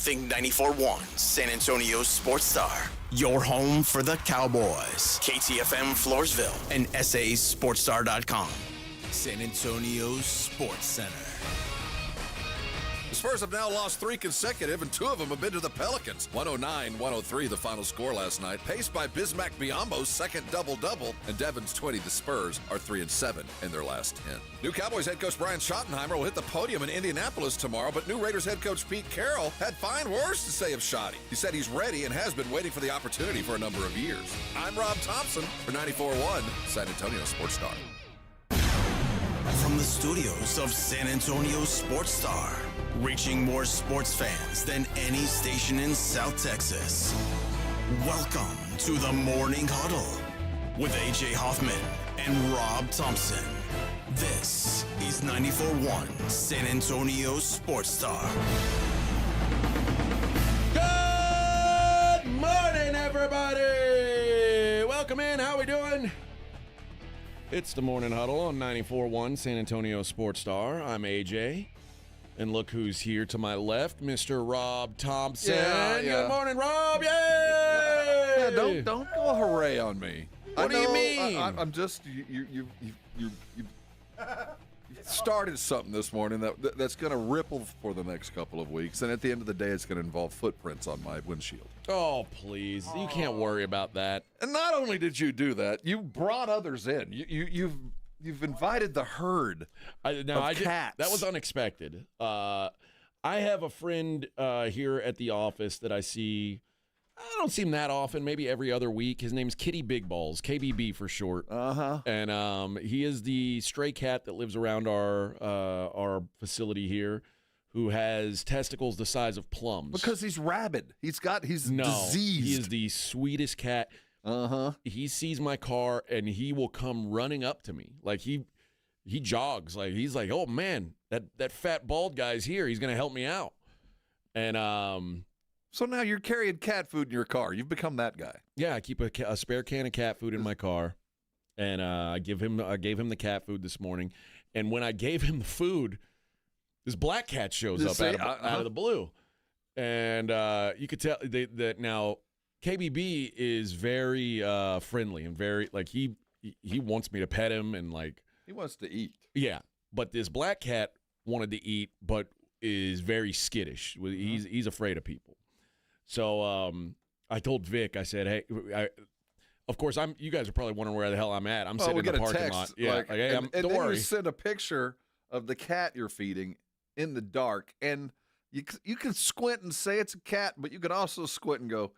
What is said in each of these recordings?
Think 94.1 San Antonio Sports Star. Your home for the Cowboys. KTFM Floresville and SASportsStar.com. San Antonio Sports Center. The Spurs have now lost 3 consecutive, and 2 of them have been to the Pelicans. 109-103 the final score last night, paced by Bismack Biyombo's second double-double, and Devon's 20. The Spurs are 3-7 in their last 10. New Cowboys head coach Brian Schottenheimer will hit the podium in Indianapolis tomorrow, but new Raiders head coach Pete Carroll had fine words to say of Schotty. He said he's ready and has been waiting for the opportunity for a number of years. I'm Rob Thompson for 94.1 San Antonio Sports Star. From the studios of San Antonio Sports Star, reaching more sports fans than any station in South Texas. Welcome to the Morning Huddle with AJ Hoffman and Rob Thompson. This is 94.1 San Antonio Sports Star. Good morning, everybody. Welcome in. How we doing? It's the Morning Huddle on 94.1 San Antonio Sports Star. I'm AJ. And look who's here to my left, Mr. Rob Thompson. Yeah. Good morning, Rob. Yay! Yeah, don't go hooray on me. What do you mean? I'm just you started something this morning that's going to ripple for the next couple of weeks, and at the end of the day, it's going to involve footprints on my windshield. Oh, please. You can't worry about that. And not only did you do that, you brought others in. You've invited the herd of cats. That was unexpected. I have a friend here at the office that I see. I don't see him that often, maybe every other week. His name's Kitty Big Balls, KBB for short. Uh-huh. And he is the stray cat that lives around our facility here, who has testicles the size of plums. Because he's rabid. He's diseased. He is the sweetest cat. Uh-huh. He sees my car and he will come running up to me. Like he jogs. Like he's like, oh man, that fat bald guy's here. He's gonna help me out. And so now you're carrying cat food in your car. You've become that guy. yeah, I keep a spare can of cat food in my car, and I gave him the cat food this morning. And when I gave him the food, this black cat shows up out of the blue, and you could tell that now. KBB is very friendly and very like he wants me to pet him and like he wants to eat. Yeah, but this black cat wanted to eat, but is very skittish. He's afraid of people. So I told Vic, I said, hey, of course you guys are probably wondering where the hell I'm at. I'm sitting in the parking lot. Yeah, hey, and don't then worry. You send a picture of the cat you're feeding in the dark, and you can squint and say it's a cat, but you can also squint and go,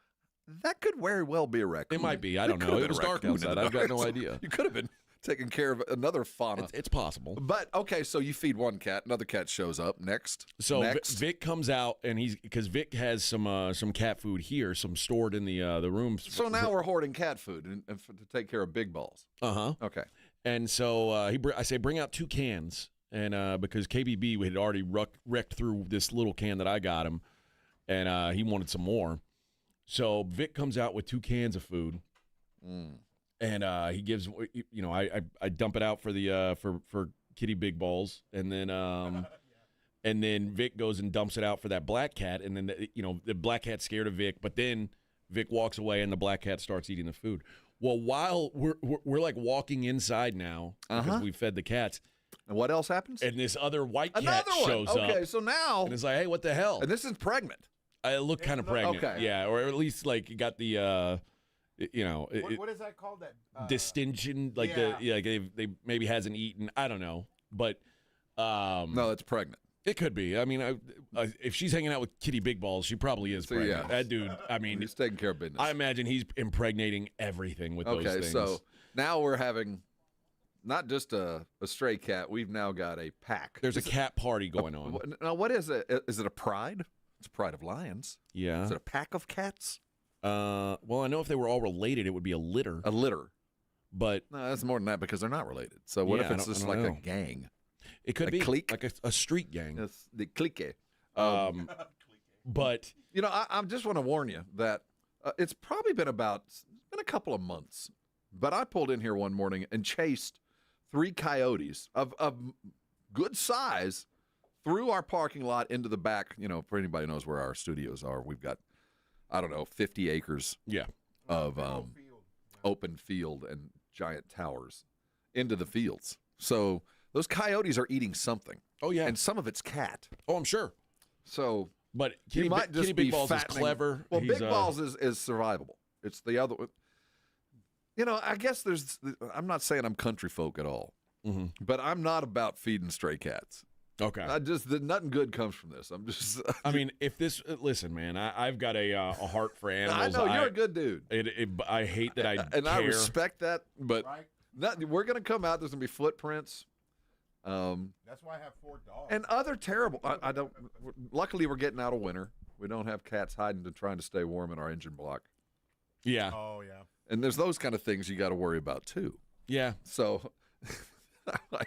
that could very well be a raccoon. It might be. I don't know. It was dark outside. I've got no idea. You could have been taking care of another fauna. It's possible. But, okay, so you feed one cat. Another cat shows up. Next. So Vic comes out, and because Vic has some cat food here, some stored in the rooms. So now we're hoarding cat food and to take care of Big Balls. Uh-huh. Okay. And so I say, bring out 2 cans. And because KBB had already wrecked through this little can that I got him, and he wanted some more. So Vic comes out with 2 cans of food, and he gives, I dump it out for the for Kitty Big Balls, and then Vic goes and dumps it out for that black cat, and then the black cat's scared of Vic, but then Vic walks away and the black cat starts eating the food. Well, while we're like walking inside now because we fed the cats. And what else happens? And this other white cat shows up. Okay, so now and it's like, hey, what the hell? And this is pregnant. I look kind of pregnant, okay. Yeah, or at least like you got the, what is that called? That distinction, like they maybe hasn't eaten. I don't know, but no, it's pregnant. It could be. I mean, if she's hanging out with Kitty Big Balls, she probably is pregnant. Yeah. That dude. I mean, he's taking care of business. I imagine he's impregnating everything with those things. Okay, so now we're having not just a stray cat. We've now got a pack. There's a cat party going on. Now, what is it? Is it a pride? It's a pride of lions. Yeah. Is it a pack of cats? Well, I know if they were all related, it would be a litter. A litter. But no, that's more than that because they're not related. So what if it's just like a gang? It could be clique? like a street gang. It's the clique. But I just want to warn you that it's probably been a couple of months. But I pulled in here one morning and chased 3 coyotes of good size through our parking lot into the back. For anybody who knows where our studios are, we've got, 50 acres of open field and giant towers into the fields. So those coyotes are eating something. Oh, yeah. And some of it's cat. Oh, I'm sure. So but Kenny Big Balls is clever. Well, Big Balls is survivable. It's the other. I guess I'm not saying I'm country folk at all, but I'm not about feeding stray cats. Okay. Nothing good comes from this. I'm just. I mean, listen, man, I've got a heart for animals. I know you're a good dude. I hate that I and care. I respect that, but we're gonna come out. There's gonna be footprints. That's why I have 4 dogs. And other terrible. I don't. Luckily, we're getting out of winter. We don't have cats hiding and trying to stay warm in our engine block. Yeah. Oh yeah. And there's those kind of things you got to worry about too. Yeah. So.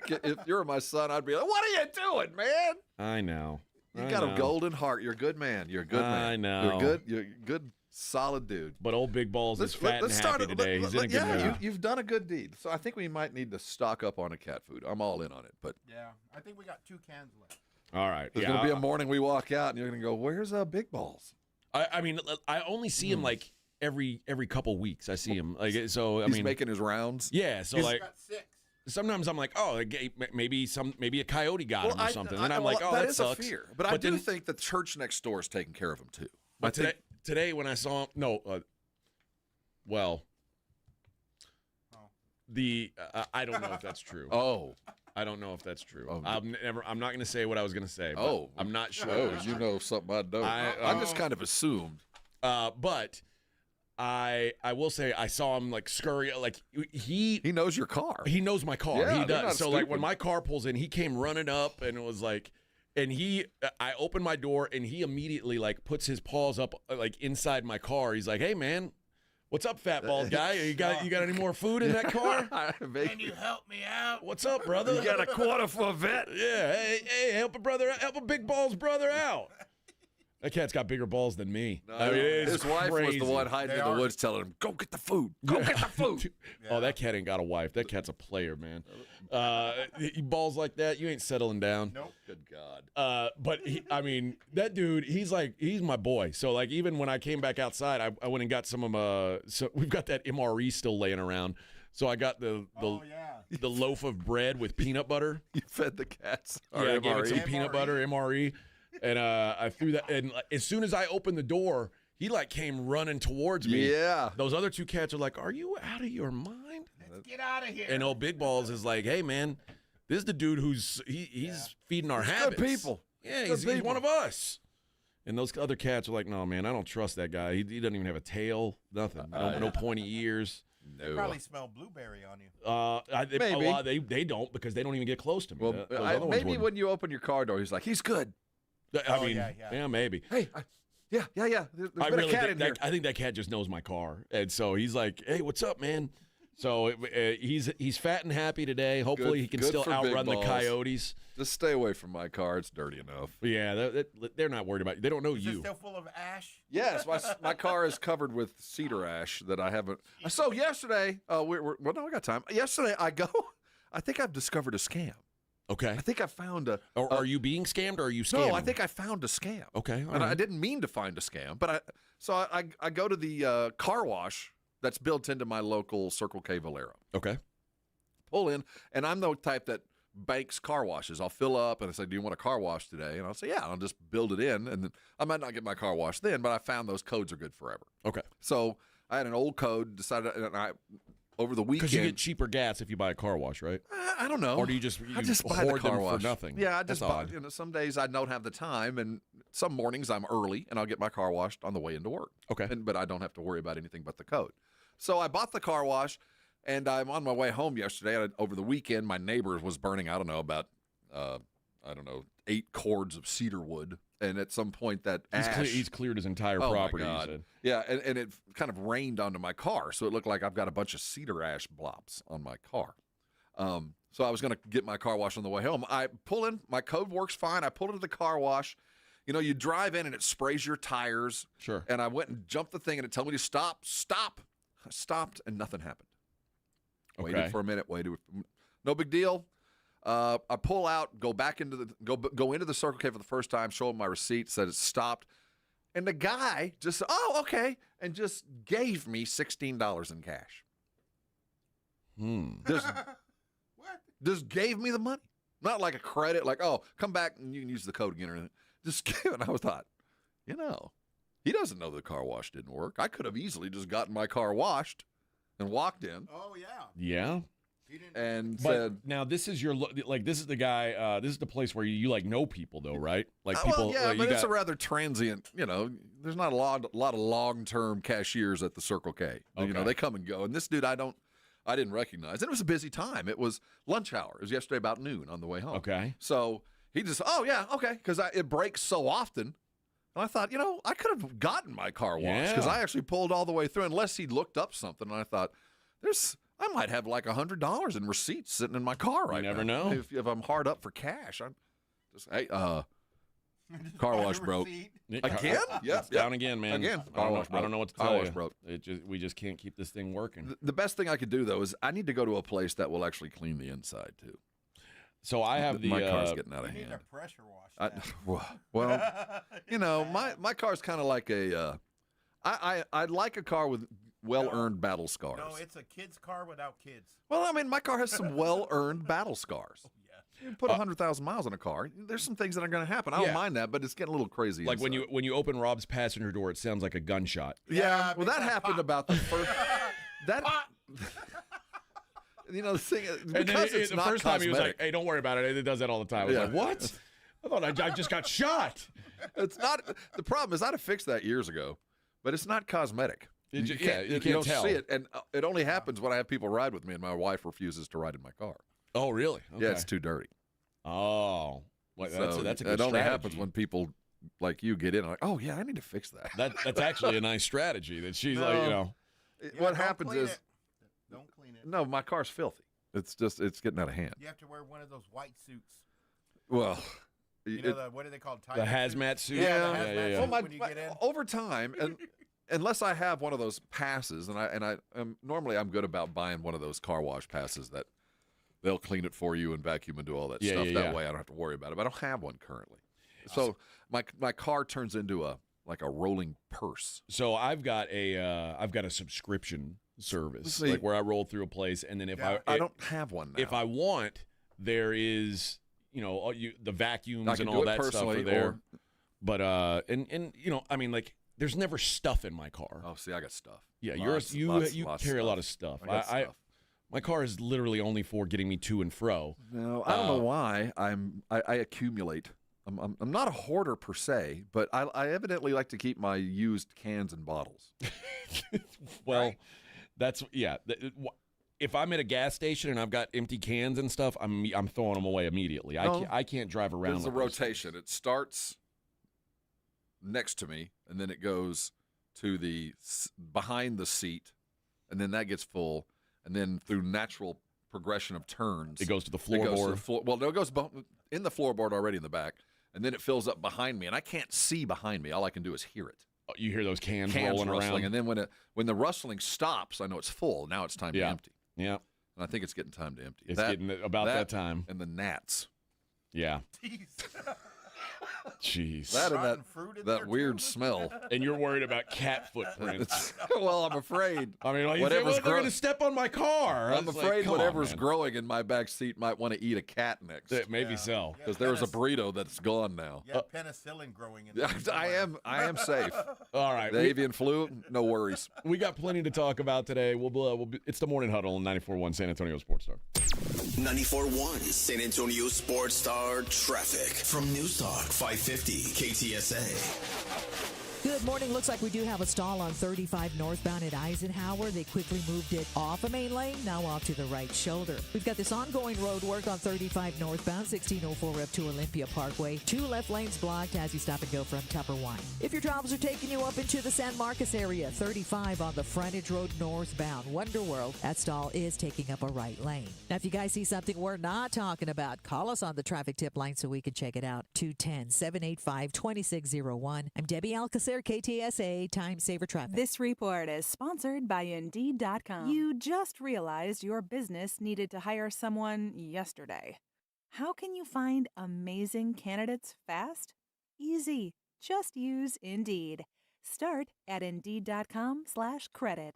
If you're my son, I'd be like, "What are you doing, man?" I know. You got a golden heart. You're a good man. You're a good man. I know. You're a good, solid dude. But old Big Balls is fat and happy today. He's in a good mood. You've done a good deed. So I think we might need to stock up on a cat food. I'm all in on it. But yeah, I think we got 2 cans left. All right. There's going to be a morning we walk out and you're going to go, "Where's Big Balls?" I mean, I only see him like every couple weeks. I see him so. He's making his rounds. Yeah. So He's got 6. Sometimes I'm like, oh, maybe a coyote got him or something, and I'm like, oh, that sucks. That is a fear. But I do think the church next door is taking care of him too. But today when I saw him, I don't know if that's true. Oh, I don't know if that's true. Oh, I'm not going to say what I was going to say. But I'm not sure. Oh, you know something I don't. I just kind of assumed. But I will say I saw him like scurry, like he knows your car. He knows my car. Yeah, he does. So like stupid. when my car pulls in, he came running up and it was like, and I opened my door and he immediately like puts his paws up like inside my car. He's like, "Hey man, what's up, fat bald guy? You got any more food in that car? Can you help me out? What's up, brother? You got a quarter for a vet? Yeah. Hey, help a Big Balls brother out." That cat's got bigger balls than me. No, I mean, his wife crazy. was the one hiding in the woods telling him, "Go get the food. Go get the food." Oh, that cat ain't got a wife. That cat's a player, man. Balls like that, you ain't settling down. Nope. Good God. But that dude, he's my boy. So like, even when I came back outside, I went and got some of so we've got that MRE still laying around. So I got the loaf of bread with peanut butter. You fed the cats. Yeah, I gave it some peanut butter MRE. And I threw that, and as soon as I opened the door, he like came running towards me. Yeah. Those other 2 cats are like, "Are you out of your mind? Let's get out of here." And old Big Balls is like, "Hey man, this is the dude who's feeding our habits. Good people. Yeah, he's one of us." And those other cats are like, "No man, I don't trust that guy. He doesn't even have a tail, nothing, no pointy ears." They probably smell blueberry on you. Maybe they don't, because they don't even get close to me. Well, maybe when you open your car door, he's like, "He's good." I mean, yeah, maybe. Hey, yeah. There's been a cat in here. I think that cat just knows my car, and so he's like, "Hey, what's up, man?" So he's fat and happy today. Hopefully, he can still outrun the coyotes. Just stay away from my car. It's dirty enough. Yeah, they're not worried about you. They don't know Is you. it still full of ash? Yes, my car is covered with cedar ash that I haven't. So yesterday, I got time. Yesterday, I think I've discovered a scam. Okay. I think I found a. Or are you being scammed, or are you scamming? No, I think I found a scam. Okay. And I didn't mean to find a scam, but I go to the car wash that's built into my local Circle K Valero. Okay. Pull in, and I'm the type that banks car washes. I'll fill up, and I say, "Do you want a car wash today?" And I'll say, "Yeah." I'll just build it in, and then I might not get my car washed then, but I found those codes are good forever. Okay. So I had an old code. Decided, and over the weekend, because you get cheaper gas if you buy a car wash, right? I don't know. Or do you just buy hoard the car them wash for nothing? Yeah, I just That's buy. odd. Some days I don't have the time, and some mornings I'm early, and I'll get my car washed on the way into work. Okay. But I don't have to worry about anything but the code. So I bought the car wash, and I'm on my way home yesterday. Over the weekend, my neighbor was burning, about 8 cords of cedar wood. And at some point, that ash... He's cleared his entire property. My God. Yeah, and it kind of rained onto my car, so it looked like I've got a bunch of cedar ash blobs on my car. So I was going to get my car wash on the way home. I pull in, my code works fine. I pull into the car wash. You drive in, and it sprays your tires. Sure. And I went and jumped the thing, and it told me to stop. I stopped, and nothing happened. Okay. Waited for a minute, no big deal. I pull out, go back into go into the Circle K for the first time, show him my receipt, said it stopped. And the guy just, oh, okay, and just gave me $16 in cash. Just gave me the money. Not like a credit, like, oh, come back and you can use the code again or anything. Just give it. I thought, he doesn't know the car wash didn't work. I could have easily just gotten my car washed and walked in. Oh, yeah. Yeah. And But said, now this is this is the guy, this is the place where you like know people though, right? Like people. well, yeah, you but it's got- a rather transient, there's not a lot of long-term cashiers at the Circle K. Okay. They come and go. And this dude I didn't recognize. And it was a busy time. It was lunch hour. It was yesterday about noon on the way home. Okay. So he just, oh, yeah, okay, because it breaks so often. And I thought, I could have gotten my car washed because Yeah. I actually pulled all the way through unless he looked up something. And I thought, I might have like $100 in receipts sitting in my car right now. You never know. If I'm hard up for cash, I'm just, hey, car wash broke. Again? It's down again, man. Again. I don't know what to Car tell wash you. broke. We just can't keep this thing working. The best thing I could do, though, is I need to go to a place that will actually clean the inside, too. So I have My car's getting out You of need hand. a pressure wash. Well, my car's kind of like I like a car with well-earned battle scars. No, it's a kid's car without kids. Well, I mean, my car has some well-earned battle scars. Yeah. You put 100,000 miles on a car, there's some things that are going to happen. I Yeah. don't mind that, but it's getting a little crazy. like when inside. you open Rob's passenger door, it sounds like a gunshot. Yeah, well, makes that happened pop. about the first. That the thing is, And then because it's the not first time he was like, cosmetic. "Hey, don't worry about it. It does that all the time." I was Yeah. like, "What? I thought I just got shot." It's not. The problem is I'd have fixed that years ago, but it's not cosmetic. You You can't don't tell. see it, and it only happens when I have people ride with me, and my wife refuses to ride in my car. Oh, really? Okay. Yeah, it's too dirty. Oh, well, So that's a good it only strategy. happens when people like you get in. I'm like, oh yeah, I need to fix that. That's actually a nice strategy. That she's like, No. Yeah, What don't happens clean is, it. Don't clean it. no, my car's filthy. It's getting out of hand. You have to wear one of those white suits. Well, You know what are they called? the hazmat suit. Yeah. the hazmat yeah. suit well, when you get in. over time, and unless I have one of those passes, and normally I'm good about buying one of those car wash passes that they'll clean it for you and vacuum and do all that Yeah, stuff. yeah, That yeah. way I don't have to worry about it. But I don't have one currently. So my car turns into a rolling purse. So I've got a subscription service, See- like where I roll through a place, and then if Yeah, I don't have one now. if I want, there is the vacuums I can and do all it that stuff personally, are there. or- But and I mean, like, there's never stuff in my car. Oh, see, I got stuff. Yeah, Lots, you lots carry a lot of stuff. I got stuff. My car is literally only for getting me to and fro. No, I don't know why I accumulate. I'm not a hoarder per se, but I evidently like to keep my used cans and bottles. Well, Right. that's if I'm at a gas station and I've got empty cans and stuff, I'm throwing them away immediately. No. I can't drive around. There's a with those rotation. It starts next to me, and then it goes to the behind the seat, and then that gets full, and then through natural progression of turns, things. It goes to the it goes to floorboard. the floor. Well, no, it goes in the floorboard already in the back, and then it fills up behind me, and I can't see behind me. All I can do is hear it. You hear those cans Cans rolling rustling, around. and then when the rustling stops, I know it's full. Now it's time to Yeah. empty, Yeah, and I think it's getting time to empty. it's getting about that time. And the gnats. Yeah. Jeez. Jeez. That and Rotten fruit in that there, weird too? smell. And you're worried about cat footprints. Well, I'm afraid. I mean, like, Whatever's they're going to step on my car. I'm It's like, afraid come on, whatever's man. growing in my back seat might want to eat a cat next. Maybe Yeah. so. Because there's a burrito that's gone now. Yeah, penicillin growing in there. I am safe. All right. The avian flu, no worries. We got plenty to talk about today. It's the Morning Huddle on 94.1 San Antonio Sports Star. 94.1 San Antonio Sports Star traffic from News Talk 550 KTSA. Good morning. Looks like we do have a stall on 35 northbound at Eisenhower. They quickly moved it off a main lane, now off to the right shoulder. We've got this ongoing road work on 35 northbound, 1604 up to Olympia Parkway. 2 left lanes blocked as you stop and go from Tupperwine. If your travels are taking you up into the San Marcos area, 35 on the frontage road northbound, Wonderworld. That stall is taking up a right lane. Now, if you guys see something we're not talking about, call us on the traffic tip line so we can check it out. 210-785-2601. I'm Debbie Alcacer, KTSA Time Saver Traffic. This report is sponsored by Indeed.com. You just realized your business needed to hire someone yesterday. How can you find amazing candidates fast? Easy. Just use Indeed. Start at Indeed.com/credit.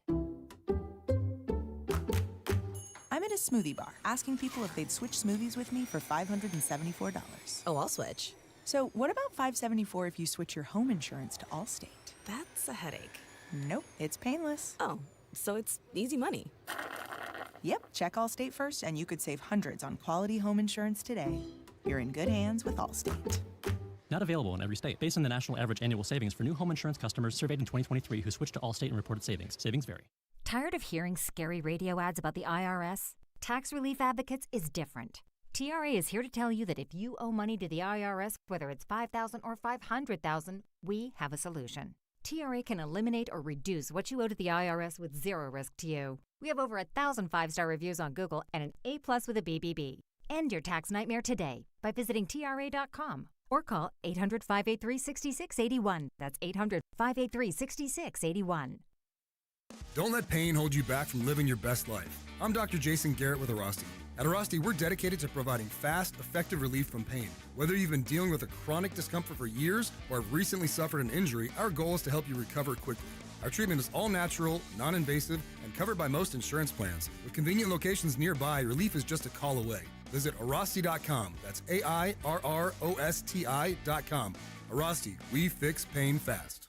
I'm at a smoothie bar asking people if they'd switch smoothies with me for $574. Oh, I'll switch. So what about $574 if you switch your home insurance to Allstate? That's a headache. Nope, it's painless. Oh, so it's easy money. Yep, check Allstate first and you could save hundreds on quality home insurance today. You're in good hands with Allstate. Not available in every state. Based on the national average annual savings for new home insurance customers surveyed in 2023 who switched to Allstate and reported savings. Savings vary. Tired of hearing scary radio ads about the IRS? Tax Relief Advocates is different. TRA is here to tell you that if you owe money to the IRS, whether it's $5,000 or $500,000, we have a solution. TRA can eliminate or reduce what you owe to the IRS with zero risk to you. We have over 1,000 5-star reviews on Google and an A+ with a BBB. End your tax nightmare today by visiting TRA.com or call 800-583-6681. That's 800-583-6681. Don't let pain hold you back from living your best life. I'm Dr. Jason Garrett with Arasti. At Arasti, we're dedicated to providing fast, effective relief from pain. Whether you've been dealing with a chronic discomfort for years or have recently suffered an injury, our goal is to help you recover quickly. Our treatment is all natural, non-invasive, and covered by most insurance plans. With convenient locations nearby, relief is just a call away. Visit Arasti.com. That's AIRROSTI.com. Arasti, we fix pain fast.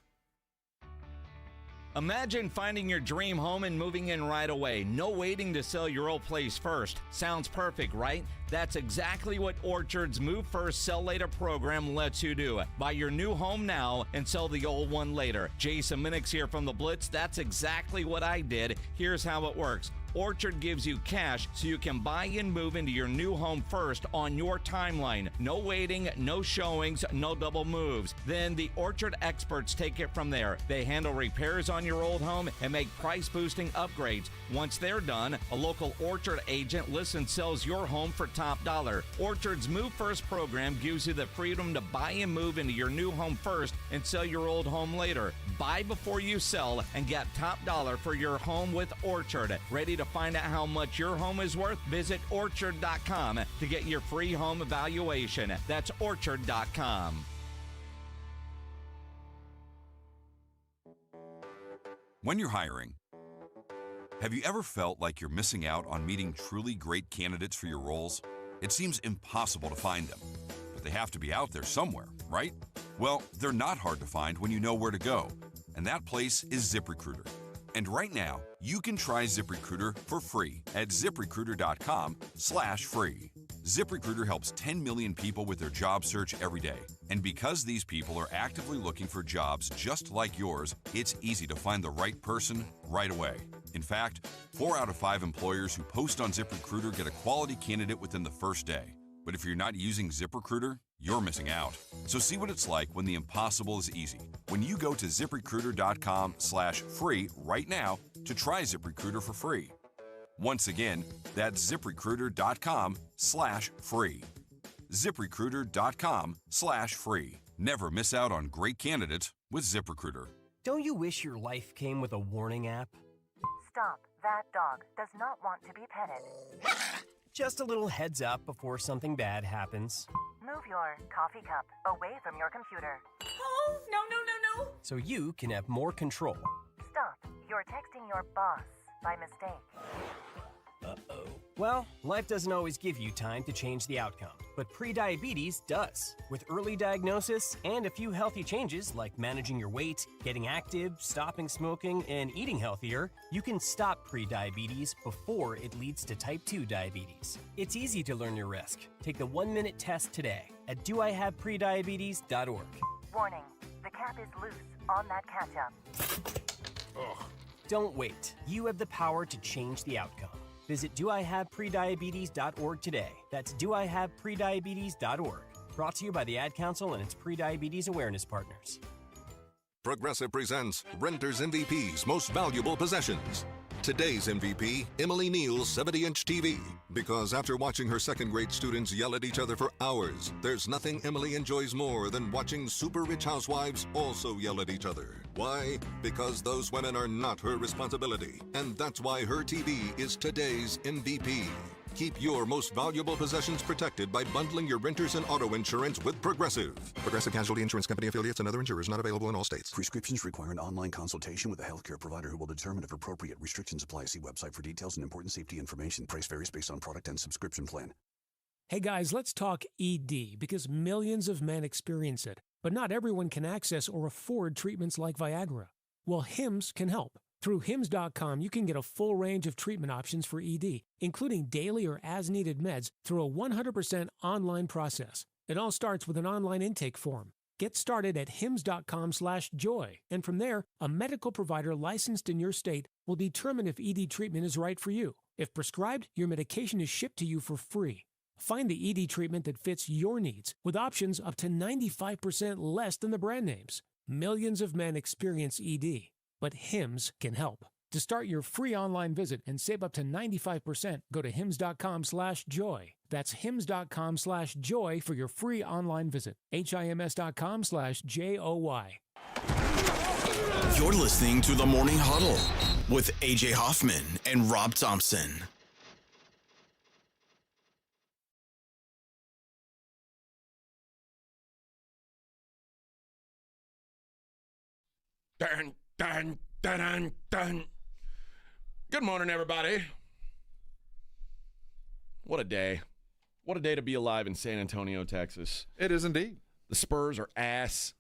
Imagine finding your dream home and moving in right away. No waiting to sell your old place first. Sounds perfect, right? That's exactly what Orchard's Move First, Sell Later program lets you do. Buy your new home now and sell the old one later. Jason Minix here from The Blitz. That's exactly what I did. Here's how it works. Orchard gives you cash so you can buy and move into your new home first on your timeline. No waiting, no showings, no double moves. Then the Orchard experts take it from there. They handle repairs on your old home and make price-boosting upgrades. Once they're done, a local Orchard agent lists and sells your home for top dollar. Orchard's Move First program gives you the freedom to buy and move into your new home first and sell your old home later. Buy before you sell and get top dollar for your home with Orchard. Ready to find out how much your home is worth? Visit Orchard.com to get your free home evaluation. That's Orchard.com. When you're hiring, have you ever felt like you're missing out on meeting truly great candidates for your roles? It seems impossible to find them, but they have to be out there somewhere, right? Well, they're not hard to find when you know where to go, and that place is ZipRecruiter. And right now, you can try ZipRecruiter for free at ZipRecruiter.com/free. ZipRecruiter helps 10 million people with their job search every day. And because these people are actively looking for jobs just like yours, it's easy to find the right person right away. In fact, 4 out of 5 employers who post on ZipRecruiter get a quality candidate within the first day. But if you're not using ZipRecruiter, you're missing out. So see what it's like when the impossible is easy. When you go to ZipRecruiter.com/free right now to try ZipRecruiter for free. Once again, that's ZipRecruiter.com/free. ZipRecruiter.com/free. Never miss out on great candidates with ZipRecruiter. Don't you wish your life came with a warning app? Stop. That dog does not want to be petted. Just a little heads up before something bad happens. Move your coffee cup away from your computer. Oh, no. So you can have more control. Stop. You're texting your boss by mistake. Uh-oh. Well, life doesn't always give you time to change the outcome, but prediabetes does. With early diagnosis and a few healthy changes like managing your weight, getting active, stopping smoking, and eating healthier, you can stop prediabetes before it leads to type 2 diabetes. It's easy to learn your risk. Take the 1-minute test today at doihaveprediabetes.org. Warning. The cap is loose on that ketchup. Ugh. Don't wait. You have the power to change the outcome. Visit doihaveprediabetes.org today. That's doihaveprediabetes.org. Brought to you by the Ad Council and its prediabetes awareness partners. Progressive presents Renters MVP's Most Valuable Possessions. Today's MVP, Emily Neal's 70-inch TV. Because after watching her second-grade students yell at each other for hours, there's nothing Emily enjoys more than watching super-rich housewives also yell at each other. Why? Because those women are not her responsibility. And that's why her TV is today's MVP. Keep your most valuable possessions protected by bundling your renters and auto insurance with Progressive. Progressive Casualty Insurance Company affiliates and other insurers not available in all states. Prescriptions require an online consultation with a healthcare provider who will determine if appropriate. Restrictions apply. See website for details and important safety information. Price varies based on product and subscription plan. Hey guys, let's talk ED because millions of men experience it, but not everyone can access or afford treatments like Viagra. Well, Hims can help. Through Hims.com, you can get a full range of treatment options for ED, including daily or as-needed meds through a 100% online process. It all starts with an online intake form. Get started at hims.com/joy, and from there, a medical provider licensed in your state will determine if ED treatment is right for you. If prescribed, your medication is shipped to you for free. Find the ED treatment that fits your needs with options up to 95% less than the brand names. Millions of men experience ED, but Hims can help. To start your free online visit and save up to 95%, go to hims.com/joy. That's hims.com/joy for your free online visit. HIMS.com/JOY. You're listening to the Morning Huddle with AJ Hoffman and Rob Thompson. Dun, dun, dun, dun, dun. Good morning, everybody. What a day. What a day to be alive in San Antonio, Texas. It is indeed. The Spurs are ass.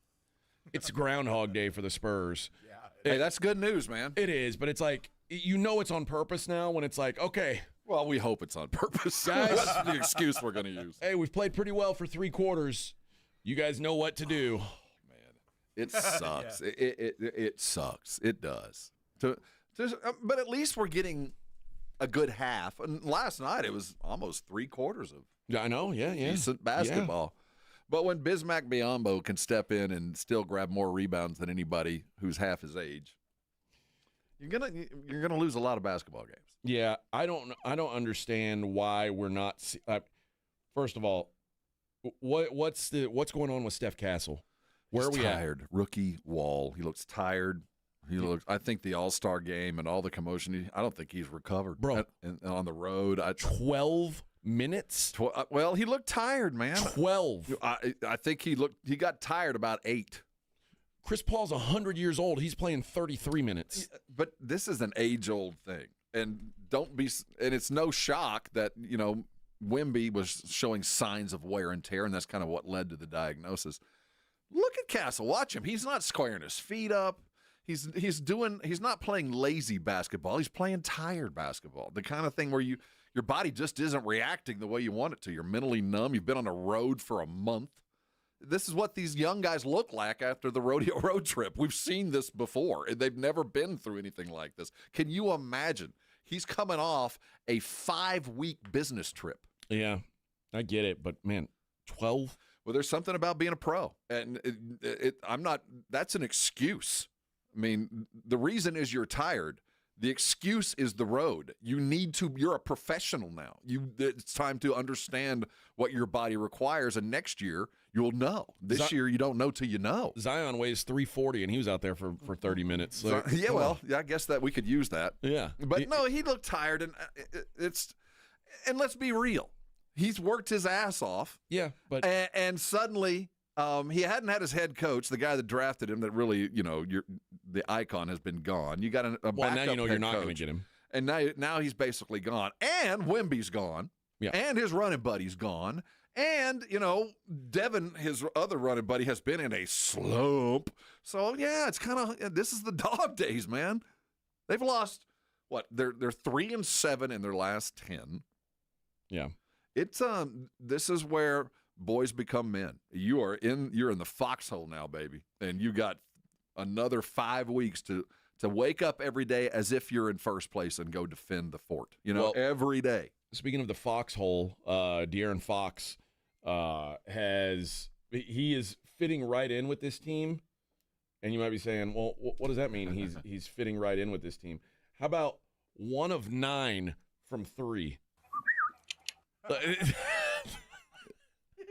It's Groundhog Day for the Spurs. Hey, that's good news, man. It is, but it's like, you know it's on purpose now when it's like, okay. Well, we hope it's on purpose. Guys, that's the excuse we're going to use. Hey, we've played pretty well for 3 quarters. You guys know what to do. It sucks. Yeah. It sucks. It does. But at least we're getting a good half. And last night it was almost 3 quarters of I know, decent basketball. Yeah. But when Bismack Biyombo can step in and still grab more rebounds than anybody who's half his age, you're gonna lose a lot of basketball games. Yeah, I don't understand why we're not. First of all, what's going on with Steph Castle? Where He's are we tired. at? Rookie Wall. He looks tired. I think the All-Star game and all the commotion, I don't think he's recovered. Bro. On the road. 12 minutes? Well, he looked tired, man. 12. I think he got tired about 8. Chris Paul's 100 years old. He's playing 33 minutes. But this is an age-old thing. And it's no shock that, Wemby was showing signs of wear and tear, and that's kind of what led to the diagnosis. Look at Castle. Watch him. He's not squaring his feet up. He's not playing lazy basketball. He's playing tired basketball. The kind of thing where your body just isn't reacting the way you want it to. You're mentally numb. You've been on a road for a month. This is what these young guys look like after the rodeo road trip. We've seen this before, and they've never been through anything like this. Can you imagine? He's coming off a 5-week business trip. Yeah, I get it, but man, 12? Well, there's something about being a pro, and that's an excuse. I mean, the reason is you're tired. The excuse is the road. You're a professional now. It's time to understand what your body requires, and next year you'll know. This year you don't know till you know. Zion weighs 340, and he was out there for 30 minutes. So, I guess that we could use that. Yeah. But no, he looked tired, and and let's be real. He's worked his ass off. Yeah, but and suddenly he hadn't had his head coach, the guy that drafted him. That really, the icon has been gone. You got a backup now you know you're not going to coach, get him, and now he's basically gone. And Wemby's gone. Yeah. And his running buddy's gone. And Devin, his other running buddy, has been in a slump. So yeah, it's kind of this is the dog days, man. They've lost what? They're 3-7 in their last 10. Yeah. It's this is where boys become men. You're in the foxhole now, baby, and you got another 5 weeks to wake up every day as if you're in first place and go defend the fort. Every day. Speaking of the foxhole, De'Aaron Fox he is fitting right in with this team, and you might be saying, well, what does that mean? He's fitting right in with this team. How about 1 of 9 from 3?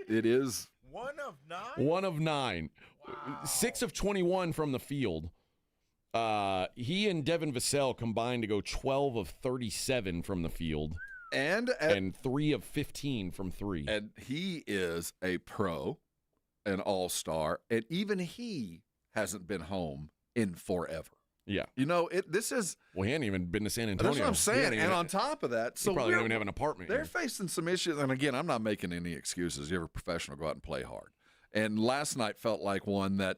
It is 1 of 9. 1 of 9. Wow. 6 of 21 from the field. He and Devin Vassell combined to go 12 of 37 from the field. And 3 of 15 from 3. And he is a pro, an all-star, and even he hasn't been home in forever. Yeah. You know, this is... Well, he hadn't even been to San Antonio. That's what I'm saying. And on top of that... So probably don't even have an apartment They're here. facing some issues. And again, I'm not making any excuses. You're a professional, go out and play hard. And last night felt like one that,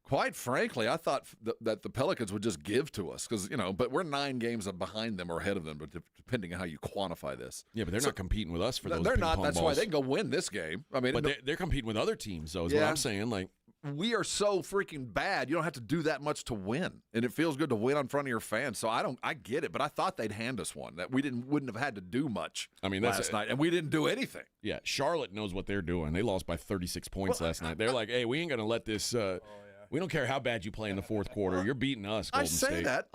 quite frankly, I thought that the Pelicans would just give to us. Because, but we're 9 games behind them or ahead of them, but depending on how you quantify this. Yeah, but they're not competing with us for those They're not. ping-pong That's balls. why they can go win this game. I mean, but they're competing with other teams, though, is what I'm saying. Like, we are so freaking bad. You don't have to do that much to win, and it feels good to win in front of your fans. So I get it, but I thought they'd hand us one that we wouldn't have had to do much. I mean, last night, and we didn't do anything. Yeah, Charlotte knows what they're doing. They lost by 36 points last night. They're like, hey, we ain't gonna let this. We don't care how bad you play in the fourth quarter. You're beating us, Golden State. I say that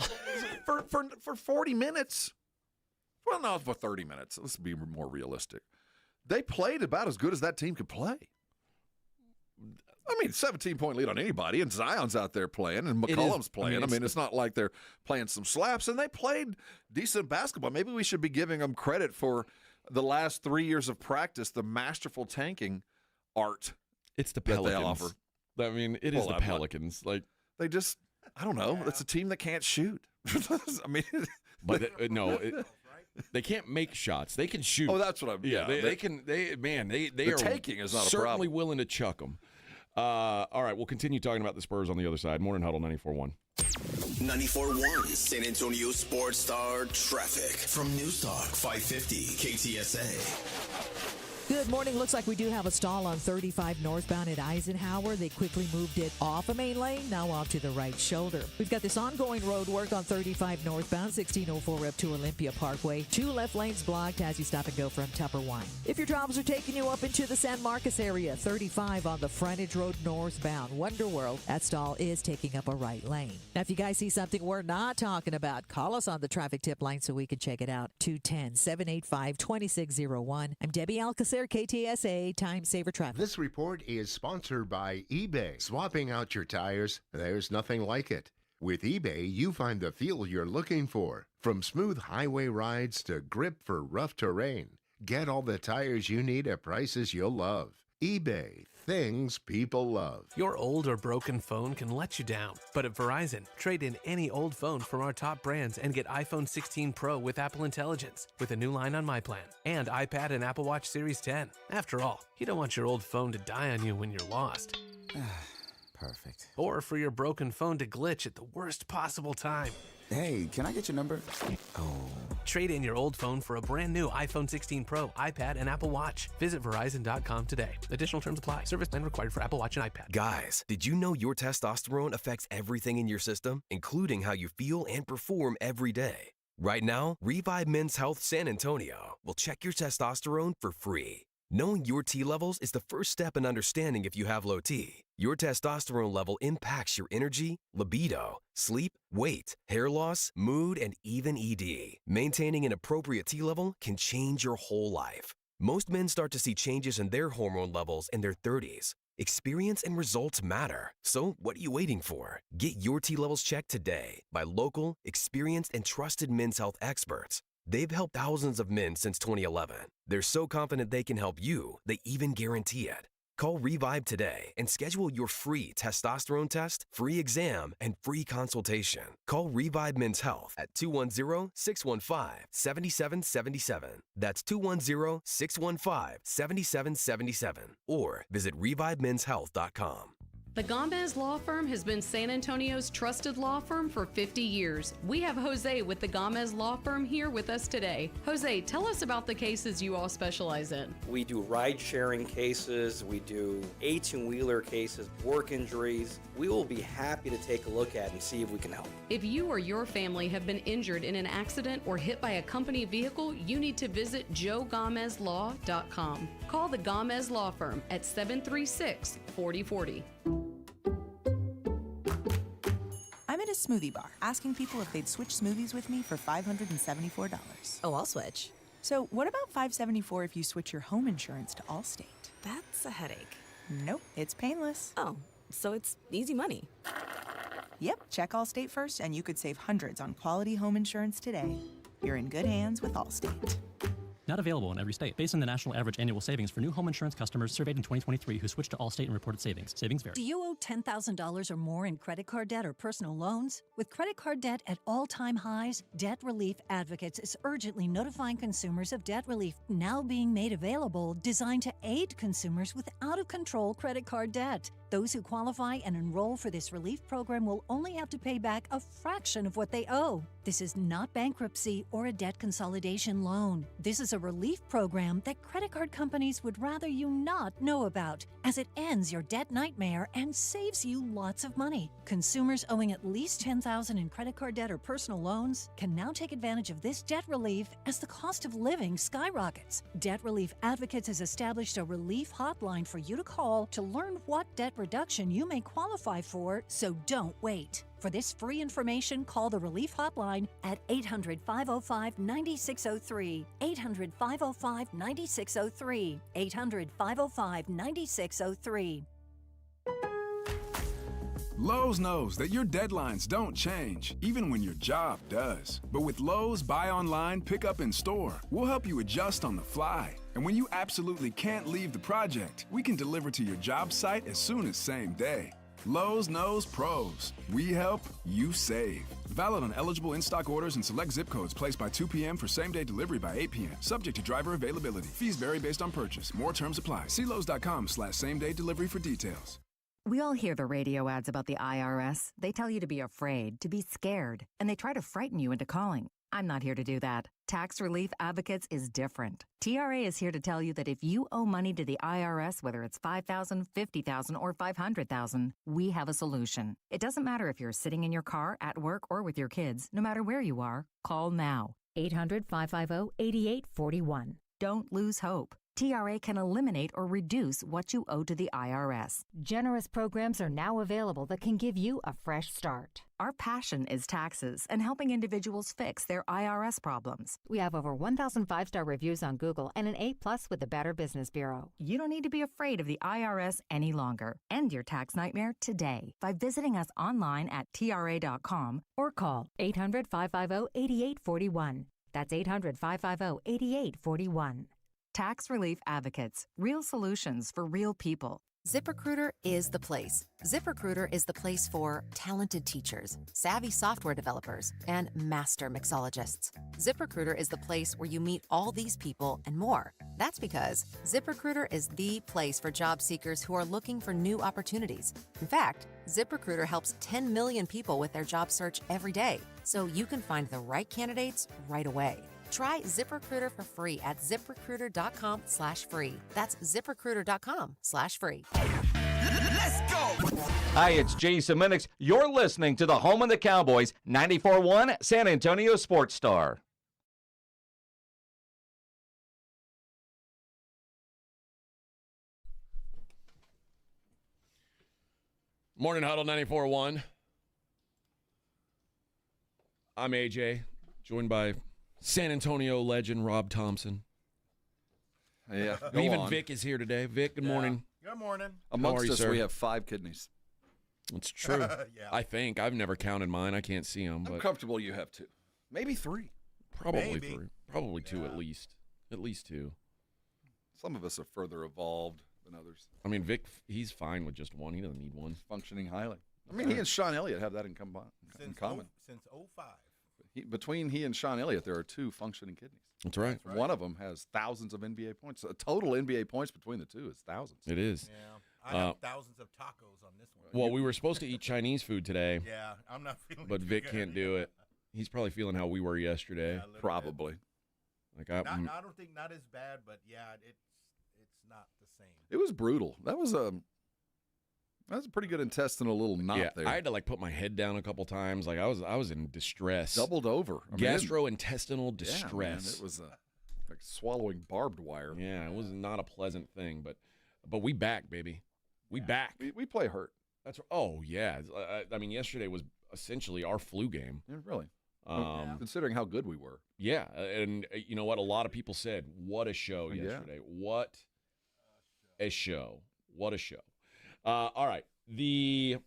for 40 minutes. Well, no, for 30 minutes. Let's be more realistic. They played about as good as that team could play. I mean, 17-point lead on anybody, and Zion's out there playing, and McCollum's playing. I mean, it's not like they're playing some slaps, and they played decent basketball. Maybe we should be giving them credit for the last 3 years of practice, the masterful tanking art. It's the that Pelicans. they offer. I mean, it is the Pelicans. Like, they just, I don't know. It's a team that can't shoot. I mean, but they can't make shots. They can shoot. Oh, that's what I'm. Yeah, they can. They the are taking is not a certainly problem. willing to chuck them. All right, we'll continue talking about the Spurs on the other side. Morning Huddle 94.1. 94.1 San Antonio Sports Star traffic from News Talk 550 KTSA. Good morning. Looks like we do have a stall on 35 northbound at Eisenhower. They quickly moved it off a main lane, now off to the right shoulder. We've got this ongoing road work on 35 northbound, 1604 up to Olympia Parkway. 2 left lanes blocked as you stop and go from Tupperwine. If your travels are taking you up into the San Marcos area, 35 on the frontage road northbound, Wonder World. That stall is taking up a right lane. Now, if you guys see something we're not talking about, call us on the traffic tip line so we can check it out. 210-785-2601. I'm Debbie Alcacer, KTSA Time Saver Traffic. This report is sponsored by eBay. Swapping out your tires, there's nothing like it. With eBay, you find the feel you're looking for. From smooth highway rides to grip for rough terrain. Get all the tires you need at prices you'll love. eBay, things people love. Your old or broken phone can let you down. But at Verizon, trade in any old phone from our top brands and get iPhone 16 Pro with Apple Intelligence with a new line on My Plan and iPad and Apple Watch Series 10. After all, you don't want your old phone to die on you when you're lost. Perfect. Or for your broken phone to glitch at the worst possible time. Hey, can I get your number? Oh. Trade in your old phone for a brand new iPhone 16 Pro, iPad, and Apple Watch. Visit Verizon.com today. Additional terms apply. Service plan required for Apple Watch and iPad. Guys, did you know your testosterone affects everything in your system, including how you feel and perform every day? Right now, Revive Men's Health San Antonio will check your testosterone for free. Knowing your T levels is the first step in understanding if you have low T. Your testosterone level impacts your energy, libido, sleep, weight, hair loss, mood, and even ED. Maintaining an appropriate T level can change your whole life. Most men start to see changes in their hormone levels in their 30s. Experience and results matter. So what are you waiting for? Get your T levels checked today by local, experienced, and trusted men's health experts. They've helped thousands of men since 2011. They're so confident they can help you, they even guarantee it. Call Revive today and schedule your free testosterone test, free exam, and free consultation. Call Revive Men's Health at 210-615-7777. That's 210-615-7777. Or visit ReviveMen'sHealth.com. The Gomez Law Firm has been San Antonio's trusted law firm for 50 years. We have Jose with the Gomez Law Firm here with us today. Jose, tell us about the cases you all specialize in. We do ride-sharing cases, we do 18-wheeler cases, work injuries. We will be happy to take a look at and see if we can help. If you or your family have been injured in an accident or hit by a company vehicle, you need to visit joegomezlaw.com. Call the Gomez Law Firm at 736-4040. I'm at a smoothie bar asking people if they'd switch smoothies with me for $574. Oh, I'll switch. So what about $574 if you switch your home insurance to Allstate? That's a headache. Nope, it's painless. Oh, so it's easy money. Yep, check Allstate first and you could save hundreds on quality home insurance today. You're in good hands with Allstate. Not available in every state. Based on the national average annual savings for new home insurance customers surveyed in 2023 who switched to Allstate and reported savings. Savings vary. Do you owe $10,000 or more in credit card debt or personal loans? With credit card debt at all-time highs, Debt Relief Advocates is urgently notifying consumers of debt relief now being made available, designed to aid consumers with out-of-control credit card debt. Those who qualify and enroll for this relief program will only have to pay back a fraction of what they owe. This is not bankruptcy or a debt consolidation loan. This is a relief program that credit card companies would rather you not know about, as it ends your debt nightmare and saves you lots of money. Consumers owing at least $10,000 in credit card debt or personal loans can now take advantage of this debt relief as the cost of living skyrockets. Debt Relief Advocates has established a relief hotline for you to call to learn what debt reduction you may qualify for, so don't wait. For this free information, call the Relief Hotline at 800-505-9603, 800-505-9603, 800-505-9603. Lowe's knows that your deadlines don't change, even when your job does. But with Lowe's Buy Online, Pick Up in Store, we'll help you adjust on the fly. And when you absolutely can't leave the project, we can deliver to your job site as soon as same day. Lowe's knows pros. We help, you save. Valid on eligible in-stock orders and select zip codes placed by 2 p.m. for same-day delivery by 8 p.m. Subject to driver availability. Fees vary based on purchase. More terms apply. See Lowe's.com/same-day delivery for details. We all hear the radio ads about the IRS. They tell you to be afraid, to be scared, and they try to frighten you into calling. I'm not here to do that. Tax Relief Advocates is different. TRA is here to tell you that if you owe money to the IRS, whether it's $5,000, $50,000, or $500,000, we have a solution. It doesn't matter if you're sitting in your car, at work, or with your kids. No matter where you are, call now. 800-550-8841. Don't lose hope. TRA can eliminate or reduce what you owe to the IRS. Generous programs are now available that can give you a fresh start. Our passion is taxes and helping individuals fix their IRS problems. We have over 1,000 5-star reviews on Google and an A+ with the Better Business Bureau. You don't need to be afraid of the IRS any longer. End your tax nightmare today by visiting us online at TRA.com or call 800-550-8841. That's 800-550-8841. Tax Relief Advocates. Real solutions for real people. ZipRecruiter is the place. ZipRecruiter is the place for talented teachers, savvy software developers, and master mixologists. ZipRecruiter is the place where you meet all these people and more. That's because ZipRecruiter is the place for job seekers who are looking for new opportunities. In fact, ZipRecruiter helps 10 million people with their job search every day, so you can find the right candidates right away. Try ZipRecruiter for free at ZipRecruiter.com/free. That's ZipRecruiter.com/free. Let's go! Hi, it's Jason Minix. You're listening to the home of the Cowboys, 94.1 San Antonio Sports Star. Morning Huddle 94.1. I'm AJ, joined by San Antonio legend Rob Thompson. Yeah. Even Vic is here today. Vic, good morning. Good morning. Amongst us, sir? we have 5 kidneys. It's true. Yeah. I think. I've never counted mine. I can't see them. I'm but comfortable you have 2. Maybe 3. Probably Maybe. 3. Probably 2 at least. At least 2. Some of us are further evolved than others. I mean, Vic, he's fine with just one. He doesn't need one. Functioning highly. I mean, he and Sean Elliott have that in common. Since 05. Between he and Sean Elliott, there are 2 functioning kidneys. That's right. One of them has thousands of NBA points. Total NBA points between the 2 is thousands. It is. Yeah. I have thousands of tacos on this one. Well, we were supposed to eat Chinese food today. Yeah, I'm not feeling But Vic can't do it. He's probably feeling how we were yesterday. Yeah, probably. Like I don't think not as bad, but yeah, it's not the same. It was brutal. That was a pretty good intestinal little knot there. I had to put my head down a couple times. Like I was in distress. Doubled over. Gastrointestinal distress. Yeah, man, it was like swallowing barbed wire. Yeah, it was not a pleasant thing, but we back, baby. We back. We play hurt. That's oh yeah. I mean, yesterday was essentially our flu game. Yeah, really. Considering how good we were. Yeah, and you know what? A lot of people said, "What a show yesterday! What a show! What a show!" All right, the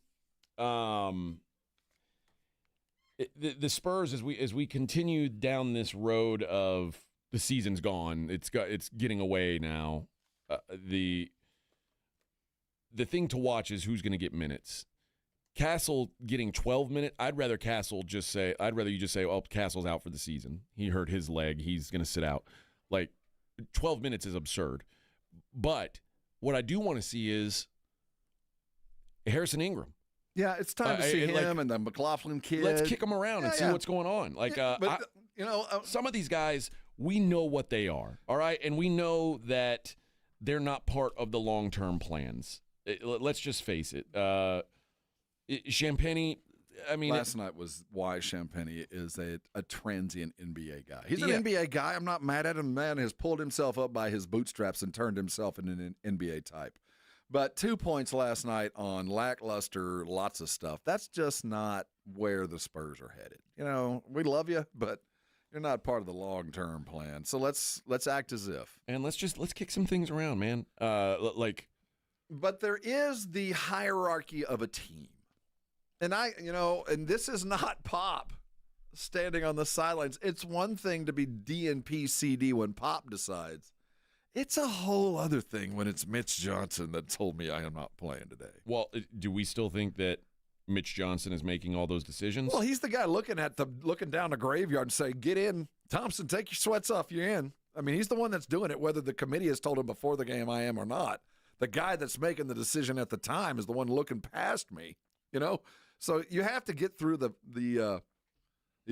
Spurs as we continue down this road of the season's gone. It's getting away now. The thing to watch is who's going to get minutes. Castle getting 12 minutes. I'd rather you just say, "Oh, Castle's out for the season. He hurt his leg. He's going to sit out." Like 12 minutes is absurd. But what I do want to see is Harrison Ingram. Yeah, it's time to see him and the McLaughlin kid. Let's kick them around and see what's going on. Some of these guys, we know what they are, all right? And we know that they're not part of the long-term plans. Let's just face it. Champagny, last night was why Champagny is a transient NBA guy. He's an NBA guy. I'm not mad at him. Man has pulled himself up by his bootstraps and turned himself into an NBA type. But 2 points last night on lackluster, lots of stuff. That's just not where the Spurs are headed. We love you, but you're not part of the long-term plan. So let's act as if. And let's kick some things around, man. But there is the hierarchy of a team. And and this is not Pop standing on the sidelines. It's one thing to be DNP CD when Pop decides. It's a whole other thing when it's Mitch Johnson that told me I am not playing today. Well, do we still think that Mitch Johnson is making all those decisions? Well, he's the guy looking down the graveyard and saying, "Get in, Thompson, take your sweats off, you're in." He's the one that's doing it, whether the committee has told him before the game I am or not. The guy that's making the decision at the time is the one looking past me, So you have to get through the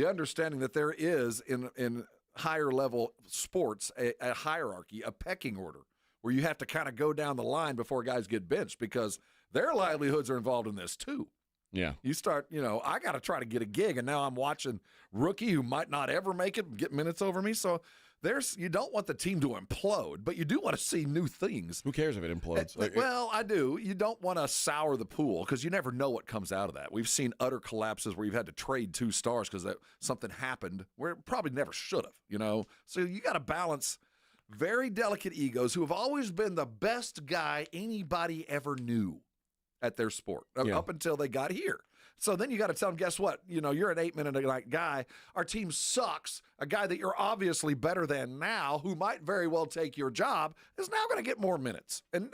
understanding that there is in higher level sports a hierarchy, a pecking order, where you have to kind of go down the line before guys get benched because their livelihoods are involved in this too. Yeah. You start, I got to try to get a gig, and now I'm watching rookie who might not ever make it get minutes over me. So you don't want the team to implode, but you do want to see new things. Who cares if it implodes? Well, I do. You don't want to sour the pool because you never know what comes out of that. We've seen utter collapses where you've had to trade 2 stars because something happened where it probably never should have, So you got to balance very delicate egos who have always been the best guy anybody ever knew at their sport up until they got here. So then you got to tell them, guess what? You're an 8-minute guy. Our team sucks. A guy that you're obviously better than now, who might very well take your job, is now going to get more minutes. And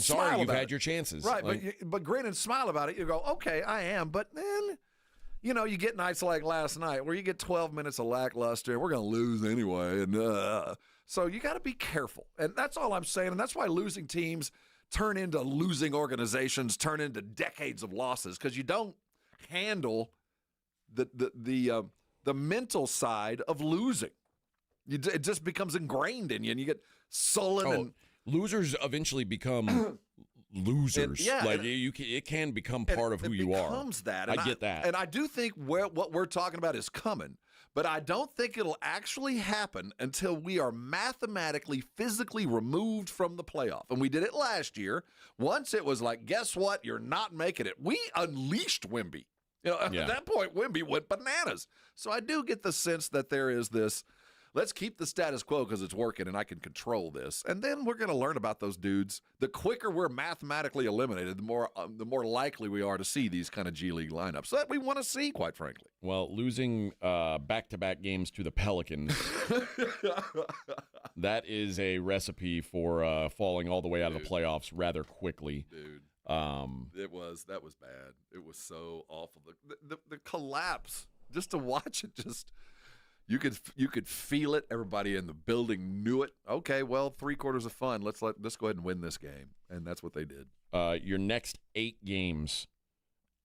sorry, you've had your chances. Right, but grin and smile about it. You go, okay, I am. But then, you get nights like last night where you get 12 minutes of lackluster, and we're going to lose anyway. And so you got to be careful. And that's all I'm saying. And that's why losing teams turn into losing organizations, turn into decades of losses, because you don't handle the mental side of losing. It just becomes ingrained in you, and you get sullen. And losers eventually become losers. It can become part of who you are. It becomes that. I get that. And I do think what we're talking about is coming. But I don't think it'll actually happen until we are mathematically, physically removed from the playoff. And we did it last year. Once it was like, guess what? You're not making it. We unleashed Wemby. At that point, Wemby went bananas. So I do get the sense that there is this, let's keep the status quo because it's working and I can control this. And then we're going to learn about those dudes. The quicker we're mathematically eliminated, the more likely we are to see these kind of G League lineups that we want to see, quite frankly. Well, losing back-to-back games to the Pelicans, that is a recipe for falling all the way out of the playoffs rather quickly. Dude. That was bad. It was so awful. The collapse, just to watch it, you could feel it. Everybody in the building knew it. Okay, well, 3 quarters of fun. Let's go ahead and win this game, and that's what they did. Your next 8 games: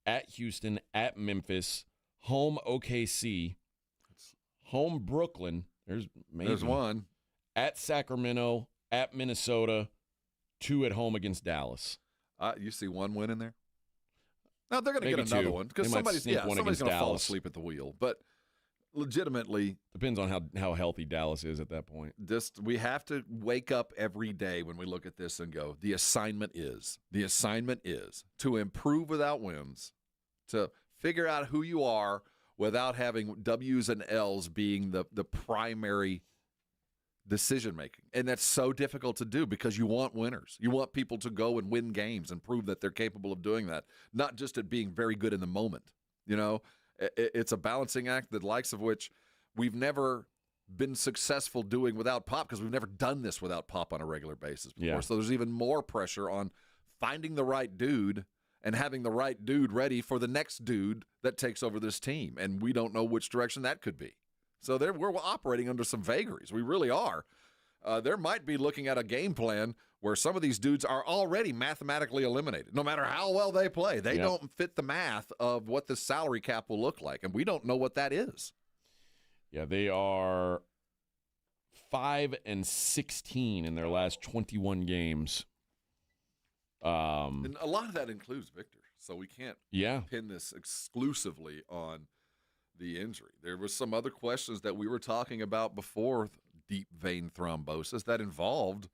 at Houston, at Memphis, home OKC, home Brooklyn. There's one. At Sacramento, at Minnesota, 2 at home against Dallas. You see one win in there? No, they're going to get another one because somebody's going to fall asleep at the wheel. But legitimately, depends on how healthy Dallas is at that point. We have to wake up every day when we look at this and go, the assignment is to improve without wins, to figure out who you are without having W's and L's being the primary decision-making. And that's so difficult to do because you want winners. You want people to go and win games and prove that they're capable of doing that, not just at being very good in the moment. It's a balancing act, the likes of which we've never been successful doing without Pop because we've never done this without Pop on a regular basis before. Yeah. So there's even more pressure on finding the right dude and having the right dude ready for the next dude that takes over this team. And we don't know which direction that could be. So we're operating under some vagaries. We really are. There might be looking at a game plan where some of these dudes are already mathematically eliminated. No matter how well they play, they don't fit the math of what the salary cap will look like, and we don't know what that is. Yeah, they are 5-16 in their last 21 games. And a lot of that includes Victor, so we can't pin this exclusively on the injury. There was some other questions that we were talking about before deep vein thrombosis that involved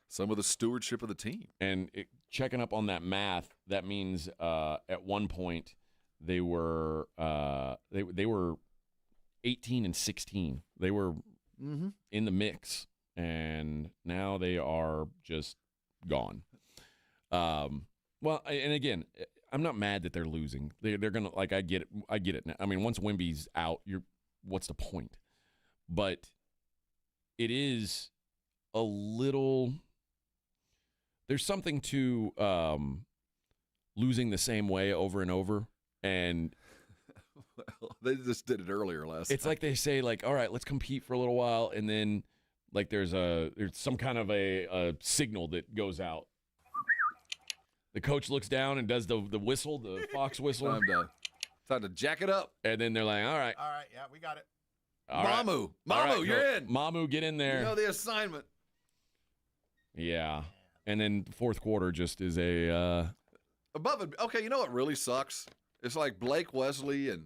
some of the stewardship of the team. And checking up on that math, that means at one point they were 18-16. They were in the mix, and now they are just gone. Well, and again, I'm not mad that they're losing. They're gonna I get it now. I mean, once Wemby's out, what's the point? But it is a little. There's something to losing the same way over and over, and well, they just did it earlier last. It's night. like they say, all right, let's compete for a little while, and then there's some kind of a signal that goes out. The coach looks down and does the whistle, the fox whistle. Time to jack it up. And then they're like, all right. All right, yeah, we got it. Mamu, you're in. Mamu, get in there. You know the assignment. Yeah. And then the fourth quarter just is a above it. Okay, you know what really sucks? It's like Blake Wesley and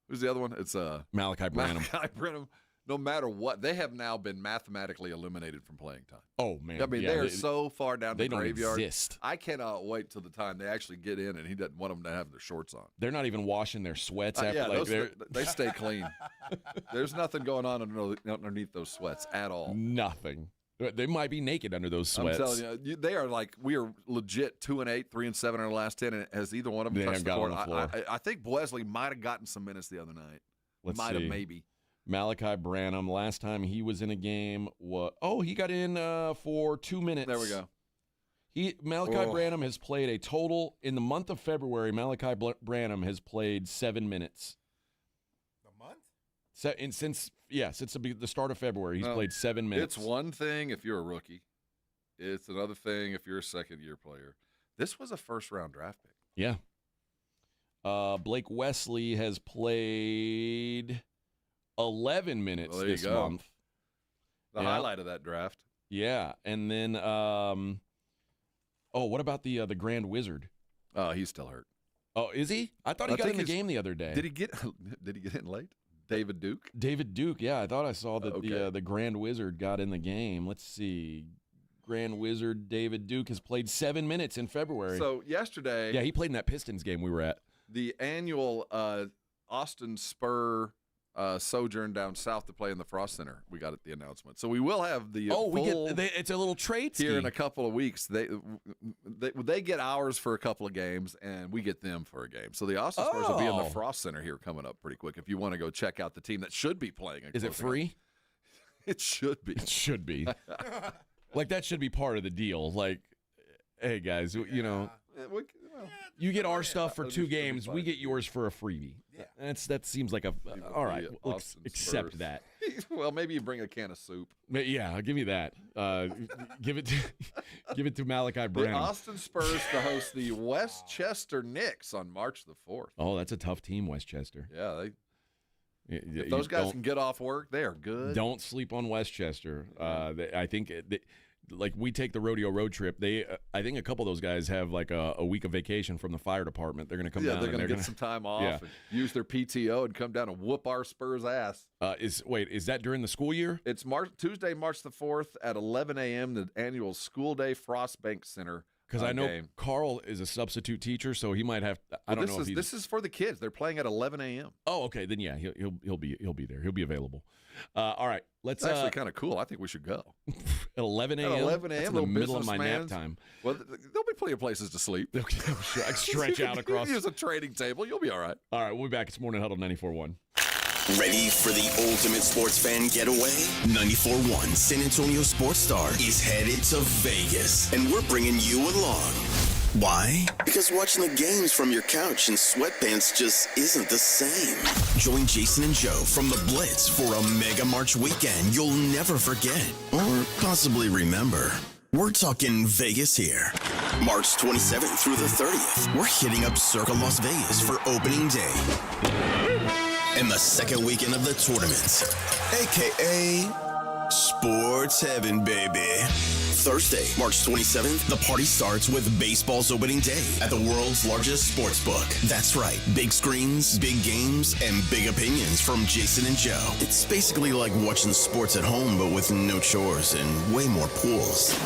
who's the other one? It's Malachi Branham. Malachi Branham. No matter what, they have now been mathematically eliminated from playing time. Oh, man. I mean, they are so far down the graveyard. They don't exist. I cannot wait till the time they actually get in, and he doesn't want them to have their shorts on. They're not even washing their sweats after. They stay clean. There's nothing going on underneath those sweats at all. Nothing. They might be naked under those sweats. I'm telling you, they are we are legit 2-8, 3-7 in our last 10, and has either one of them touched the court? I think Wesley might have gotten some minutes the other night. Might have, maybe. Malachi Branham, last time he was in a game, he got in for 2 minutes. There we go. Malachi Branham has played a total, in the month of February, Malachi Branham has played 7 minutes. The month? Since the start of February, he's played 7 minutes. It's one thing if you're a rookie. It's another thing if you're a second-year player. This was a first-round draft pick. Yeah. Blake Wesley has played 11 minutes this month. The highlight of that draft. Yeah. And then, what about the Grand Wizard? Oh, he's still hurt. Oh, is he? I thought he got in the game the other day. Did he get in late? David Duke? David Duke, yeah. I thought I saw that the Grand Wizard got in the game. Let's see. Grand Wizard David Duke has played 7 minutes in February. So yesterday. Yeah, he played in that Pistons game we were at. The annual Austin Spur sojourn down south to play in the Frost Center. We got the announcement. So we will have the it's a little trade here in a couple of weeks. They get ours for a couple of games, and we get them for a game. So the Austin Spurs will be in the Frost Center here coming up pretty quick. If you want to go check out the team that should be playing. Is it free? It should be. It should be. That should be part of the deal. Hey guys, you get our stuff for 2 games. We get yours for a freebie. Yeah. That seems like all right. We'll accept that. Well, maybe you bring a can of soup. Yeah, give me that. Give it to Malachi Branham. The Austin Spurs to host the Westchester Knicks on March the 4th. Oh, that's a tough team, Westchester. Yeah, if those guys can get off work, they are good. Don't sleep on Westchester. I think we take the rodeo road trip. I think a couple of those guys have a week of vacation from the fire department. They're going to come down. They're going to get some time off and use their PTO and come down and whoop our Spurs ass. Is that during the school year? It's Tuesday, March the 4th at 11 a.m. The annual School Day Frost Bank Center. Because I know Carl is a substitute teacher, so he might have. I don't know if this is for the kids. They're playing at 11 a.m. Oh, okay. Then yeah, he'll be there. He'll be available. All right, let's. It's actually kind of cool. I think we should go at 11 a.m. At 11 a.m. That's in the middle of my nap time. Well, there'll be plenty of places to sleep. I stretch out across. Use a trading table. You'll be all right. All right, we'll be back. It's Morning Huddle 94.1. Ready for the ultimate sports fan getaway? 94.1 San Antonio Sports Star is headed to Vegas, and we're bringing you along. Why? Because watching the games from your couch in sweatpants just isn't the same. Join Jason and Joe from the Blitz for a Mega March weekend you'll never forget or possibly remember. We're talking Vegas here. March 27th through the 30th, we're hitting up Circa Las Vegas for opening day. And the second weekend of the tournament, a.k.a. Sports Heaven, baby. Thursday, March 27th, the party starts with baseball's opening day at the world's largest sports book. That's right, big screens, big games, and big opinions from Jason and Joe. It's basically like watching sports at home, but with no chores and way more pools.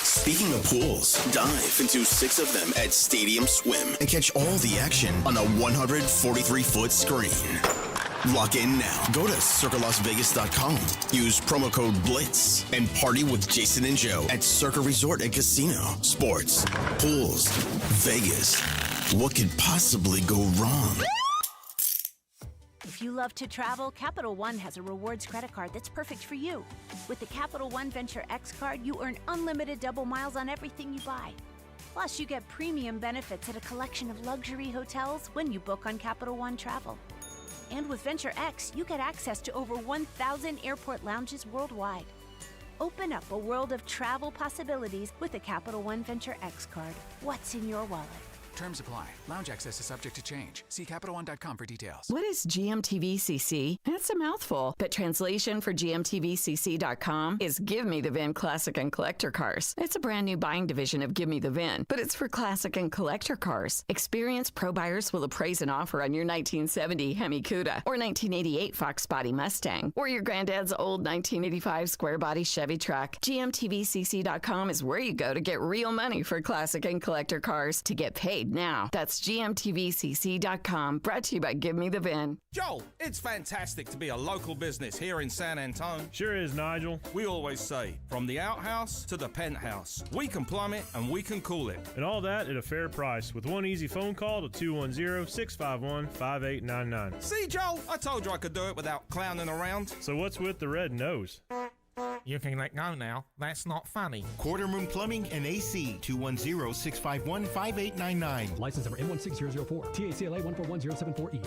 Speaking of pools, dive into 6 of them at Stadium Swim and catch all the action on a 143-foot screen. Lock in now. Go to circalasvegas.com. Use promo code BLITZ and party with Jason and Joe at Circa Resort and Casino. Sports, pools, Vegas. What could possibly go wrong? If you love to travel, Capital One has a rewards credit card that's perfect for you. With the Capital One Venture X card, you earn unlimited double miles on everything you buy. Plus, you get premium benefits at a collection of luxury hotels when you book on Capital One Travel. And with Venture X, you get access to over 1,000 airport lounges worldwide. Open up a world of travel possibilities with a Capital One Venture X card. What's in your wallet? Terms apply. Lounge access is subject to change. See CapitalOne.com for details. What is GMTVCC? It's a mouthful, but translation for GMTVCC.com is Give Me the VIN Classic and Collector Cars. It's a brand new buying division of Give Me the VIN, but it's for classic and collector cars. Experienced pro buyers will appraise an offer on your 1970 Hemi Cuda or 1988 Fox Body Mustang or your granddad's old 1985 square body Chevy truck. GMTVCC.com is where you go to get real money for classic and collector cars to get paid now. That's GMTVCC.com, brought to you by Give Me the VIN. Joel, it's fantastic to be a local business here in San Antonio. Sure is, Nigel. We always say, from the outhouse to the penthouse, we can plumb it and we can cool it. And all that at a fair price with one easy phone call to 210-651-5899. See, Joel, I told you I could do it without clowning around. So what's with the red nose? You can let go now. That's not funny. Quarter Moon Plumbing and AC, 210-651-5899. License number M16004, TACLA 141074E.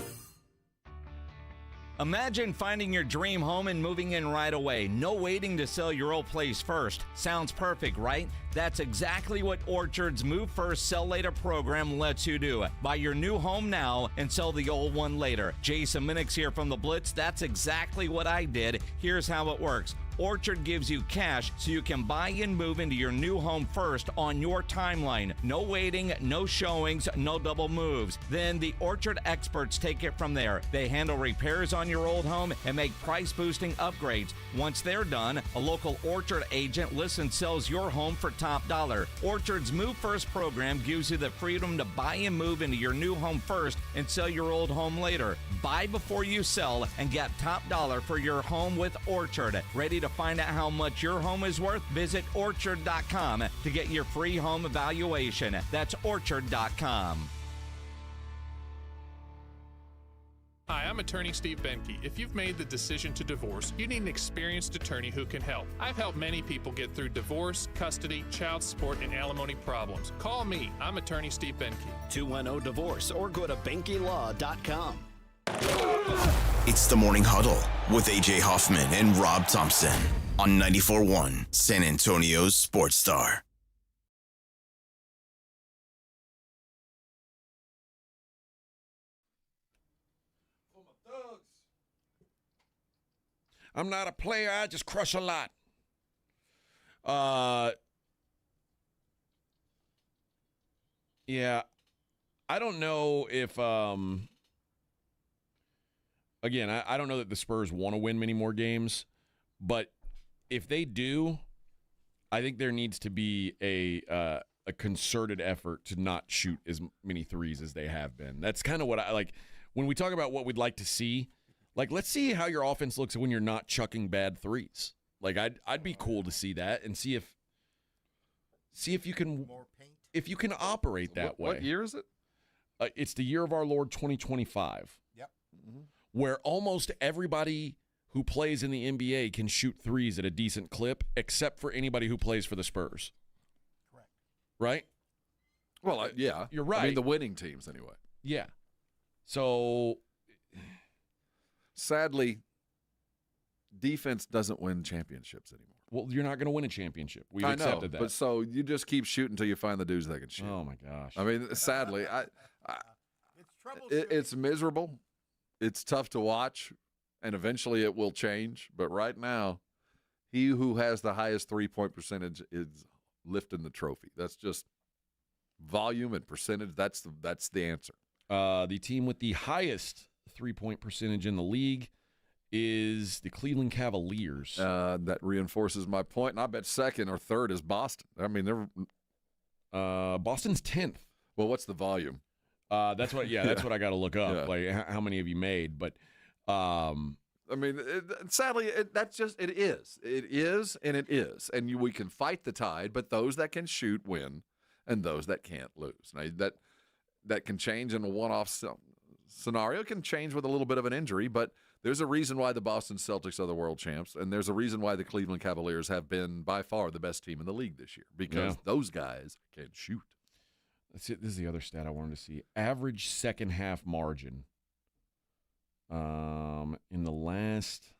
Imagine finding your dream home and moving in right away. No waiting to sell your old place first. Sounds perfect, right? That's exactly what Orchard's Move First, Sell Later program lets you do. Buy your new home now and sell the old one later. Jason Minix here from The Blitz. That's exactly what I did. Here's how it works. Orchard gives you cash so you can buy and move into your new home first on your timeline. No waiting, no showings, no double moves. Then the Orchard experts take it from there. They handle repairs on your old home and make price-boosting upgrades. Once they're done, a local Orchard agent lists and sells your home for top dollar. Orchard's Move First program gives you the freedom to buy and move into your new home first and sell your old home later. Buy before you sell and get top dollar for your home with Orchard. Ready to find out how much your home is worth? Visit Orchard.com to get your free home evaluation. That's Orchard.com. Hi, I'm attorney Steve Benke. If you've made the decision to divorce, you need an experienced attorney who can help. I've helped many people get through divorce, custody, child support, and alimony problems. Call me. I'm attorney Steve Benke. 210-DIVORCE or go to BenkeLaw.com. It's the Morning Huddle with AJ Hoffman and Rob Thompson on 94.1 San Antonio's Sports Star. I'm not a player. I just crush a lot. Yeah. I don't know if, again, I don't know that the Spurs want to win many more games, but if they do, I think there needs to be a concerted effort to not shoot as many threes as they have been. That's kind of what I like. When we talk about what we'd like to see, like, let's see how your offense looks when you're not chucking bad threes. Like, I'd be cool to see that and see if you can operate that way. What year is it? It's the year of our Lord 2025. Yep. Mm-hmm. where almost everybody who plays in the NBA can shoot threes at a decent clip, except for anybody who plays for the Spurs. Correct. Right? Well, yeah. You're right. I mean, the winning teams, anyway. Yeah. So, sadly, defense doesn't win championships anymore. Well, you're not going to win a championship. We've I accepted know, that. But so you just keep shooting until you find the dudes that can shoot. Oh, my gosh. I mean, sadly, it's miserable. It's tough to watch, and eventually it will change. But right now, he who has the highest three-point percentage is lifting the trophy. That's just volume and percentage. That's the answer. The team with the highest three-point percentage in the league is the Cleveland Cavaliers. That reinforces my point, and I bet second or third is Boston. I mean, they're Boston's 10th. Well, what's the volume? That's what I got to look up. Yeah. Like how many have you made? But I mean, sadly, that's just it is. It is, and it is, and we can fight the tide, but those that can shoot win, and those that can't lose. Now that can change in a one-off scenario. It can change with a little bit of an injury, but there's a reason why the Boston Celtics are the world champs, and there's a reason why the Cleveland Cavaliers have been by far the best team in the league this year, because those guys can shoot. This is the other stat I wanted to see. Average second half margin. In the last,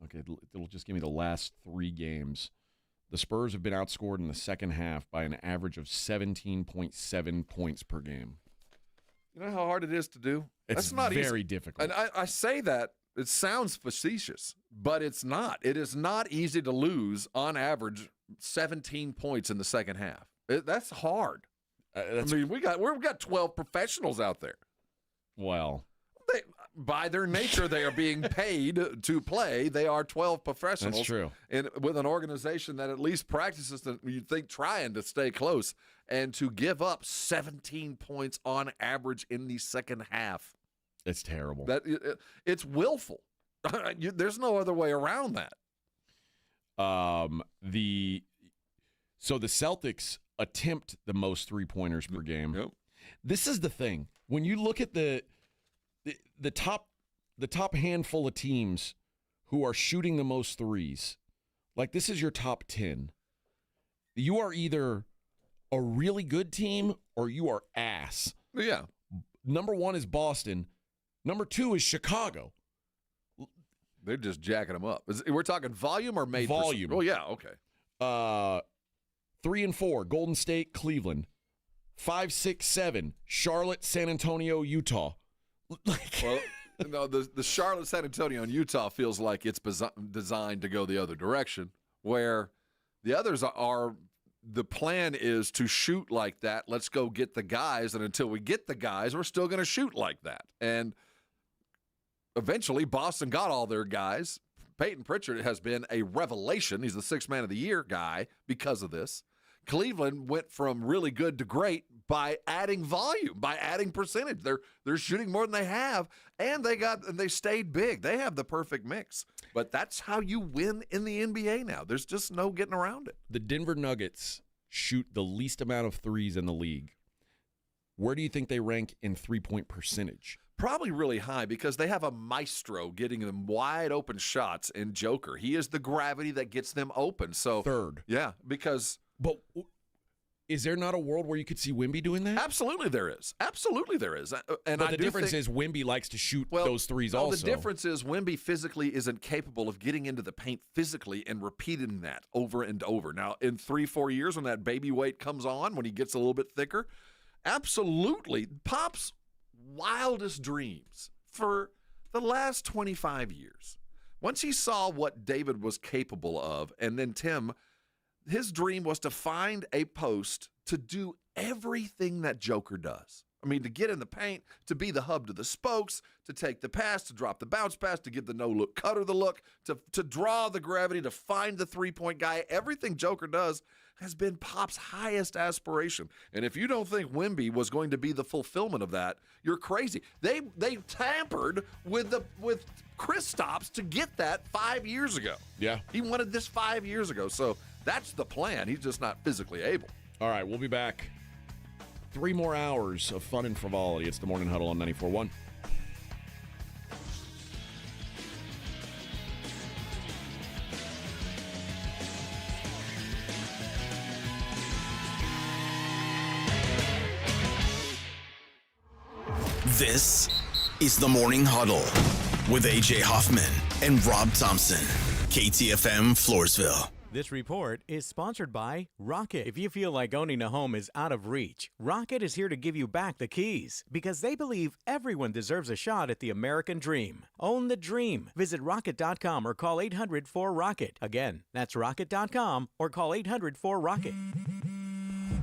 it'll just give me the last 3 games. The Spurs have been outscored in the second half by an average of 17.7 points per game. You know how hard it is to do? It's not very easy. difficult. And I say that, it sounds facetious, but it's not. It is not easy to lose, on average, 17 points in the second half. That's hard. I mean, we've got 12 professionals out there. Well, by their nature, they are being paid to play. They are 12 professionals. That's true. And with an organization that at least practices, you'd think, trying to stay close, and to give up 17 points on average in the second half. It's terrible. It's willful. There's no other way around that. The Celtics attempt the most three-pointers per game. Yep. This is the thing. When you look at the top handful of teams who are shooting the most threes, like this is your top 10. You are either a really good team or you are ass. Yeah. Number 1 is Boston. Number 2 is Chicago. They're just jacking them up. We're talking volume or made volume? Oh yeah, okay. 3 and 4, Golden State, Cleveland. 5, 6, 7, Charlotte, San Antonio, Utah. Well, no, the Charlotte, San Antonio, and Utah feels like it's designed to go the other direction, where the others are the plan is to shoot like that. Let's go get the guys, and until we get the guys, we're still going to shoot like that. And eventually, Boston got all their guys. Peyton Pritchard has been a revelation. He's the 6th man of the year guy because of this. Cleveland went from really good to great by adding volume, by adding percentage. They're shooting more than they have, and they stayed big. They have the perfect mix. But that's how you win in the NBA now. There's just no getting around it. The Denver Nuggets shoot the least amount of threes in the league. Where do you think they rank in three-point percentage? Probably really high, because they have a maestro getting them wide open shots in Joker. He is the gravity that gets them open. So third. Yeah, because... But is there not a world where you could see Wemby doing that? Absolutely there is. Absolutely there is. And but the difference is Wemby likes to shoot those threes also. The difference is Wemby physically isn't capable of getting into the paint physically and repeating that over and over. Now, in 3-4 years, when that baby weight comes on, when he gets a little bit thicker, absolutely. Pop's wildest dreams for the last 25 years. Once he saw what David was capable of, and then Tim, his dream was to find a post to do everything that Joker does. I mean, to get in the paint, to be the hub to the spokes, to take the pass, to drop the bounce pass, to give the no-look cutter the look, to draw the gravity, to find the three-point guy. Everything Joker does has been Pop's highest aspiration. And if you don't think Wemby was going to be the fulfillment of that, you're crazy. They tampered with Kristaps to get that 5 years ago. Yeah. He wanted this 5 years ago. So that's the plan. He's just not physically able. All right, we'll be back. 3 more hours of fun and frivolity. It's the Morning Huddle on 94.1. This is the Morning Huddle with AJ Hoffman and Rob Thompson. KTFM Floresville. This report is sponsored by Rocket. If you feel like owning a home is out of reach, Rocket is here to give you back the keys because they believe everyone deserves a shot at the American dream. Own the dream. Visit Rocket.com or call 800-4ROCKET. Again, that's Rocket.com or call 800-4ROCKET.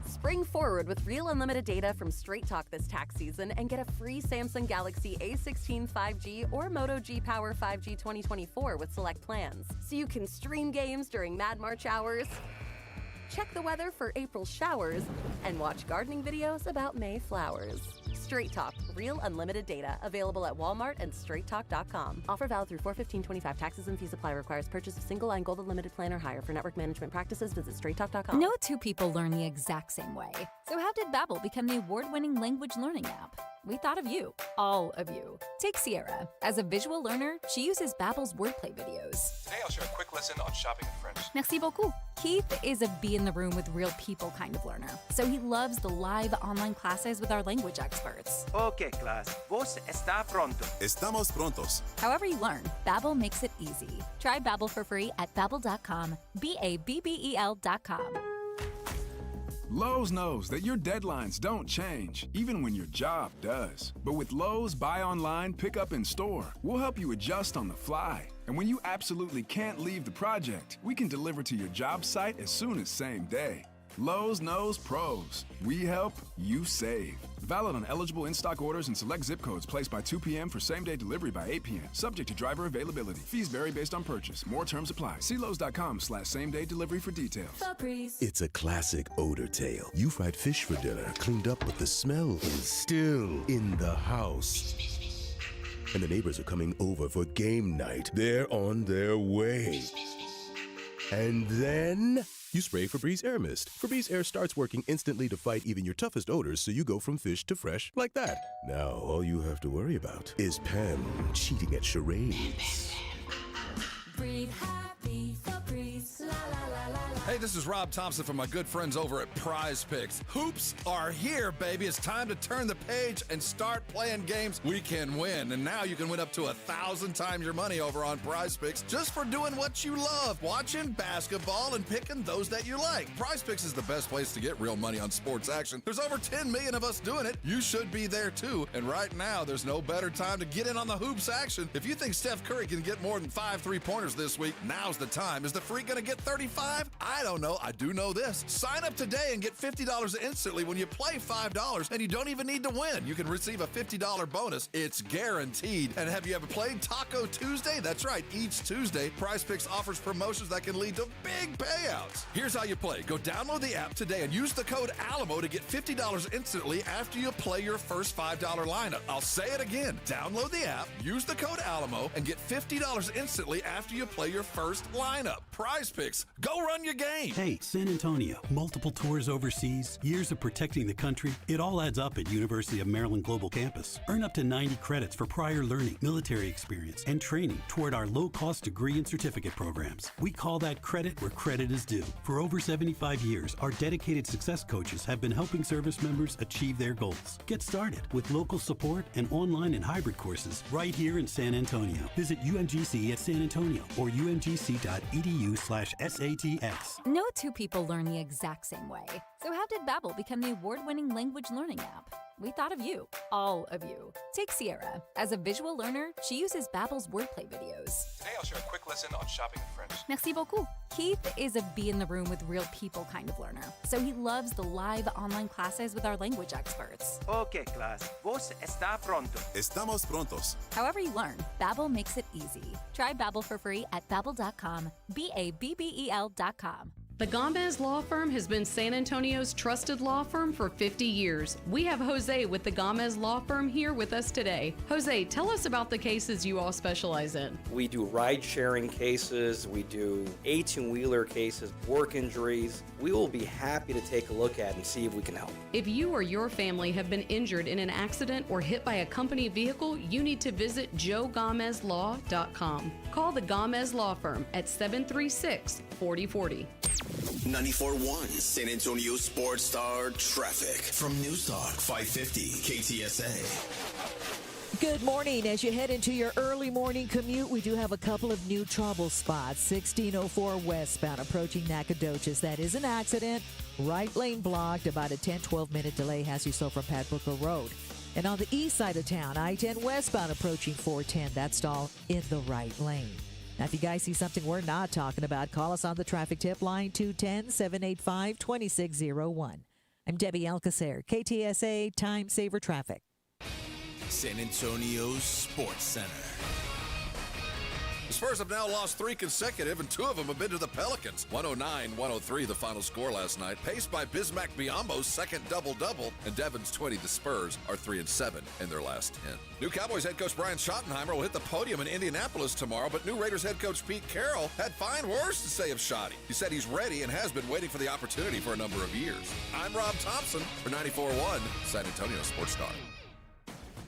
Spring forward with real unlimited data from Straight Talk this tax season and get a free Samsung Galaxy A16 5G or Moto G Power 5G 2024 with select plans. So you can stream games during Mad March hours, check the weather for April showers, and watch gardening videos about May flowers. Straight Talk, real unlimited data. Available at Walmart and straighttalk.com. Offer valid through 4/15/25. Taxes and fees apply. Requires purchase of single line gold unlimited plan or higher. For network management practices, visit straighttalk.com. No two people learn the exact same way. So how did Babbel become the award-winning language learning app? We thought of you, all of you. Take Sierra. As a visual learner, she uses Babbel's wordplay videos. Today I'll share a quick lesson on shopping in French. Merci beaucoup. Keith is a be in the room with real people kind of learner, so he loves the live online classes with our language experts. Okay, class. ¿Vos está pronto? Estamos prontos. However you learn, Babbel makes it easy. Try Babbel for free at Babbel.com. Babbel.com. Lowe's knows that your deadlines don't change, even when your job does. But with Lowe's Buy Online, Pick Up in Store, we'll help you adjust on the fly. And when you absolutely can't leave the project, we can deliver to your job site as soon as same day. Lowe's knows pros. We help, you save. Valid on eligible in-stock orders and select zip codes placed by 2 p.m. for same-day delivery by 8 p.m. Subject to driver availability. Fees vary based on purchase. More terms apply. See Lowe's.com/same-day delivery for details. It's a classic odor tale. You fried fish for dinner, cleaned up, but the smell is still in the house. And the neighbors are coming over for game night. They're on their way. And then you spray Febreze Air Mist. Febreze Air starts working instantly to fight even your toughest odors, so you go from fish to fresh like that. Now, all you have to worry about is Pam cheating at charades. Breathe happy, Febreze, la la la la la. Hey, this is Rob Thompson from my good friends over at Prize Picks. Hoops are here, baby. It's time to turn the page and start playing games we can win. And now you can win up to 1,000 times your money over on Prize Picks just for doing what you love, watching basketball and picking those that you like. Prize Picks is the best place to get real money on sports action. There's over 10 million of us doing it. You should be there too. And right now, there's no better time to get in on the hoops action. If you think Steph Curry can get more than 5 3-pointers this week, now's the time. Is the freak going to get 35? I don't know. I do know this. Sign up today and get $50 instantly when you play $5, and you don't even need to win. You can receive a $50 bonus. It's guaranteed. And have you ever played Taco Tuesday? That's right. Each Tuesday, Prize Picks offers promotions that can lead to big payouts. Here's how you play. Go download the app today and use the code ALAMO to get $50 instantly after you play your first $5 lineup. I'll say it again. Download the app, use the code ALAMO, and get $50 instantly after you play your first lineup. Prize Picks. Go run your game. Hey, San Antonio. Multiple tours overseas, years of protecting the country. It all adds up at University of Maryland Global Campus. Earn up to 90 credits for prior learning, military experience, and training toward our low-cost degree and certificate programs. We call that credit where credit is due. For over 75 years, our dedicated success coaches have been helping service members achieve their goals. Get started with local support and online and hybrid courses right here in San Antonio. Visit UMGC at San Antonio or umgc.edu/SATX. No two people learn the exact same way. So how did Babbel become the award-winning language learning app? We thought of you, all of you. Take Sierra. As a visual learner, she uses Babbel's wordplay videos. Today I'll share a quick lesson on shopping in French. Merci beaucoup. Keith is a be in the room with real people kind of learner, so he loves the live online classes with our language experts. Okay, class. ¿Vos está pronto? Estamos prontos. However you learn, Babbel makes it easy. Try Babbel for free at Babbel.com. Babbel.com. The Gomez Law Firm has been San Antonio's trusted law firm for 50 years. We have Jose with the Gomez Law Firm here with us today. Jose, tell us about the cases you all specialize in. We do ride-sharing cases, we do 18-wheeler cases, work injuries. We will be happy to take a look at and see if we can help. If you or your family have been injured in an accident or hit by a company vehicle, you need to visit joegomezlaw.com. Call the Gomez Law Firm at 736-4040. 94.1 San Antonio Sports Star Traffic from News Talk 550 KTSA. Good morning. As you head into your early morning commute, we do have a couple of new trouble spots. 1604 westbound approaching Nacogdoches. That is an accident. Right lane blocked. About a 10-12 minute delay has you so from Pat Booker Road. And on the east side of town, I-10 westbound approaching 410. That stall in the right lane. Now, if you guys see something we're not talking about, call us on the traffic tip line 210-785-2601. I'm Debbie Alcacer, KTSA Time Saver Traffic. San Antonio's Sports Center. The Spurs have now lost 3 consecutive, and 2 of them have been to the Pelicans. 109-103 the final score last night, paced by Bismack Biyombo's second double-double, and Devon's 20. The Spurs are 3-7 in their last 10. New Cowboys head coach Brian Schottenheimer will hit the podium in Indianapolis tomorrow, but new Raiders head coach Pete Carroll had fine words to say of Schotty. He said he's ready and has been waiting for the opportunity for a number of years. I'm Rob Thompson for 94.1 San Antonio Sports Star.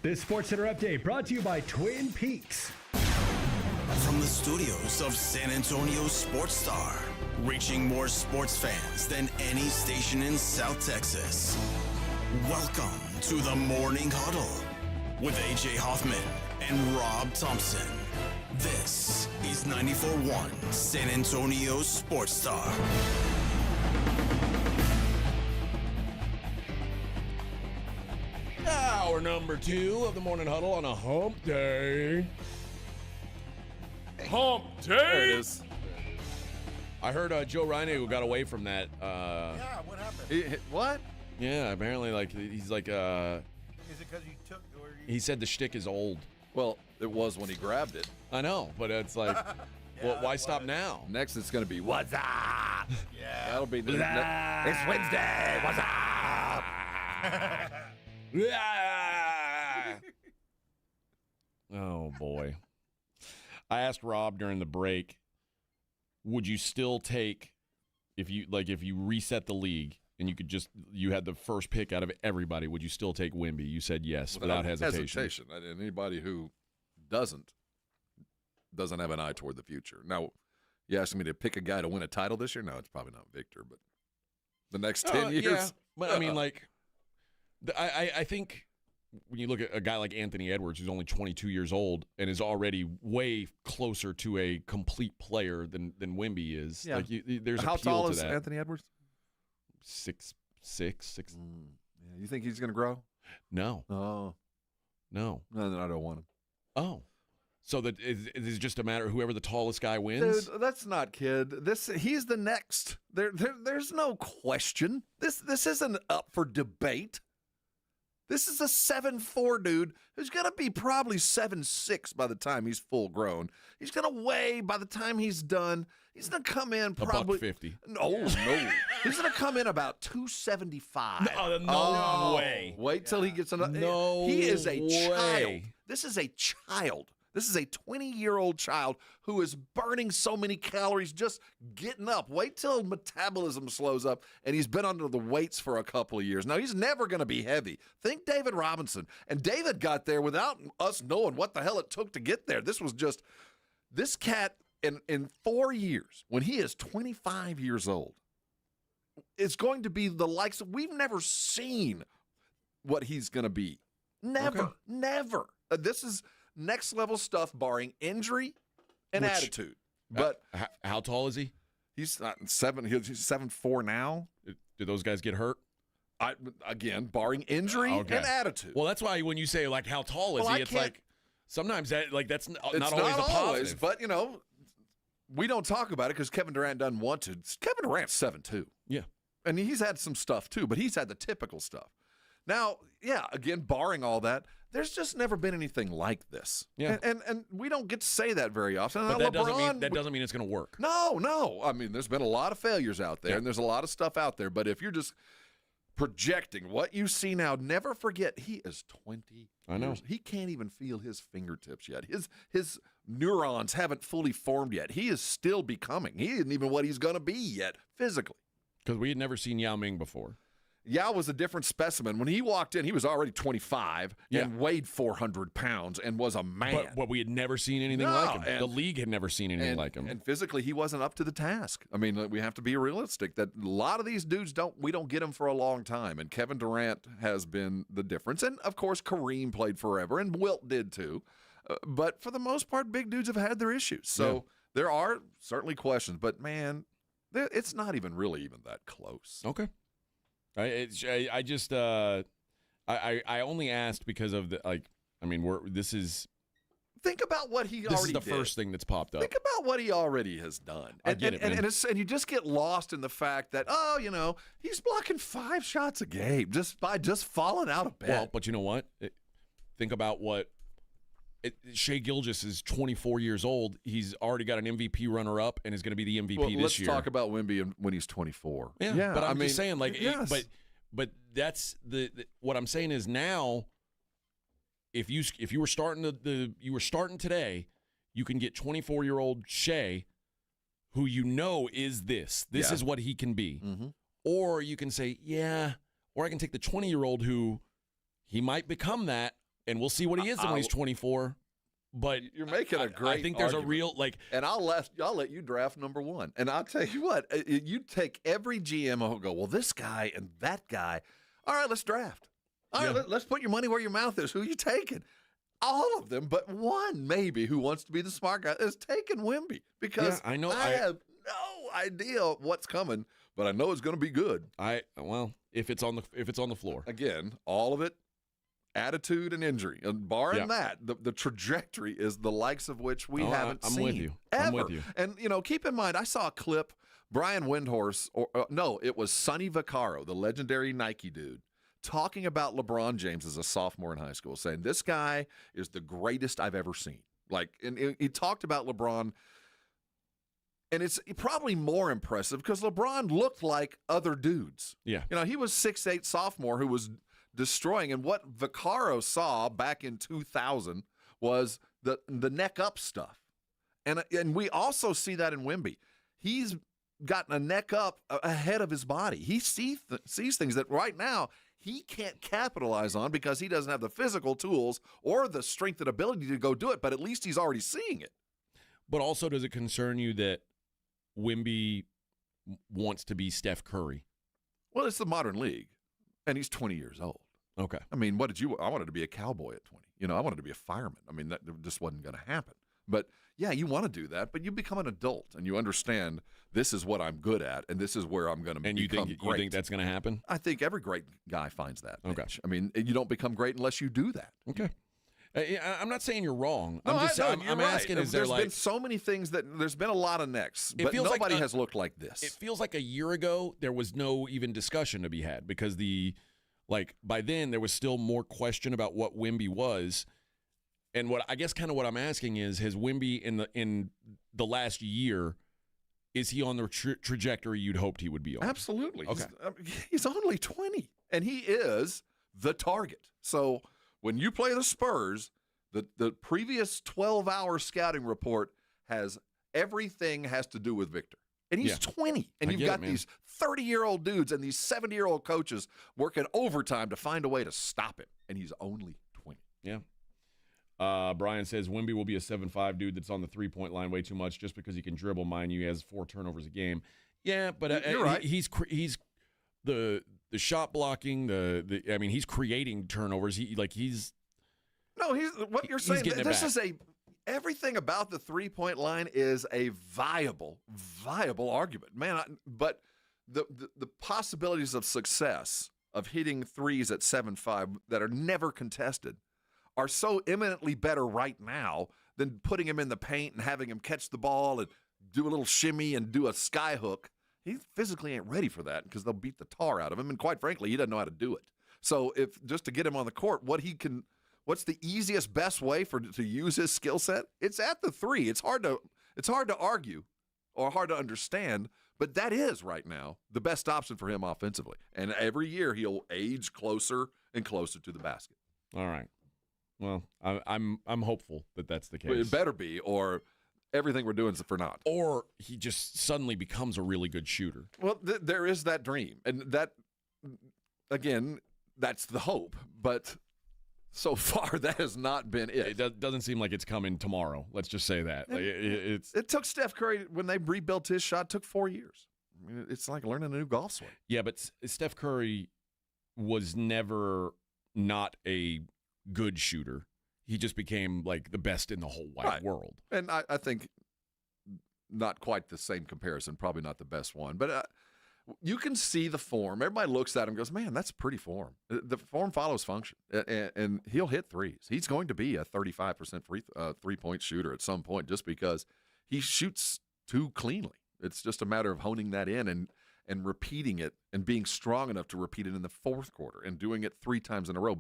This Sports Center update brought to you by Twin Peaks. From the studios of San Antonio Sports Star, reaching more sports fans than any station in South Texas. Welcome to the Morning Huddle with AJ Hoffman and Rob Thompson. This is 94.1 San Antonio Sports Star. Hour number 2 of the Morning Huddle on a hump day. Hump day! There it is. I heard Joe Reine got away from that. Yeah, what happened? What? Yeah, apparently, he's like, Is it because you took? Or you... he said the shtick is old. Well, it was when he grabbed it. I know, but it's like, well, why stop now? Next, it's going to be, what's up? Yeah. That'll be, it's Wednesday, what's up? Oh, boy. I asked Rob during the break, would you still take, if you reset the league and you had the first pick out of everybody, would you still take Wemby? You said yes, without hesitation. Anybody who doesn't have an eye toward the future. Now, you asking me to pick a guy to win a title this year? No, it's probably not Victor, but the next 10 years. Yeah, but I mean, I think when you look at a guy like Anthony Edwards, who's only 22 years old and is already way closer to a complete player than Wemby is. Yeah. There's how appeal tall to is that. Anthony Edwards? 6'6". Yeah, you think he's going to grow? No. Oh. No. No, then I don't want him. Oh. So that is just a matter of whoever the tallest guy wins? Dude, that's not kid. He's the next. There's no question. This isn't up for debate. This is a 7'4" dude who's going to be probably 7'6" by the time he's full grown. He's going to weigh, by the time he's done, he's going to come in probably $150. No. He's going to come in about 275. No way. Wait till he gets another. No He is a way. child. This is a child. This is a 20-year-old child who is burning so many calories just getting up. Wait till metabolism slows up, and he's been under the weights for a couple of years. Now, he's never going to be heavy. Think David Robinson. And David got there without us knowing what the hell it took to get there. This was just – this cat in 4 years, when he is 25 years old, is going to be the likes – we've never seen what he's going to be. Never. This is – next level stuff, barring injury and attitude. But how tall is he? He's not 7. He's 7'4" now. Do those guys get hurt? Again, barring injury and attitude. Well, that's why when you say how tall is he, it's like sometimes that's not always a positive. But we don't talk about it because Kevin Durant doesn't want to. Kevin Durant's 7'2". Yeah, and he's had some stuff too, but he's had the typical stuff. Now, again, barring all that, there's just never been anything like this. Yeah. And we don't get to say that very often. But that doesn't mean it's going to work. No. I mean, there's been a lot of failures out there, and there's a lot of stuff out there. But if you're just projecting what you see now, never forget he is 20 I know. years. He can't even feel his fingertips yet. His neurons haven't fully formed yet. He is still becoming. He isn't even what he's going to be yet physically. Because we had never seen Yao Ming before. Yao was a different specimen. When he walked in, he was already 25 and weighed 400 pounds and was a man. But we had never seen anything like him. The league had never seen anything like him. And physically, he wasn't up to the task. I mean, we have to be realistic that a lot of these dudes we don't get them for a long time. And Kevin Durant has been the difference. And, of course, Kareem played forever, and Wilt did too. But for the most part, big dudes have had their issues. So there are certainly questions. But, man, it's not even that close. Okay. I only asked because of think about what he already did. This is the first thing that's popped up. Think about what he already has done. I get it, man. And you just get lost in the fact that, he's blocking 5 shots a game just by falling out of bed. Well, but you know what? Think about Shai Gilgeous is 24 years old. He's already got an MVP runner-up and is going to be the MVP this year. Let's talk about Wemby when he's 24. Yeah, but I'm just saying, but that's what I'm saying is now, if you were starting today, you can get 24-year-old Shai, who is this is what he can be, or you can say or I can take the 20-year-old who he might become that. And we'll see what he is when he's 24. But you're making a great I think there's argument. a real and I'll let you draft number 1. And I'll tell you what, you take every GM who'll go, well, this guy and that guy. All right, let's draft. All right, let's put your money where your mouth is. Who are you taking? All of them, but one maybe who wants to be the smart guy is taking Wemby because I have no idea what's coming, but I know it's going to be good. If it's on the floor again, all of it. Attitude and injury, and barring that, the trajectory is the likes of which we haven't seen. I'm with you. Ever. I'm with you. And keep in mind, I saw a clip. Brian Windhorst, it was Sonny Vaccaro, the legendary Nike dude, talking about LeBron James as a sophomore in high school, saying this guy is the greatest I've ever seen. And he talked about LeBron. And it's probably more impressive because LeBron looked like other dudes. Yeah. He was 6'8" sophomore who was destroying. And what Vaccaro saw back in 2000 was the neck up stuff. And we also see that in Wemby. He's gotten a neck up ahead of his body. He sees things that right now he can't capitalize on because he doesn't have the physical tools or the strength and ability to go do it, but at least he's already seeing it. But also, does it concern you that Wemby wants to be Steph Curry? Well, it's the modern league, and he's 20 years old. Okay. I mean, I wanted to be a cowboy at 20. I wanted to be a fireman. I mean, that just wasn't going to happen. But, yeah, you want to do that, but you become an adult, and you understand this is what I'm good at, and this is where I'm going to become great. You think that's going to happen? I think every great guy finds that. Okay. Niche. I mean, you don't become great unless you do that. Okay. I'm not saying you're wrong. No, I'm asking, is there's been so many things there's been a lot of necks, but nobody has looked like this. It feels like a year ago there was no even discussion to be had because by then there was still more question about what Wemby was. And what I'm asking is, has Wemby in the last year, is he on the trajectory you'd hoped he would be on? Absolutely. Okay. He's only 20, and he is the target. So when you play the Spurs, the previous 12-hour scouting report has everything has to do with Victor. And he's 20. And you've got these 30-year-old dudes and these 70-year-old coaches working overtime to find a way to stop him. And he's only 20. Yeah. Brian says Wemby will be a 7'5" dude that's on the three-point line way too much just because he can dribble. Mind you, he has 4 turnovers a game. Yeah, but you're right. He's the shot blocking. He's creating turnovers. He's what you're saying. Everything about the three-point line is a viable argument, man. But the possibilities of success of hitting threes at 7'5" that are never contested are so eminently better right now than putting him in the paint and having him catch the ball and do a little shimmy and do a sky hook. He physically ain't ready for that because they'll beat the tar out of him. And quite frankly, he doesn't know how to do it. So if just to get him on the court, what's the easiest, best way to use his skill set? It's at the three. It's hard to argue or hard to understand, but that is right now the best option for him offensively. And every year he'll age closer and closer to the basket. All right. Well, I'm hopeful that that's the case. Well, it better be, or everything we're doing is for naught. Or he just suddenly becomes a really good shooter. Well, there is that dream, and that again, that's the hope. But so far, that has not been it. It doesn't seem like it's coming tomorrow. Let's just say that. Like, it took Steph Curry, when they rebuilt his shot, took 4 years. I mean, it's like learning a new golf swing. Yeah, but Steph Curry was never not a good shooter. He just became like the best in the whole wide world. And I think not quite the same comparison, probably not the best one. But you can see the form. Everybody looks at him and goes, man, that's pretty form. The form follows function. And he'll hit threes. He's going to be a 35% three-point shooter at some point just because he shoots too cleanly. It's just a matter of honing that in and repeating it and being strong enough to repeat it in the fourth quarter and doing it 3 times in a row,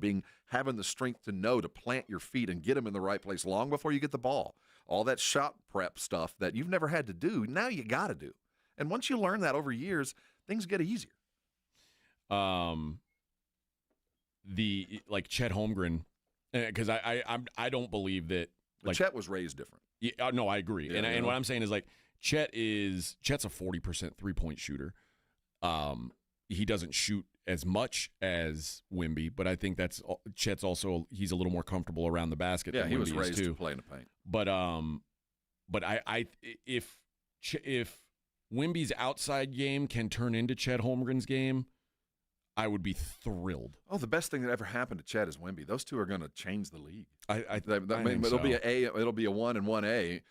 having the strength to know to plant your feet and get them in the right place long before you get the ball. All that shot prep stuff that you've never had to do, now you got to do. And once you learn that over years, things get easier. Chet Holmgren, because I don't believe that. Like, Chet was raised different. Yeah, no, I agree. Yeah, and what I'm saying is like Chet's a 40% 3-point shooter. He doesn't shoot as much as Wemby, but I think Chet's also, he's a little more comfortable around the basket. Yeah, than he Wemby was raised too. to play in the paint. But if Wemby's outside game can turn into Chet Holmgren's game, I would be thrilled. Oh, the best thing that ever happened to Chet is Wemby. Those two are going to change the league. I mean, it'll be it'll be a 1 and 1A.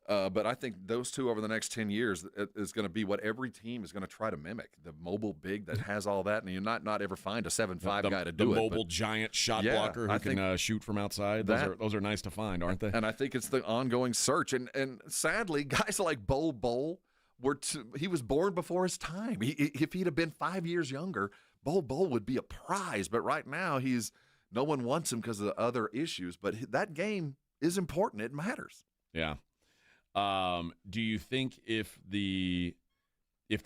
But I think those two over the next 10 years is going to be what every team is going to try to mimic. The mobile big that has all that, and you not ever find a 7'5" guy to do it. The mobile giant shot blocker who can shoot from outside. Those are nice to find, aren't they? And I think it's the ongoing search. And sadly, guys like Bol he was born before his time. If he'd have been 5 years younger, Bol would be a prize. But right now, no one wants him because of the other issues. But that game is important. It matters. Yeah. Do you think if the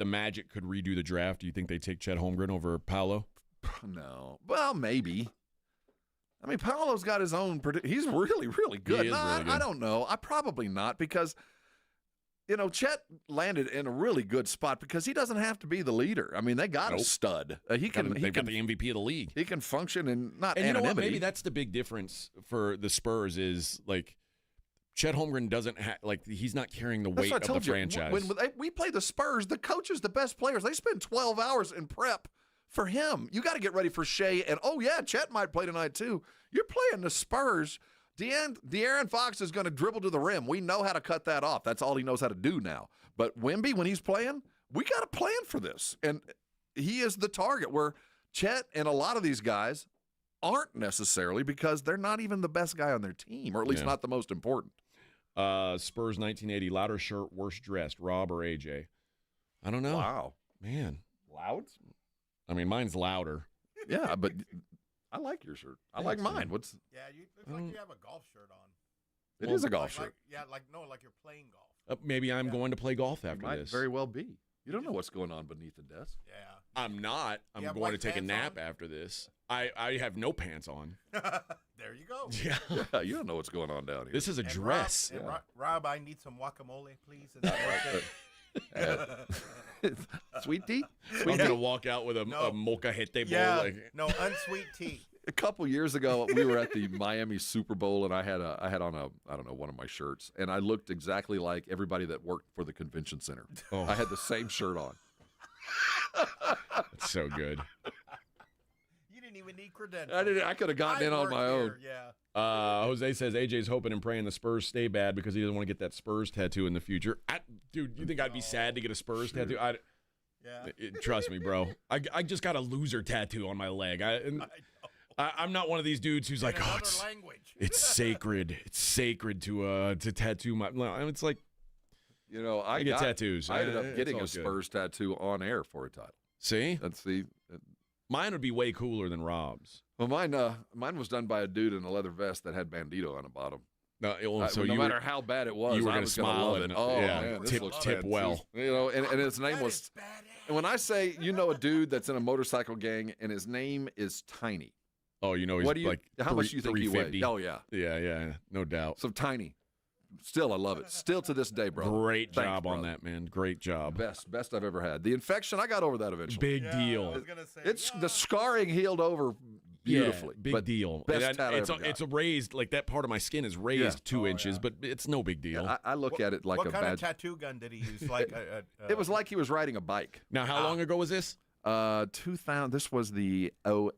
Magic could redo the draft, do you think they'd take Chet Holmgren over Paolo? No. Well, maybe. I mean, Paolo's got his own. He's really, really good. I don't know. Probably not because, Chet landed in a really good spot because he doesn't have to be the leader. I mean, they got a stud. They've got the MVP of the league. He can function in not and anonymity. You know what? Maybe that's the big difference for the Spurs is like Chet Holmgren doesn't he's not carrying the weight of the franchise. When we play the Spurs, the coaches, the best players, they spend 12 hours in prep for him. You got to get ready for Shea, and Chet might play tonight too. You're playing the Spurs. De'Aaron Fox is going to dribble to the rim. We know how to cut that off. That's all he knows how to do now. But Wemby, when he's playing, we got a plan for this. And he is the target where Chet and a lot of these guys aren't necessarily because they're not even the best guy on their team, or at least not the most important. Spurs 1980, louder shirt, worse dressed, Rob or AJ? I don't know. Wow. Man. Loud? I mean, mine's louder. Yeah, but I like your shirt. I like mine. You look like you have a golf shirt on. It is a golf shirt. Like you're playing golf. Maybe I'm going to play golf after might this. Very well be. You don't know what's going on beneath the desk. Yeah. I'm not. I'm going to take a nap after this. I have no pants on. There you go. Yeah, you don't know what's going on down here. This is a dress. Rob, I need some guacamole, please. Is that okay? Sweet tea? I'm going to walk out with a molcajete bowl. Yeah, no, unsweet tea. A couple years ago, we were at the Miami Super Bowl, and I had on one of my shirts, and I looked exactly like everybody that worked for the convention center. Oh. I had the same shirt on. That's so good. You didn't even need credentials. I could have gotten in on my own. Yeah. Jose says AJ's hoping and praying the Spurs stay bad because he doesn't want to get that Spurs tattoo in the future. Dude, you think I'd be sad to get a Spurs tattoo? Trust me, bro. I just got a loser tattoo on my leg. I'm not one of these dudes who's like, it's sacred. It's sacred to tattoo my. It's like, I get tattoos. I ended up getting a Spurs tattoo on air for a title. See, that's the. Mine would be way cooler than Rob's. Well, mine was done by a dude in a leather vest that had Bandito on the bottom. No, no matter how bad it was, you were I going to was smile love and it. Oh, man, tip well. And his name was. And when I say a dude that's in a motorcycle gang and his name is Tiny. Oh, he's how much do you think he weighed? Oh, yeah. Yeah, no doubt. So Tiny. Still, I love it. Still to this day, bro. Great job on that, man. Great job. Best I've ever had. The infection, I got over that eventually. Big deal. I was gonna say, The scarring healed over beautifully. Yeah, big but deal. Best tat I it's ever got. it's a raised, like that part of my skin is raised 2 inches, but it's no big deal. Yeah, I look at it like what a kind badge. of tattoo gun did he use? Like It was like he was riding a bike. Now, how long ago was this? 2000. This was the 08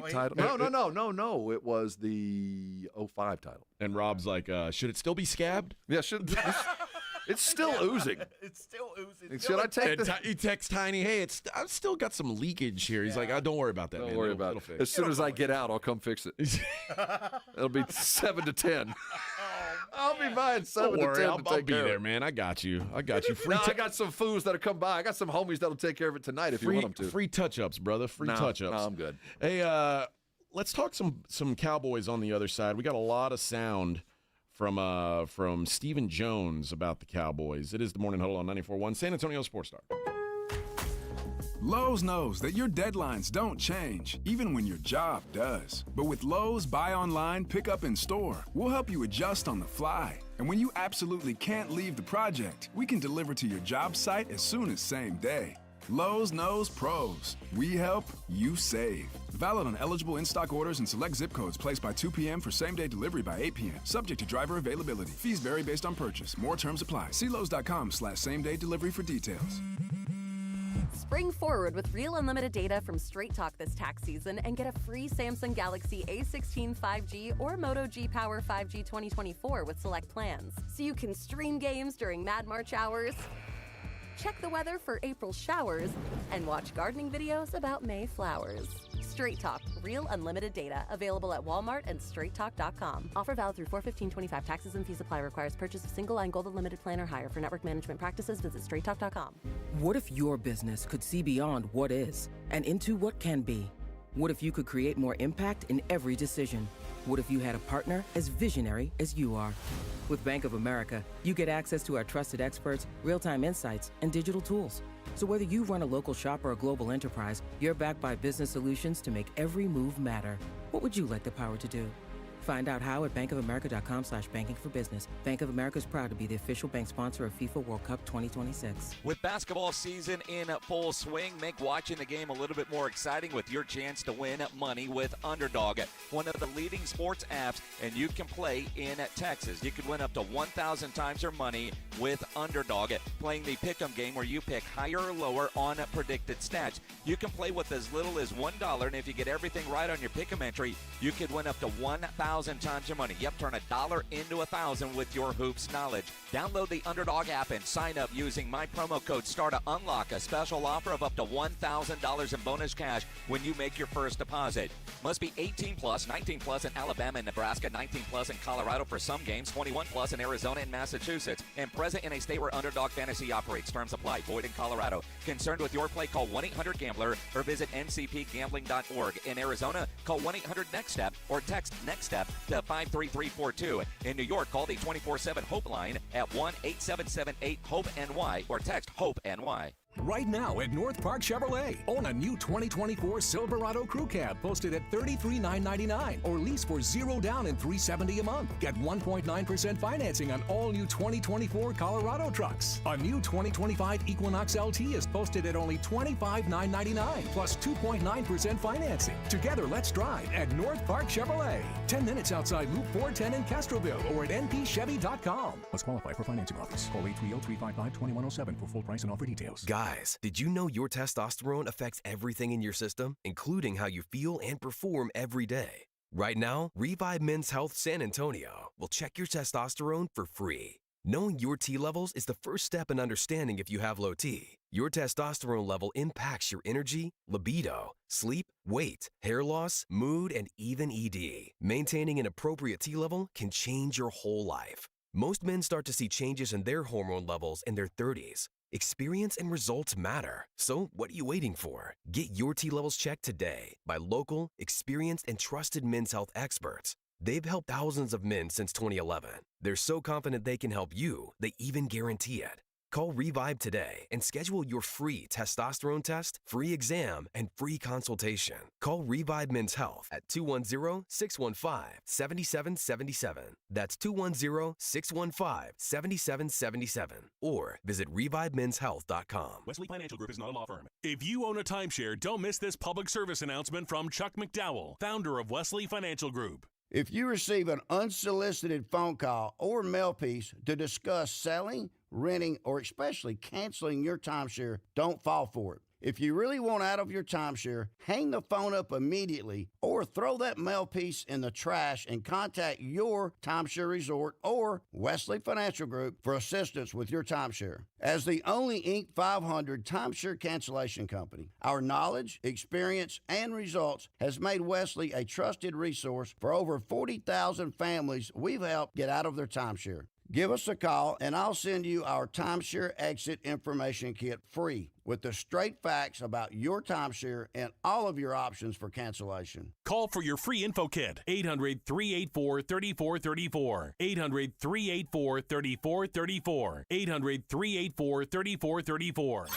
title. No. It was the 05 title. And Rob's like, should it still be scabbed? Yeah, it's still oozing. It's still oozing. Should I take this? He texts Tiny, hey, I've still got some leakage here. He's like, don't worry about that, man. Don't worry about it. Fix. As soon as I get out, I'll come fix it. It'll be 7 to 10. I'll be buying 7 Don't to worry, 10 I'll to take be care there, of it. man. I got you. I I got some fools that'll come by. I got some homies that'll take care of it tonight if you want them to. Free touch-ups, brother. Free touch-ups. No, I'm good. Hey, let's talk some Cowboys on the other side. We got a lot of sound from Stephen Jones about the Cowboys. It is the Morning Huddle on 94.1 San Antonio Sports Star. Lowe's knows that your deadlines don't change, even when your job does. But with Lowe's Buy Online, Pick Up in Store, we'll help you adjust on the fly. And when you absolutely can't leave the project, we can deliver to your job site as soon as same day. Lowe's knows pros. We help, you save. Valid on eligible in-stock orders and select zip codes placed by 2 p.m. for same-day delivery by 8 p.m. Subject to driver availability. Fees vary based on purchase. More terms apply. See Lowe's.com/same-day delivery for details. Spring forward with real unlimited data from Straight Talk this tax season and get a free Samsung Galaxy A16 5G or Moto G Power 5G 2024 with select plans. So you can stream games during Mad March hours, check the weather for April showers, and watch gardening videos about May flowers. Straight Talk, real unlimited data, available at Walmart and straighttalk.com. Offer valid through 4/15/25. Taxes and fees apply. Requires purchase of single line Gold Unlimited plan or higher. For network management practices, visit straighttalk.com. What if your business could see beyond what is and into what can be? What if you could create more impact in every decision? What if you had a partner as visionary as you are? With Bank of America, you get access to our trusted experts, real-time insights, and digital tools. So whether you run a local shop or a global enterprise, you're backed by business solutions to make every move matter. What would you like the power to do? Find out how at bankofamerica.com/banking for business. Bank of America is proud to be the official bank sponsor of FIFA World Cup 2026. With basketball season in full swing, make watching the game a little bit more exciting with your chance to win money with Underdog, one of the leading sports apps, and you can play in Texas. You could win up to 1,000 times your money with Underdog, playing the pick'em game where you pick higher or lower on predicted stats. You can play with as little as $1, and if you get everything right on your pick'em entry, you could win up to 1,000 times your money. Yep, turn $1 into 1,000 with your hoops knowledge. Download the Underdog app and sign up using my promo code STAR to unlock a special offer of up to $1,000 in bonus cash when you make your first deposit. Must be 18 plus, 19 plus in Alabama and Nebraska, 19 plus in Colorado for some games, 21 plus in Arizona and Massachusetts, and present in a state where Underdog Fantasy operates. Terms apply. Void in Colorado. Concerned with your play? Call 1-800-GAMBLER or visit ncpgambling.org. In Arizona, call 1-800-NEXT-STEP or text NEXT STEP to 53342. In New York, call the 24/7 Hope line at 1-877-8-HOPE-NY or text HOPE-NY. Right now at North Park Chevrolet. Own a new 2024 Silverado Crew Cab posted at $33,999 or lease for $0 down and $370 a month. Get 1.9% financing on all new 2024 Colorado trucks. A new 2025 Equinox LT is posted at only $25,999 plus 2.9% financing. Together, let's drive at North Park Chevrolet. 10 minutes outside Loop 410 in Castroville or at npchevy.com. Must qualify for financing offers. Call 830-355-2107 for full price and offer details. Guys, did you know your testosterone affects everything in your system, including how you feel and perform every day? Right now, Revive Men's Health San Antonio will check your testosterone for free. Knowing your T levels is the first step in understanding if you have low T. Your testosterone level impacts your energy, libido, sleep, weight, hair loss, mood, and even ED. Maintaining an appropriate T level can change your whole life. Most men start to see changes in their hormone levels in their 30s. Experience and results matter. So what are you waiting for? Get your T levels checked today by local, experienced, and trusted men's health experts. They've helped thousands of men since 2011. They're so confident they can help you, they even guarantee it. Call Revive today and schedule your free testosterone test, free exam, and free consultation. Call Revive Men's Health at 210-615-7777. That's 210-615-7777. Or visit ReviveMen'sHealth.com. Wesley Financial Group is not a law firm. If you own a timeshare, don't miss this public service announcement from Chuck McDowell, founder of Wesley Financial Group. If you receive an unsolicited phone call or mail piece to discuss selling, renting, or especially canceling your timeshare, don't fall for it. If you really want out of your timeshare, hang the phone up immediately or throw that mail piece in the trash and contact your timeshare resort or Wesley Financial Group for assistance with your timeshare. As the only Inc. 500 timeshare cancellation company, our knowledge, experience, and results has made Wesley a trusted resource for over 40,000 families we've helped get out of their timeshare. Give us a call, and I'll send you our timeshare exit information kit free with the straight facts about your timeshare and all of your options for cancellation. Call for your free info kit, 800-384-3434, 800-384-3434, 800-384-3434.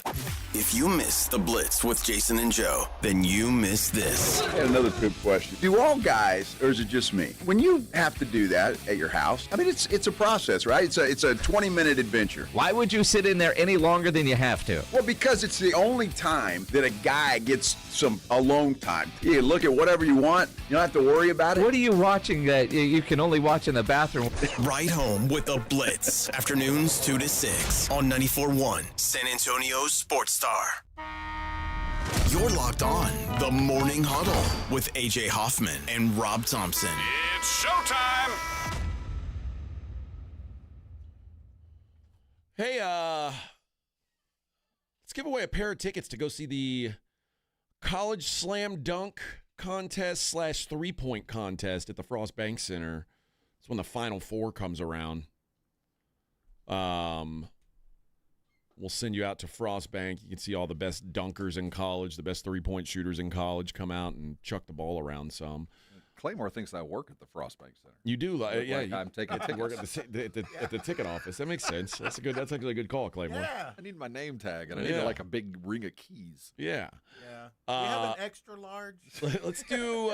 If you missed the Blitz with Jason and Joe, then you missed this. I got another quick question. Do all guys, or is it just me? When you have to do that at your house, I mean, it's a process, right? It's a 20-minute adventure. Why would you sit in there any longer than you have to? Well, because it's the only time that a guy gets some alone time. You can look at whatever you want. You don't have to worry about it. What are you watching that you can only watch in the bathroom? Right home with the Blitz. Afternoons 2 to 6 on 94.1 San Antonio's Sports Star. You're locked on the Morning Huddle with AJ Hoffman and Rob Thompson. It's showtime! Hey, let's give away a pair of tickets to go see the College Slam Dunk Contest / 3-point contest at the Frost Bank Center. It's when the Final Four comes around. We'll send you out to Frost Bank. You can see all the best dunkers in college, the best 3-point shooters in college come out and chuck the ball around some. Claymore thinks I work at the Frost Bank Center. You do, yeah. I'm taking tickets. Work at the ticket office. That makes sense. That's actually a good call, Claymore. Yeah. I need my name tag, and I need like a big ring of keys. Yeah. Yeah. Do you have an extra large? Let's do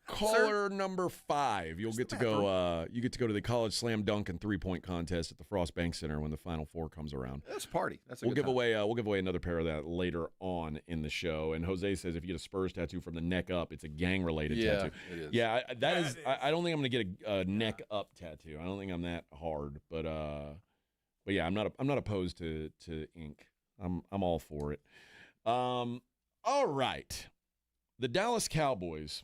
caller number 5. You'll get to go. You get to go to the College Slam Dunk and 3-point contest at the Frost Bank Center when the Final Four comes around. That's a party. That's a we'll good give time. away. We'll give away another pair of that later on in the show. And Jose says if you get a Spurs tattoo from the neck up, it's a gang related tattoo. It is. Yeah, that is. I don't think I'm gonna get a neck up tattoo. I don't think I'm that hard, but yeah, I'm not opposed to ink. I'm all for it. All right, the Dallas Cowboys.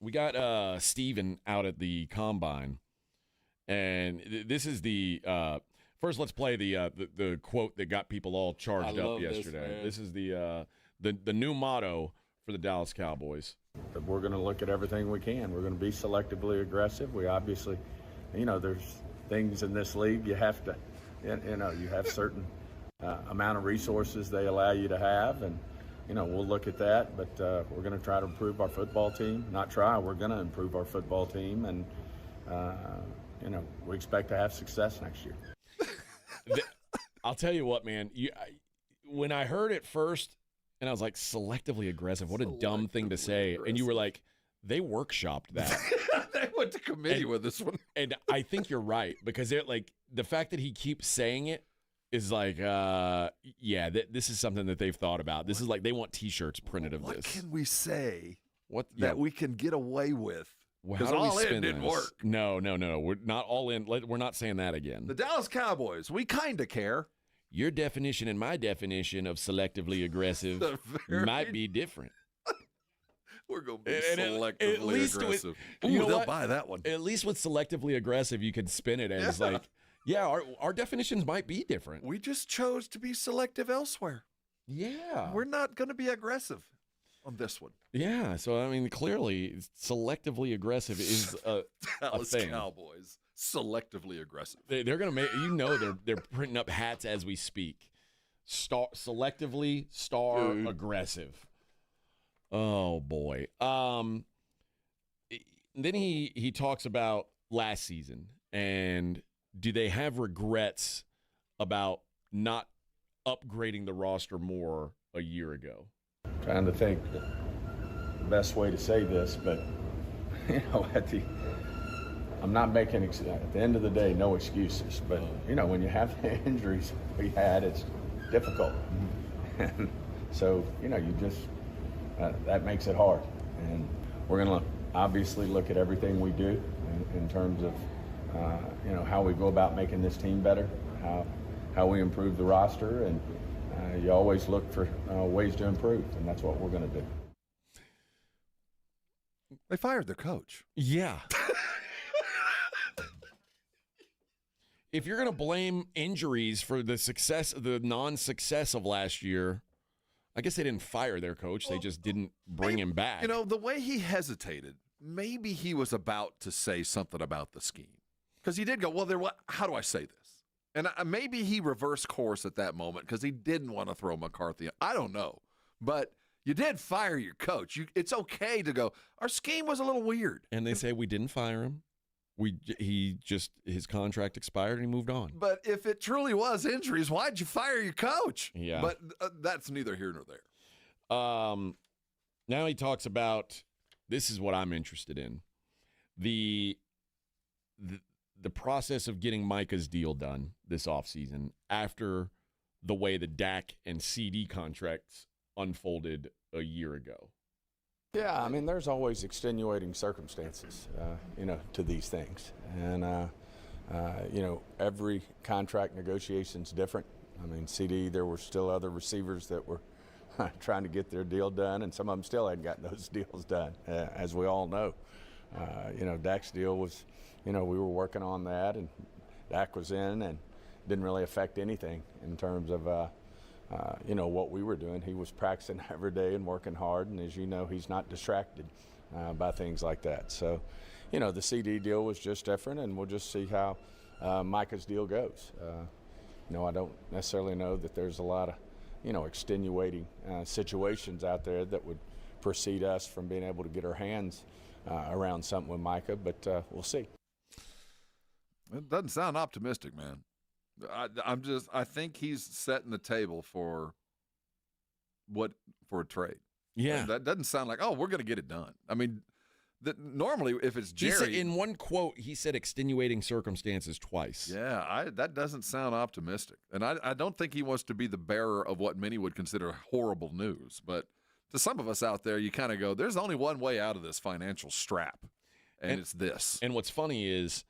We got Steven out at the combine, and this is the first. Let's play the quote that got people all charged up yesterday. This is the new motto for the Dallas Cowboys. We're going to look at everything we can. We're going to be selectively aggressive. We obviously, there's things in this league you have to, you have certain amount of resources they allow you to have, and we'll look at that. But we're going to try to improve our football team. Not try. We're going to improve our football team, and we expect to have success next year. I'll tell you what, man. When I heard it first. And I was like, selectively aggressive. What a dumb thing to say. Aggressive. And you were like, they workshopped that. They went to committee with this one. And I think you're right. Because they're like, the fact that he keeps saying it is like, this is something that they've thought about. This is like, they want T-shirts printed of this. What can we say that we can get away with? Because all in didn't work. No. We're not all in. We're not saying that again. The Dallas Cowboys, we kind of care. Your definition and my definition of selectively aggressive might be different. We're going to be selectively aggressive. They'll buy that one. At least with selectively aggressive, you can spin it as our definitions might be different. We just chose to be selective elsewhere. Yeah. We're not going to be aggressive on this one. Yeah. So, I mean, clearly, selectively aggressive is a Dallas thing. Cowboys. Selectively aggressive. They're gonna make they're printing up hats as we speak. Selectively aggressive. Oh boy. Then he talks about last season and do they have regrets about not upgrading the roster more a year ago? Trying to think the best way to say this, but I'm not making at the end of the day no excuses. But when you have the injuries we had, it's difficult. And so you just that makes it hard. And we're going to obviously look at everything we do in terms of how we go about making this team better, how we improve the roster, and you always look for ways to improve, and that's what we're going to do. They fired their coach. Yeah. If you're going to blame injuries for the non-success of last year, I guess they didn't fire their coach. They just didn't bring him back. The way he hesitated, maybe he was about to say something about the scheme. Because he did go, how do I say this? And maybe he reversed course at that moment because he didn't want to throw McCarthy. I don't know. But you did fire your coach. It's okay to go, our scheme was a little weird. And they say we didn't fire him. His contract expired and he moved on. But if it truly was injuries, why'd you fire your coach? Yeah. But that's neither here nor there. Now he talks about, this is what I'm interested in, the process of getting Micah's deal done this offseason after the way the Dak and CD contracts unfolded a year ago. Yeah, I mean, there's always extenuating circumstances, to these things. And, every contract negotiation's different. I mean, CD, there were still other receivers that were trying to get their deal done, and some of them still hadn't gotten those deals done, as we all know. Dak's deal was, we were working on that, and Dak was in and didn't really affect anything in terms of, what we were doing. He was practicing every day and working hard, and as you know, he's not distracted by things like that. So, the CD deal was just different, and we'll just see how Micah's deal goes. I don't necessarily know that there's a lot of, extenuating situations out there that would precede us from being able to get our hands around something with Micah, but we'll see. It doesn't sound optimistic, man. I think he's setting the table for a trade. Yeah. And that doesn't sound like, we're going to get it done. I mean, normally if it's Jerry. In one quote, he said extenuating circumstances twice. Yeah, that doesn't sound optimistic. And I don't think he wants to be the bearer of what many would consider horrible news. But to some of us out there, you kind of go, there's only one way out of this financial strap, and it's this. And what's funny is,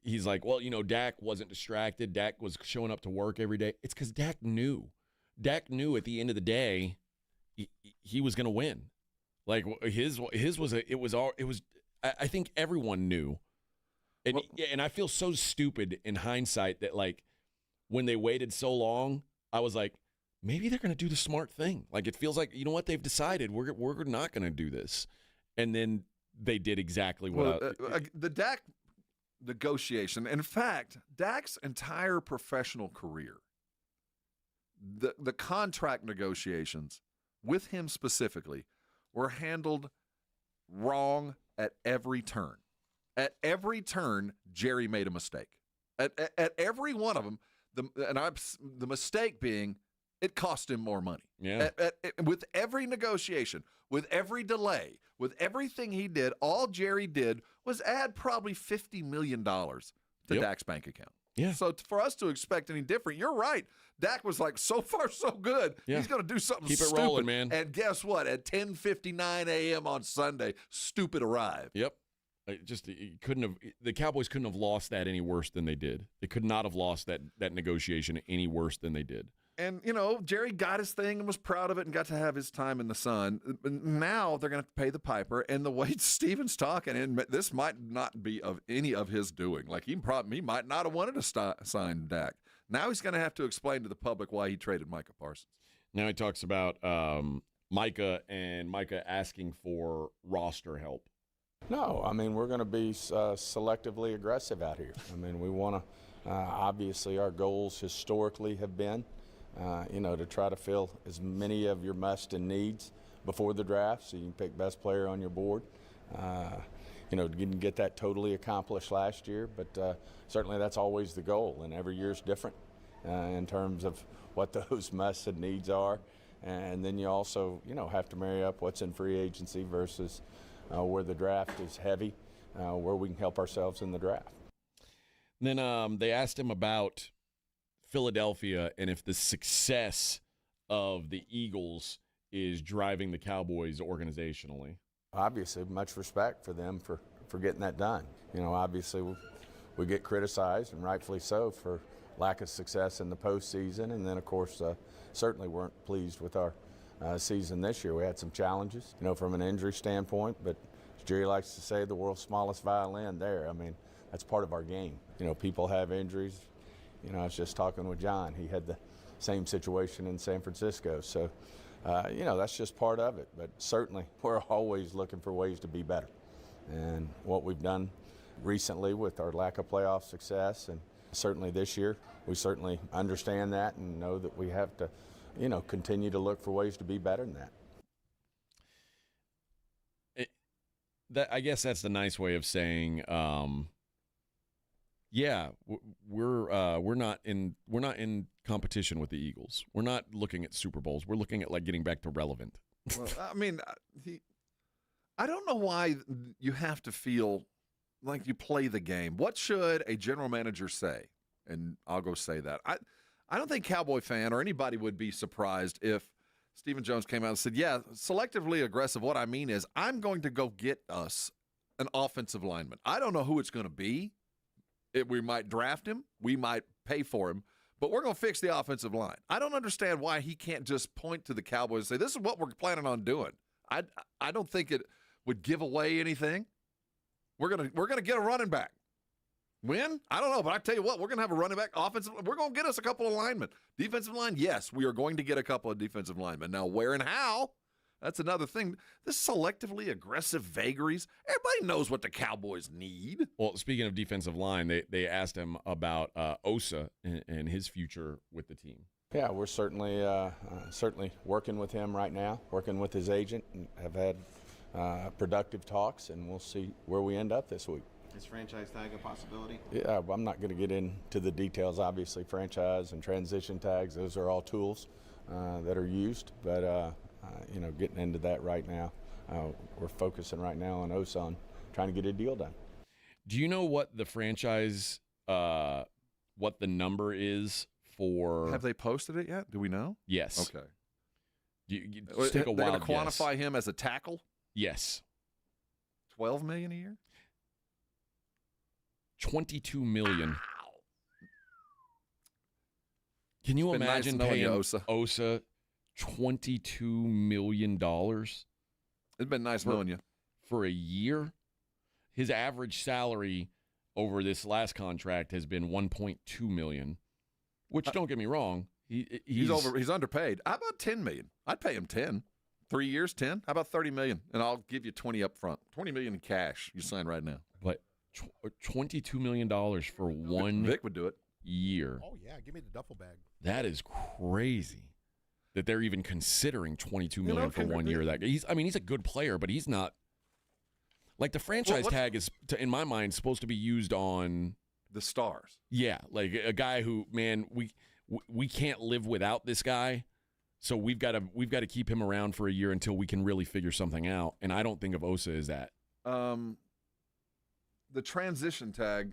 he's like, Dak wasn't distracted. Dak was showing up to work every day. It's because Dak knew. Dak knew at the end of the day, he was going to win. Like I think everyone knew. And I feel so stupid in hindsight that, like, when they waited so long, I was like, maybe they're going to do the smart thing. Like, it feels like, you know what, they've decided we're not going to do this. And then they did exactly what the Dak negotiation. In fact, Dak's entire professional career, the contract negotiations with him specifically were handled wrong at every turn. At every turn, Jerry made a mistake. At every one of them, the mistake being it cost him more money. Yeah. With every negotiation, with every delay, with everything he did, all Jerry did was add probably $50 million to Dak's bank account. Yeah. So for us to expect any different, you're right. Dak was like, so far so good. Yeah. He's going to do something Keep stupid. It rolling, man. And guess what? At 10:59 a.m. on Sunday, stupid arrived. Yep. The Cowboys couldn't have lost that any worse than they did. They could not have lost that negotiation any worse than they did. And, Jerry got his thing and was proud of it and got to have his time in the sun. Now they're going to pay the piper. And the way Steven's talking, and this might not be of any of his doing. Like, he might not have wanted to sign Dak. Now he's going to have to explain to the public why he traded Micah Parsons. Now he talks about Micah asking for roster help. No, I mean, we're going to be selectively aggressive out here. I mean, we want to, obviously our goals historically have been, to try to fill as many of your must and needs before the draft so you can pick best player on your board. Didn't get that totally accomplished last year, but certainly that's always the goal, and every year is different. in terms of what those musts and needs are. And then you also, have to marry up what's in free agency versus where the draft is heavy, where we can help ourselves in the draft. Then they asked him about Philadelphia and if the success of the Eagles is driving the Cowboys organizationally. Obviously, much respect for them for getting that done. Obviously we get criticized, and rightfully so, for lack of success in the postseason. And then, of course, certainly weren't pleased with our season this year. We had some challenges, from an injury standpoint, but as Jerry likes to say, the world's smallest violin there. I mean, that's part of our game. People have injuries. I was just talking with John. He had the same situation in San Francisco. So, that's just part of it. But certainly we're always looking for ways to be better. And what we've done recently with our lack of playoff success, and certainly this year, we certainly understand that and know that we have to, continue to look for ways to be better than that. I guess that's the nice way of saying, we're not in competition with the Eagles. We're not looking at Super Bowls. We're looking at getting back to relevant. Well, I mean, I don't know why you have to feel like you play the game. What should a general manager say? And I'll go say that. I don't think Cowboy fan or anybody would be surprised if Stephen Jones came out and said, yeah, selectively aggressive. What I mean is I'm going to go get us an offensive lineman. I don't know who it's going to be. We might draft him. We might pay for him. But we're going to fix the offensive line. I don't understand why he can't just point to the Cowboys and say, this is what we're planning on doing. I don't think it would give away anything. We're gonna get a running back. When? I don't know, but I tell you what, we're gonna have a running back, offensive. We're gonna get us a couple of linemen. Defensive line, yes, we are going to get a couple of defensive linemen. Now, where and how? That's another thing. This selectively aggressive vagaries. Everybody knows what the Cowboys need. Well, speaking of defensive line, they asked him about Osa and his future with the team. Yeah, we're certainly working with him right now, working with his agent, and have had productive talks, and we'll see where we end up this week. Is franchise tag a possibility? Yeah, I'm not going to get into the details. Obviously, franchise and transition tags, those are all tools that are used, but getting into that right now, we're focusing right now on Osa, trying to get a deal done. Do you know what the franchise, what the number is for? Have they posted it yet? Do we know? Yes. Okay. Just take a wild guess. They're going to quantify him as a tackle? Yes. $12 million a year? $22 million. Wow. Can you imagine paying Osa $22 million? It's been nice knowing you. For a year? His average salary over this last contract has been $1.2 million, which, don't get me wrong, he's underpaid. How about $10 million? I'd pay him 10. 3 years, 10. How about $30 million? And I'll give you 20 up front. $20 million in cash. You sign right now. But $22 million for one Vic would do it. Year. Oh, yeah. Give me the duffel bag. That is crazy that they're even considering $22 million for 1 year. He's a good player, but he's not. Like, the franchise tag is, in my mind, supposed to be used on the stars. Yeah, like a guy who, man, we can't live without this guy. So we've got to keep him around for a year until we can really figure something out. And I don't think of Osa as that. The transition tag,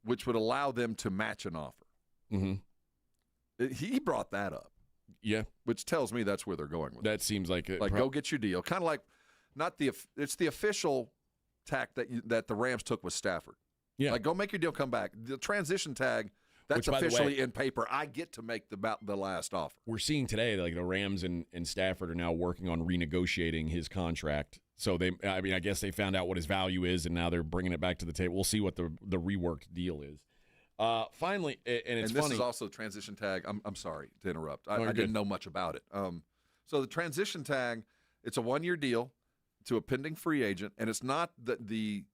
which would allow them to match an offer. Mm-hmm. He brought that up. Yeah, which tells me that's where they're going with that. Seems like it. Go get your deal. Kind of like it's the official tack that the Rams took with Stafford. Yeah, like go make your deal, come back. The transition tag. That's officially in paper. I get to make the last offer. We're seeing today, like the Rams and Stafford are now working on renegotiating his contract. So I guess they found out what his value is, and now they're bringing it back to the table. We'll see what the reworked deal is. Finally, and it's this funny. Is also transition tag. I'm sorry to interrupt. I didn't know much about it. So the transition tag, it's a 1-year deal to a pending free agent, and it's not the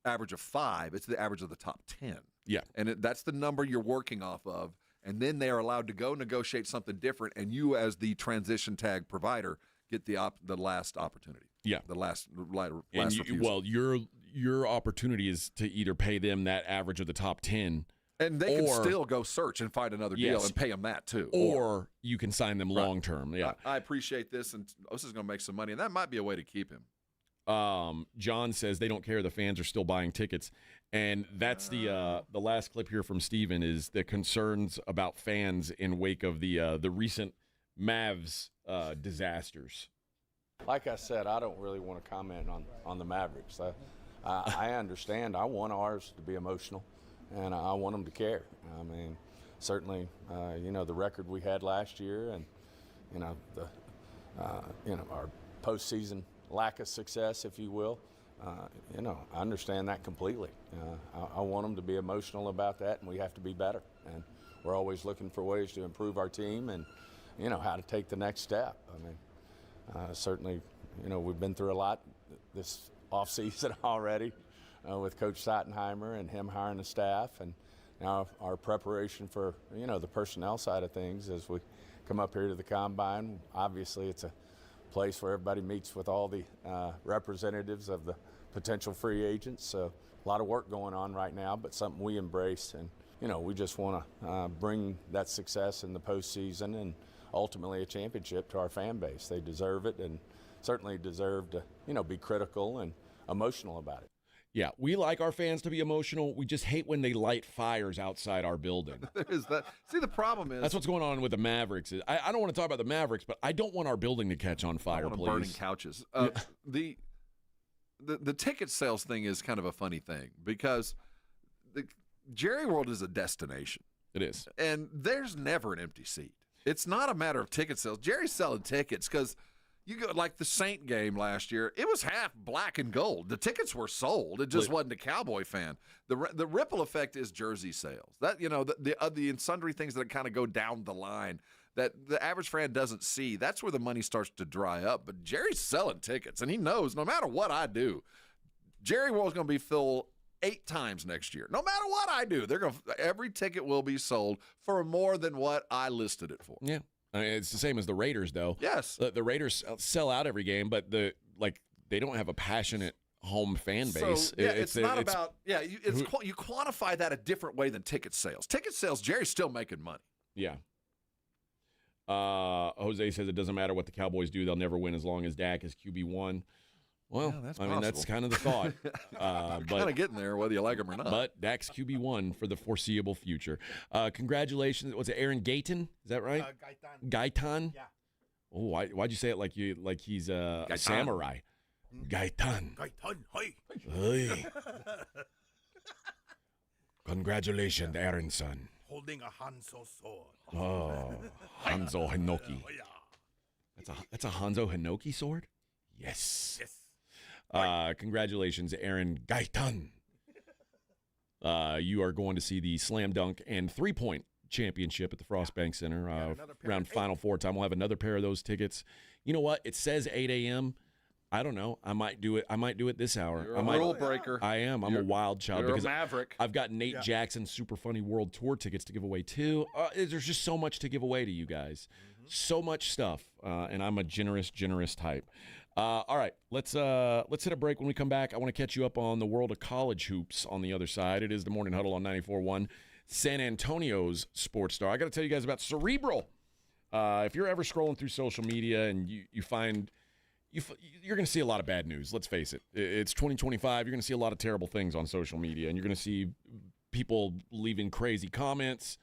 average of 5. It's the average of the top 10. Yeah. And that's the number you're working off of. And then they are allowed to go negotiate something different. And you, as the transition tag provider, get the last opportunity. Yeah. The last refusal. Well, your opportunity is to either pay them that average of the top 10 And they can still go search and find another deal and pay them that too. Or you can sign them long term. Yeah, I appreciate this, and this is going to make some money, and that might be a way to keep him. John says they don't care. The fans are still buying tickets, and that's the last clip here from Steven is the concerns about fans in wake of the recent Mavs disasters. Like I said, I don't really want to comment on the Mavericks. I understand. I want ours to be emotional, and I want them to care. I mean, certainly, the record we had last year, and our postseason lack of success, if you will. I understand that completely. I want them to be emotional about that, and we have to be better. And we're always looking for ways to improve our team, and how to take the next step. I mean, certainly, we've been through a lot this offseason already with Coach Sottenheimer and him hiring the staff, and now our preparation for, the personnel side of things as we come up here to the Combine. Obviously, it's a place where everybody meets with all the representatives of the potential free agents. So a lot of work going on right now, but something we embrace. And, we just want to bring that success in the postseason and ultimately a championship to our fan base. They deserve it, and certainly deserve to, be critical and emotional about it. Yeah, we like our fans to be emotional. We just hate when they light fires outside our building. There's that. See, the problem is... That's what's going on with the Mavericks. I don't want to talk about the Mavericks, but I don't want our building to catch on fire, please. Burning couches. The ticket sales thing is kind of a funny thing because Jerry World is a destination. It is. And there's never an empty seat. It's not a matter of ticket sales. Jerry's selling tickets because... You go like the Saint game last year. It was half black and gold. The tickets were sold. It just wasn't a Cowboy fan. The ripple effect is jersey sales. That the sundry things that kind of go down the line that the average fan doesn't see. That's where the money starts to dry up. But Jerry's selling tickets, and he knows no matter what I do, Jerry World's going to be filled 8 times next year. No matter what I do, every ticket will be sold for more than what I listed it for. Yeah. I mean, it's the same as the Raiders, though. Yes. The Raiders sell out every game, but they don't have a passionate home fan base. So, it's not about – you quantify that a different way than ticket sales. Ticket sales, Jerry's still making money. Yeah. Jose says it doesn't matter what the Cowboys do. They'll never win as long as Dak is QB1. Well, yeah, that's kind of the thought. But kind of getting there, whether you like them or not. But Dak's QB1 for the foreseeable future. Congratulations. Was it Aaron Gayton? Is that right? Gaitan? Yeah. Oh, why'd you say it like he's a samurai? Gaitan. Gaitan, hi. Hey. Congratulations, Aaron son. Holding a Hanzo sword. Oh, Hanzo Hinoki. That's a Hanzo Hinoki sword? Yes. Yes. Congratulations, Aaron Gaitan. You are going to see the slam dunk and 3-point championship at the Frost Bank Center around Final Four time. We'll have another pair of those tickets. You know what? It says 8 a.m. I don't know. I might do it this hour. You're a rule breaker. I am. I'm a wild child. You're because a maverick. I've got Nate Jackson's Super Funny World Tour tickets to give away, too. There's just so much to give away to you guys. So much stuff. And I'm a generous type. All right, let's hit a break. When we come back, I want to catch you up on the world of college hoops on the other side. It is the Morning Huddle on 94.1, San Antonio's Sports Star. I got to tell you guys about Cerebral. If you're ever scrolling through social media and you find you're going to see a lot of bad news. Let's face it. It's 2025. You're going to see a lot of terrible things on social media, and you're going to see people leaving crazy comments.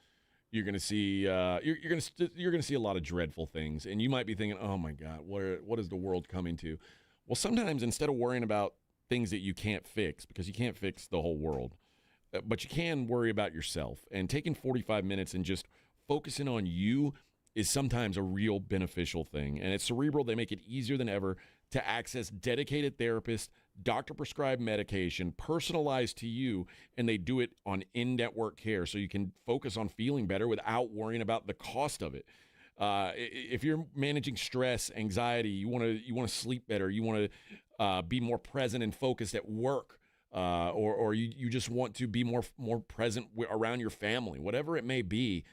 You're going to see you're going to see a lot of dreadful things, and you might be thinking, "Oh my God, what is the world coming to?" Well, sometimes instead of worrying about things that you can't fix, because you can't fix the whole world, but you can worry about yourself. And taking 45 minutes and just focusing on you is sometimes a real beneficial thing. And at Cerebral, they make it easier than ever to access dedicated therapists, doctor-prescribed medication, personalized to you, and they do it on in-network care so you can focus on feeling better without worrying about the cost of it. If you're managing stress, anxiety, you want to sleep better, you want to be more present and focused at work, or you just want to be more present around your family, whatever it may be,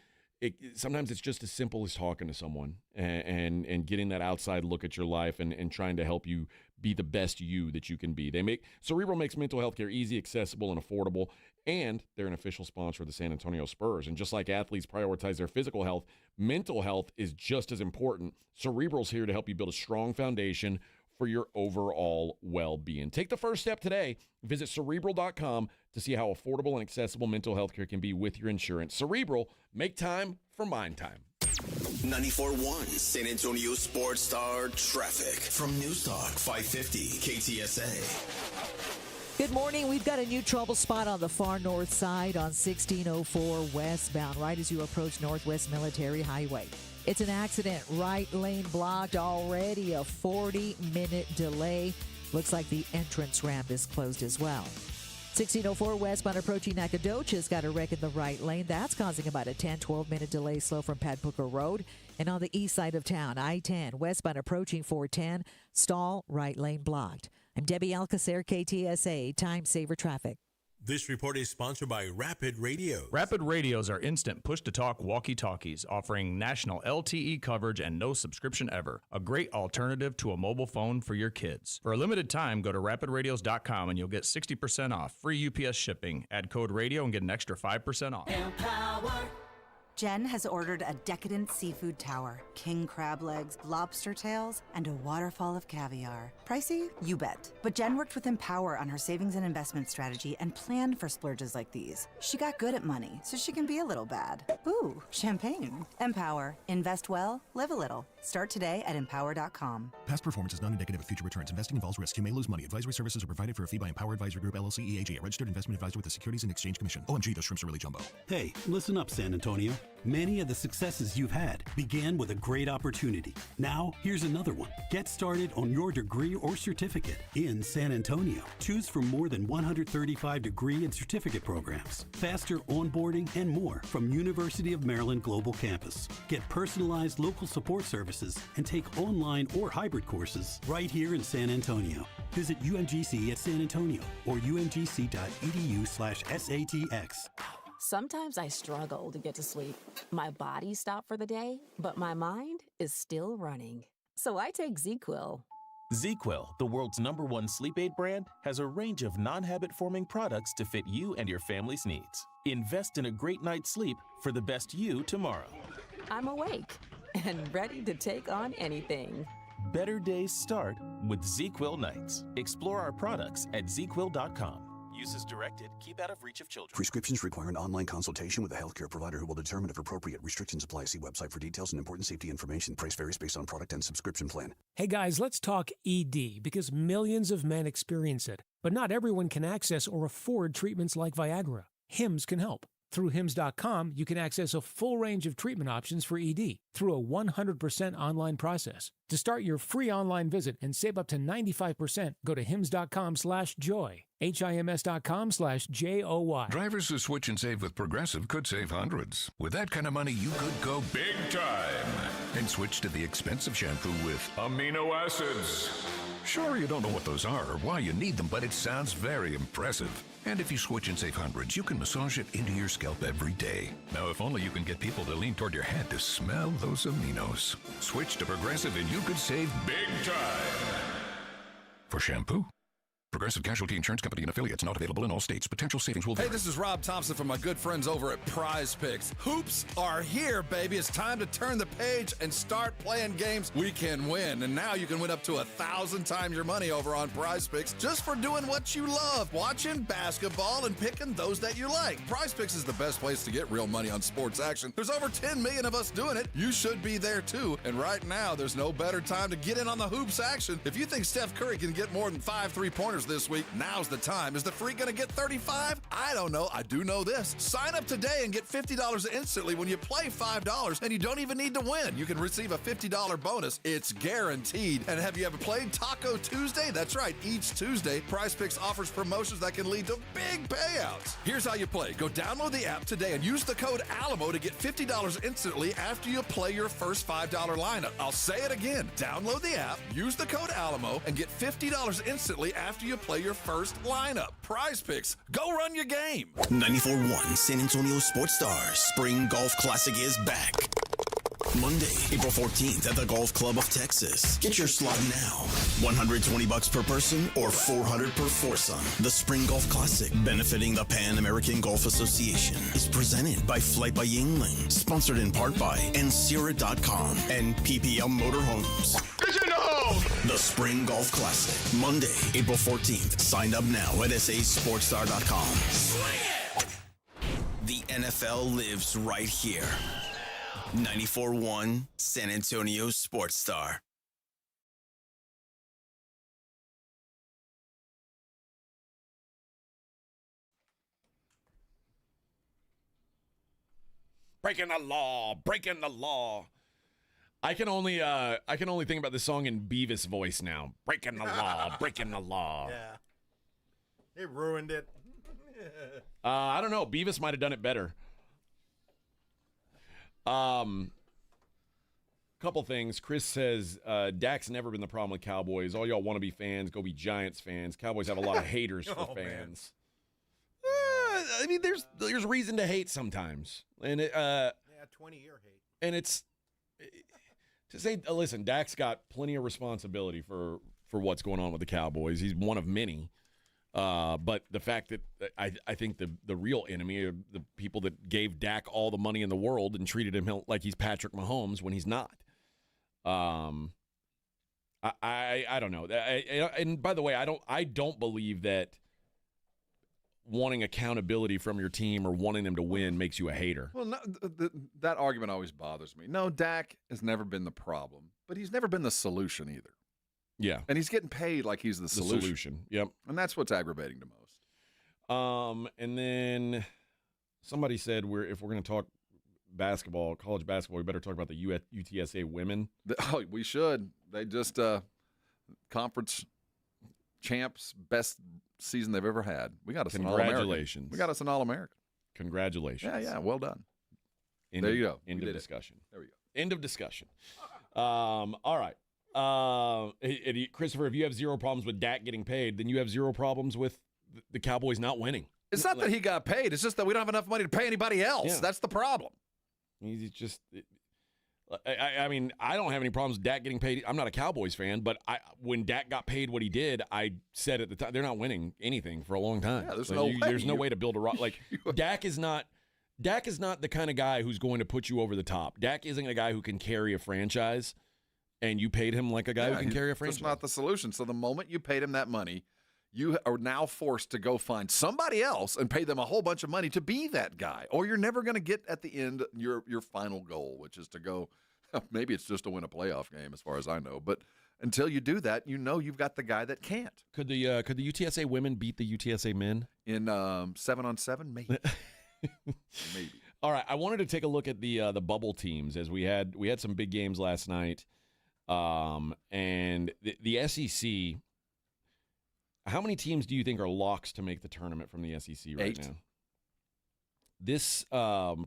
sometimes it's just as simple as talking to someone and getting that outside look at your life and trying to help you be the best you that you can be. Cerebral makes mental health care easy, accessible, and affordable, and they're an official sponsor of the San Antonio Spurs. And just like athletes prioritize their physical health, mental health is just as important. Cerebral's here to help you build a strong foundation for your overall well-being. Take the first step today. Visit Cerebral.com to see how affordable and accessible mental health care can be with your insurance. Cerebral, make time for mind time. 94.1 San Antonio Sports Star traffic from News Talk 550 KTSA. Good morning. We've got a new trouble spot on the far north side on 1604 westbound, right as you approach Northwest Military Highway. It's an accident. Right lane blocked already. A 40-minute delay. Looks like the entrance ramp is closed as well. 1604 westbound approaching Nacogdoches got a wreck in the right lane. That's causing about a 10-12-minute delay slow from Padpooka Road. And on the east side of town, I-10 westbound approaching 410, stall, right lane blocked. I'm Debbie Alcacer, KTSA, Time Saver Traffic. This report is sponsored by Rapid Radio. Rapid Radios are instant push-to-talk walkie-talkies offering national LTE coverage and no subscription ever. A great alternative to a mobile phone for your kids. For a limited time, go to rapidradios.com and you'll get 60% off. Free UPS shipping. Add code radio and get an extra 5% off. Empower. Jen has ordered a decadent seafood tower, king crab legs, lobster tails, and a waterfall of caviar. Pricey? You bet. But Jen worked with Empower on her savings and investment strategy and planned for splurges like these. She got good at money, so she can be a little bad. Ooh, champagne. Empower. Invest well, live a little. Start today at empower.com. Past performance is not indicative of future returns. Investing involves risk. You may lose money. Advisory services are provided for a fee by Empower Advisory Group, LLC, EAG, a registered investment advisor with the Securities and Exchange Commission. OMG, those shrimps are really jumbo. Hey, listen up, San Antonio. Many of the successes you've had began with a great opportunity. Now, here's another one. Get started on your degree or certificate in San Antonio. Choose from more than 135 degree and certificate programs, faster onboarding, and more from University of Maryland Global Campus. Get personalized local support services and take online or hybrid courses right here in San Antonio. Visit UMGC at San Antonio or umgc.edu/SATX. Sometimes I struggle to get to sleep. My body stopped for the day, but my mind is still running. So I take ZzzQuil. ZzzQuil, the world's #1 sleep aid brand, has a range of non-habit-forming products to fit you and your family's needs. Invest in a great night's sleep for the best you tomorrow. I'm awake and ready to take on anything. Better days start with ZzzQuil nights. Explore our products at ZzzQuil.com. Use as directed. Keep out of reach of children. Prescriptions require an online consultation with a healthcare provider who will determine if appropriate. Restrictions apply. See website for details and important safety information. Price varies based on product and subscription plan. Hey guys, let's talk ED because millions of men experience it, but not everyone can access or afford treatments like Viagra. Hims can help. Through Hims.com, you can access a full range of treatment options for ED through a 100% online process. To start your free online visit and save up to 95%, go to Hims.com/joy. HIMS.com/JOY. Drivers who switch and save with Progressive could save hundreds. With that kind of money, you could go big time and switch to the expensive shampoo with amino acids. Sure, you don't know what those are or why you need them, but it sounds very impressive. And if you switch and save hundreds, you can massage it into your scalp every day. Now, if only you can get people to lean toward your head to smell those aminos. Switch to Progressive and you could save big time. For shampoo, Progressive Casualty Insurance Company and affiliates, not available in all states. Potential savings will vary. Hey, this is Rob Thompson from my good friends over at Prize Picks. Hoops are here, baby. It's time to turn the page and start playing games we can win. And now you can win up to 1,000 times your money over on Prize Picks just for doing what you love, watching basketball and picking those that you like. Prize Picks is the best place to get real money on sports action. There's over 10 million of us doing it. You should be there too. And right now, there's no better time to get in on the hoops action. If you think Steph Curry can get more than 5 3-pointers this week, now's the time. Is the freak going to get 35? I don't know. I do know this. Sign up today and get $50 instantly when you play $5, and you don't even need to win. You can receive a $50 bonus. It's guaranteed. And have you ever played Taco Tuesday? That's right. Each Tuesday, Prize Picks offers promotions that can lead to big payouts. Here's how you play. Go download the app today and use the code ALAMO to get $50 instantly after you play your first $5 lineup. I'll say it again. Download the app, use the code ALAMO, and get $50 instantly after you you play your first lineup. Prize Picks. Go run your game. 94.1 San Antonio Sports Stars Spring Golf Classic is back. Monday, April 14th at the Golf Club of Texas. Get your slot now. $120 per person or $400 per foursome. The Spring Golf Classic, benefiting the Pan American Golf Association, is presented by Flight by Yingling, sponsored in part by Ensira.com and PPL Motorhomes. The Spring Golf Classic, Monday, April 14th. Sign up now at sasportstar.com. Swing it! The NFL lives right here. 94.1 San Antonio Sports Star. Breaking the law, breaking the law. I can only think about this song in Beavis voice now. Breaking the law, breaking the law. Yeah. They ruined it. I don't know. Beavis might have done it better. Couple things. Chris says Dak's never been the problem with Cowboys. All y'all want to be fans, go be Giants fans. Cowboys have a lot of haters for fans. I mean, there's reason to hate sometimes, and 20-year hate. And it's to say, listen, Dak's got plenty of responsibility for what's going on with the Cowboys. He's one of many. But the fact that I think the real enemy are the people that gave Dak all the money in the world and treated him like he's Patrick Mahomes when he's not. I don't know. And by the way, I don't believe that wanting accountability from your team or wanting them to win makes you a hater. Well, no, that argument always bothers me. No, Dak has never been the problem, but he's never been the solution either. Yeah. And he's getting paid like he's the solution. Yep. And that's what's aggravating the most. And then somebody said if we're going to talk basketball, college basketball, we better talk about the UTSA women. Oh, we should. They just conference champs, best season they've ever had. We got us an All-American. Congratulations. We got us an All-American. Congratulations. Yeah, well done. There you go. End of discussion. There we go. End of discussion. All right. Christopher, if you have zero problems with Dak getting paid, then you have zero problems with the Cowboys not winning. It's not that he got paid. It's just that we don't have enough money to pay anybody else. Yeah. That's the problem. He's just I mean, I don't have any problems with Dak getting paid. I'm not a Cowboys fan, but when Dak got paid what he did, I said at the time, they're not winning anything for a long time. Yeah, there's no way to build a like Dak is not the kind of guy who's going to put you over the top. Dak isn't a guy who can carry a franchise. And you paid him like a guy who can carry a franchise. That's not the solution. So the moment you paid him that money, you are now forced to go find somebody else and pay them a whole bunch of money to be that guy. Or you're never going to get at the end your final goal, which is to go, maybe it's just to win a playoff game as far as I know. But until you do that, you know you've got the guy that can't. Could the UTSA women beat the UTSA men? In 7-on-7? Maybe. Maybe. All right. I wanted to take a look at the bubble teams as we had some big games last night. And the SEC, how many teams do you think are locks to make the tournament from the SEC right 8 now? This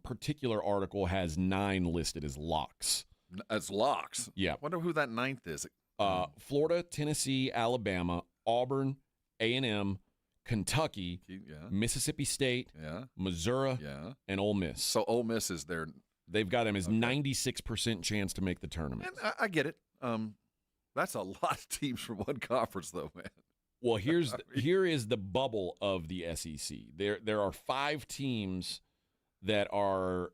particular article has 9 listed as locks. As locks? Yeah. I wonder who that 9th is. Florida, Tennessee, Alabama, Auburn, A&M, Kentucky, Mississippi State, Missouri, and Ole Miss. So Ole Miss is there. They've got him as 96% chance to make the tournament. And I get it. That's a lot of teams from one conference, though, man. Well, here is the bubble of the SEC. There are 5 teams that are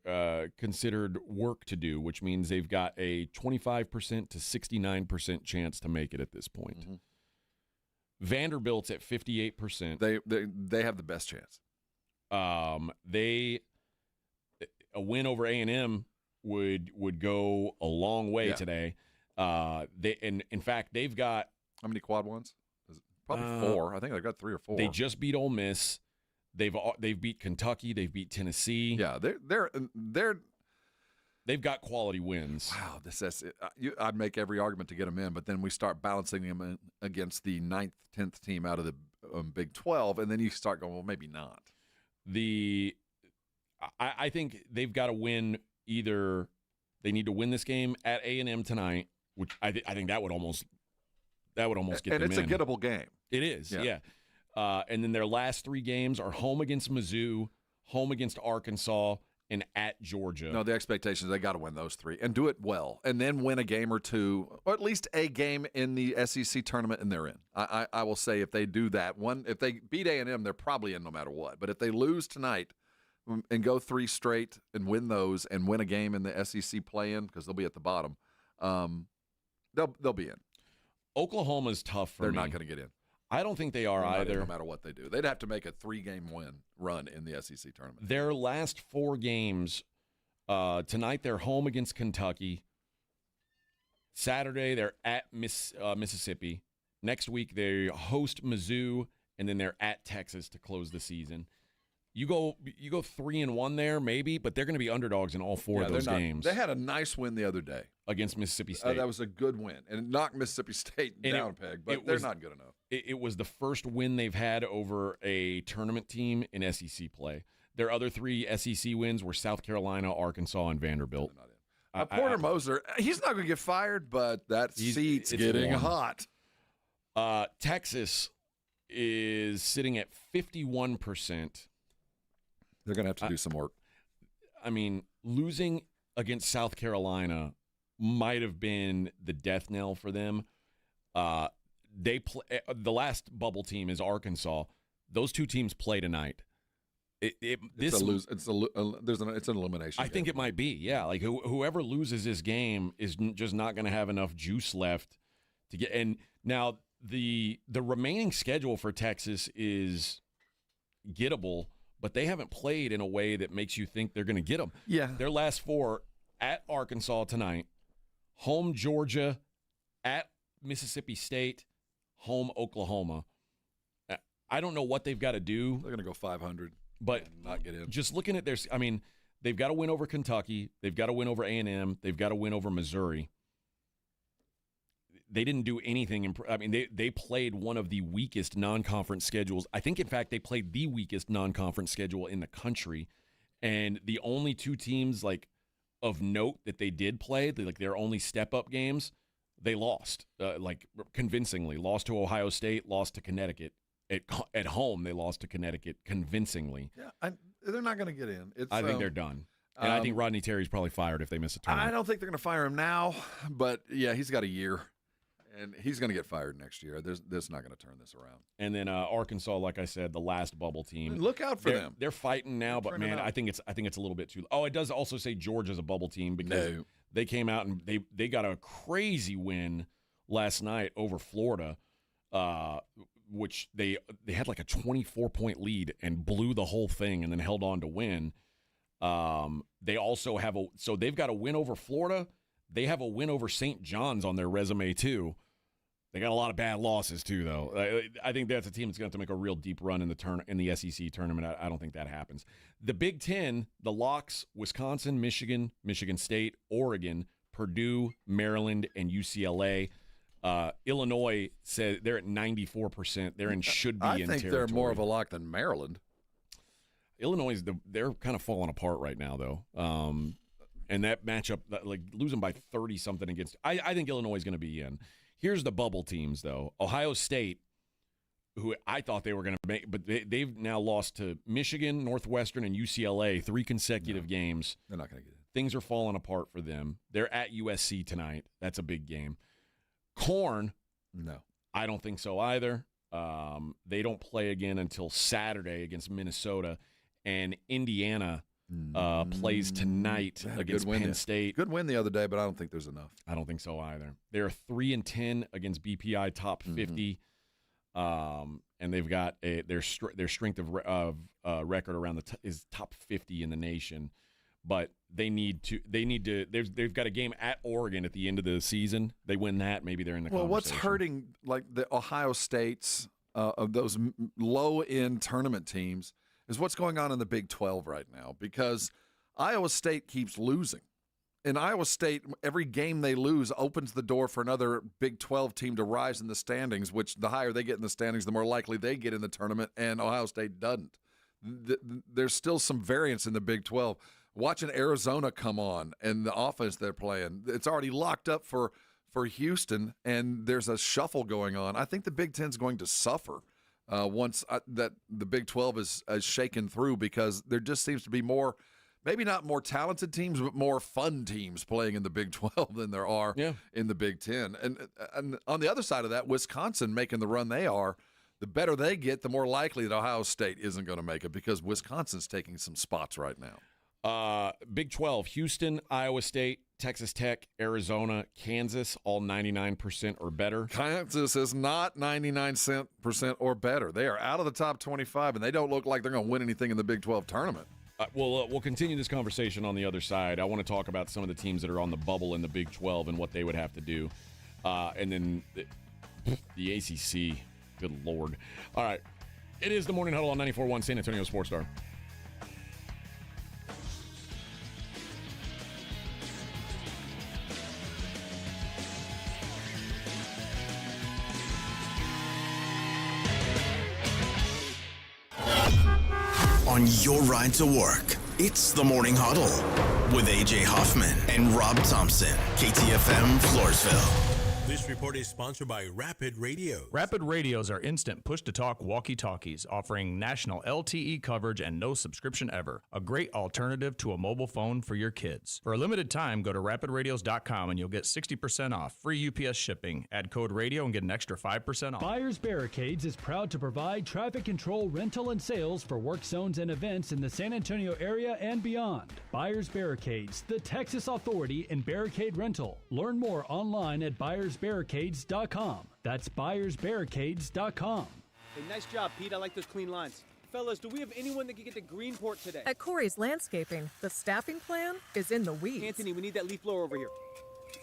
considered work to do, which means they've got a 25% to 69% chance to make it at this point. Mm-hmm. Vanderbilt's at 58%. They have the best chance. A win over A&M would go a long way today. In fact, they've got how many quad ones? Probably 4. I think they've got 3 or 4. They just beat Ole Miss. They've beat Kentucky. They've beat Tennessee. Yeah, they've got quality wins. Wow, I'd make every argument to get them in, but then we start balancing them against the 9th, 10th team out of the Big 12, and then you start going, well, maybe not. I think they've got to win. Either they need to win this game at A&M tonight, which I think that would almost get them in. And it's a gettable game. It is, yeah. And then their last 3 games are home against Mizzou, home against Arkansas, and at Georgia. No, the expectation is they got to win those 3 and do it well, and then win a game or 2, or at least a game in the SEC tournament, and they're in. I will say if they do that, if they beat A&M, they're probably in no matter what. But if they lose tonight and go 3 straight and win those and win a game in the SEC play-in, because they'll be at the bottom, they'll be in. Oklahoma's tough for me. They're not going to get in. I don't think they are either. No matter what they do. They'd have to make a 3-game run in the SEC tournament. Their last 4 games, tonight they're home against Kentucky. Saturday they're at Mississippi. Next week they host Mizzou, and then they're at Texas to close the season. You go 3-1 there, maybe, but they're going to be underdogs in all 4 of those games. They had a nice win the other day against Mississippi State. That was a good win, and it knocked Mississippi State down a peg, but they're not good enough. It was the first win they've had over a tournament team in SEC play. Their other 3 SEC wins were South Carolina, Arkansas, and Vanderbilt. Porter Moser, he's not going to get fired, but that seat's getting hot. Texas is sitting at 51%. They're going to have to do some work. I mean, losing against South Carolina might have been the death knell for them. They play, the last bubble team is Arkansas. Those 2 teams play tonight. It's an elimination. game. I think it might be. Yeah, like whoever loses this game is just not going to have enough juice left to get. And now the remaining schedule for Texas is gettable, but they haven't played in a way that makes you think they're going to get them. Yeah. Their last 4 at Arkansas tonight, home Georgia, at Mississippi State, home Oklahoma. I don't know what they've got to do. They're going to go 500, but and not get in. Just looking at they've got to win over Kentucky. They've got to win over A&M. They've got to win over Missouri. They didn't do anything. They played one of the weakest non-conference schedules. I think, in fact, they played the weakest non-conference schedule in the country. And the only 2 teams of note that they did play, their only step-up games, they lost convincingly. Lost to Ohio State, lost to Connecticut. At home, they lost to Connecticut convincingly. Yeah, they're not going to get in. I think they're done. And I think Rodney Terry's probably fired if they miss a tournament. I don't think they're going to fire him now, but, yeah, he's got a year. And he's going to get fired next year. There's not going to turn this around. And then Arkansas, like I said, the last bubble team. Look out for them. They're fighting now, but man, I think it's a little bit too. Oh, it does also say Georgia's a bubble team because they came out and they got a crazy win last night over Florida, which they had like a 24-point lead and blew the whole thing and then held on to win. They also have they've got a win over Florida. They have a win over St. John's on their resume too. They got a lot of bad losses too, though. I think that's a team that's going to have to make a real deep run in the SEC tournament. I don't think that happens. The Big Ten, the locks: Wisconsin, Michigan, Michigan State, Oregon, Purdue, Maryland, and UCLA. Illinois said they're at 94%. They're in should be in territory. I think they're more of a lock than Maryland. Illinois they're kind of falling apart right now, though. And that matchup, losing by 30-something against, I think Illinois is going to be in. Here's the bubble teams, though. Ohio State, who I thought they were going to make, but they've now lost to Michigan, Northwestern, and UCLA 3 consecutive games. They're not going to get it. Things are falling apart for them. They're at USC tonight. That's a big game. Corn, no. I don't think so either. They don't play again until Saturday against Minnesota. And Indiana plays tonight against Penn State. Good win the other day, but I don't think there's enough. I don't think so either. They're 3-10 against BPI top 50, and they've got their strength of record around is top 50 in the nation. But they've got a game at Oregon at the end of the season. They win that, maybe they're in the conversation. Well, what's hurting the Ohio States of those low-end tournament teams is what's going on in the Big 12 right now, because Iowa State keeps losing. And Iowa State, every game they lose opens the door for another Big 12 team to rise in the standings, which the higher they get in the standings, the more likely they get in the tournament, and Ohio State doesn't. There's still some variance in the Big 12. Watching Arizona come on and the offense they're playing, it's already locked up for for Houston, and there's a shuffle going on. I think the Big Ten's going to suffer once that the Big 12 is shaken through, because there just seems to be more, maybe not more talented teams, but more fun teams playing in the Big 12 than there are in the Big Ten. And on the other side of that, Wisconsin making the run they are, the better they get, the more likely that Ohio State isn't going to make it, because Wisconsin's taking some spots right now. Big 12, Houston, Iowa State, Texas Tech, Arizona, Kansas, all 99% or better. Kansas is not 99% or better. They are out of the top 25, and they don't look like they're going to win anything in the Big 12 tournament. We'll continue this conversation on the other side. I want to talk about some of the teams that are on the bubble in the Big 12 and what they would have to do. And then the ACC, good Lord. All right. It is the Morning Huddle on 94.1 San Antonio Sports Star. On your ride to work, it's the Morning Huddle with A.J. Hoffman and Rob Thompson, KTFM Floresville. This report is sponsored by Rapid Radio. Rapid Radios are instant push-to-talk walkie-talkies offering national LTE coverage and no subscription ever. A great alternative to a mobile phone for your kids. For a limited time, go to rapidradios.com and you'll get 60% off. Free UPS shipping. Add code radio and get an extra 5% off. Buyers Barricades is proud to provide traffic control, rental, and sales for work zones and events in the San Antonio area and beyond. Buyers Barricades, the Texas authority in barricade rental. Learn more online at buyersbarricades.com. That's buyersbarricades.com. Hey, nice job, Pete. I like those clean lines. Fellas, do we have anyone that can get to Greenport today? At Corey's Landscaping, the staffing plan is in the weeds. Anthony, we need that leaf blower over here.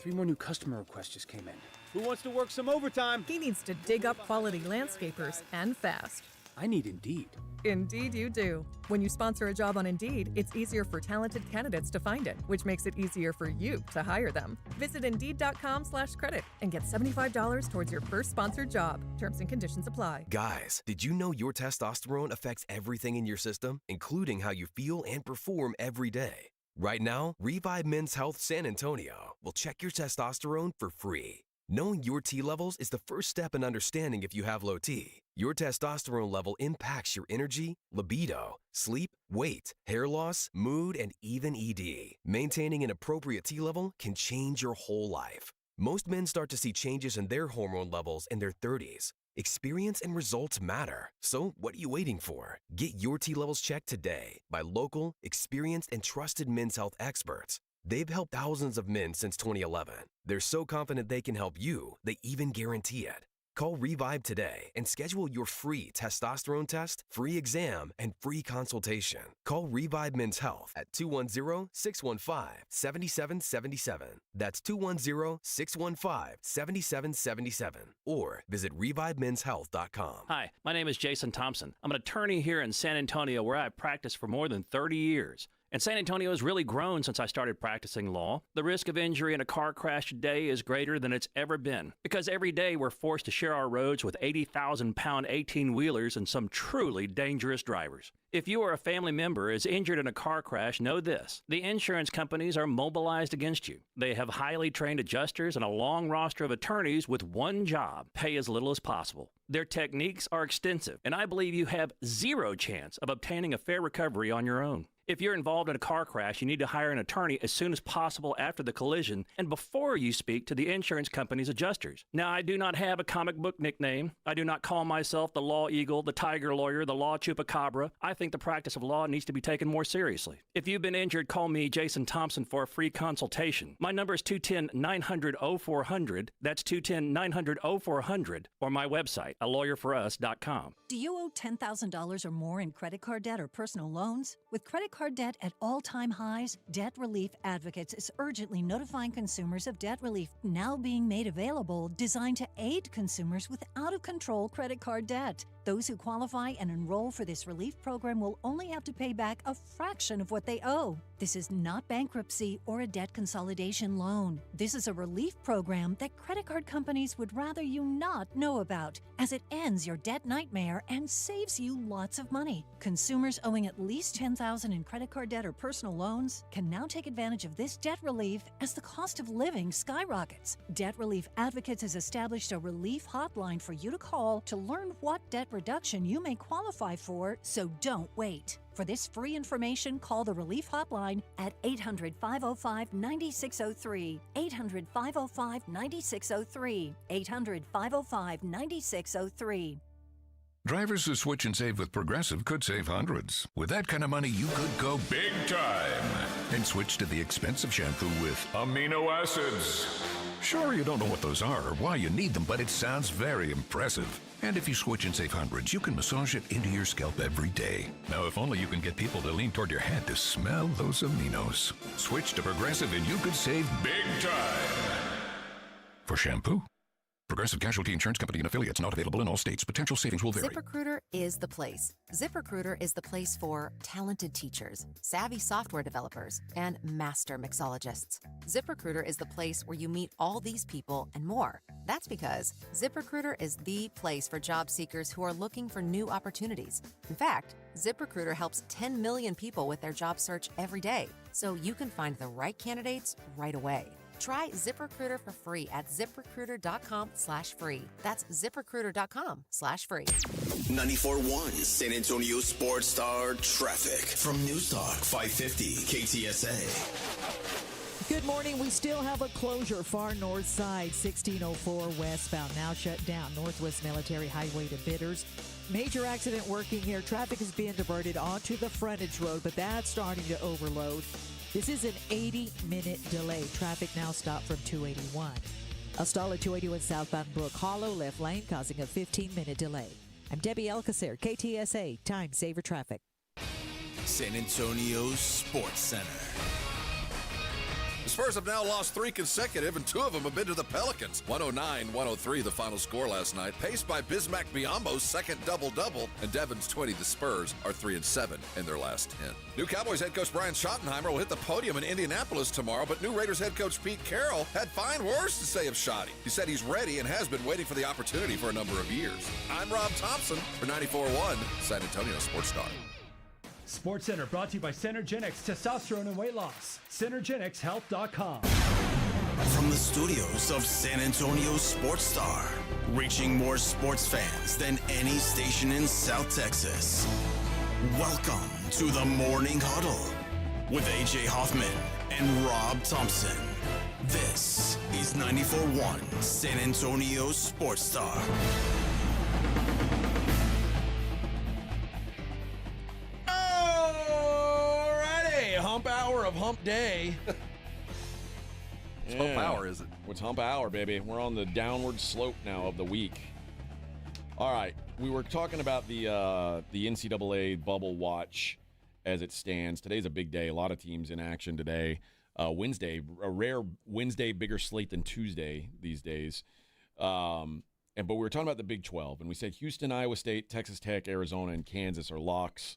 3 more new customer requests just came in. Who wants to work some overtime? He needs to dig up quality landscapers, and fast. I need Indeed. Indeed you do. When you sponsor a job on Indeed, it's easier for talented candidates to find it, which makes it easier for you to hire them. Visit Indeed.com/credit and get $75 towards your first sponsored job. Terms and conditions apply. Guys, did you know your testosterone affects everything in your system, including how you feel and perform every day? Right now, Revive Men's Health San Antonio will check your testosterone for free. Knowing your T levels is the first step in understanding if you have low T. Your testosterone level impacts your energy, libido, sleep, weight, hair loss, mood, and even ED. Maintaining an appropriate T level can change your whole life. Most men start to see changes in their hormone levels in their 30s. Experience and results matter. So what are you waiting for? Get your T levels checked today by local, experienced, and trusted men's health experts. They've helped thousands of men since 2011. They're so confident they can help you, they even guarantee it. Call Revive today and schedule your free testosterone test, free exam, and free consultation. Call Revive Men's Health at 210-615-7777. That's 210-615-7777. Or visit ReviveMen'sHealth.com. Hi, my name is Jason Thompson. I'm an attorney here in San Antonio where I've practiced for more than 30 years. And San Antonio has really grown since I started practicing law. The risk of injury in a car crash today is greater than it's ever been, because every day we're forced to share our roads with 80,000-pound 18-wheelers and some truly dangerous drivers. If you or a family member is injured in a car crash, know this: the insurance companies are mobilized against you. They have highly trained adjusters and a long roster of attorneys with one job: pay as little as possible. Their techniques are extensive, and I believe you have zero chance of obtaining a fair recovery on your own. If you're involved in a car crash, you need to hire an attorney as soon as possible after the collision and before you speak to the insurance company's adjusters. Now, I do not have a comic book nickname. I do not call myself the Law Eagle, the Tiger Lawyer, the Law Chupacabra. I think the practice of law needs to be taken more seriously. If you've been injured, call me, Jason Thompson, for a free consultation. My number is 210-900-0400. That's 210-900-0400. Or my website, alawyerforus.com. Do you owe $10,000 or more in credit card debt or personal loans? With credit card debt at all-time highs, Debt Relief Advocates is urgently notifying consumers of debt relief now being made available, designed to aid consumers with out-of-control credit card debt. Those who qualify and enroll for this relief program will only have to pay back a fraction of what they owe. This is not bankruptcy or a debt consolidation loan. This is a relief program that credit card companies would rather you not know about, as it ends your debt nightmare and saves you lots of money. Consumers owing at least $10,000 in in credit card debt or personal loans can now take advantage of this debt relief as the cost of living skyrockets. Debt Relief Advocates has established a relief hotline for you to call to learn what debt reduction you may qualify for, so don't wait. For this free information, call the Relief Hotline at 800-505-9603, 800-505-9603, 800-505-9603. Drivers who switch and save with Progressive could save hundreds. With that kind of money, you could go big time and switch to the expensive shampoo with amino acids. Sure, you don't know what those are or why you need them, but it sounds very impressive. And if you switch and save hundreds, you can massage it into your scalp every day. Now, if only you can get people to lean toward your head to smell those aminos. Switch to Progressive and you could save big time. For shampoo, Progressive Casualty Insurance Company and affiliates, not available in all states. Potential savings will vary. ZipRecruiter is the place. ZipRecruiter is the place for talented teachers, savvy software developers, and master mixologists. ZipRecruiter is the place where you meet all these people and more. That's because ZipRecruiter is the place for job seekers who are looking for new opportunities. In fact, ZipRecruiter helps 10 million people with their job search every day, so you can find the right candidates right away. Try ZipRecruiter for free at ZipRecruiter.com/free. That's ZipRecruiter.com/free. 94.1 San Antonio Sports Star traffic from News Talk 550 KTSA. Good morning. We still have a closure far north side, 1604 westbound, now shut down. Northwest Military Highway to Bidders. Major accident working here. Traffic is being diverted onto the frontage road, but that's starting to overload. This is an 80-minute delay. Traffic now stopped from 281. A stall at 281 southbound Brook Hollow left lane, causing a 15-minute delay. I'm Debbie Alcacer, KTSA, Time Saver Traffic. San Antonio Sports Center. The Spurs have now lost 3 consecutive, and 2 of them have been to the Pelicans. 109-103 the final score last night, paced by Bismack Biyombo's second double-double, and Devon's 20. The Spurs are 3-7 in their last 10. New Cowboys head coach Brian Schottenheimer will hit the podium in Indianapolis tomorrow, but new Raiders head coach Pete Carroll had fine words to say of Schotty. He said he's ready and has been waiting for the opportunity for a number of years. I'm Rob Thompson for 94.1 San Antonio Sports Star. Sports Center brought to you by Synergenics Testosterone and Weight Loss. SynergenicsHealth.com. From the studios of San Antonio Sports Star, reaching more sports fans than any station in South Texas. Welcome to the Morning Huddle with AJ Hoffman and Rob Thompson. This is 94.1 San Antonio Sports Star. Hump hour of hump day. It's hump hour, is it? It's hump hour, baby. We're on the downward slope now of the week. All right. We were talking about the NCAA bubble watch as it stands. Today's a big day. A lot of teams in action today. Wednesday, a rare Wednesday, bigger slate than Tuesday these days. But we were talking about the Big 12, and we said Houston, Iowa State, Texas Tech, Arizona, and Kansas are locks.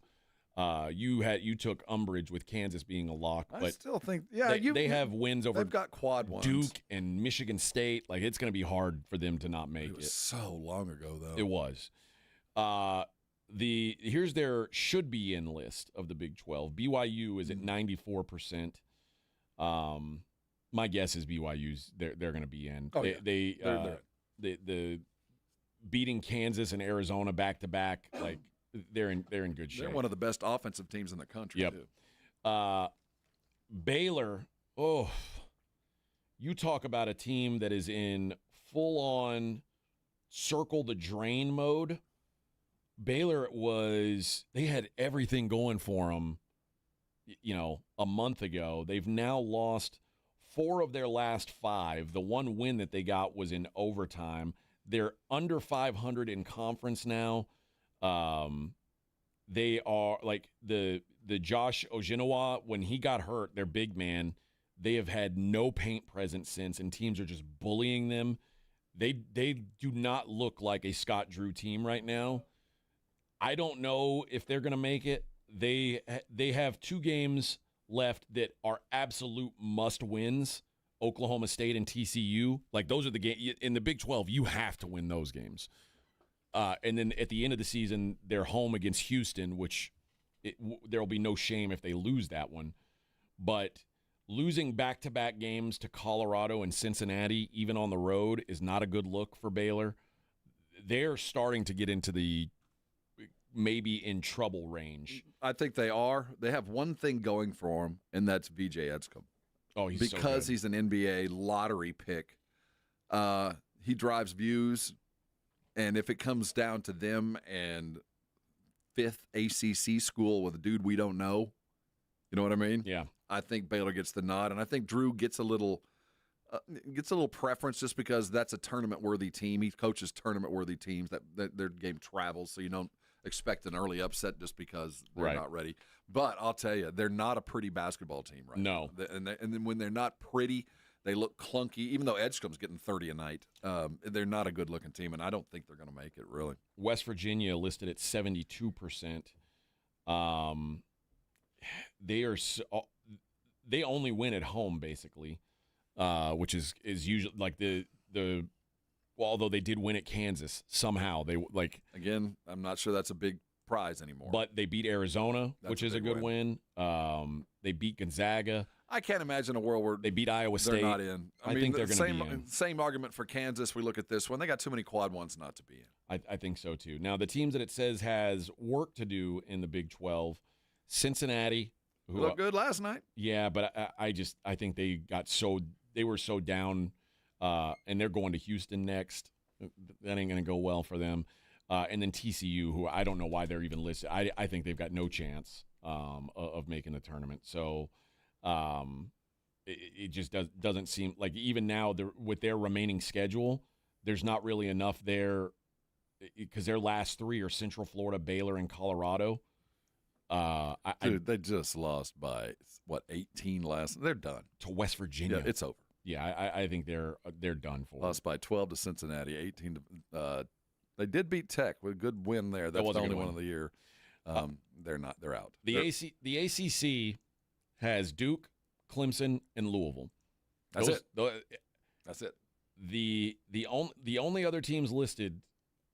You took umbrage with Kansas being a lock, but I still think, they have wins over. They've got quad ones. Duke and Michigan State. Like, it's going to be hard for them to not make it. It was so long ago, though. It was. Here's their should be in list of the Big 12. BYU is at 94%. My guess is BYU's they're going to be in. Oh, they're the beating Kansas and Arizona back to back, like. They're in good shape. They're one of the best offensive teams in the country, too. Baylor, you talk about a team that is in full-on circle the drain mode. Baylor they had everything going for them, a month ago. They've now lost 4 of their last 5. The one win that they got was in overtime. They're under 500 in conference now. They are like the Josh Ojinawa, when he got hurt, their big man, they have had no paint presence since, and teams are just bullying them. They do not look like a Scott Drew team right now. I don't know if they're going to make it. They have 2 games left that are absolute must-wins, Oklahoma State and TCU. Like, those are the games. In the Big 12, you have to win those games. And then at the end of the season, they're home against Houston, which there will be no shame if they lose that one. But losing back-to-back games to Colorado and Cincinnati, even on the road, is not a good look for Baylor. They're starting to get into the maybe in trouble range. I think they are. They have one thing going for them, and that's VJ Edgecombe. Oh, he's because so good. He's an NBA lottery pick. He drives views, and if it comes down to them and fifth ACC school with a dude we don't know, you know what I mean? Yeah. I think Baylor gets the nod, and I think Drew gets a little preference just because that's a tournament-worthy team. He coaches tournament-worthy teams that their game travels, so you don't expect an early upset just because they're not ready. But I'll tell you, they're not a pretty basketball team right now. And then when they're not pretty, they look clunky. Even though Edgecombe's getting 30 a night, they're not a good-looking team, and I don't think they're going to make it, really. West Virginia listed at 72%. They only win at home, basically, which is usually like well, although they did win at Kansas somehow. They again, I'm not sure that's a big prize anymore. But they beat Arizona, which is a good win. They beat Gonzaga. I can't imagine a world where they beat Iowa State. They're not in. I think they're going to be in. Same argument for Kansas. We look at this one; they got too many quad ones not to be in. I think so too. Now the teams that it says has work to do in the Big 12, Cincinnati. Who looked good last night. Yeah, but I think they were so down, and they're going to Houston next. That ain't going to go well for them. And then TCU, who I don't know why they're even listed. I think they've got no chance of making the tournament. So it just doesn't seem like even now with their remaining schedule, there's not really enough there because their last three are Central Florida, Baylor, and Colorado. Dude, they just lost by 18 last. They're done to West Virginia. Yeah, it's over. Yeah, I think they're done for. Lost by 12 to Cincinnati, 18 to. They did beat Tech with a good win there. That's the only one of the year. They're not. They're out. The ACC has Duke, Clemson, and Louisville. That's it. The only other teams listed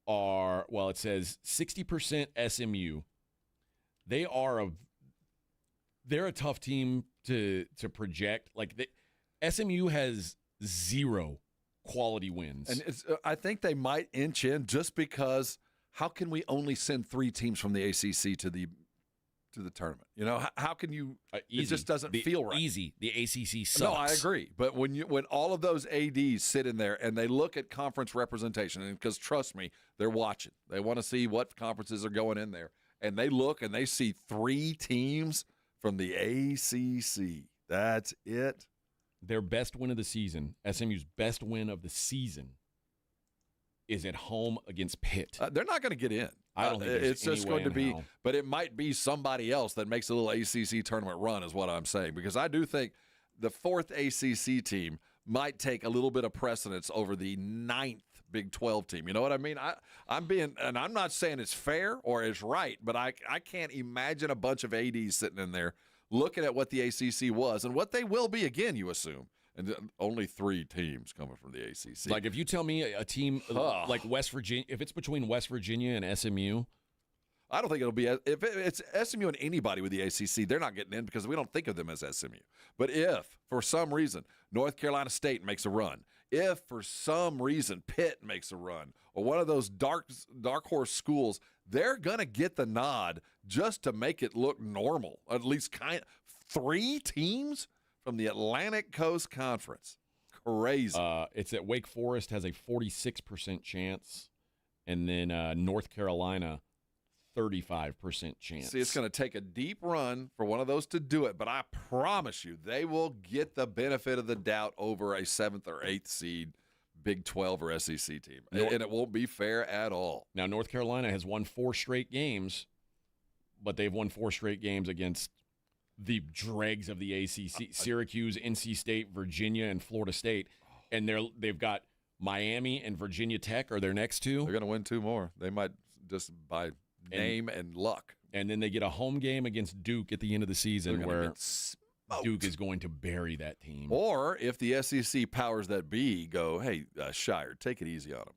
are it says 60% SMU. They're a tough team to project. Like SMU has 0 quality wins, and I think they might inch in just because. How can we only send 3 teams from the ACC to the tournament? You know, how can you? It just doesn't feel right. Easy. The ACC sucks. No, I agree. But when all of those ADs sit in there and they look at conference representation, and because trust me, they're watching. They want to see what conferences are going in there. And they look and they see 3 teams from the ACC. That's it. Their best win of the season, SMU's best win of the season, is at home against Pitt. They're not going to get in. I don't think it's just going to be. Hell. But it might be somebody else that makes a little ACC tournament run, is what I'm saying. Because I do think the 4th ACC team might take a little bit of precedence over the 9th Big 12 team. You know what I mean? I'm not saying it's fair or it's right, but I can't imagine a bunch of ADs sitting in there looking at what the ACC was and what they will be again, you assume. And only 3 teams coming from the ACC. Like if you tell me a team like West Virginia, if it's between West Virginia and SMU, I don't think it'll be. If it's SMU and anybody with the ACC, they're not getting in because we don't think of them as SMU. But if, for some reason, North Carolina State makes a run, if for some reason Pitt makes a run, or one of those dark horse schools, they're going to get the nod just to make it look normal. At least 3 teams from the Atlantic Coast Conference. Crazy. It's that Wake Forest has a 46% chance, and then North Carolina 35% chance. See, it's going to take a deep run for one of those to do it, but I promise you they will get the benefit of the doubt over a 7th or 8th seed Big 12 or SEC team, and it won't be fair at all. Now, North Carolina has won 4 straight games, but they've won 4 straight games against the dregs of the ACC, Syracuse, NC State, Virginia, and Florida State, and they've got Miami and Virginia Tech are their next 2. They're going to win 2 more. They might just by name and luck. And then they get a home game against Duke at the end of the season where Duke is going to bury that team. Or if the SEC powers that be go, hey, Shire, take it easy on them.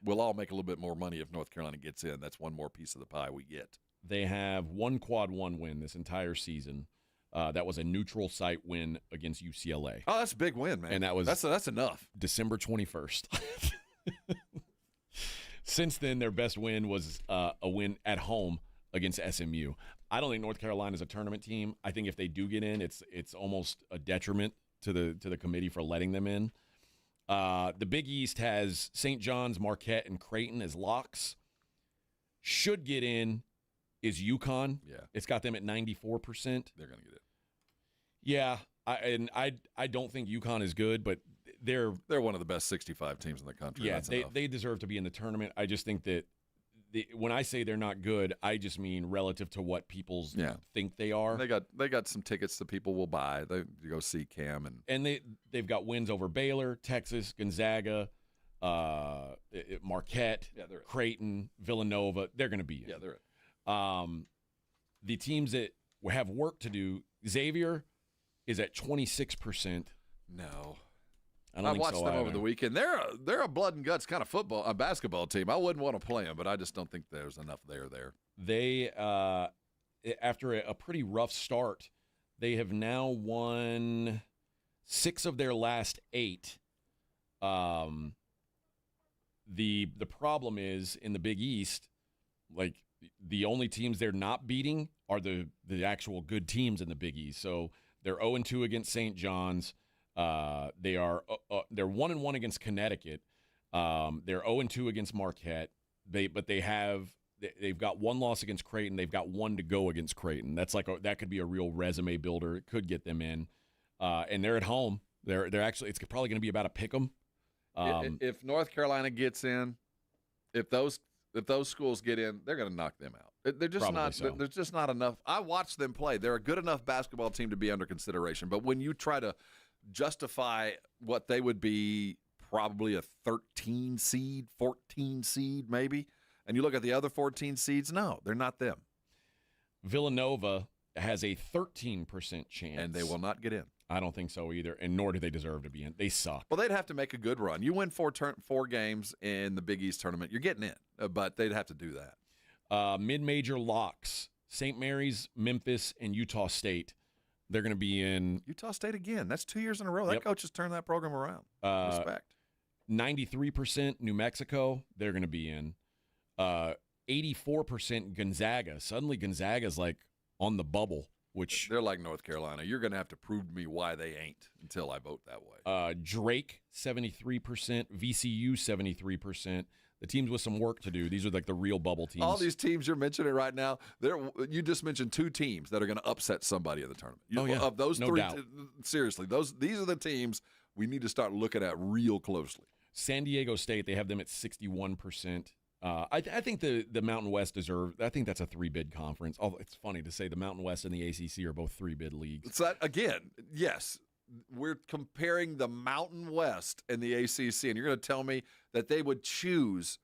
We'll all make a little bit more money if North Carolina gets in. That's one more piece of the pie we get. they have one quad one win this entire season. That was a neutral site win against UCLA. Oh, that's a big win, man. And that was that's enough. December 21st. Since then, their best win was a win at home against SMU. I don't think North Carolina is a tournament team. I think if they do get in, it's almost a detriment to the committee for letting them in. The Big East has St. John's, Marquette, and Creighton as locks. Should get in is UConn. Yeah. It's got them at 94%. They're going to get in. Yeah, I don't think UConn is good, but they're one of the best 65 teams in the country. Yeah, That's they deserve to be in the tournament. I just think that when I say they're not good, I just mean relative to what people think they are. They got some tickets that people will buy. They go see Cam and they've got wins over Baylor, Texas, Gonzaga, Marquette, Creighton, Villanova. They're going to be in. Yeah, they're in. The teams that have work to do, Xavier is at 26%. No. I watched them over the weekend. They're a blood and guts kind of basketball team. I wouldn't want to play them, but I just don't think there's enough there. They, after a pretty rough start, they have now won 6 of their last 8. The problem is in the Big East, like the only teams they're not beating are the actual good teams in the Big East. So they're 0-2 against St. John's. They're 1-1 against Connecticut. They're 0-2 against Marquette. They've got 1 loss against Creighton. They've got 1 to go against Creighton. That's that could be a real resume builder. It could get them in. And they're at home. They're actually, it's probably going to be about a pick 'em. If North Carolina gets in, if those schools get in, they're going to knock them out. They're just Probably not. so. There's just not enough. I watched them play. They're a good enough basketball team to be under consideration. But when you try to justify what they would be, probably a 13 seed, 14 seed maybe, and you look at the other 14 seeds, no, they're not them. Villanova has a 13% chance. And they will not get in. I don't think so either, and nor do they deserve to be in. They suck. Well, they'd have to make a good run. You win 4 games in the Big East tournament, you're getting in, but they'd have to do that. Mid-major locks, St. Mary's, Memphis, and Utah State. They're going to be in. Utah State again. That's 2 years in a row. That coach has turned that program around. Respect. 93% New Mexico. They're going to be in. 84% Gonzaga. Suddenly Gonzaga's like on the bubble, which they're like North Carolina. You're going to have to prove to me why they ain't until I vote that way. Drake, 73%. VCU, 73%. The teams with some work to do. These are like the real bubble teams. All these teams you're mentioning right now, you just mentioned 2 teams that are going to upset somebody in the tournament. Of those no 3, doubt. Seriously, these are the teams we need to start looking at real closely. San Diego State, they have them at 61%. I think the Mountain West deserve. I think that's a 3-bid conference. Although it's funny to say the Mountain West and the ACC are both 3-bid leagues. So again, yes, we're comparing the Mountain West and the ACC, and you're going to tell me that they would choose,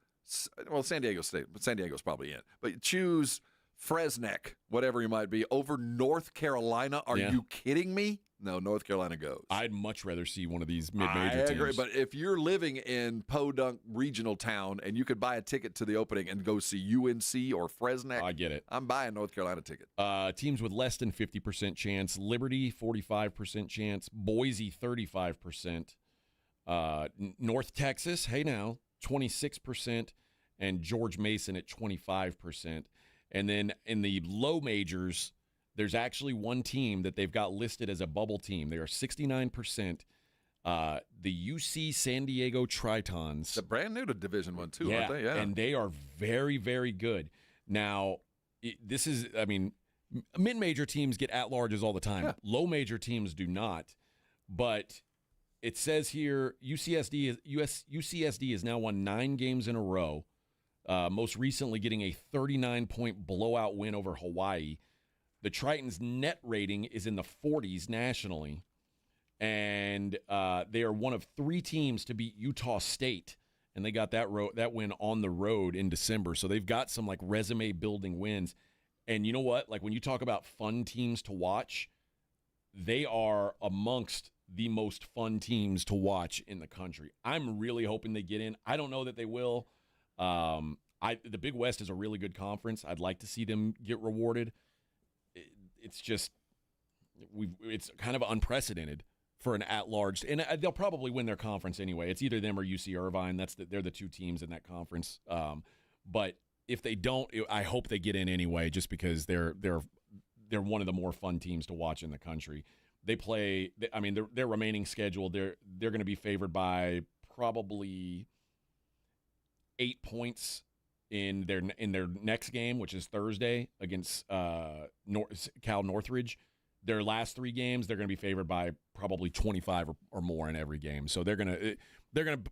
well, San Diego State, but San Diego's probably in, but choose Fresnec, whatever he might be, over North Carolina? Are you kidding me? No, North Carolina goes. I'd much rather see one of these mid-major teams. I agree, but if you're living in Podunk regional town and you could buy a ticket to the opening and go see UNC or Fresnec, I get it. I'm buying North Carolina ticket. Teams with less than 50% chance: Liberty, 45% chance; Boise, 35%; North Texas, hey now, 26%; and George Mason at 25%. And then in the low majors, there's actually one team that they've got listed as a bubble team. They are 69%. The UC San Diego Tritons. They're brand new to Division I, too, aren't they? Yeah. And they are very, very good. Now, mid-major teams get at-larges all the time. Yeah. Low-major teams do not. But it says here UCSD has now won 9 games in a row, most recently getting a 39-point blowout win over Hawaii. The Tritons' net rating is in the 40s nationally, and they are one of 3 teams to beat Utah State, and they got that win on the road in December. So they've got some like resume-building wins. And you know what? Like when you talk about fun teams to watch, they are amongst the most fun teams to watch in the country. I'm really hoping they get in. I don't know that they will. The Big West is a really good conference. I'd like to see them get rewarded. It's just it's kind of unprecedented for an at-large, and they'll probably win their conference anyway. It's either them or UC Irvine. They're the two teams in that conference. But if they don't, I hope they get in anyway, just because they're one of the more fun teams to watch in the country. They play. I mean, their remaining schedule. They're going to be favored by probably 8 points in their next game, which is Thursday against Cal Northridge. Their last 3 games, they're going to be favored by probably 25 or more in every game. So they're gonna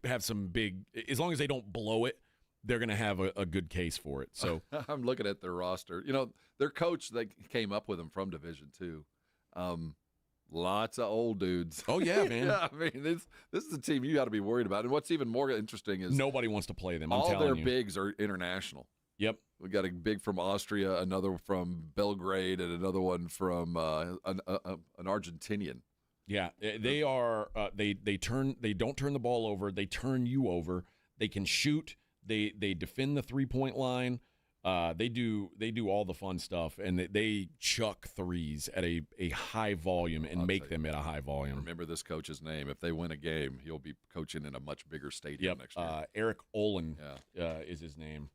have some big. As long as they don't blow it, they're going to have a good case for it. So I'm looking at their roster. Their coach, they came up with them from Division II. Lots of old dudes. Oh, yeah, man. Yeah, I mean, this is a team you got to be worried about. And what's even more interesting is nobody wants to play them. All their bigs are international. Yep. We got a big from Austria, another from Belgrade, and another one from an Argentinian. Yeah, they are. They don't turn the ball over. They turn you over. They can shoot. They defend the 3-point line. They do all the fun stuff, and they chuck threes at a high volume and make them at a high volume. Remember this coach's name. If they win a game, he'll be coaching in a much bigger stadium next year. Eric Olin is his name.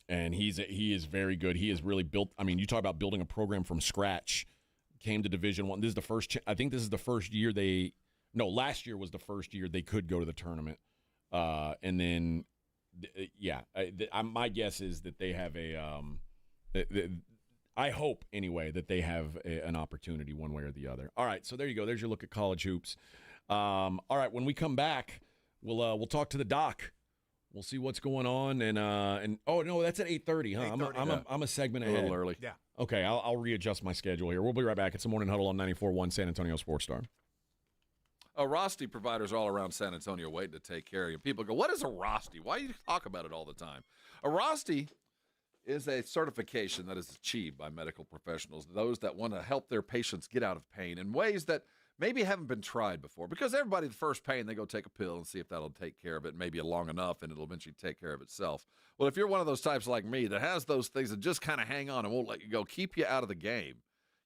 And he is very good. He has really built. I mean, you talk about building a program from scratch. Came to Division I. This is the first. I think this is the first year last year was the first year they could go to the tournament. And then, my guess is that they have I hope anyway that they have an opportunity one way or the other. All right, so there you go. There's your look at college hoops. All right, when we come back, we'll talk to the doc. We'll see what's going on, and oh no, that's at 8:30, huh? 8:30, I'm a segment ahead. A little early. Yeah. Okay, I'll readjust my schedule here. We'll be right back. It's the Morning Huddle on 94.1 San Antonio Sports Star. Rosti providers all around San Antonio waiting to take care of you. People go, what is a Rosti? Why do you talk about it all the time? A Rosti is a certification that is achieved by medical professionals, those that want to help their patients get out of pain in ways that maybe haven't been tried before. Because everybody, the first pain, they go take a pill and see if that'll take care of it, maybe long enough, and it'll eventually take care of itself. Well, if you're one of those types like me that has those things that just kind of hang on and won't let you go, keep you out of the game,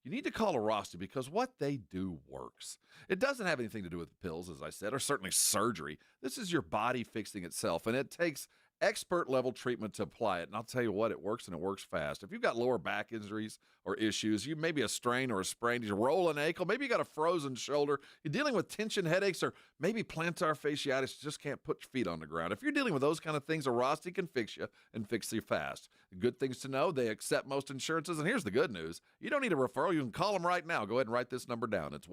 you need to call a Rosti because what they do works. It doesn't have anything to do with pills, as I said, or certainly surgery. This is your body fixing itself, and it takes expert-level treatment to apply it. And I'll tell you what, it works, and it works fast. If you've got lower back injuries or issues, you maybe a strain or a sprain, you roll an ankle, maybe you got a frozen shoulder, you're dealing with tension headaches, or maybe plantar fasciitis, you just can't put your feet on the ground. If you're dealing with those kind of things, a Rosti can fix you and fix you fast. Good things to know, they accept most insurances, and here's the good news. You don't need a referral. You can call them right now. Go ahead and write this number down. It's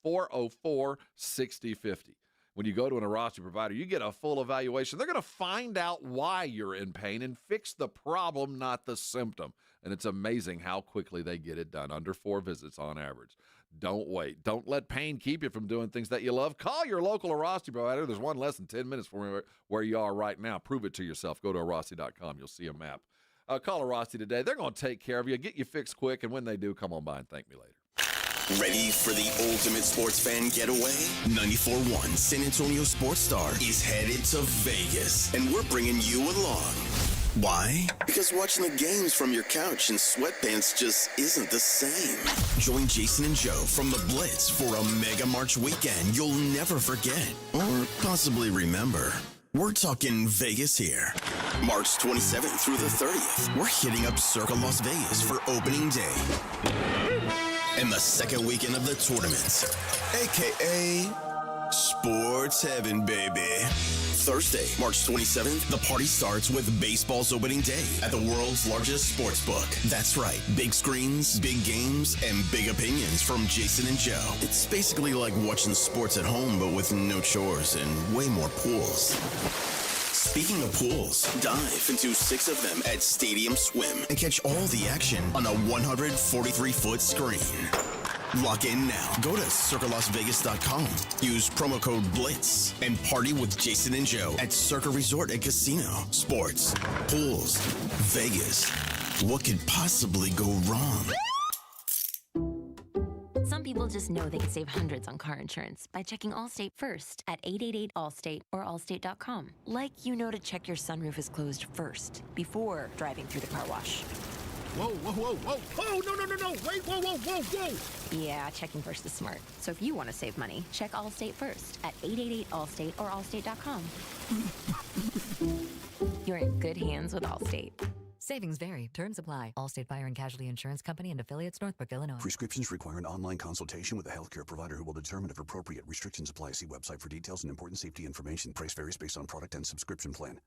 1-800-404-6050. When you go to an Rosti provider, you get a full evaluation. They're going to find out why you're in pain and fix the problem, not the symptom. And it's amazing how quickly they get it done, under 4 visits on average. Don't wait. Don't let pain keep you from doing things that you love. Call your local Rosti provider. There's one less than 10 minutes from where you are right now. Prove it to yourself. Go to Rosti.com. You'll see a map. Call a Rosti today. They're going to take care of you, get you fixed quick, and when they do, come on by and thank me later. Ready for the ultimate sports fan getaway? 94.1 San Antonio Sports Star is headed to Vegas, and we're bringing you along. Why? Because watching the games from your couch in sweatpants just isn't the same. Join Jason and Joe from the Blitz for a Mega March weekend you'll never forget or possibly remember. We're talking Vegas here. March 27th through the 30th, we're hitting up Circa Las Vegas for opening day. And the second weekend of the tournament, a.k.a. Sports Heaven, baby. Thursday, March 27th, the party starts with baseball's opening day at the world's largest sports book. That's right, big screens, big games, and big opinions from Jason and Joe. It's basically like watching sports at home, but with no chores and way more pools. Speaking of pools, dive into 6 of them at Stadium Swim and catch all the action on a 143-foot screen. Lock in now. Go to CircaLasVegas.com. Use promo code BLITZ and party with Jason and Joe at Circa Resort and Casino. Sports, pools, Vegas. What could possibly go wrong? Some people just know they can save hundreds on car insurance by checking Allstate first at 888-ALLSTATE or allstate.com. Like you know to check your sunroof is closed first before driving through the car wash. Whoa, whoa, whoa, whoa. Oh, no. Wait, whoa, whoa, whoa, whoa. Yeah, checking first is smart. So if you want to save money, check Allstate first at 888-ALLSTATE or allstate.com. You're in good hands with Allstate. Savings vary. Terms apply. Allstate Fire and Casualty Insurance Company and affiliates, Northbrook, Illinois. Prescriptions require an online consultation with a healthcare provider who will determine if appropriate. Restrictions apply. See website for details and important safety information. Price varies based on product and subscription plan.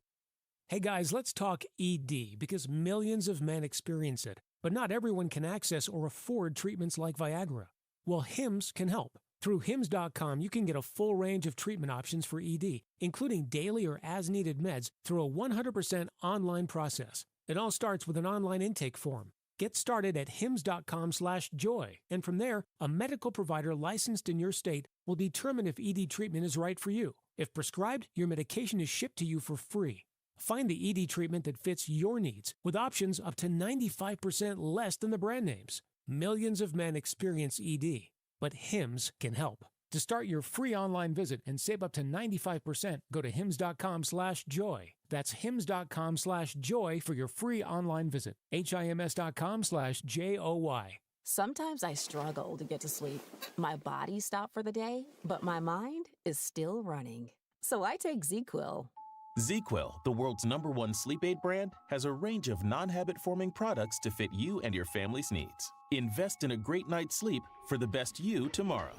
Hey guys, let's talk ED because millions of men experience it, but not everyone can access or afford treatments like Viagra. Well, Hims can help. Through Hims.com, you can get a full range of treatment options for ED, including daily or as-needed meds through a 100% online process. It all starts with an online intake form. Get started at hims.com/joy, and from there, a medical provider licensed in your state will determine if ED treatment is right for you. If prescribed, your medication is shipped to you for free. Find the ED treatment that fits your needs with options up to 95% less than the brand names. Millions of men experience ED, but Hims can help. To start your free online visit and save up to 95%, go to hims.com/joy. That's hims.com/joy for your free online visit. HIMS.com/JOY. Sometimes I struggle to get to sleep. My body stopped for the day, but my mind is still running. So I take ZQuil. ZQuil, the world's #1 sleep aid brand, has a range of non-habit-forming products to fit you and your family's needs. Invest in a great night's sleep for the best you tomorrow.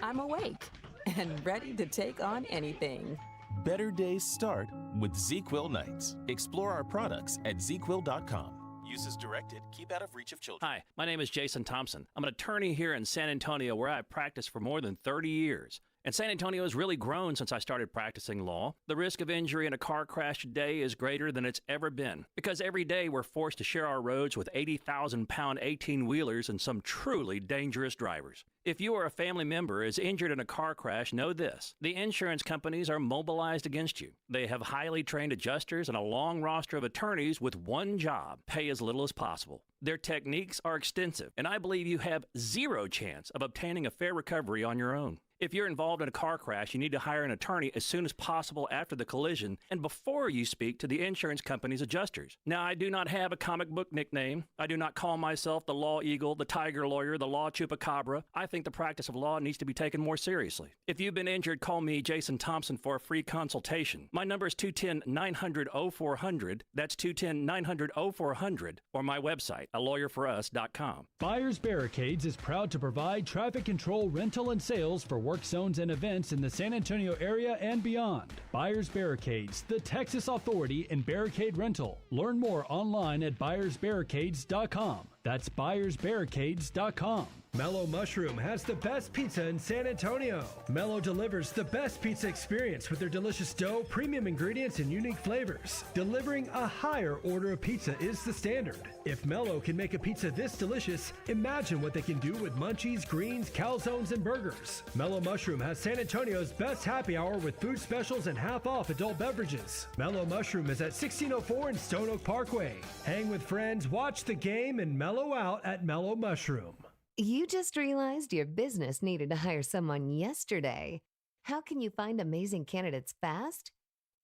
I'm awake and ready to take on anything. Better days start with ZQuil nights. Explore our products at ZQuil.com. Use as directed. Keep out of reach of children. Hi, my name is Jason Thompson. I'm an attorney here in San Antonio where I've practiced for more than 30 years. And San Antonio has really grown since I started practicing law. The risk of injury in a car crash today is greater than it's ever been because every day we're forced to share our roads with 80,000-pound 18-wheelers and some truly dangerous drivers. If you or a family member is injured in a car crash, know this. The insurance companies are mobilized against you. They have highly trained adjusters and a long roster of attorneys with one job: pay as little as possible. Their techniques are extensive, and I believe you have zero chance of obtaining a fair recovery on your own. If you're involved in a car crash, you need to hire an attorney as soon as possible after the collision and before you speak to the insurance company's adjusters. Now, I do not have a comic book nickname. I do not call myself the Law Eagle, the Tiger Lawyer, the Law Chupacabra. I think the practice of law needs to be taken more seriously. If you've been injured, call me, Jason Thompson, for a free consultation. My number is 210-900-0400. That's 210-900-0400, or my website, alawyerforus.com. Buyers Barricades is proud to provide traffic control, rental, and sales for work zones and events in the San Antonio area and beyond. Buyers Barricades, the Texas authority in barricade rental. Learn more online at buyersbarricades.com. That's buyersbarricades.com. Mellow Mushroom has the best pizza in San Antonio. Mellow delivers the best pizza experience with their delicious dough, premium ingredients, and unique flavors. Delivering a higher order of pizza is the standard. If Mellow can make a pizza this delicious, imagine what they can do with munchies, greens, calzones, and burgers. Mellow Mushroom has San Antonio's best happy hour with food specials and half-off adult beverages. Mellow Mushroom is at 1604 in Stone Oak Parkway. Hang with friends, watch the game, and mellow out at Mellow Mushroom. You just realized your business needed to hire someone yesterday. How can you find amazing candidates fast?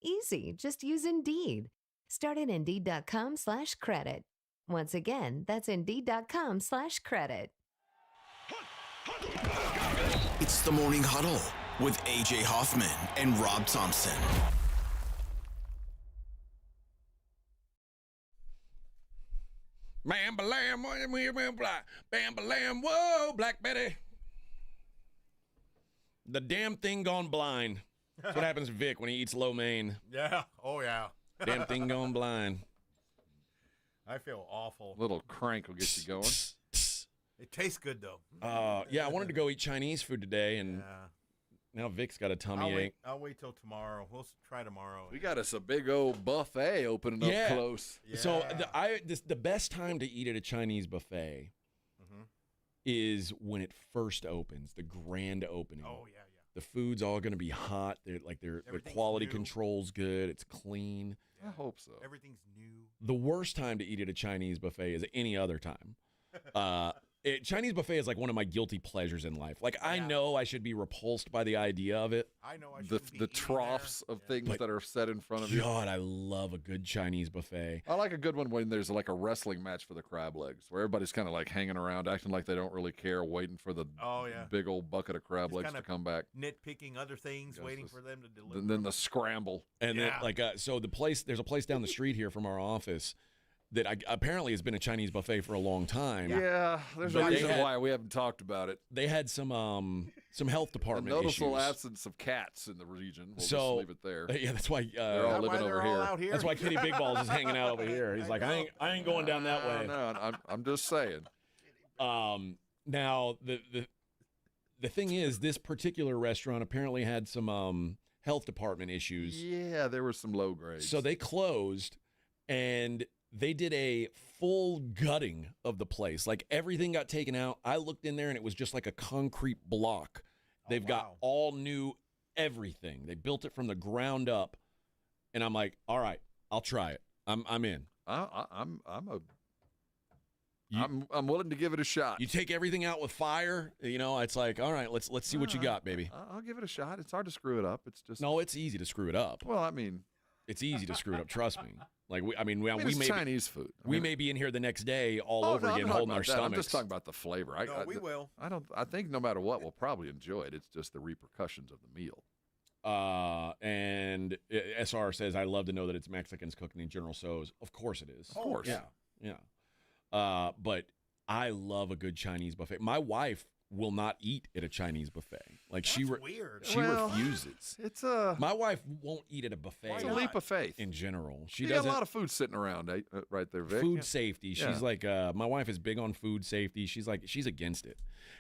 Easy, just use Indeed. Start at Indeed.com/credit. Once again, that's Indeed.com/credit. It's the Morning Huddle with AJ Hoffman and Rob Thompson. Bam, ba-lam, bam, ba-lam, whoa, Black Betty. The damn thing gone blind. That's what happens to Vic when he eats lo mein. Yeah. Oh, yeah. Damn thing gone blind. I feel awful. Little crank will get you going. It tastes good, though. Yeah, I wanted to go eat Chinese food today, and now Vic's got a tummy ache. I'll wait till tomorrow. We'll try tomorrow. We got us a big old buffet opening up close. Yeah. So the best time to eat at a Chinese buffet is when it first opens, the grand opening. Oh, yeah. The food's all going to be hot. The quality control's good. It's clean. I hope so. Everything's new. The worst time to eat at a Chinese buffet is any other time. Chinese buffet is like one of my guilty pleasures in life. Like, I know I should be repulsed by the idea of it. I know I the troughs of things that are set in front of you. God, I love a good Chinese buffet. I like a good one when there's like a wrestling match for the crab legs, where everybody's kind of like hanging around, acting like they don't really care, waiting for the big old bucket of crab legs to come back. Nitpicking other things, waiting for them to deliver. And then the scramble. And then, so there's a place down the street here from our office that apparently has been a Chinese buffet for a long time. Yeah, there's a reason why we haven't talked about it. They had some health department noticeable issues. absence of cats in the region. We'll So just leave it there. Yeah, that's why they're all living over here. That's why Kitty Big Balls is hanging out over here. He's like, I ain't going down that way. No, I'm just saying. Now the thing is, this particular restaurant apparently had some health department issues. Yeah, there were some low grades. So they closed, and they did a full gutting of the place. Like, everything got taken out. I looked in there, and it was just like a concrete block. They've got all new everything. They built it from the ground up, and I'm like, all right, I'll try it. I'm in. I'm willing to give it a shot. You take everything out with fire, it's like, all right, let's see what you got, baby. I'll give it a shot. It's hard to screw it up. It's just it's easy to screw it up. Well, I mean, it's easy to screw it up. Trust me. Like we it's may Chinese food. We may be in here the next day all over again, holding our stomachs. I'm just talking about the flavor. We will. I think no matter what, we'll probably enjoy it. It's just the repercussions of the meal. And SR says, I love to know that it's Mexicans cooking in General Tso's. Of course it is. Of course. Yeah. But I love a good Chinese buffet. My wife will not eat at a Chinese buffet. Like, weird. She refuses. My wife won't eat at a buffet. It's a leap of faith. In general. She got a lot of food sitting around right there, Vic. Food safety. She's like, my wife is big on food safety. She's against it.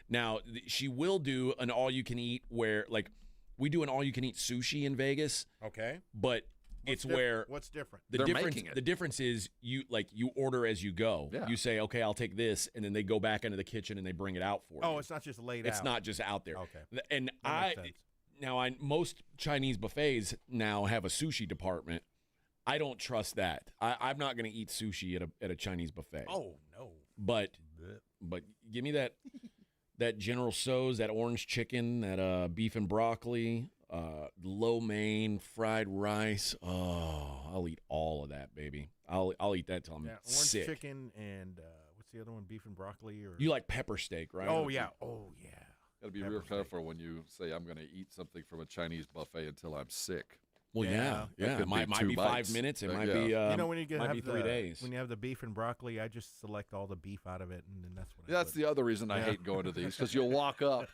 Now, she will do an all-you-can-eat where, like, we do an all-you-can-eat sushi in Vegas. Okay. But what's different? The difference is you order as you go. Yeah. You say, okay, I'll take this, and then they go back into the kitchen and they bring it out for you. Oh, it's not just laid out. It's not just out there. Okay. And most Chinese buffets now have a sushi department. I don't trust that. I'm not going to eat sushi at a Chinese buffet. Oh no. But give me that General Tso's, that orange chicken, that beef and broccoli. Lo mein, fried rice. Oh, I'll eat all of that, baby. I'll eat that till I'm sick. Orange chicken and what's the other one? Beef and broccoli, or you like pepper steak, right? Oh yeah. Got to be real careful when you say I'm going to eat something from a Chinese buffet until I'm sick. Well, yeah. It might be 5 minutes. It might be. When you might be 3 days. When you have the beef and broccoli, I just select all the beef out of it, and then that's what. That's the other reason I hate going to these, because you'll walk up.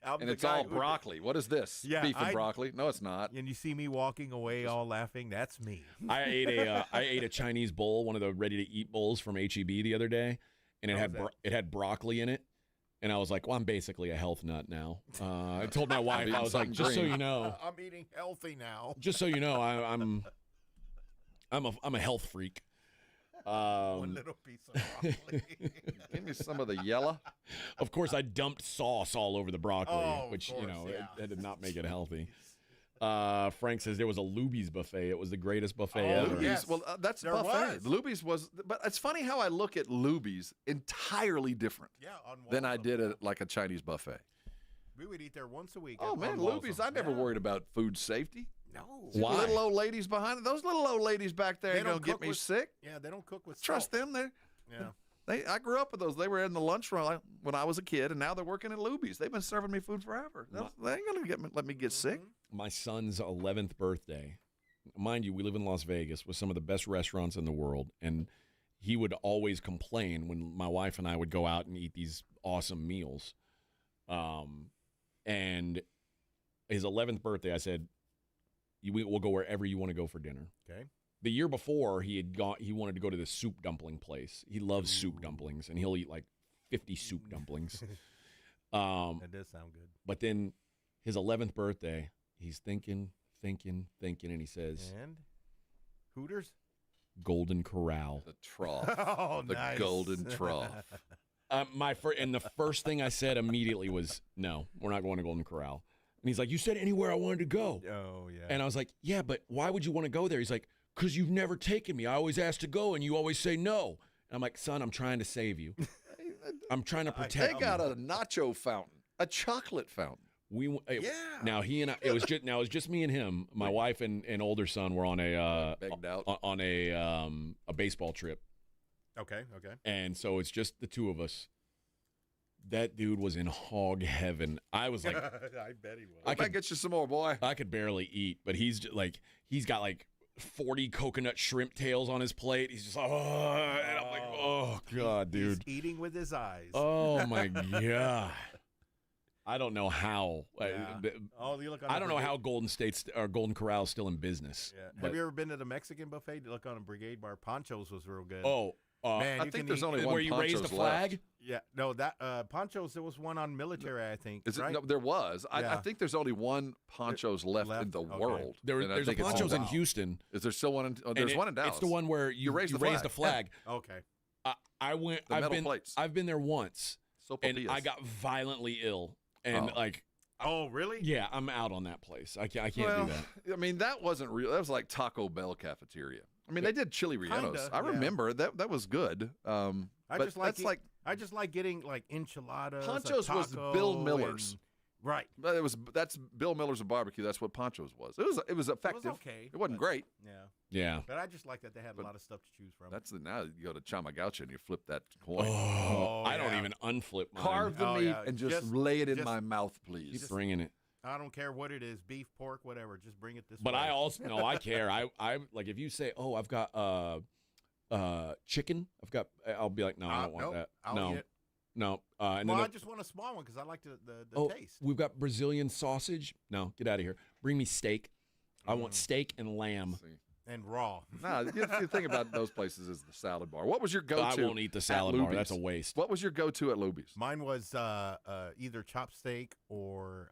And it's all broccoli. What is this? Yeah, beef and broccoli? No, it's not. And you see me walking away all laughing. That's me. I ate a Chinese bowl, one of the ready-to-eat bowls from HEB the other day, and it had broccoli in it. And I was like, well, I'm basically a health nut now. I told my wife, I was like, just so you know. I'm eating healthy now. Just so you know, I'm a health freak. One little piece of broccoli. Give me some of the yellow. Of course, I dumped sauce all over the broccoli, which, course, it did not make it healthy. Frank says there was a Luby's buffet. It was the greatest buffet ever. Luby's. Yes. Well, that's a buffet. Luby's was, but it's funny how I look at Luby's entirely different than I did at like a Chinese buffet. We would eat there once a week. Oh, man, Luby's, I never worried about food safety. No. Why? Little old ladies behind it. Those little old ladies back there are going to get me sick. Yeah, they don't cook with Trust salt. them. I grew up with those. They were in the lunchroom when I was a kid, and now they're working at Luby's. They've been serving me food forever. They ain't going to let me get sick. My son's 11th birthday. Mind you, we live in Las Vegas with some of the best restaurants in the world, and he would always complain when my wife and I would go out and eat these awesome meals. And his 11th birthday, I said, we'll go wherever you want to go for dinner. Okay. The year before, he wanted to go to the soup dumpling place. He loves soup dumplings, and he'll eat like 50 soup dumplings. That does sound good. But then his 11th birthday, he's thinking, and he says, and Hooters? Golden Corral. The trough. Oh, the nice. Golden Trough. And the first thing I said immediately was, no, we're not going to Golden Corral. And he's like, you said anywhere I wanted to go. Oh, yeah. And I was like, yeah, but why would you want to go there? He's like, because you've never taken me. I always ask to go, and you always say no. And I'm like, son, I'm trying to save you. I'm trying to protect. They got a nacho fountain, a chocolate fountain. Now he and I, it was just me and him. My wife and older son were on a baseball trip. Okay. And so it's just the two of us. That dude was in hog heaven. I was like, I bet he was. I might get you some more, boy. I could barely eat, but he's just like, he's got like 40 coconut shrimp tails on his plate. He's just and I'm like, oh God, dude. He's eating with his eyes. Oh my God. I don't know how. Yeah. You look on I don't know how Golden State's or Golden Corral is still in business. Yeah. Have you ever been to the Mexican buffet? Look on a Brigade Bar. Ponchos was real good. Man, I think there's only one where you raised the flag. Left. Yeah, no, that Ponchos. There was one on military, I think. Right? No, there was. I think there's only one Ponchos left in the world. There's a Ponchos in Houston. Is there still one? There's one in Dallas. It's the one where you raise the flag. Okay. I went. I've been there once, and I got violently ill, and Oh, really? Yeah, I'm out on that place. I can't do that. I mean, that wasn't real. That was like Taco Bell cafeteria. I mean, they did chili rellenos. I remember that was good. I just like getting like enchiladas. Ponchos was Bill Miller's. Right. But that's Bill Miller's a barbecue. That's what Ponchos was. It was effective. It was okay. It wasn't great. Yeah. But I just like that they had a lot of stuff to choose from. That's now you go to Chamagaucha and you flip that coin. I don't even unflip mine. Carve the meat and just lay it in my mouth, please. Keep bringing it. I don't care what it is, beef, pork, whatever. Just bring it this way. But I also I care. I like if you say, "Oh, I've got chicken." I'll be like, "No, I don't want that." I'll eat it. No. And I just want a small one because I like the taste. We've got Brazilian sausage. No, get out of here. Bring me steak. I want steak and lamb. And raw. No, the thing about those places is the salad bar. What was your go-to? I won't eat the salad bar. That's a waste. What was your go-to at Luby's? Mine was either chopped steak or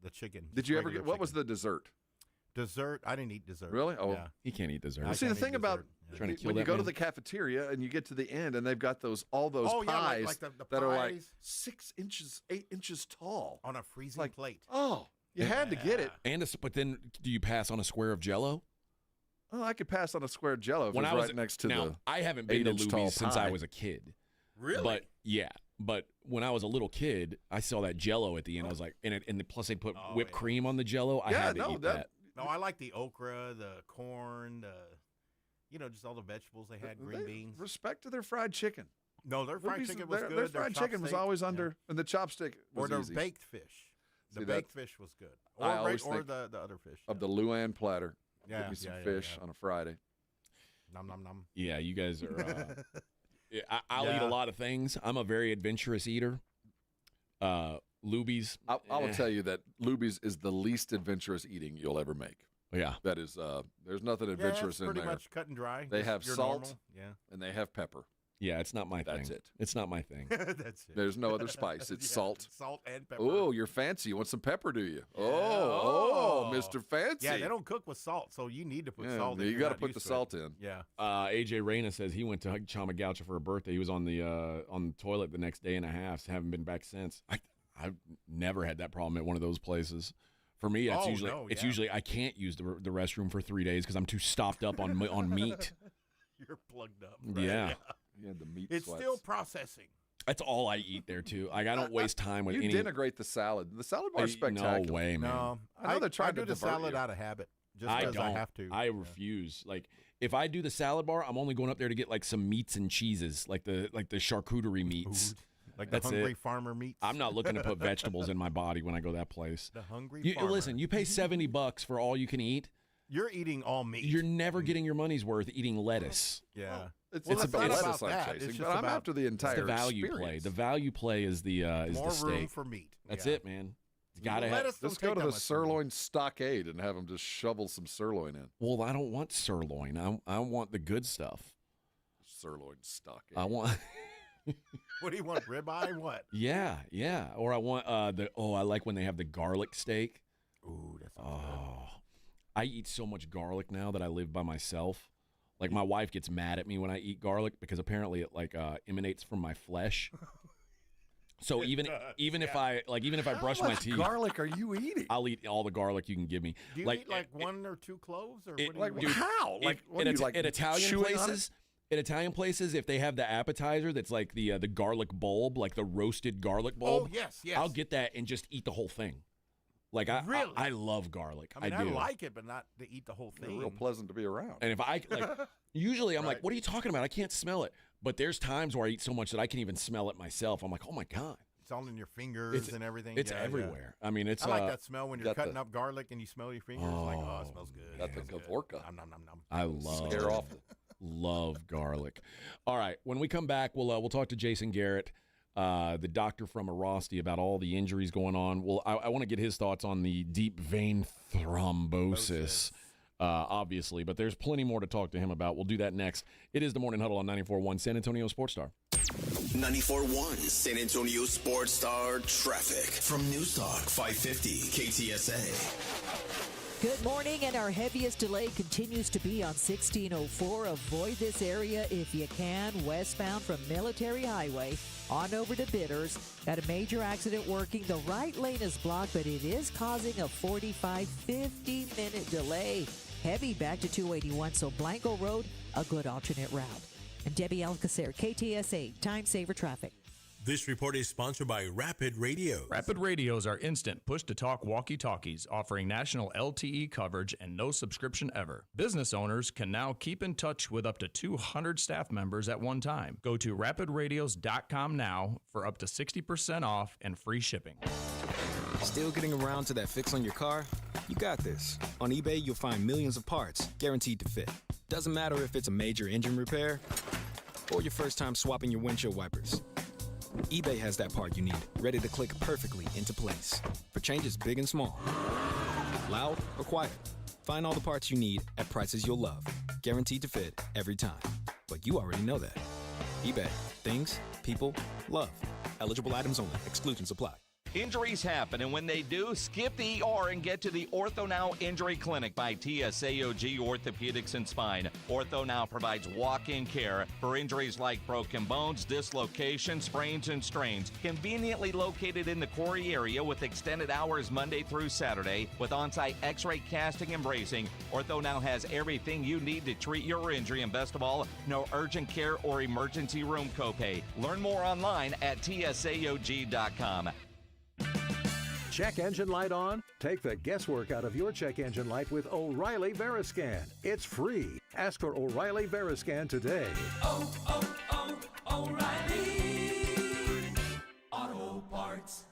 the chicken. Did you ever get? What was the dessert? Dessert? I didn't eat dessert. Really? Oh, yeah. He can't eat dessert. Well, see, the thing about when you go to the cafeteria and you get to the end and they've got all those pies like the that are like pies. 6 inches, 8 inches tall on a freezing plate. Oh, you had to get it. But then, do you pass on a square of Jell-O? Oh, I could pass on a square of Jell-O if it was right next to the. I haven't been to Luby's since I was a kid. Really? But yeah. But when I was a little kid, I saw that Jell-O at the end. I was like, and plus they put whipped cream on the Jell-O. I had to eat that. No, I like the okra, the corn, just all the vegetables they had, green beans. Respect to their fried chicken. No, their fried chicken was good. Their fried chicken was always under, and the chopstick was or their easy. baked fish. The baked fish was good. Or the other fish. Of the Luann platter. Yeah, Get me some fish on a Friday. Nom, nom, nom. Yeah, you guys are... I'll eat a lot of things. I'm a very adventurous eater. Luby's. I will tell you that Luby's is the least adventurous eating you'll ever make. Yeah. That is, there's nothing adventurous in there. Pretty much cut and dry. They have salt normal. and they have pepper. Yeah, it's not my thing. That's it. It's not my thing. That's it. There's no other spice. It's salt. Salt and pepper. Oh, you're fancy. You want some pepper, do you? Yeah. Oh, Mr. Fancy. Yeah, they don't cook with salt, so you need to put salt in. You got to put the salt in. Yeah. AJ Reyna says he went to Chamagaucha for a birthday. He was on the toilet the next day and a half. So haven't been back since. I've never had that problem at one of those places. For me, it's usually I can't use the restroom for 3 days because I'm too stopped up on meat. You're plugged up. Right? Yeah. Yeah, the meat it's sweats. still processing. That's all I eat there too. I don't waste time with you any. You denigrate the salad. The salad bar is spectacular. No way, man. No, I know they're trying to do the salad out of habit. Just because I have to. I refuse. Like if I do the salad bar, I'm only going up there to get like some meats and cheeses, like the charcuterie meats. Like the hungry farmer meats. I'm not looking to put vegetables in my body when I go that place. The hungry farmer. Listen, you pay $70 for all you can eat. You're eating all meat. You're never getting your money's worth eating lettuce. Yeah. It's not lettuce I'm chasing, but I'm after the entire the value experience. play. The value play is the more the steak. room for meat. That's it, man. You gotta have. Let's go to the sirloin stockade and have them just shovel some sirloin in. Well, I don't want sirloin. I want the good stuff. Sirloin stockade. I want. What do you want? Ribeye? What? Yeah. Or I want I like when they have the garlic steak. Ooh, that's good. I eat so much garlic now that I live by myself. Like my wife gets mad at me when I eat garlic because apparently it emanates from my flesh. So even if I brush my teeth, garlic are you eating? I'll eat all the garlic you can give me. Do you eat 1 or 2 cloves or what do you how? At Italian places, at Italian places, if they have the appetizer that's like the garlic bulb, like the roasted garlic bulb. Oh, yes. I'll get that and just eat the whole thing. Like Really? I love garlic. I mean, do. I like it, but not to eat the whole thing. They're real pleasant to be around. And if I like, usually I'm like, what are you talking about? I can't smell it. But there's times where I eat so much that I can even smell it myself. I'm like, oh my God. It's all in your fingers and everything. It's everywhere. I mean, it's. I like that smell when you're cutting up garlic and you smell your fingers. Like, it smells good. Got the Gavorka. Nom, nom, nom, nom. I love garlic. All right, when we come back, we'll talk to Jason Garrett, the doctor from Arasti, about all the injuries going on. Well, I want to get his thoughts on the deep vein thrombosis. Obviously, but there's plenty more to talk to him about. We'll do that next. It is the Morning Huddle on 94.1 San Antonio Sports Star. 94.1 San Antonio Sports Star traffic from News Talk 550 KTSA. Good morning, and our heaviest delay continues to be on 1604. Avoid this area if you can, westbound from Military Highway on over to Bitters. Got a major accident working. The right lane is blocked, but it is causing a 50-minute delay. Heavy back to 281, so Blanco Road, a good alternate route. And Debbie Alcacer, KTSA, Time Saver Traffic. This report is sponsored by Rapid Radio. Rapid Radios are instant push-to-talk walkie-talkies offering national LTE coverage and no subscription ever. Business owners can now keep in touch with up to 200 staff members at one time. Go to rapidradios.com now for up to 60% off and free shipping. Still getting around to that fix on your car? You got this. On eBay, you'll find millions of parts guaranteed to fit. Doesn't matter if it's a major engine repair or your first time swapping your windshield wipers. eBay has that part you need, ready to click perfectly into place for changes big and small. Loud or quiet, find all the parts you need at prices you'll love, guaranteed to fit every time. But you already know that. eBay, things, people, love. Eligible items only. Exclusions apply. Injuries happen, and when they do, skip the ER and get to the Ortho Now Injury Clinic by TSAOG Orthopedics and Spine. Ortho Now provides walk-in care for injuries like broken bones, dislocations, sprains, and strains. Conveniently located in the Quarry area with extended hours Monday through Saturday with on-site x-ray casting and bracing, Ortho Now has everything you need to treat your injury, and best of all, no urgent care or emergency room copay. Learn more online at tsaog.com. Check engine light on? Take the guesswork out of your check engine light with O'Reilly Veriscan. It's free. Ask for O'Reilly Veriscan today. O'Reilly Auto Parts.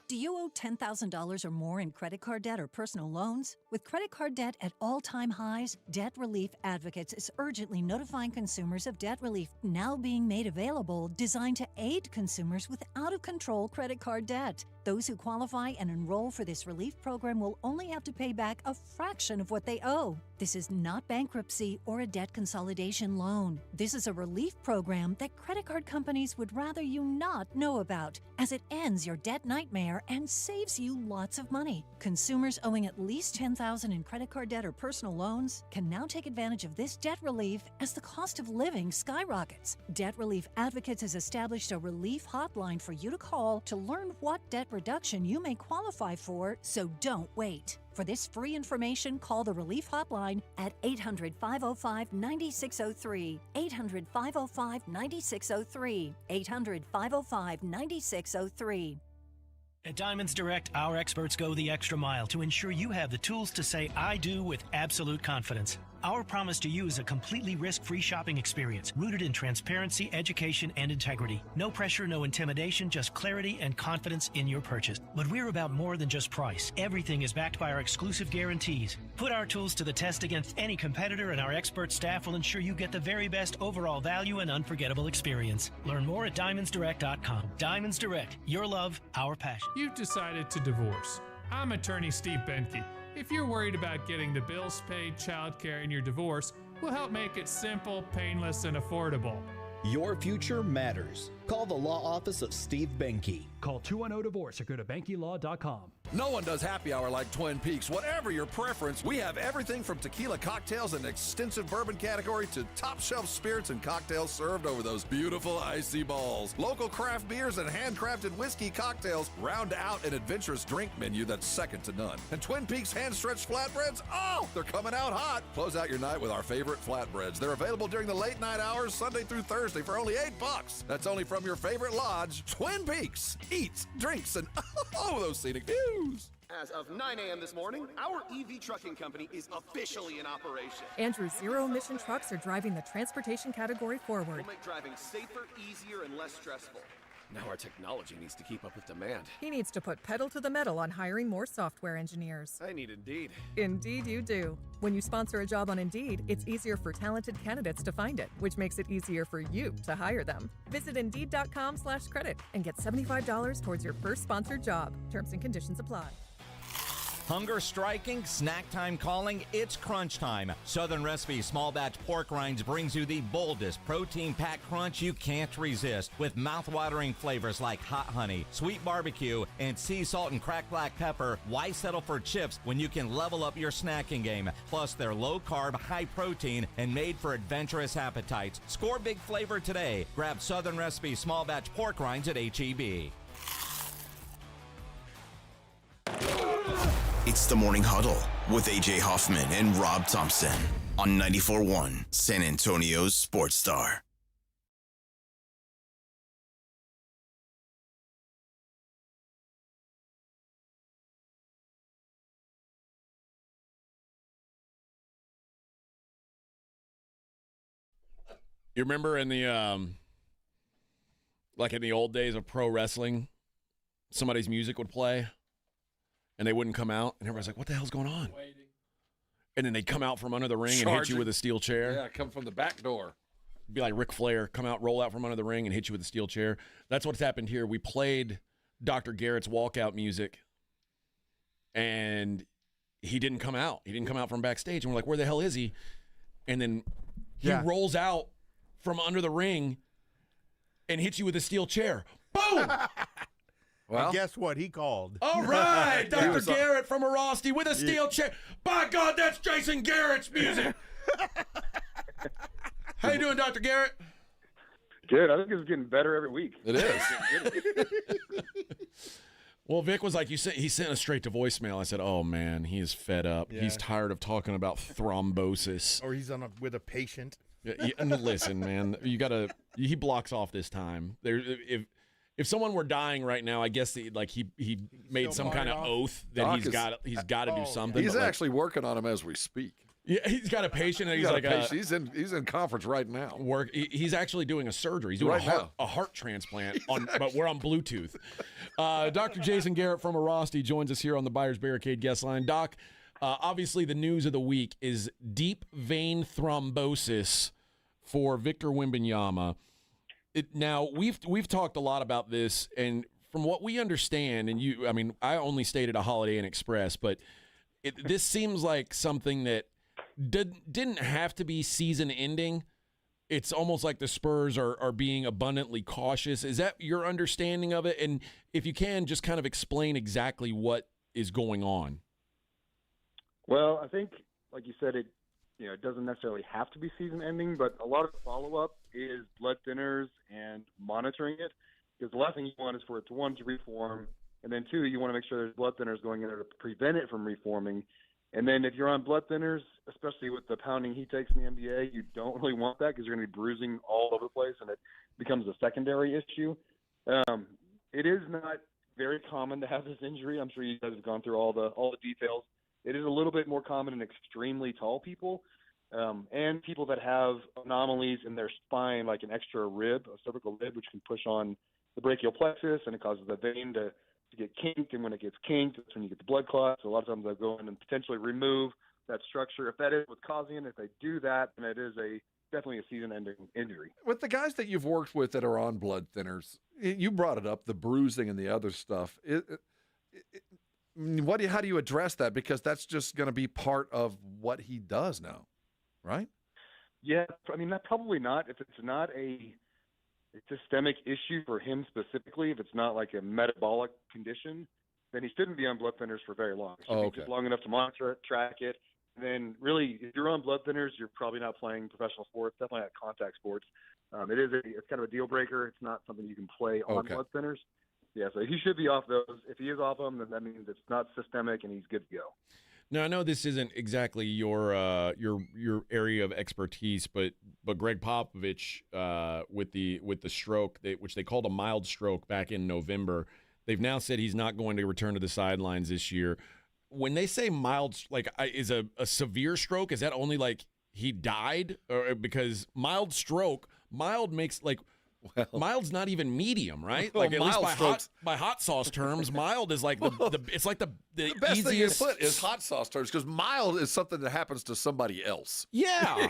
Do you owe $10,000 or more in credit card debt or personal loans? With credit card debt at all-time highs, Debt Relief Advocates is urgently notifying consumers of debt relief now being made available, designed to aid consumers with out-of-control credit card debt. Those who qualify and enroll for this relief program will only have to pay back a fraction of what they owe. This is not bankruptcy or a debt consolidation loan. This is a relief program that credit card companies would rather you not know about, as it ends your debt nightmare and saves you lots of money. Consumers owing at least $10,000 in credit card debt or personal loans can now take advantage of this debt relief as the cost of living skyrockets. Debt Relief Advocates has established a relief hotline for you to call to learn what debt reduction you may qualify for, so don't wait. For this free information, call the Relief Hotline at 800-505-9603, 800-505-9603, 800-505-9603. At Diamonds Direct, our experts go the extra mile to ensure you have the tools to say I do with absolute confidence. Our promise to you is a completely risk-free shopping experience rooted in transparency, education, and integrity. No pressure, no intimidation, just clarity and confidence in your purchase. But we're about more than just price. Everything is backed by our exclusive guarantees. Put our tools to the test against any competitor, and our expert staff will ensure you get the very best overall value and unforgettable experience. Learn more at DiamondsDirect.com. Diamonds Direct, your love, our passion. You've decided to divorce. I'm attorney Steve Benke. If you're worried about getting the bills paid, childcare, and your divorce, we'll help make it simple, painless, and affordable. Your future matters. Call the law office of Steve Benke. Call 210-DIVORCE or go to BenkeLaw.com. No one does happy hour like Twin Peaks. Whatever your preference, we have everything from tequila cocktails and extensive bourbon category to top shelf spirits and cocktails served over those beautiful icy balls. Local craft beers and handcrafted whiskey cocktails round out an adventurous drink menu that's second to none. And Twin Peaks hand-stretched flatbreads, oh, they're coming out hot. Close out your night with our favorite flatbreads. They're available during the late night hours, Sunday through Thursday for only $8. That's only from your favorite lodge, Twin Peaks. Eats, drinks, and oh, those scenic views. As of 9 a.m. this morning, our EV trucking company is officially in operation. Andrew's zero-emission trucks are driving the transportation category forward. We'll make driving safer, easier, and less stressful. Now our technology needs to keep up with demand. He needs to put pedal to the metal on hiring more software engineers. I need Indeed. Indeed you do. When you sponsor a job on Indeed, it's easier for talented candidates to find it, which makes it easier for you to hire them. Visit Indeed.com/credit and get $75 towards your first sponsored job. Terms and conditions apply. Hunger striking, snack time calling, it's crunch time. Southern Recipe Small Batch Pork Rinds brings you the boldest protein-packed crunch you can't resist with mouth-watering flavors like hot honey, sweet barbecue, and sea salt and cracked black pepper. Why settle for chips when you can level up your snacking game? Plus, they're low-carb, high-protein, and made for adventurous appetites. Score big flavor today. Grab Southern Recipe Small Batch Pork Rinds at H-E-B. It's the Morning Huddle with A.J. Hoffman and Rob Thompson on 94.1 San Antonio's Sports Star. You remember in the like in the old days of pro wrestling, somebody's music would play and they wouldn't come out, and everybody's like, what the hell's going on? And then they'd come out from under the ring and hit you with a steel chair. Yeah, come from the back door. Be like Ric Flair, come out, roll out from under the ring and hit you with a steel chair. That's what's happened here. We played Dr. Garrett's walkout music, and he didn't come out. He didn't come out from backstage, and we're like, where the hell is he? And then he rolls out from under the ring and hits you with a steel chair. Boom! Well, and guess what he called? All right, Dr. Garrett from Arosty with a steel chair. By God, that's Jason Garrett's music. How you doing, Dr. Garrett? Good. I think it's getting better every week. It is. Well, Vic was like, he sent us straight to voicemail. I said, oh, man, he is fed up. Yeah. He's tired of talking about thrombosis. Or he's with a patient. Yeah, listen, man, he blocks off this time. If someone were dying right now, I guess he made some kind of oath that he's got to do something. He's actually working on him as we speak. Yeah, he's got a patient, and he's in conference right now. He's actually doing a surgery. He's doing a heart transplant, but we're on Bluetooth. Dr. Jason Garrett from Arosty joins us here on the Buyers Barricade guest line. Doc, obviously the news of the week is deep vein thrombosis for Victor Wembanyama. Now, we've talked a lot about this, and from what we understand, and I only stayed at a Holiday Inn Express, but this seems like something that didn't have to be season-ending. It's almost like the Spurs are being abundantly cautious. Is that your understanding of it? And if you can, just kind of explain exactly what is going on. Well, I think, like you said, it doesn't necessarily have to be season-ending, but a lot of the follow-up is blood thinners and monitoring it, because the last thing you want is for it to, one, to reform, and then two, you want to make sure there's blood thinners going in there to prevent it from reforming. And then if you're on blood thinners, especially with the pounding he takes in the NBA, you don't really want that because you're going to be bruising all over the place, and it becomes a secondary issue. It is not very common to have this injury. I'm sure you guys have gone through all the details. It is a little bit more common in extremely tall people and people that have anomalies in their spine, like an extra rib, a cervical rib, which can push on the brachial plexus, and it causes the vein to get kinked. And when it gets kinked, that's when you get the blood clot. So a lot of times they'll go in and potentially remove that structure. If that is what's causing it, if they do that, then it is definitely a season-ending injury. With the guys that you've worked with that are on blood thinners, you brought it up, the bruising and the other stuff. How do you address that? Because that's just going to be part of what he does now, right? Yeah, I mean, probably not. If it's not a systemic issue for him specifically, if it's not like a metabolic condition, then he shouldn't be on blood thinners for very long. It should be just long enough to monitor it, track it. And then really, if you're on blood thinners, you're probably not playing professional sports, definitely not contact sports. It's kind of a deal breaker. It's not something you can play on blood thinners. Yeah, so he should be off those. If he is off them, then that means it's not systemic and he's good to go. Now, I know this isn't exactly your area of expertise, but Greg Popovich with the stroke, which they called a mild stroke back in November, they've now said he's not going to return to the sidelines this year. When they say mild, like, is a severe stroke, is that only like he died? Or because mild stroke, mild makes like mild's not even medium, right? Like, at least by hot sauce terms, mild is like it's like the best easiest thing you put is hot sauce terms, because mild is something that happens to somebody else. Yeah.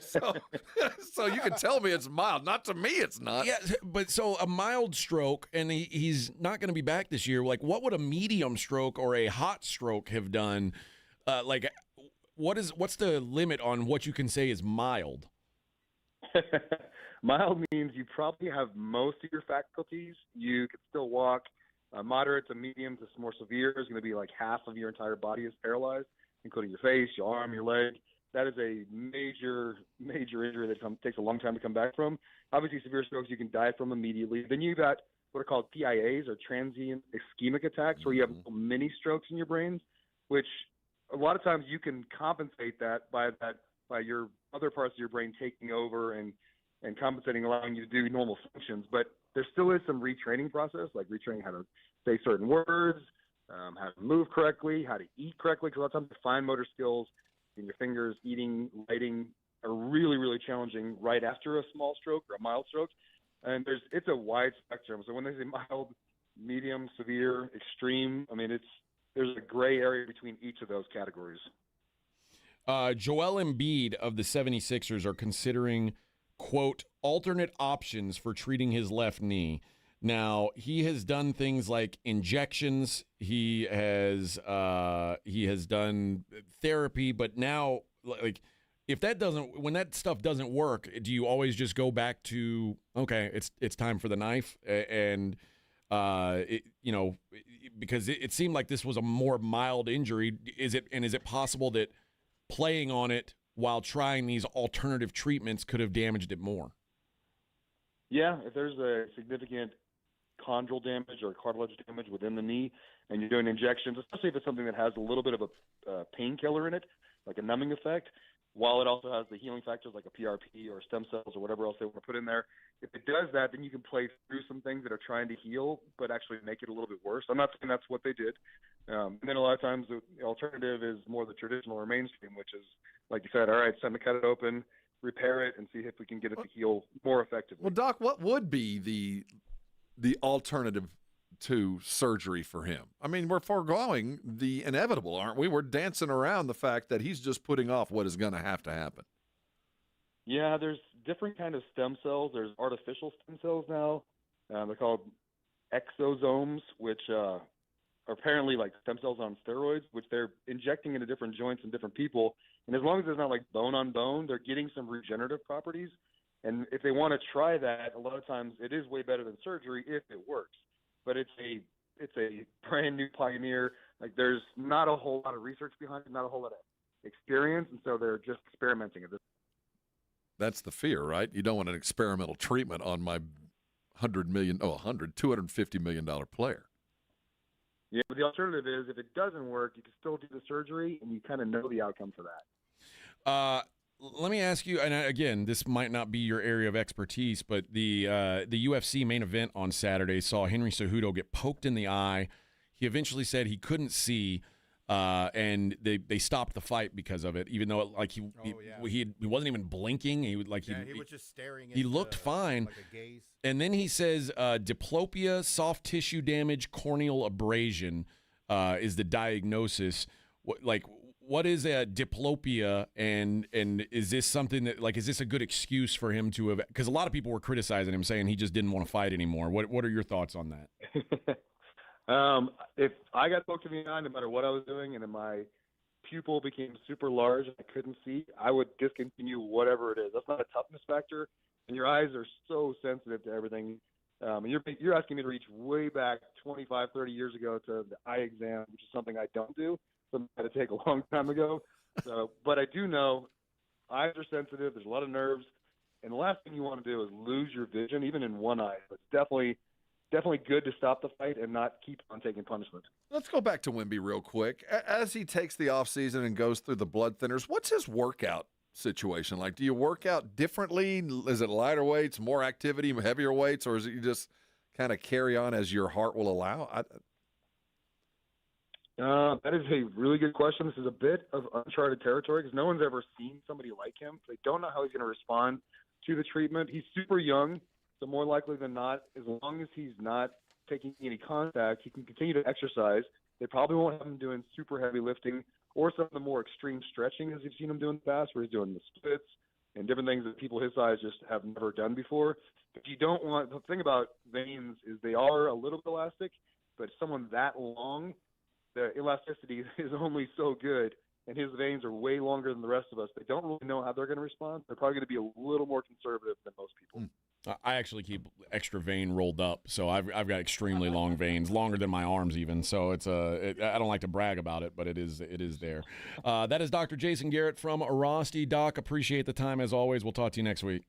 So you can tell me it's mild. Not to me, it's not. Yeah, but so a mild stroke, and he's not going to be back this year. Like, what would a medium stroke or a hot stroke have done? What's the limit on what you can say is mild? Mild means you probably have most of your faculties. You can still walk. Moderate to medium to more severe is going to be like half of your entire body is paralyzed, including your face, your arm, your leg. That is a major injury that takes a long time to come back from. Obviously, severe strokes you can die from immediately. Then you've got what are called TIAs, or transient ischemic attacks, where you have little mini strokes in your brains, which a lot of times you can compensate that by your other parts of your brain taking over and compensating, allowing you to do normal functions. But there still is some retraining process, like retraining how to say certain words, how to move correctly, how to eat correctly, because a lot of times the fine motor skills in your fingers, eating, lighting, are really, really challenging right after a small stroke or a mild stroke. And it's a wide spectrum. So when they say mild, medium, severe, extreme, I mean, there's a gray area between each of those categories. Joel Embiid of the 76ers are considering, quote, alternate options for treating his left knee. Now, he has done things like injections. He has done therapy, but now, like, when that stuff doesn't work, do you always just go back to, okay, it's time for the knife? And because it seemed like this was a more mild injury. Is it possible that playing on it while trying these alternative treatments could have damaged it more? Yeah, if there's a significant chondral damage or cartilage damage within the knee and you're doing injections, especially if it's something that has a little bit of a painkiller in it, like a numbing effect, while it also has the healing factors like a PRP or stem cells or whatever else they want to put in there, if it does that, then you can play through some things that are trying to heal but actually make it a little bit worse. I'm not saying that's what they did. And then a lot of times the alternative is more the traditional or mainstream, which is, like you said, all right, it's time to cut it open, repair it, and see if we can get it to heal more effectively. Well, Doc, what would be the alternative to surgery for him? I mean, we're foregoing the inevitable, aren't we? We're dancing around the fact that he's just putting off what is going to happen. Yeah, there's different kind of stem cells. There's artificial stem cells now. They're called exosomes, which are apparently like stem cells on steroids, which they're injecting into different joints in different people. And as long as it's not like bone on bone, they're getting some regenerative properties. And if they want to try that, a lot of times it is way better than surgery if it works. But it's a brand new pioneer. Like, there's not a whole lot of research behind it, not a whole lot of experience, and so they're just experimenting at this. That's the fear, right? You don't want an experimental treatment on my $250 million player. Yeah, but the alternative is if it doesn't work, you can still do the surgery, and you kind of know the outcome for that. Let me ask you, and again, this might not be your area of expertise, but the UFC main event on Saturday saw Henry Cejudo get poked in the eye. He eventually said he couldn't see, and they stopped the fight because of it, even though he wasn't even blinking. He was just staring. He looked fine. Like a gaze. And then he says diplopia, soft tissue damage, corneal abrasion is the diagnosis. What is a diplopia, and is this something that, like, is this a good excuse for him to have? Because a lot of people were criticizing him, saying he just didn't want to fight anymore. What are your thoughts on that? If I got poked in the eye, no matter what I was doing, and then my pupil became super large and I couldn't see, I would discontinue whatever it is. That's not a toughness factor. and your eyes are so sensitive to everything. And you're asking me to reach way back 25, 30 years ago to the eye exam, which is something I don't do. Something I had to take a long time ago. So, but I do know eyes are sensitive. There's a lot of nerves. And the last thing you want to do is lose your vision, even in one eye. It's definitely good to stop the fight and not keep on taking punishment. Let's go back to Wemby real quick. As he takes the offseason and goes through the blood thinners, what's his workout situation like? Do you work out differently? Is it lighter weights, more activity, heavier weights, or is it you just kind of carry on as your heart will allow? That is a really good question. This is a bit of uncharted territory because no one's ever seen somebody like him. They don't know how he's going to respond to the treatment. He's super young, so more likely than not, as long as he's not taking any contact, he can continue to exercise. They probably won't have him doing super heavy lifting or some of the more extreme stretching as you've seen him do in the past, where he's doing the splits and different things that people his size just have never done before. But you don't want – the thing about veins is they are a little bit elastic, but someone that long, the elasticity is only so good, and his veins are way longer than the rest of us. They don't really know how they're going to respond. They're probably going to be a little more conservative than most people. I actually keep extra vein rolled up, so I've got extremely long veins, longer than my arms even. So I don't like to brag about it, but it is there. That is Dr. Jason Garrett from Arasti. Doc, appreciate the time as always. We'll talk to you next week.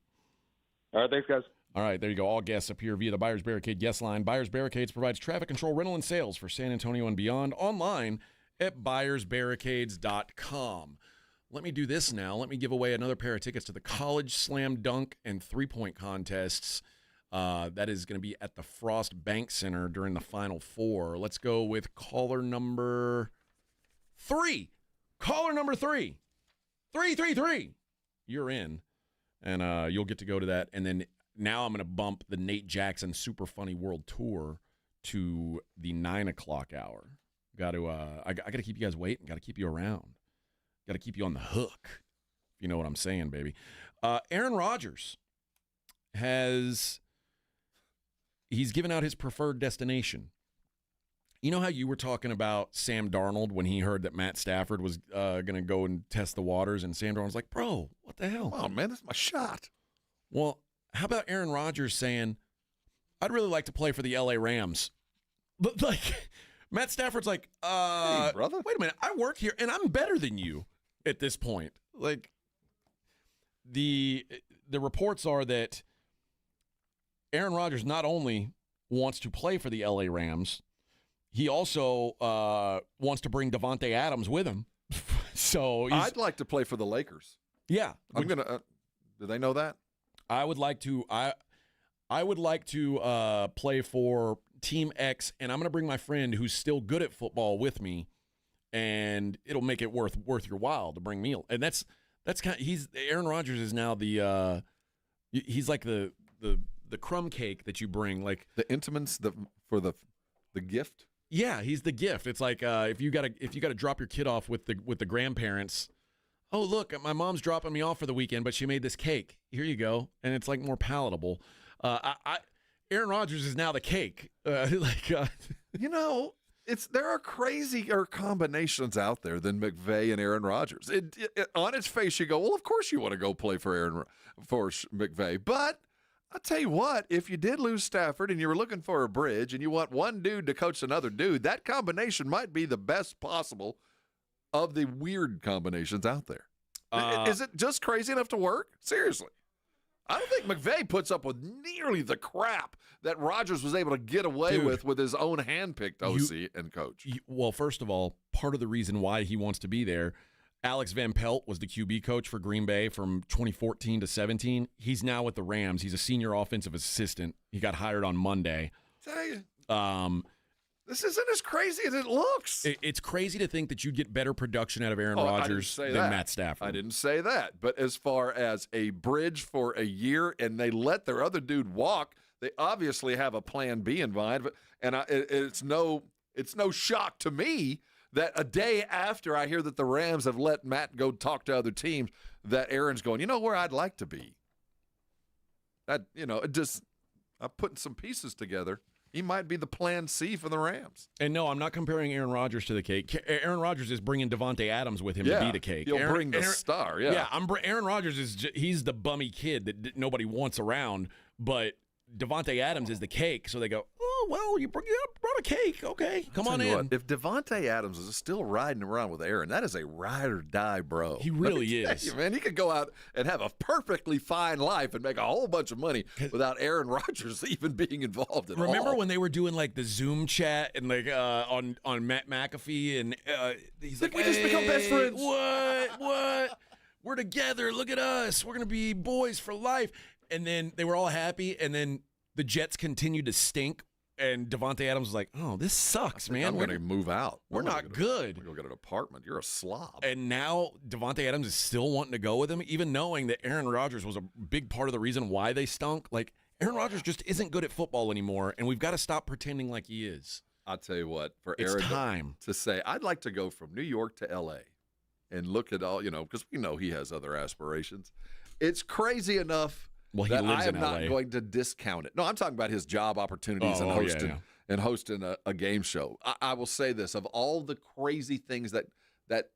All right, thanks, guys. All right, there you go. All guests appear via the Buyers Barricade guest line. Buyers Barricades provides traffic control, rental, and sales for San Antonio and beyond online at buyersbarricades.com. Let me do this now. Let me give away another pair of tickets to the college slam dunk and three-point contests. That is going to be at the Frost Bank Center during the Final Four. Let's go with caller number 3. Caller number 3. 333. You're in, and you'll get to go to that. And then now I'm going to bump the Nate Jackson Super Funny World Tour to the 9 o'clock hour. I got to keep you guys waiting. Got to keep you around. Got to keep you on the hook. You know what I'm saying, baby. Aaron Rodgers he's given out his preferred destination. You know how you were talking about Sam Darnold when he heard that Matt Stafford was going to go and test the waters, and Sam Darnold was like, bro, what the hell? Oh, man, this is my shot. Well, how about Aaron Rodgers saying, I'd really like to play for the L.A. Rams? But, like, Matt Stafford's like, hey, brother. Wait a minute, I work here, and I'm better than you at this point. Like, the reports are that Aaron Rodgers not only wants to play for the L.A. Rams, he also wants to bring Devontae Adams with him. So I'd like to play for the Lakers. Yeah. I'm going to do they know that? I would like to play for Team X, and I'm going to bring my friend who's still good at football with me, and it'll make it worth your while to bring me. And that's kind of, Aaron Rodgers is now he's like the crumb cake that you bring, like the Intimans for the gift. Yeah, he's the gift. It's like if you gotta drop your kid off with the grandparents. Oh, look, my mom's dropping me off for the weekend, but she made this cake. Here you go, and it's like more palatable. Aaron Rodgers is now the cake. You know, there are crazier combinations out there than McVay and Aaron Rodgers. On its face, you go, well, of course you want to go play for McVay, but I'll tell you what, if you did lose Stafford and you were looking for a bridge and you want one dude to coach another dude, that combination might be the best possible of the weird combinations out there. Is it just crazy enough to work? Seriously. I don't think McVay puts up with nearly the crap that Rodgers was able to get away with his own hand-picked OC and coach. Well, first of all, part of the reason why he wants to be there, Alex Van Pelt was the QB coach for Green Bay from 2014 to 17. He's now with the Rams. He's a senior offensive assistant. He got hired on Monday. Tell you, this isn't as crazy as it looks. It's crazy to think that you'd get better production out of Aaron Rodgers than Matt Stafford. I didn't say that. But as far as a bridge for a year and they let their other dude walk, they obviously have a plan B in mind. It's no shock to me that a day after I hear that the Rams have let Matt go talk to other teams, that Aaron's going, you know where I'd like to be. I'm putting some pieces together. He might be the plan C for the Rams. And no, I'm not comparing Aaron Rodgers to the cake. Aaron Rodgers is bringing Devontae Adams with him to be the cake. He'll bring the star, yeah. Aaron Rodgers he's the bummy kid that nobody wants around, but Devontae Adams is the cake. So they go, oh, well, you brought a cake. Okay, come on in. What, if Devontae Adams is still riding around with Aaron, that is a ride or die, bro. He really is. You, man, he could go out and have a perfectly fine life and make a whole bunch of money without Aaron Rodgers even being involved at all. Remember when they were doing like the Zoom chat and like on Matt McAfee and he's like, we just become best friends. What? We're together. Look at us. We're gonna be boys for life. And then they were all happy, and then the Jets continued to stink, and Devontae Adams was like, oh, this sucks, man. I'm going to move out. We're not good. I'm going to go get an apartment. You're a slob. And now Devontae Adams is still wanting to go with him, even knowing that Aaron Rodgers was a big part of the reason why they stunk. Like, Aaron Rodgers just isn't good at football anymore, and we've got to stop pretending like he is. I'll tell you what, for it's Aaron time to say, I'd like to go from New York to L.A. and look at all, because we know he has other aspirations. It's crazy enough. Well, he that lives I am in not LA. going to discount it. No, I'm talking about his job opportunities and hosting a game show. I will say this: of all the crazy things that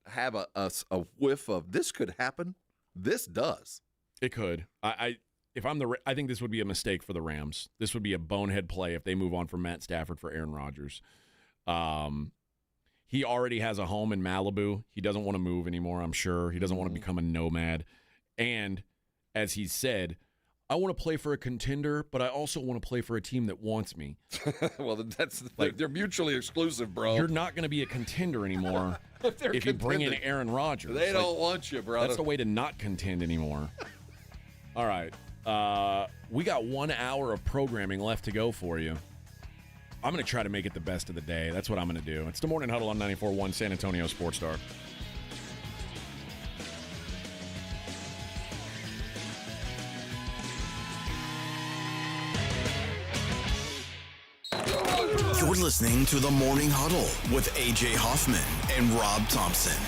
have a whiff of this could happen, this does. It could. I think this would be a mistake for the Rams. This would be a bonehead play if they move on from Matt Stafford for Aaron Rodgers. He already has a home in Malibu. He doesn't want to move anymore. I'm sure he doesn't want to become a nomad. And as he said, I want to play for a contender, but I also want to play for a team that wants me. Well, that's they're mutually exclusive, bro. You're not going to be a contender anymore if you bring in Aaron Rodgers. They don't want you, brother. That's the way to not contend anymore. All right. We got 1 hour of programming left to go for you. I'm going to try to make it the best of the day. That's what I'm going to do. It's the Morning Huddle on 94.1 San Antonio Sports Star. You're listening to the Morning Huddle with A.J. Hoffman and Rob Thompson.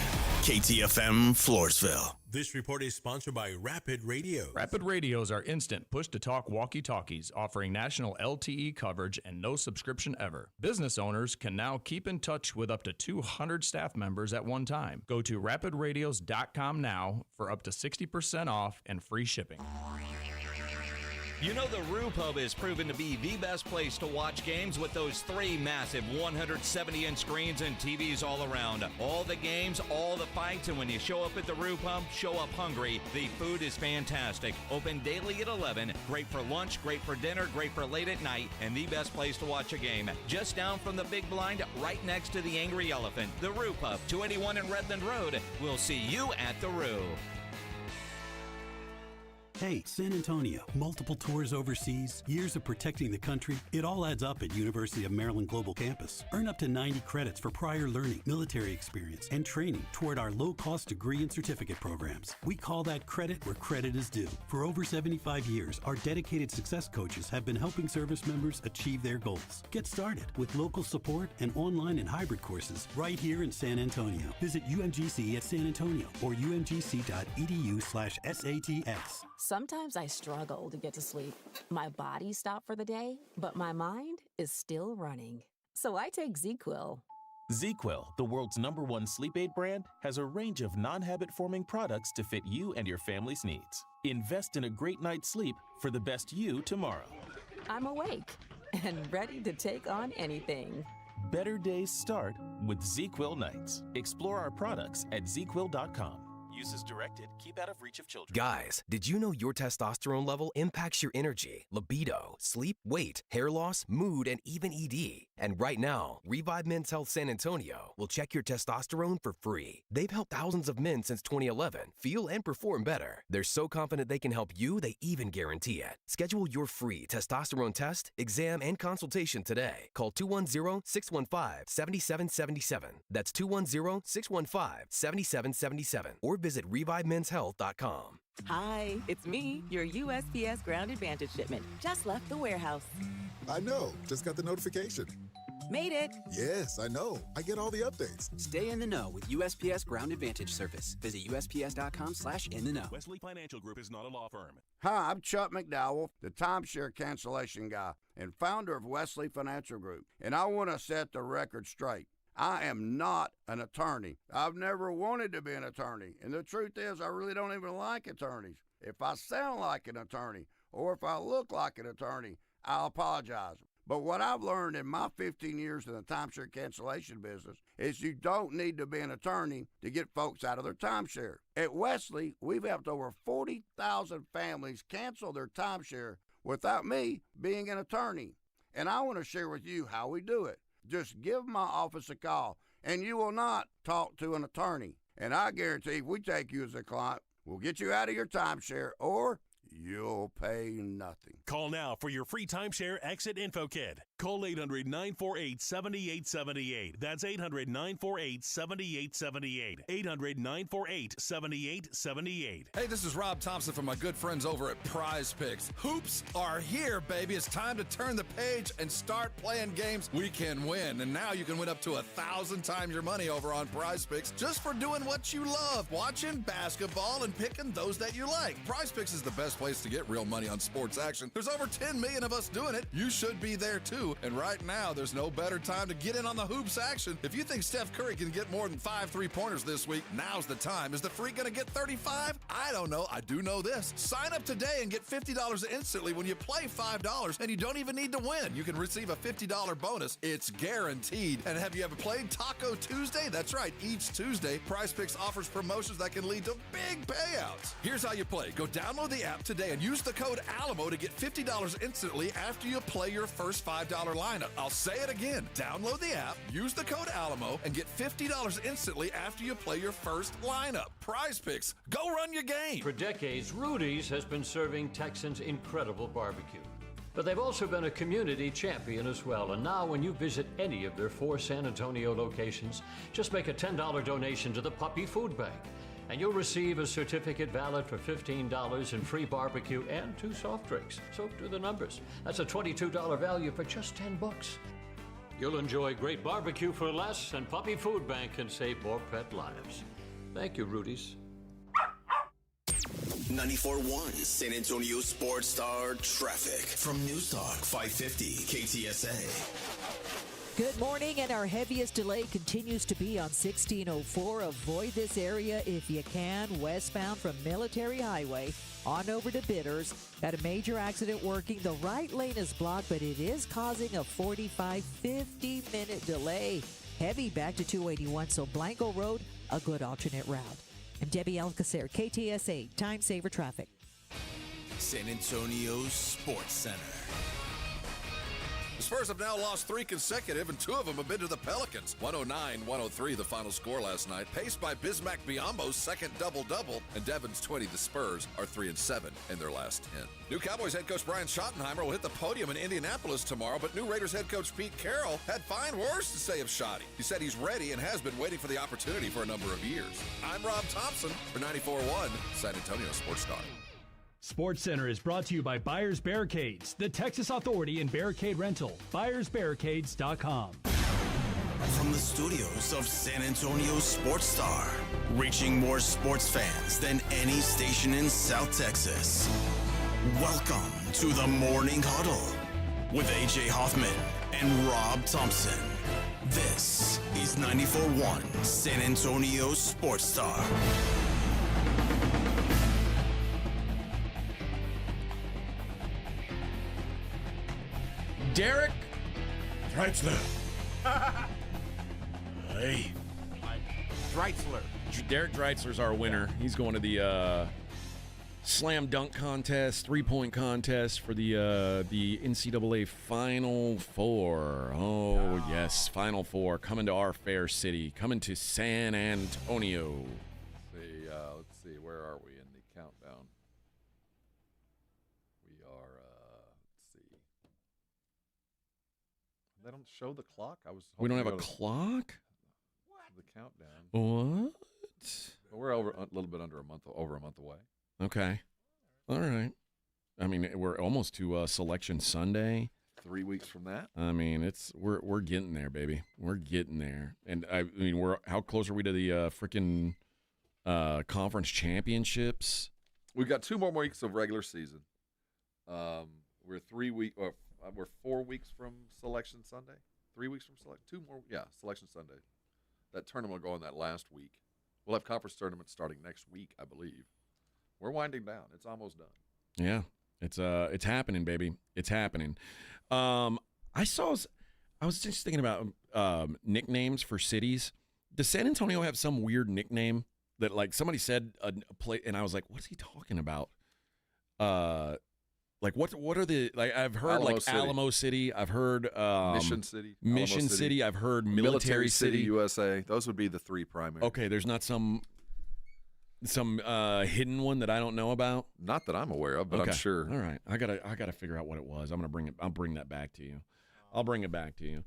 KTFM Floresville. This report is sponsored by Rapid Radios. Rapid Radios are instant push-to-talk walkie-talkies offering national LTE coverage and no subscription ever. Business owners can now keep in touch with up to 200 staff members at one time. Go to rapidradios.com now for up to 60% off and free shipping. You know the Roo Pub is proven to be the best place to watch games with those 3 massive 170-inch screens and TVs all around. All the games, all the fights, and when you show up at the Roo Pub, show up hungry. The food is fantastic. Open daily at 11. Great for lunch, great for dinner, great for late at night, and the best place to watch a game. Just down from the big blind, right next to the Angry Elephant. The Roo Pub, 281 in Redland Road. We'll see you at the Roo. Hey, San Antonio, multiple tours overseas, years of protecting the country, it all adds up at University of Maryland Global Campus. Earn up to 90 credits for prior learning, military experience, and training toward our low-cost degree and certificate programs. We call that credit where credit is due. For over 75 years, our dedicated success coaches have been helping service members achieve their goals. Get started with local support and online and hybrid courses right here in San Antonio. Visit UMGC at San Antonio or umgc.edu/SATS. Sometimes I struggle to get to sleep. My body stopped for the day, but my mind is still running. So I take ZzzQuil. ZzzQuil, the world's #1 sleep aid brand, has a range of non-habit-forming products to fit you and your family's needs. Invest in a great night's sleep for the best you tomorrow. I'm awake and ready to take on anything. Better days start with ZzzQuil nights. Explore our products at ZzzQuil.com. Use as directed. Keep out of reach of children. Guys, did you know your testosterone level impacts your energy, libido, sleep, weight, hair loss, mood, and even ED? And right now, Revive Men's Health San Antonio will check your testosterone for free. They've helped thousands of men since 2011 feel and perform better. They're so confident they can help you, they even guarantee it. Schedule your free testosterone test, exam, and consultation today. Call 210-615-7777. That's 210-615-7777. Or visit ReviveMen'sHealth.com. Hi, it's me, your USPS Grounded Vantage shipment. Just left the warehouse. I know. Just got the notification. Made it! Yes, I know. I get all the updates. Stay in the know with USPS Ground Advantage service. Visit USPS.com/in-the-know. Wesley Financial Group is not a law firm. Hi, I'm Chuck McDowell, the timeshare cancellation guy and founder of Wesley Financial Group. And I want to set the record straight. I am not an attorney. I've never wanted to be an attorney. And the truth is, I really don't even like attorneys. If I sound like an attorney or if I look like an attorney, I'll apologize. But what I've learned in my 15 years in the timeshare cancellation business is you don't need to be an attorney to get folks out of their timeshare. At Wesley, we've helped over 40,000 families cancel their timeshare without me being an attorney. And I want to share with you how we do it. Just give my office a call, and you will not talk to an attorney. And I guarantee if we take you as a client, we'll get you out of your timeshare, or you'll pay nothing. Call now for your free timeshare exit info kit. Call 800-948-7878. That's 800-948-7878. 800-948-7878. Hey, this is Rob Thompson from my good friends over at Prize Picks. Hoops are here, baby. It's time to turn the page and start playing games we can win. And now you can win up to 1,000 times your money over on Prize Picks just for doing what you love, watching basketball and picking those that you like. Prize Picks is the best place to get real money on sports action. There's over 10 million of us doing it. You should be there too. And right now, there's no better time to get in on the hoops action. If you think Steph Curry can get more than 5 3-pointers this week, now's the time. Is the freak going to get 35? I don't know. I do know this. Sign up today and get $50 instantly when you play $5, and you don't even need to win. You can receive a $50 bonus. It's guaranteed. And have you ever played Taco Tuesday? That's right. Each Tuesday, Prize Picks offers promotions that can lead to big payouts. Here's how you play. Go download the app today and use the code ALAMO to get $50 instantly after you play your first $5 lineup. I'll say it again. Download the app, use the code ALAMO, and get $50 instantly after you play your first lineup. Prize Picks. Go run your game. For decades, Rudy's has been serving Texans incredible barbecue. But they've also been a community champion as well. And now when you visit any of their 4 San Antonio locations, just make a $10 donation to the Puppy Food Bank. And you'll receive a certificate valid for $15 in free barbecue and 2 soft drinks. So do the numbers. That's a $22 value for just $10. You'll enjoy great barbecue for less, and Puppy Food Bank can save more pet lives. Thank you, Rudy's. 94.1 San Antonio Sports Star traffic from News Talk 550 KTSA. Good morning, and our heaviest delay continues to be on 1604. Avoid this area if you can, westbound from Military Highway on over to Bitters. Got a major accident working. The right lane is blocked, but it is causing a 45-50-minute delay. Heavy back to 281, so Blanco Road, a good alternate route. I'm Debbie Alcacer, KTSA, Time Saver Traffic. San Antonio Sports Center. The Spurs have now lost 3 consecutive, and 2 of them have been to the Pelicans. 109-103 the final score last night, paced by Bismack Biyombo's second double-double, and Devon's 20. The Spurs are 3-7 in their last 10. New Cowboys head coach Brian Schottenheimer will hit the podium in Indianapolis tomorrow, but new Raiders head coach Pete Carroll had fine words to say of Schotty. He said he's ready and has been waiting for the opportunity for a number of years. I'm Rob Thompson for 94.1 San Antonio Sports Star. Sports Center is brought to you by Buyers Barricades, the Texas Authority in Barricade Rental. BuyersBarricades.com. From the studios of San Antonio Sports Star, reaching more sports fans than any station in South Texas. Welcome to the Morning Huddle with AJ Hoffman and Rob Thompson. This is 94.1 San Antonio Sports Star. Derek Drexler. Hey. Drexler. Derek Drexler's our winner. He's going to the slam dunk contest, 3-point contest for the NCAA Final Four. Oh, yes, Final Four coming to our fair city, coming to San Antonio. Let's see, where are we in the countdown? We are, let's see. They don't show the clock? We don't have a clock? The countdown. What? Well, we're over a little bit over a month away. Okay. All right. I mean, we're almost to Selection Sunday. 3 weeks from that. I mean, we're getting there, baby. We're getting there. And I mean, how close are we to the freaking conference championships? We've got 2 more weeks of regular season. We're 4 weeks from Selection Sunday. 3 weeks from Selection. 2 more. Yeah, Selection Sunday. That tournament will go on that last week. We'll have conference tournaments starting next week, I believe. We're winding down. It's almost done. Yeah, it's happening, baby. It's happening. I was just thinking about nicknames for cities. Does San Antonio have some weird nickname that, like, somebody said a place, and I was like, "What's he talking about?" Like what are the, like, I've heard Alamo City. I've heard Mission City. Mission City. I've heard Military City, USA. Those would be the 3 primary. Okay, there's not some hidden one that I don't know about. Not that I'm aware of, but okay. I'm sure. All right, I gotta figure out what it was. I'll bring that back to you. I'll bring it back to you.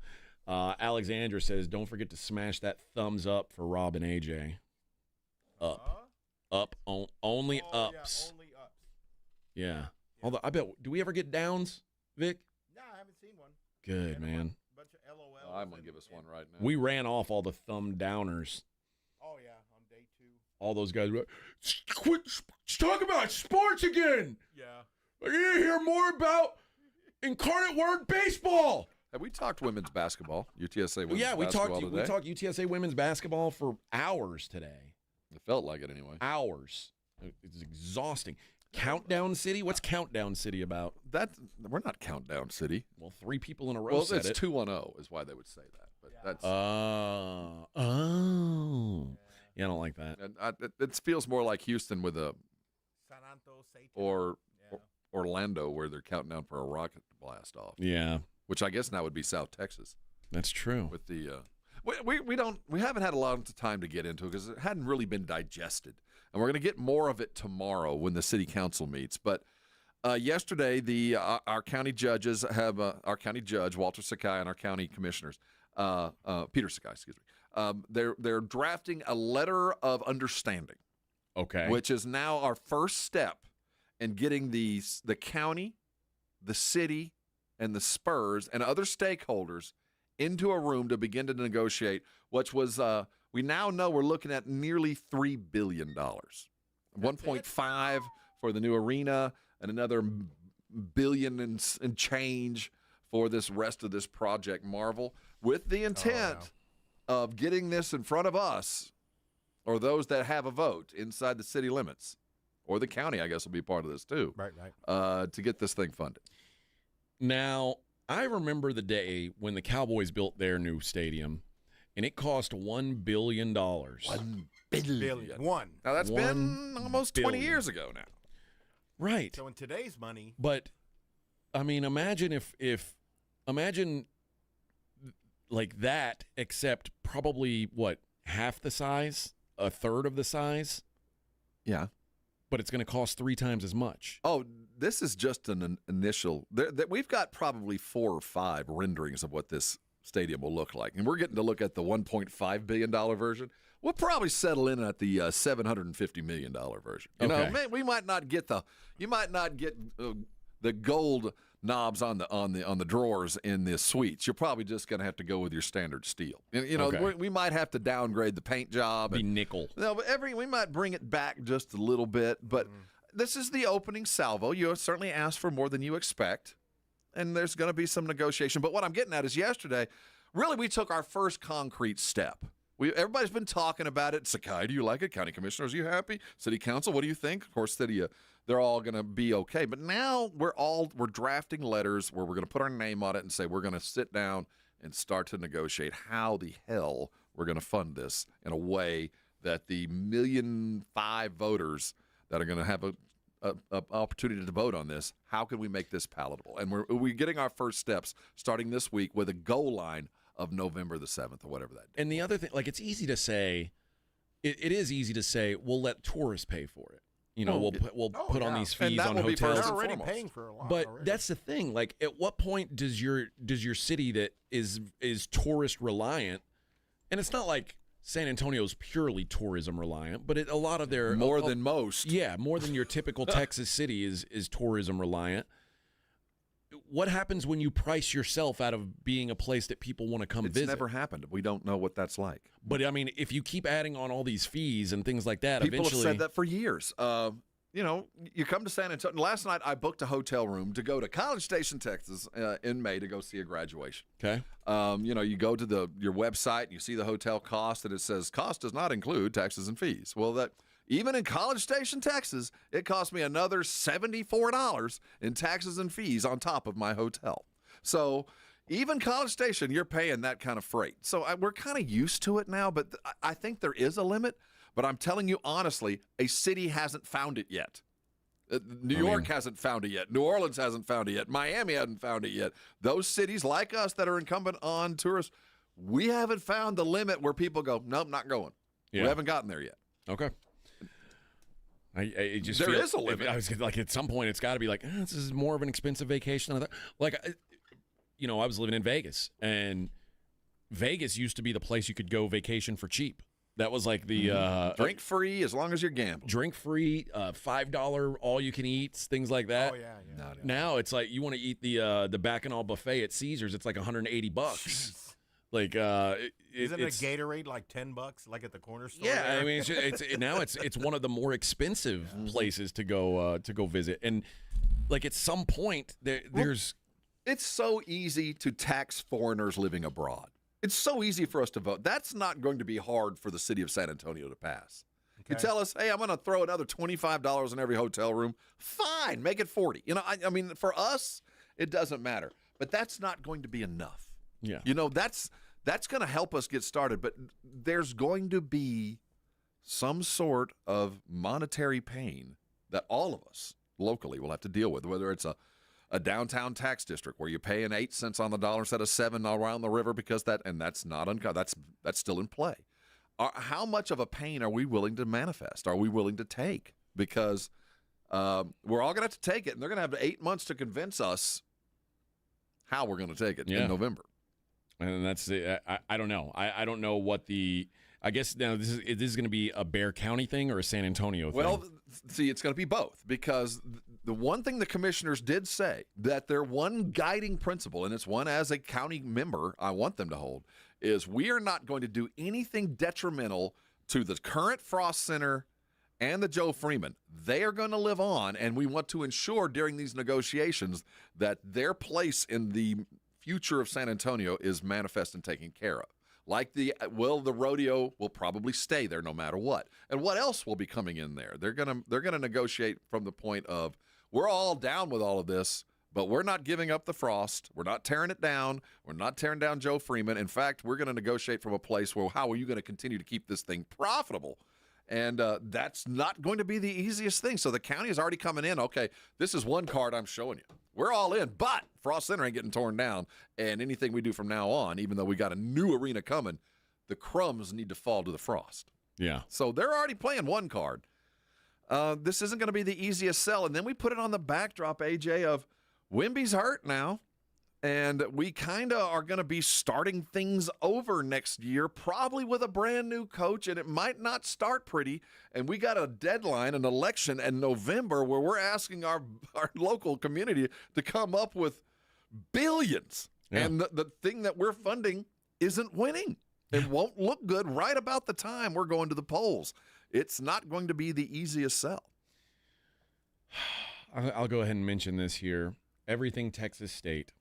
Alexandra says, "Don't forget to smash that thumbs up for Rob and AJ." Up, only ups. Yeah, only ups. Yeah. Although I bet, do we ever get downs, Vic? No, I haven't seen one. Good, man. Bunch of LOLs. I'm gonna give us one right now. We ran off all the thumb downers. Oh yeah, on day 2. All those guys were like, quit talk about sports again. Yeah. I need to hear more about Incarnate Word baseball. Have we talked women's basketball? UTSA women's we basketball today? We talked UTSA women's basketball for hours today. It felt like it anyway. Hours. It's exhausting. Countdown City? What's Countdown City about? We're not Countdown City. Well, 3 people in a row said it. Well, it's 2-1-0 is why they would say that. But that's yeah, I don't like that. And it feels more like Houston with a or Orlando where they're counting down for a rocket blast off. Yeah, which I guess now would be South Texas. That's true. With the we haven't had a lot of time to get into it because it hadn't really been digested. And we're going to get more of it tomorrow when the city council meets. But yesterday, our county judges have our county judge Walter Sakai and our county commissioners, Peter Sakai, excuse me. They're drafting a letter of understanding. Okay. Which is now our first step in getting the county, the city, and the Spurs and other stakeholders into a room to begin to negotiate, which was we now know we're looking at nearly $3 billion. 1.5 for the new arena and another billion and change for this rest of this project, Marvel, with the intent of getting this in front of us or those that have a vote inside the city limits, or the county, I guess, will be part of this too. Right. To get this thing funded. Now, I remember the day when the Cowboys built their new stadium, and it cost $1 billion. $1 billion. One. Now, that's been almost 20 years ago now. Right. So in today's money. But, I mean, imagine imagine like that, except probably, half the size? A third of the size? Yeah. But it's going to cost 3 times as much. Oh, this is just an initial. We've got probably 4 or 5 renderings of what this stadium will look like. And we're getting to look at the $1.5 billion version. We'll probably settle in at the $750 million version. You know, we might not get you might not get the gold knobs on the drawers in the suites. You're probably just going to have to go with your standard steel. You know, we might have to downgrade the paint job. Be nickel. No, but we might bring it back just a little bit. But this is the opening salvo. You certainly asked for more than you expect, and there's going to be some negotiation. But what I'm getting at is yesterday, really, we took our first concrete step. Everybody's been talking about it. Sakai, do you like it? County commissioners, are you happy? City council, what do you think? Of course, city, they're all going to be okay. But now we're drafting letters where we're going to put our name on it and say we're going to sit down and start to negotiate how the hell we're going to fund this in a way that the 1.5 million voters that are going to have an opportunity to vote on this, how can we make this palatable? And we're getting our first steps starting this week with a goal line of November the 7th or whatever that day. And the other thing, it's easy to say, it is easy to say, we'll let tourists pay for it. You know, we'll put on these fees on hotels. They're already paying for a lot. But that's the thing. At what point does your city that is tourist reliant, and it's not like San Antonio's purely tourism reliant, but a lot of their more than most. Yeah, more than your typical Texas city is tourism reliant. what happens when you price yourself out of being a place that people want to come visit? It's never happened. We don't know what that's like. But, I mean, if you keep adding on all these fees and things like that, people eventually... have said that for years. You know, you come to San Antonio. Last night, I booked a hotel room to go to College Station, Texas in May to go see a graduation. Okay. You know, you go to your website and you see the hotel cost, and it says cost does not include taxes and fees. Well, that even in College Station, Texas, it cost me another $74 in taxes and fees on top of my hotel. So even College Station, you're paying that kind of freight. So we're kind of used to it now, but I think there is a limit. But I'm telling you honestly, a city hasn't found it yet. New York hasn't found it yet. New Orleans hasn't found it yet. Miami hasn't found it yet. Those cities like us that are incumbent on tourists, we haven't found the limit where people go, nope, not going. Yeah. We haven't gotten there yet. Okay. I just there feel, is a limit. I was like, at some point, it's got to be like, this is more of an expensive vacation. Like, you know, I was living in Vegas, and Vegas used to be the place you could go vacation for cheap. That was like the drink free as long as you're gambling. Drink free, $5 all you can eat, things like that. Oh yeah. Now it's like you want to eat the Bacchanal buffet at Caesars. It's like $180. Jeez. Like isn't a Gatorade like $10 like at the corner store? Yeah, there? I mean it's one of the more expensive places to go visit, and like at some point there's. It's so easy to tax foreigners living abroad. It's so easy for us to vote. That's not going to be hard for the city of San Antonio to pass. Okay. You tell us, hey, I'm going to throw another $25 in every hotel room. Fine, make it $40. You know, I mean, for us, it doesn't matter. But that's not going to be enough. Yeah. You know, that's going to help us get started. But there's going to be some sort of monetary pain that all of us locally will have to deal with, whether it's a downtown tax district where you're paying 8 cents on the dollar instead of 7 around the river because that's not that's still in play. How much of a pain are we willing to manifest? Are we willing to take? Because we're all going to have to take it, and they're going to have 8 months to convince us how we're going to take it in November. And that's I don't know. I don't know what the. I guess now this is going to be a Bexar County thing or a San Antonio thing. Well, see, it's going to be both, because the one thing the commissioners did say that their one guiding principle, and it's one as a county member I want them to hold, is we are not going to do anything detrimental to the current Frost Center and the Joe Freeman. They are going to live on, and we want to ensure during these negotiations that their place in the future of San Antonio is manifest and taken care of. Like the rodeo will probably stay there no matter what. And what else will be coming in there? They're gonna negotiate from the point of, we're all down with all of this, but we're not giving up the Frost. We're not tearing it down. We're not tearing down Joe Freeman. In fact, we're going to negotiate from a place where, how are you going to continue to keep this thing profitable? And that's not going to be the easiest thing. So the county is already coming in. Okay, this is one card I'm showing you. We're all in, but Frost Center ain't getting torn down. And anything we do from now on, even though we got a new arena coming, the crumbs need to fall to the Frost. Yeah. So they're already playing one card. This isn't going to be the easiest sell. And then we put it on the backdrop, AJ, of Wemby's hurt now. And we kind of are going to be starting things over next year, probably with a brand new coach, and it might not start pretty. And we got a deadline, an election in November, where we're asking our local community to come up with billions. Yeah. And the thing that we're funding isn't winning. It won't look good right about the time we're going to the polls. It's not going to be the easiest sell. I'll go ahead and mention this here. Everything Texas State.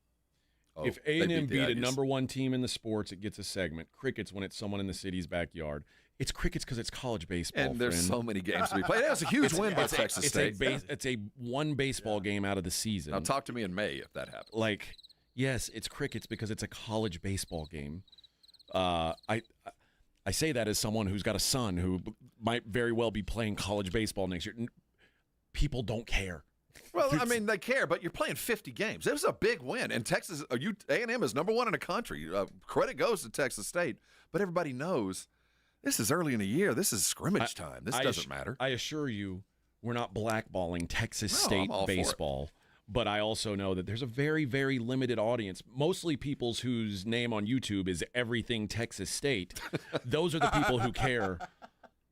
If they A&M beat a Aggies. number one team in the sports, it gets a segment. Crickets when it's someone in the city's backyard. It's crickets because it's college baseball. And there's friend. so many games to be played. That's a huge win by Texas State. It's a one baseball game out of the season. Now talk to me in May if that happens. Like, yes, it's crickets because it's a college baseball game. I say that as someone who's got a son who might very well be playing college baseball next year. People don't care. Well, I mean, they care, but you're playing 50 games. It was a big win. And Texas, A&M is number one in the country. Credit goes to Texas State. But everybody knows this is early in the year. This is scrimmage time. This doesn't matter. I assure you, we're not blackballing Texas State baseball. But I also know that there's a very, very limited audience, mostly people whose name on YouTube is Everything Texas State. Those are the people who care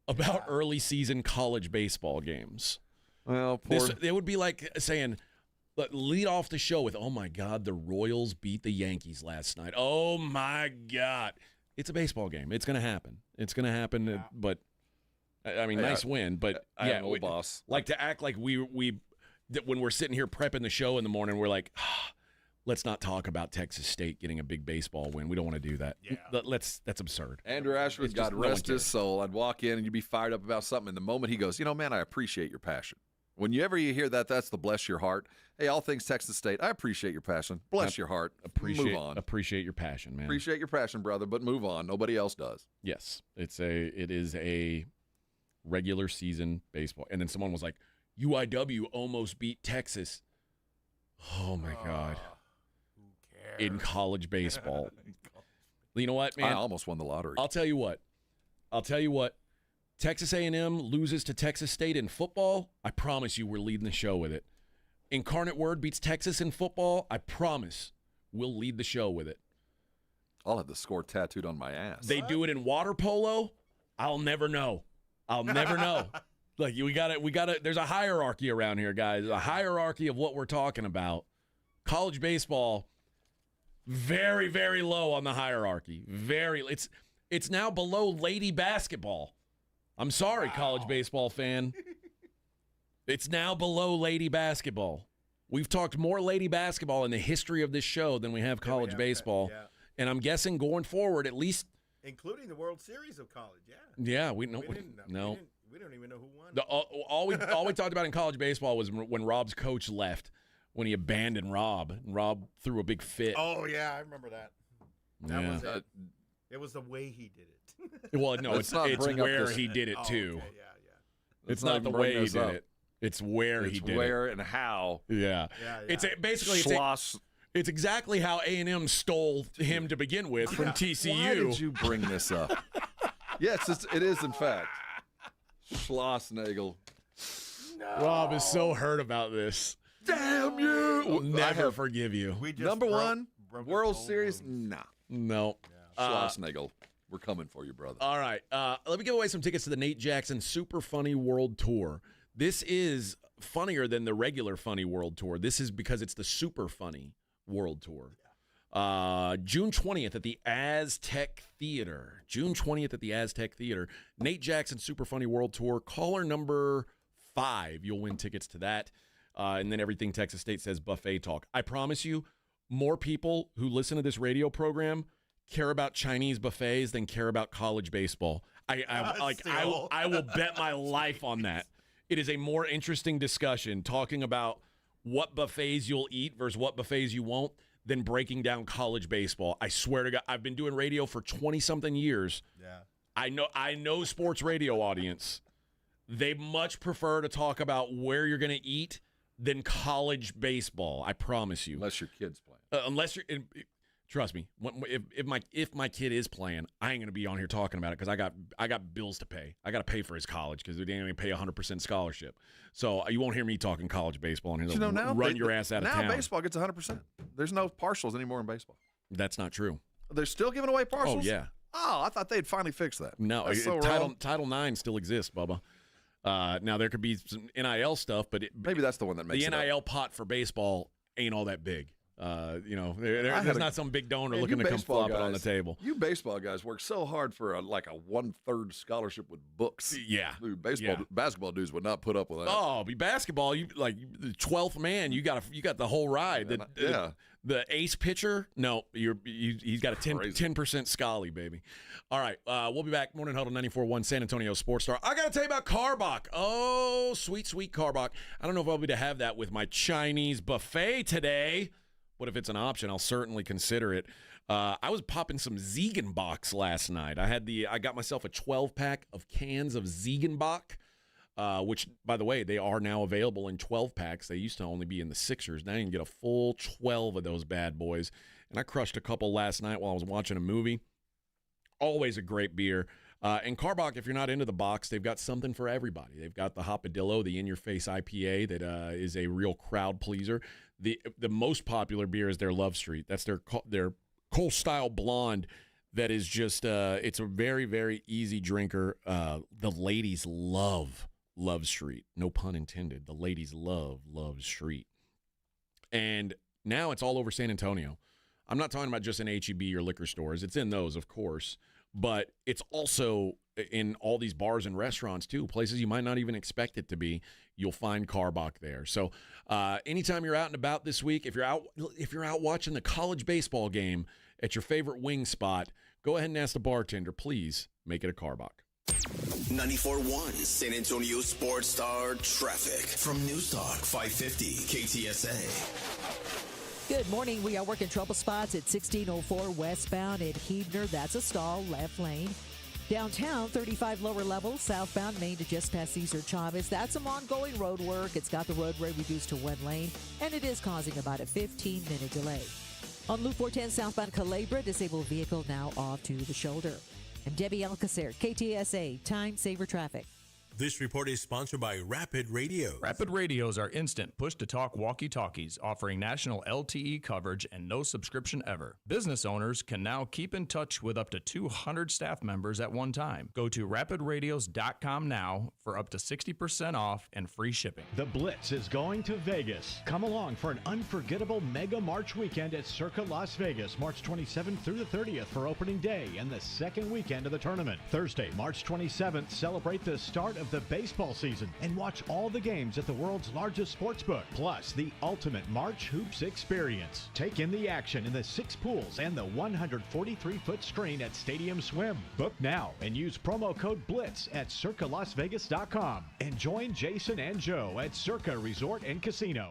about early season college baseball games. Well, it would be like saying, lead off the show with, oh, my God, the Royals beat the Yankees last night. Oh, my God. It's a baseball game. It's going to happen. It's going to happen, but, I mean, nice win. But, old boss. Like to act like we when we're sitting here prepping the show in the morning, we're like, let's not talk about Texas State getting a big baseball win. We don't want to do that. Yeah. That's absurd. Andrew Ashworth, God rest his soul. I'd walk in and you'd be fired up about something. And the moment he goes, man, I appreciate your passion. Whenever you hear that, that's the bless your heart. Hey, all things Texas State, I appreciate your passion. Bless your heart. Move on. Appreciate your passion, man. Appreciate your passion, brother, but move on. Nobody else does. Yes. It is a regular season baseball. And then someone was like, UIW almost beat Texas. Oh, my God. Who cares? In college baseball. You know what, man? I almost won the lottery. I'll tell you what. Texas A&M loses to Texas State in football. I promise you we're leading the show with it. Incarnate Word beats Texas in football. I promise we'll lead the show with it. I'll have the score tattooed on my ass. They do it in water polo. I'll never know. Like we got it. There's a hierarchy around here, guys. A hierarchy of what we're talking about. College baseball, very, very low on the hierarchy. It's now below lady basketball. I'm sorry, college baseball fan. It's now below lady basketball. We've talked more lady basketball in the history of this show than we have college baseball. Yeah. And I'm guessing going forward, at least. Including the World Series of college, yeah. Yeah, we don't even know who won. All we talked about in college baseball was when Rob's coach left, when he abandoned Rob. And Rob threw a big fit. Oh, yeah, I remember that. That was it. It was the way he did it. Well, no, it's where he did it, too. Okay, yeah. It's not the way he did it. It's where he did it. It's where and how. Yeah. It's it's exactly how A&M stole him to begin with from TCU. Why did you bring this up? Yes, it is, in fact. Schlossnagel. No. Rob is so hurt about this. Damn you! We'll never forgive you. Number one, World Series? Nah. No. Schlossnagel. We're coming for you, brother. All right. Let me give away some tickets to the Nate Jackson Super Funny World Tour. This is funnier than the regular Funny World Tour. This is because it's the Super Funny World Tour. June 20th at the Aztec Theater. Nate Jackson Super Funny World Tour. Caller number 5. You'll win tickets to that. And then Everything Texas State Says buffet talk. I promise you, more people who listen to this radio program care about Chinese buffets than care about college baseball. I will bet my life on that. It is a more interesting discussion talking about what buffets you'll eat versus what buffets you won't than breaking down college baseball. I swear to God, I've been doing radio for 20-something years. Yeah. I know sports radio audience. They much prefer to talk about where you're going to eat than college baseball. I promise you. Unless your kid's playing. Trust me, if my kid is playing, I ain't gonna be on here talking about it because I got bills to pay. I got to pay for his college because they ain't gonna pay 100% scholarship. So you won't hear me talking college baseball on here. Run your ass out of town. Now baseball gets 100%. There's no partials anymore in baseball. That's not true. They're still giving away partials. Oh yeah. Oh, I thought they'd finally fix that. No, Title IX still exists, Bubba. Now there could be some NIL stuff, but maybe that's the one that makes the NIL pot for baseball ain't all that big. There's not some big donor looking to come flop it on the table. You baseball guys work so hard for a 1/3 scholarship with books. Yeah, dude, basketball dudes would not put up with that. Oh, basketball, you like the 12th man. You got the whole ride. The ace pitcher, no, he's got a 10% scully, baby. All right, we'll be back. Morning Huddle 94.1 San Antonio Sports Star. I got to tell you about Carbach. Oh, sweet, sweet Carbach. I don't know if I'll be to have that with my Chinese buffet today. But if it's an option, I'll certainly consider it. I was popping some Ziegenbachs last night. I got myself a 12-pack of cans of Ziegenbach, which, by the way, they are now available in 12 packs. They used to only be in the 6ers. Now you can get a full 12 of those bad boys. And I crushed a couple last night while I was watching a movie. Always a great beer. And Carbach, if you're not into the box, they've got something for everybody. They've got the Hopadillo, the in-your-face IPA that is a real crowd pleaser. The most popular beer is their Love Street. That's their Cole Style Blonde. That is just it's a very, very easy drinker. The ladies love Love Street. No pun intended. The ladies love Love Street. And now it's all over San Antonio. I'm not talking about just in H-E-B or liquor stores. It's in those, of course. But it's also in all these bars and restaurants, too, places you might not even expect it to be. You'll find Karbach there. So anytime you're out and about this week, if you're out watching the college baseball game at your favorite wing spot, go ahead and ask the bartender, please make it a Karbach. 94.1 San Antonio Sports Star traffic from News Talk 550 KTSA. Good morning. We are working trouble spots at 1604 westbound at Huebner. That's a stall, left lane. Downtown, 35 lower level, southbound Main to just past Cesar Chavez. That's some ongoing road work. It's got the roadway reduced to one lane, and it is causing about a 15-minute delay. On Loop 410 southbound Calabria, disabled vehicle now off to the shoulder. I'm Debbie Alcacer, KTSA, Time Saver Traffic. This report is sponsored by Rapid Radio. Rapid Radios are instant push-to-talk walkie-talkies offering national LTE coverage and no subscription ever. Business owners can now keep in touch with up to 200 staff members at one time. Go to rapidradios.com now for up to 60% off and free shipping. The Blitz is going to Vegas. Come along for an unforgettable Mega March weekend at Circa Las Vegas, March 27th through the 30th for opening day and the second weekend of the tournament. Thursday, March 27th, celebrate the start of the baseball season and watch all the games at the world's largest sports book, plus the ultimate March Hoops experience. Take in the action in the 6 pools and the 143-foot screen at Stadium Swim. Book now and use promo code BLITZ at circalasvegas.com and join Jason and Joe at Circa Resort and Casino.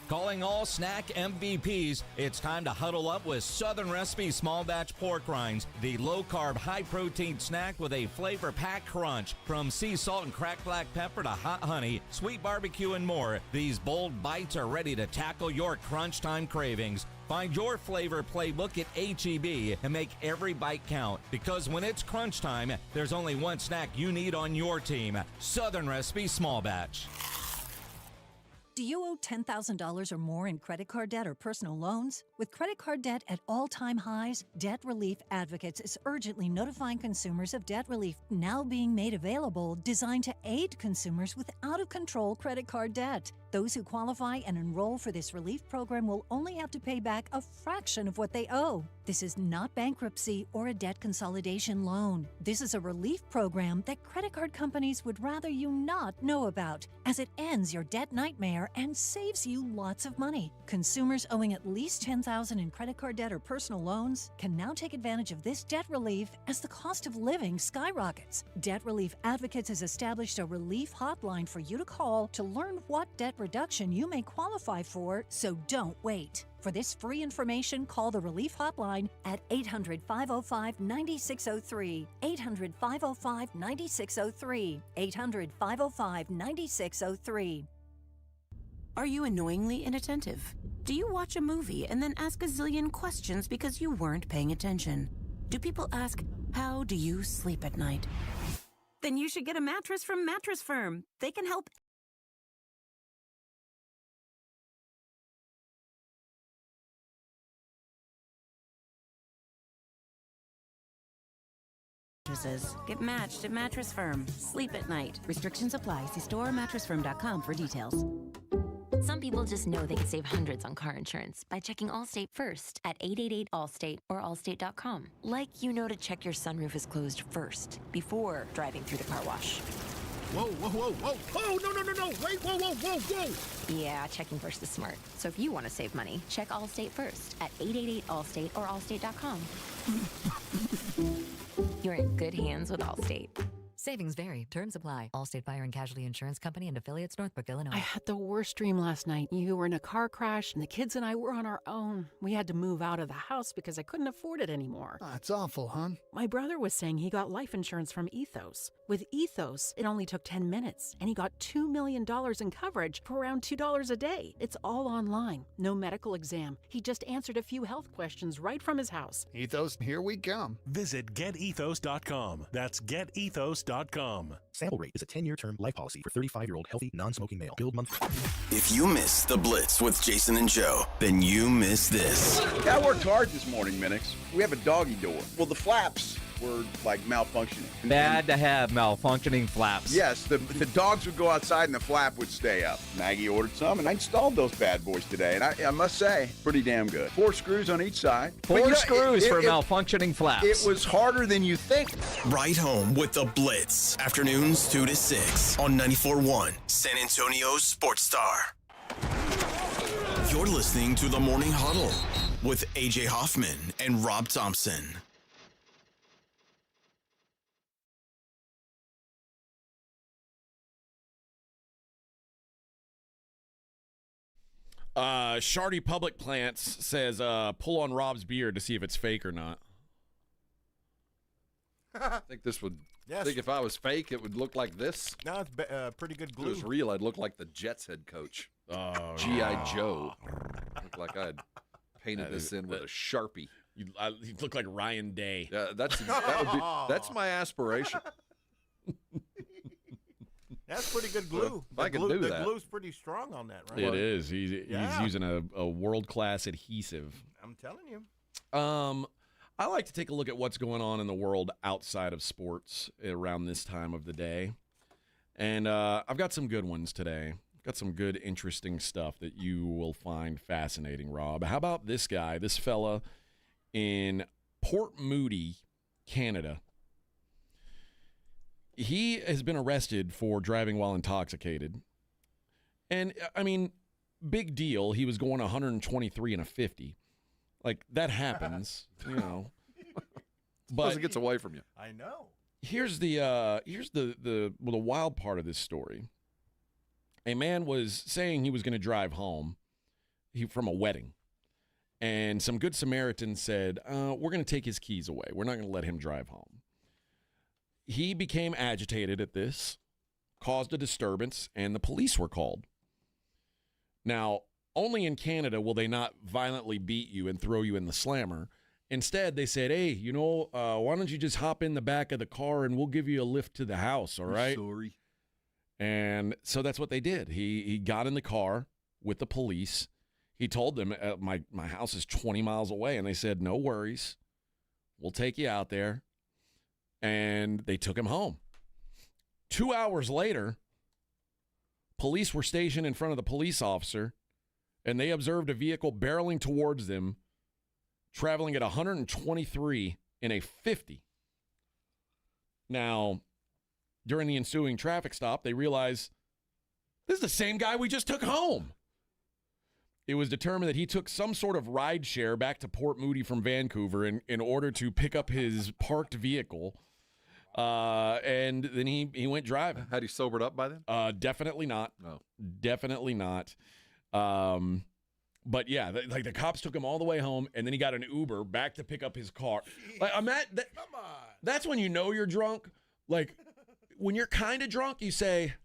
Calling all snack MVPs, it's time to huddle up with Southern Recipe Small Batch Pork Rinds, the low-carb, high-protein snack with a flavor-packed crunch. From sea salt and cracked black pepper to hot honey, sweet barbecue, and more, these bold bites are ready to tackle your crunch time cravings. Find your flavor playbook at H-E-B and make every bite count, because when it's crunch time, there's only one snack you need on your team: Southern Recipe Small Batch. Do you owe $10,000 or more in credit card debt or personal loans? With credit card debt at all-time highs, Debt Relief Advocates is urgently notifying consumers of debt relief now being made available, designed to aid consumers with out-of-control credit card debt. Those who qualify and enroll for this relief program will only have to pay back a fraction of what they owe. This is not bankruptcy or a debt consolidation loan. This is a relief program that credit card companies would rather you not know about, as it ends your debt nightmare and saves you lots of money. Consumers owing at least $10,000 in credit card debt or personal loans can now take advantage of this debt relief as the cost of living skyrockets. Debt Relief Advocates has established a relief hotline for you to call to learn what debt reduction you may qualify for, so don't wait. For this free information, call the Relief Hotline at 800-505-9603, 800-505-9603, 800-505-9603. Are you annoyingly inattentive? Do you watch a movie and then ask a zillion questions because you weren't paying attention? Do people ask, how do you sleep at night? Then you should get a mattress from Mattress Firm. They can help. Get matched at Mattress Firm. Sleep at night. Restrictions apply. See store or mattressfirm.com for details. Some people just know they can save hundreds on car insurance by checking Allstate first at 888-ALLSTATE or allstate.com. Like you know to check your sunroof is closed first before driving through the car wash. Whoa, whoa, whoa, whoa. Oh, no. Wait, whoa, whoa, whoa, whoa. Yeah, checking first is smart. So if you want to save money, check Allstate first at 888-ALLSTATE or allstate.com. You're in good hands with Allstate. Savings vary. Terms apply. Allstate Fire and Casualty Insurance Company and affiliates, Northbrook, Illinois. I had the worst dream last night. You were in a car crash, and the kids and I were on our own. We had to move out of the house because I couldn't afford it anymore. That's awful, hon. My brother was saying he got life insurance from Ethos. With Ethos, it only took 10 minutes, and he got $2 million in coverage for around $2 a day. It's all online. No medical exam. He just answered a few health questions right from his house. Ethos, here we come. Visit getethos.com. That's getethos.com. Sample rate is a 10-year term life policy for 35-year-old healthy, non-smoking male. Billed monthly. If you missed the Blitz with Jason and Joe, then you missed this. I worked hard this morning, Minix. We have a doggy door. Well, the flaps were like malfunctioning. Bad to have malfunctioning flaps. Yes, the dogs would go outside and the flap would stay up. Maggie ordered some, and I installed those bad boys today. And I must say, pretty damn good. 4 screws on each side. Four screws for malfunctioning flaps. It was harder than you think. Right home with the Blitz. Afternoons 2 to 6 on 94.1 San Antonio Sports Star. You're listening to the Morning Huddle with A.J. Hoffman and Rob Thompson. Shardy Public Plants says, pull on Rob's beard to see if it's fake or not. I think this would. I think if I was fake, it would look like this. No, it's pretty good glue. If it was real, I'd look like the Jets head coach. Oh, G.I. Joe. Look like I had painted this in with a Sharpie. You look like Ryan Day. Yeah, that's my aspiration. That's pretty good glue. If I can do that. The glue's pretty strong on that, right? It is. He's using a world-class adhesive. I'm telling you. I like to take a look at what's going on in the world outside of sports around this time of the day. And I've got some good ones today. Got some good, interesting stuff that you will find fascinating, Rob. How about this guy, this fella in Port Moody, Canada? He has been arrested for driving while intoxicated. And, I mean, big deal. He was going 123 and a 50. Like, that happens, you know. But it gets away from you. I know. Here's the wild part of this story. A man was saying he was going to drive home from a wedding. And some good Samaritans said, we're going to take his keys away. We're not going to let him drive home. He became agitated at this, caused a disturbance, and the police were called. Now, only in Canada will they not violently beat you and throw you in the slammer. Instead, they said, hey, you know, why don't you just hop in the back of the car and we'll give you a lift to the house, all right? Sorry. And so that's what they did. He got in the car with the police. He told them, my house is 20 miles away. And they said, no worries. We'll take you out there. And they took him home. 2 hours later, police were stationed in front of the police officer, and they observed a vehicle barreling towards them, traveling at 123 in a 50. Now, during the ensuing traffic stop, they realized this is the same guy we just took home. It was determined that he took some sort of ride share back to Port Moody from Vancouver in order to pick up his parked vehicle. And then he went driving. Had he sobered up by then? Definitely not. No. Definitely not. But yeah, like the cops took him all the way home, and then he got an Uber back to pick up his car. Like come on. That's when you know you're drunk. Like when you're kind of drunk, you say,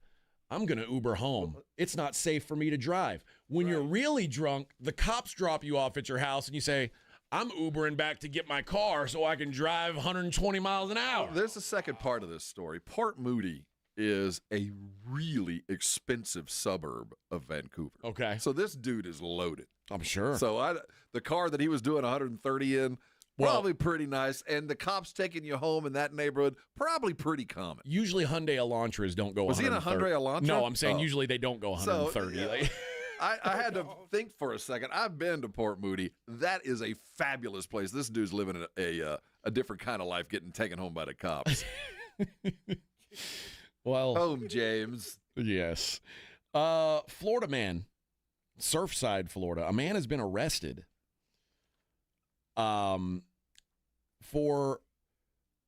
I'm going to Uber home. It's not safe for me to drive. When you're really drunk, the cops drop you off at your house, and you say, I'm Ubering back to get my car so I can drive 120 miles an hour. There's the second part of this story. Port Moody is a really expensive suburb of Vancouver. Okay. So this dude is loaded. I'm sure. So the car that he was doing 130 in, probably pretty nice. And the cops taking you home in that neighborhood, probably pretty common. Usually Hyundai Elantras don't go 130. Was he in a Hyundai Elantra? No, I'm saying usually they don't go 130. So, yeah. I had to think for a second. I've been to Port Moody. That is a fabulous place. This dude's living a different kind of life, getting taken home by the cops. Well, home, James. Yes. Florida man, Surfside, Florida. A man has been arrested for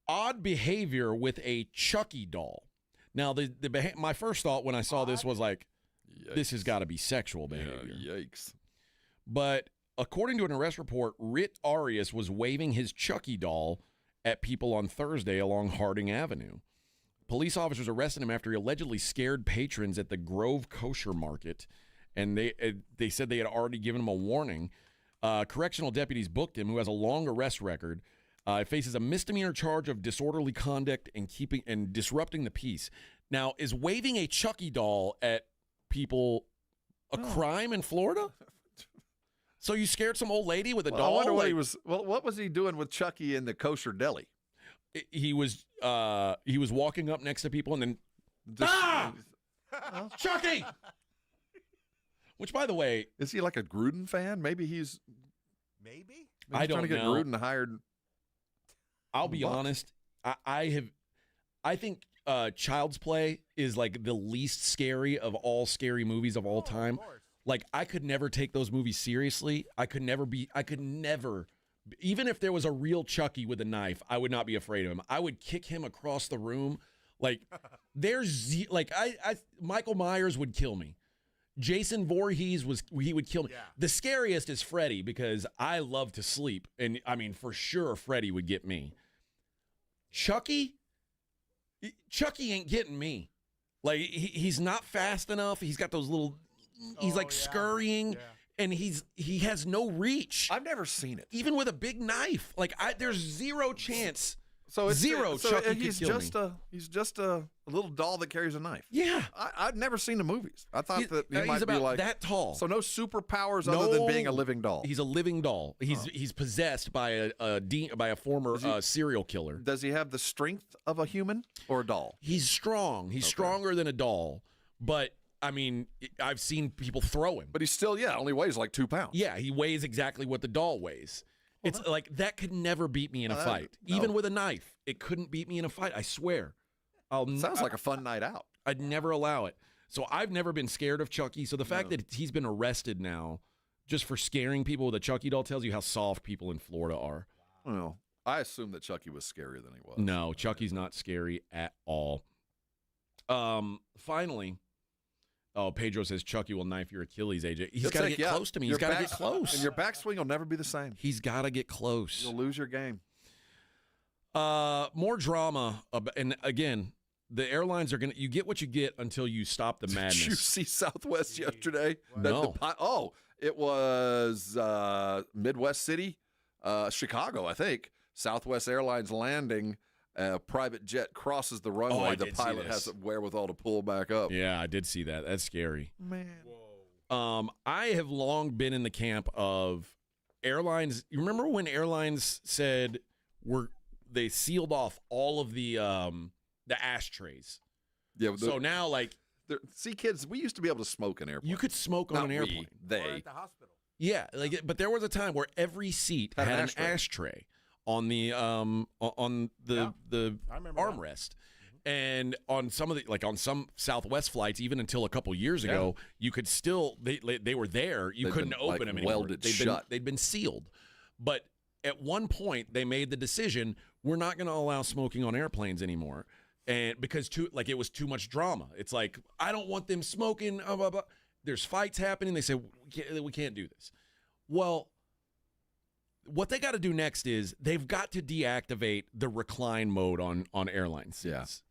odd behavior with a Chucky doll. Now, my first thought when I saw this was like, yikes. This has got to be sexual behavior. Yeah, yikes. But according to an arrest report, Rit Arias was waving his Chucky doll at people on Thursday along Harding Avenue. Police officers arrested him after he allegedly scared patrons at the Grove Kosher Market, and they said they had already given him a warning. Correctional deputies booked him, who has a long arrest record. Faces a misdemeanor charge of disorderly conduct and disrupting the peace. Now, is waving a Chucky doll at people a crime in Florida? So you scared some old lady with a doll? I wonder what he was. Well, what was he doing with Chucky in the kosher deli? he was walking up next to people and then Chucky. Which, by the way, is he like a Gruden fan? Maybe he's I don't trying to get know. Gruden hired. I'll be honest. I think Child's Play is like the least scary of all scary movies of all time. Like, I could never take those movies seriously. I could never, even if there was a real Chucky with a knife, I would not be afraid of him. I would kick him across the room. Like, Michael Myers would kill me. Jason Voorhees he would kill me. Yeah. The scariest is Freddy because I love to sleep. And I mean, for sure, Freddy would get me. Chucky ain't getting me. Like, he's not fast enough. He's got those little, he's scurrying and he has no reach. I've never seen it. Even with a big knife. Like, there's zero chance. So it's Chucky he's could kill just me. He's just a little doll that carries a knife. Yeah. I've never seen the movies. I thought that he might he's be about like that tall. So no superpowers other than being a living doll. He's a living doll. He's possessed by a former serial killer. Does he have the strength of a human or a doll? He's strong. He's stronger than a doll. But I mean, I've seen people throw him. But he's still only weighs like 2 pounds. Yeah, he weighs exactly what the doll weighs. It's like that could never beat me in a fight. No. Even with a knife, it couldn't beat me in a fight. I swear. Sounds like a fun night out. I'd never allow it. So I've never been scared of Chucky. So the fact that he's been arrested now just for scaring people with a Chucky doll tells you how soft people in Florida are. Well, I assume that Chucky was scarier than he was. No, Chucky's not scary at all. Finally, Pedro says Chucky will knife your Achilles, AJ. He's got to get close to me. He's got to get close. And your backswing will never be the same. He's got to get close. You'll lose your game. More drama. And again, the airlines are going to, you get what you get until you stop the madness. Did you see Southwest yesterday? No. It was Midwest City, Chicago, I think. Southwest Airlines landing. A private jet crosses the runway. The pilot has the wherewithal to pull back up. Yeah, I did see that. That's scary. Man. I have long been in the camp of airlines. You remember when airlines said they sealed off all of the ashtrays? Yeah. So now, like, see, kids, we used to be able to smoke in airplanes. you could smoke on an airplane. They. Or at the hospital. Yeah, but there was a time where every seat had an ashtray on the armrest. And on some of on some Southwest flights, even until a couple years ago, you could still they were there. You couldn't open them anymore. Welded shut. They'd been sealed. But at one point, they made the decision: we're not going to allow smoking on airplanes anymore, and because it was too much drama. It's like, I don't want them smoking. Blah, blah, blah. There's fights happening. They say we can't do this. Well, what they got to do next is they've got to deactivate the recline mode on airline seats.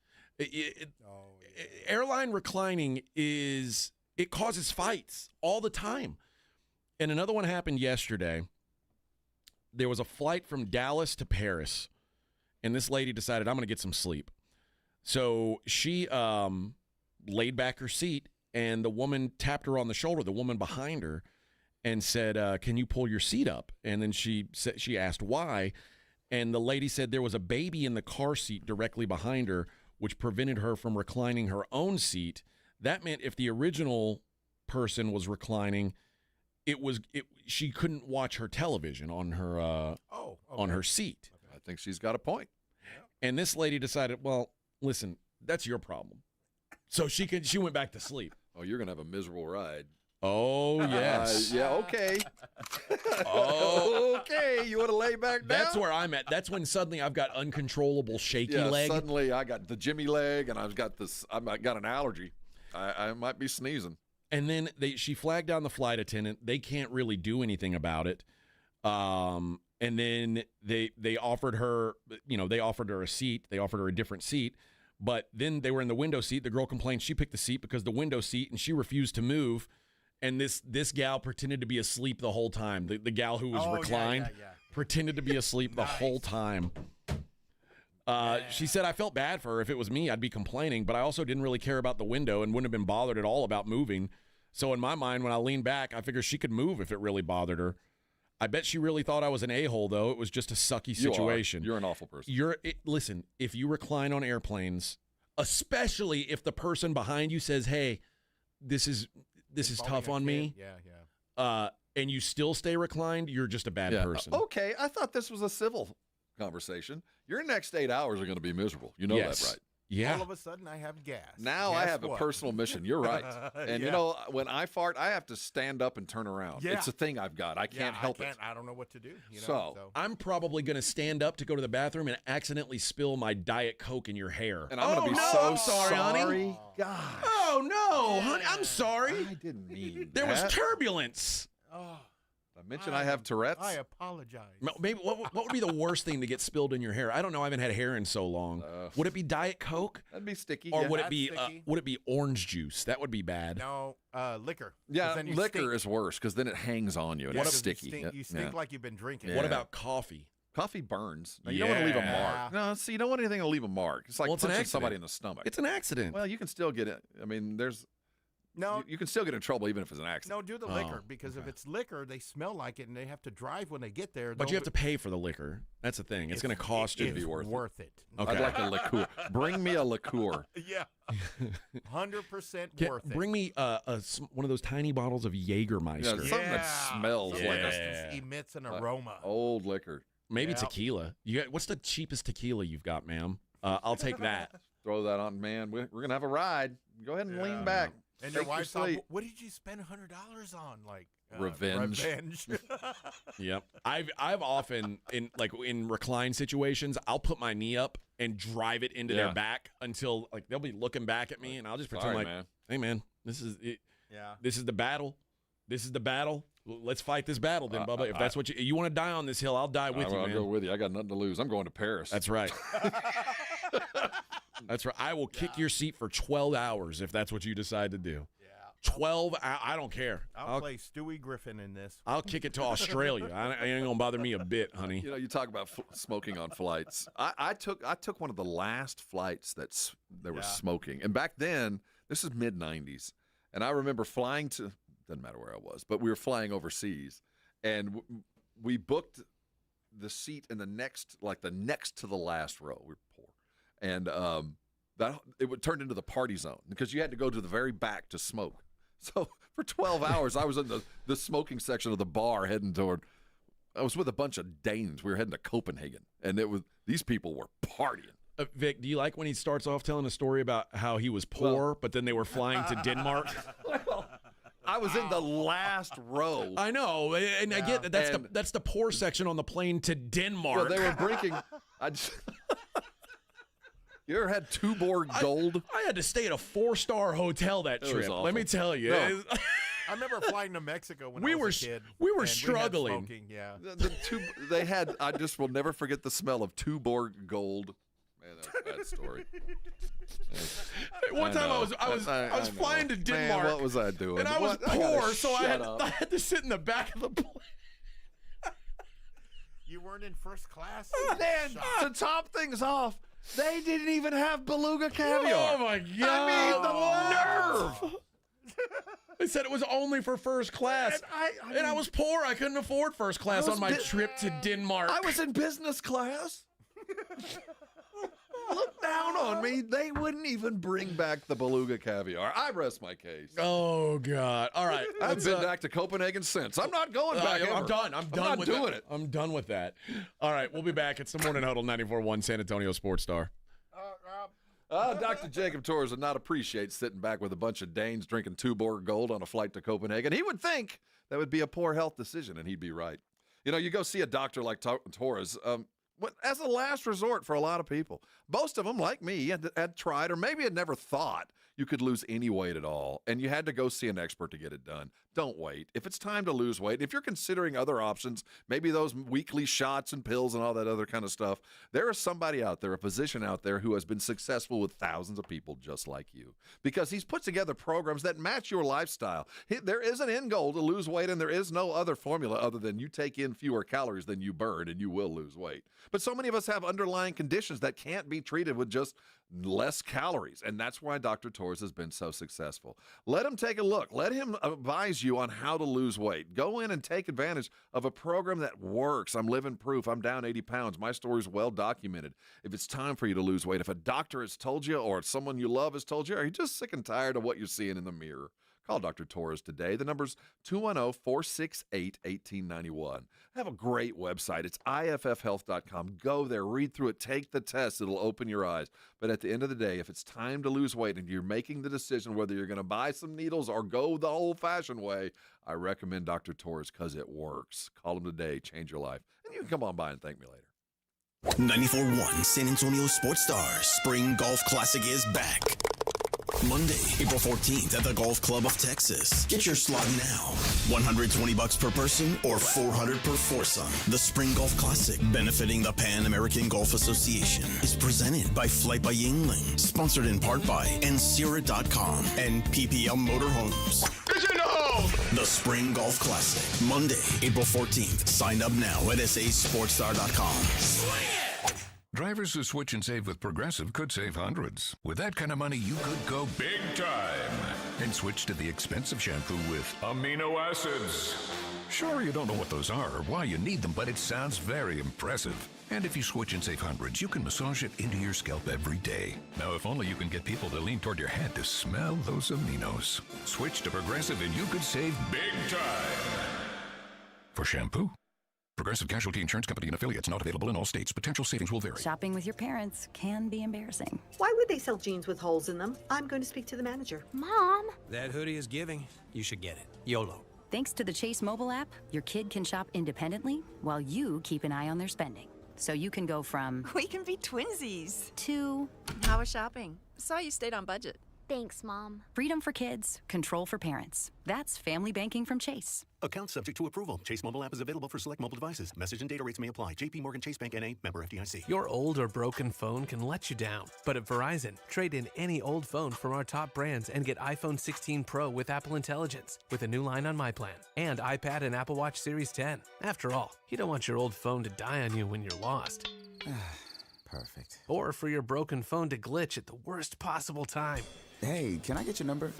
Airline reclining it causes fights all the time. And another one happened yesterday. There was a flight from Dallas to Paris, and this lady decided, I'm going to get some sleep. So she laid back her seat, and the woman tapped her on the shoulder, the woman behind her, and said, can you pull your seat up? And then she asked why, and the lady said there was a baby in the car seat directly behind her, which prevented her from reclining her own seat. That meant if the original person was reclining, she couldn't watch her television on her on her seat. I think she's got a point. And this lady decided, well, listen, that's your problem. So she went back to sleep. Oh, you're gonna have a miserable ride. Oh, yes. Yeah, okay. Okay, you want to lay back down? That's where I'm at. That's when suddenly I've got uncontrollable shaky leg. Suddenly I got the Jimmy leg, and I've got an allergy. I might be sneezing. And then she flagged down the flight attendant. They can't really do anything about it. And then they offered her, they offered her a seat. They offered her a different seat. But then they were in the window seat. The girl complained she picked the seat because the window seat, and she refused to move. And this gal pretended to be asleep the whole time. The gal who was reclined pretended to be asleep the whole time. She said, I felt bad for her. If it was me, I'd be complaining. But I also didn't really care about the window and wouldn't have been bothered at all about moving. So in my mind, when I leaned back, I figured she could move if it really bothered her. I bet she really thought I was an a-hole, though. It was just a sucky situation. You're an awful person. Listen, if you recline on airplanes, especially if the person behind you says, hey, this is tough on me. Yeah. And you still stay reclined, you're just a bad person. Okay, I thought this was a civil conversation. Your next 8 hours are going to be miserable. You know that, right? Yeah. All of a sudden, I have gas. Now Guess I have what? a personal mission. You're right. And, when I fart, I have to stand up and turn around. Yeah. It's a thing I've got. I can't help it. I don't know what to do. So I'm probably going to stand up to go to the bathroom and accidentally spill my Diet Coke in your hair. And I'm going to be I'm sorry, honey. God. Oh, no, honey. I'm sorry. I didn't mean There was that. turbulence. Oh, I mentioned I have Tourette's. I apologize. Maybe what would be the worst thing to get spilled in your hair? I don't know. I haven't had hair in so long. Would it be Diet Coke? That'd be sticky. Or yeah. would it be orange juice? That would be bad. No, liquor. Yeah, Then you liquor stink. is worse because then it hangs on you and it's sticky. You stink like you've been drinking. Yeah. What about coffee? Coffee burns. Now, you don't want to leave a mark. No, see, you don't want anything to leave a mark. It's like Well, it's an punching accident. somebody in the stomach. It's an accident. Well, you can still get it. I mean, No, you can still get in trouble even if it's an accident. no, do the liquor because if it's liquor, they smell like it and they have to drive when they get there. But you have to pay for the liquor. That's the thing. It's going to cost you. It's worth it. Okay. I'd like a liqueur. Bring me a liqueur. Yeah, 100% worth it. Bring me one of those tiny bottles of Jägermeister. Yeah, something that smells like emits an aroma. Old liquor. Maybe tequila. What's the cheapest tequila you've got, ma'am? I'll take that. Throw that on, man. We're going to have a ride. Go ahead and lean back. And your Take your wife's all, seat. what did you spend $100 on? Like Revenge. Yep. I've often in recline situations, I'll put my knee up and drive it into their back until they'll be looking back at me, and I'll just pretend man. hey man, this is it. Yeah. This is the battle. This is the battle. Let's fight this battle then, Bubba. If that's what you want to die on this hill, I'll die with you, man. I'll go with you. I got nothing to lose. I'm going to Paris. That's right. That's right. I will kick your seat for 12 hours if that's what you decide to do. Yeah. 12 hours. I don't care. I'll play Stewie Griffin in this. I'll kick it to Australia. It ain't going to bother me a bit, honey. You talk about smoking on flights. I took one of the last flights that was smoking. And back then, this is mid-90s. And I remember flying to, doesn't matter where I was, but we were flying overseas. And we booked the seat in the next to the last row. We were poor. And it would turn into the party zone because you had to go to the very back to smoke. So for 12 hours, I was in the smoking section of the bar I was with a bunch of Danes. We were heading to Copenhagen, and these people were partying. Vic, do you like when he starts off telling a story about how he was poor, but then they were flying to Denmark? I was in the last row. I know, and I get that. That's the poor section on the plane to Denmark. Well, they were drinking. You ever had Tuborg Gold? I had to stay at a 4-star hotel that trip. Let me tell you. No. I remember flying to Mexico when I was a kid. We were and struggling. We had smoking, yeah. I just will never forget the smell of Tuborg Gold. Man, that's a bad story. One time I was flying to Denmark. Man, what was I doing? And I was poor, so I had to sit in the back of the plane. You weren't in first class? Man, to top things off, they didn't even have beluga caviar. Oh, my God. I mean, the nerve. They said it was only for first class. And I was poor. I couldn't afford first class on my trip to Denmark. I was in business class. Look down on me. They wouldn't even bring back the beluga caviar. I rest my case. Oh, God. All right. I've been back to Copenhagen since. I'm not going back ever. I'm done. I'm done with doing it. I'm done with that. All right. We'll be back. It's the Morning Huddle 94.1 San Antonio Sports Star. Dr. Jacob Torres would not appreciate sitting back with a bunch of Danes drinking Tuborg Gold on a flight to Copenhagen. He would think that would be a poor health decision, and he'd be right. You go see a doctor like Torres as a last resort for a lot of people. Most of them, like me, had tried or maybe had never thought you could lose any weight at all, and you had to go see an expert to get it done. Don't wait. If it's time to lose weight, if you're considering other options, maybe those weekly shots and pills and all that other kind of stuff, there is somebody out there, a physician out there who has been successful with thousands of people just like you because he's put together programs that match your lifestyle. There is an end goal to lose weight, and there is no other formula other than you take in fewer calories than you burn, and you will lose weight. But so many of us have underlying conditions that can't be treated with just less calories, and that's why Dr. Torres has been so successful. Let him take a look. Let him advise you on how to lose weight. Go in and take advantage of a program that works. I'm living proof. I'm down 80 pounds. My story's well documented. If it's time for you to lose weight, if a doctor has told you or someone you love has told you, are you just sick and tired of what you're seeing in the mirror? Call Dr. Torres today. The number's 210-468-1891. Have a great website. It's iffhealth.com. Go there, read through it, take the test. It'll open your eyes. But at the end of the day, if it's time to lose weight and you're making the decision whether you're going to buy some needles or go the old-fashioned way, I recommend Dr. Torres because it works. Call him today. Change your life. And you can come on by and thank me later. 94.1 San Antonio Sports Stars Spring Golf Classic is back. Monday, April 14th at the Golf Club of Texas. Get your slot now. $120 per person or $400 per foursome. The Spring Golf Classic, benefiting the Pan American Golf Association, is presented by Flight by Yingling, sponsored in part by Ensira.com and PPL Motorhomes. The Spring Golf Classic, Monday, April 14th. Sign up now at sasportstar.com. Swing it! Drivers who switch and save with Progressive could save hundreds. With that kind of money, you could go big time and switch to the expensive shampoo with amino acids. Sure, you don't know what those are or why you need them, but it sounds very impressive. And if you switch and save hundreds, you can massage it into your scalp every day. Now, if only you can get people to lean toward your head to smell those aminos. Switch to Progressive and you could save big time. For shampoo. Progressive Casualty Insurance Company and affiliates, not available in all states. Potential savings will vary. Shopping with your parents can be embarrassing. Why would they sell jeans with holes in them? I'm going to speak to the manager. Mom! That hoodie is giving. You should get it. YOLO. Thanks to the Chase mobile app, your kid can shop independently while you keep an eye on their spending. So you can go from... We can be twinsies. ...to... How was shopping? Saw you stayed on budget. Thanks, Mom. Freedom for kids, control for parents. That's family banking from Chase. Account subject to approval. Chase mobile app is available for select mobile devices. Message and data rates may apply. JP Morgan Chase Bank N.A. member FDIC. Your old or broken phone can let you down. But at Verizon, trade in any old phone from our top brands and get iPhone 16 Pro with Apple Intelligence with a new line on My Plan. And iPad and Apple Watch Series 10. After all, you don't want your old phone to die on you when you're lost. Perfect. Or for your broken phone to glitch at the worst possible time. Hey, can I get your number?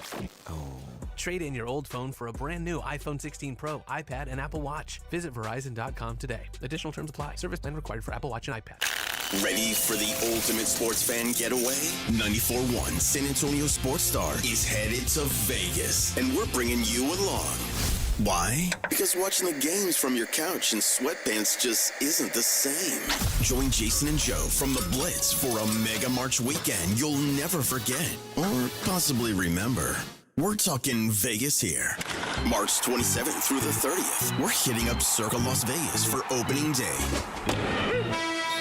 Oh. Trade in your old phone for a brand new iPhone 16 Pro, iPad, and Apple Watch. Visit Verizon.com today. Additional terms apply. Service plan required for Apple Watch and iPad. Ready for the ultimate sports fan getaway? 94.1 San Antonio Sports Star is headed to Vegas, and we're bringing you along. Why? Because watching the games from your couch in sweatpants just isn't the same. Join Jason and Joe from the Blitz for a mega March weekend you'll never forget or possibly remember. We're talking Vegas here. March 27th through the 30th, we're hitting up Circa Las Vegas for opening day.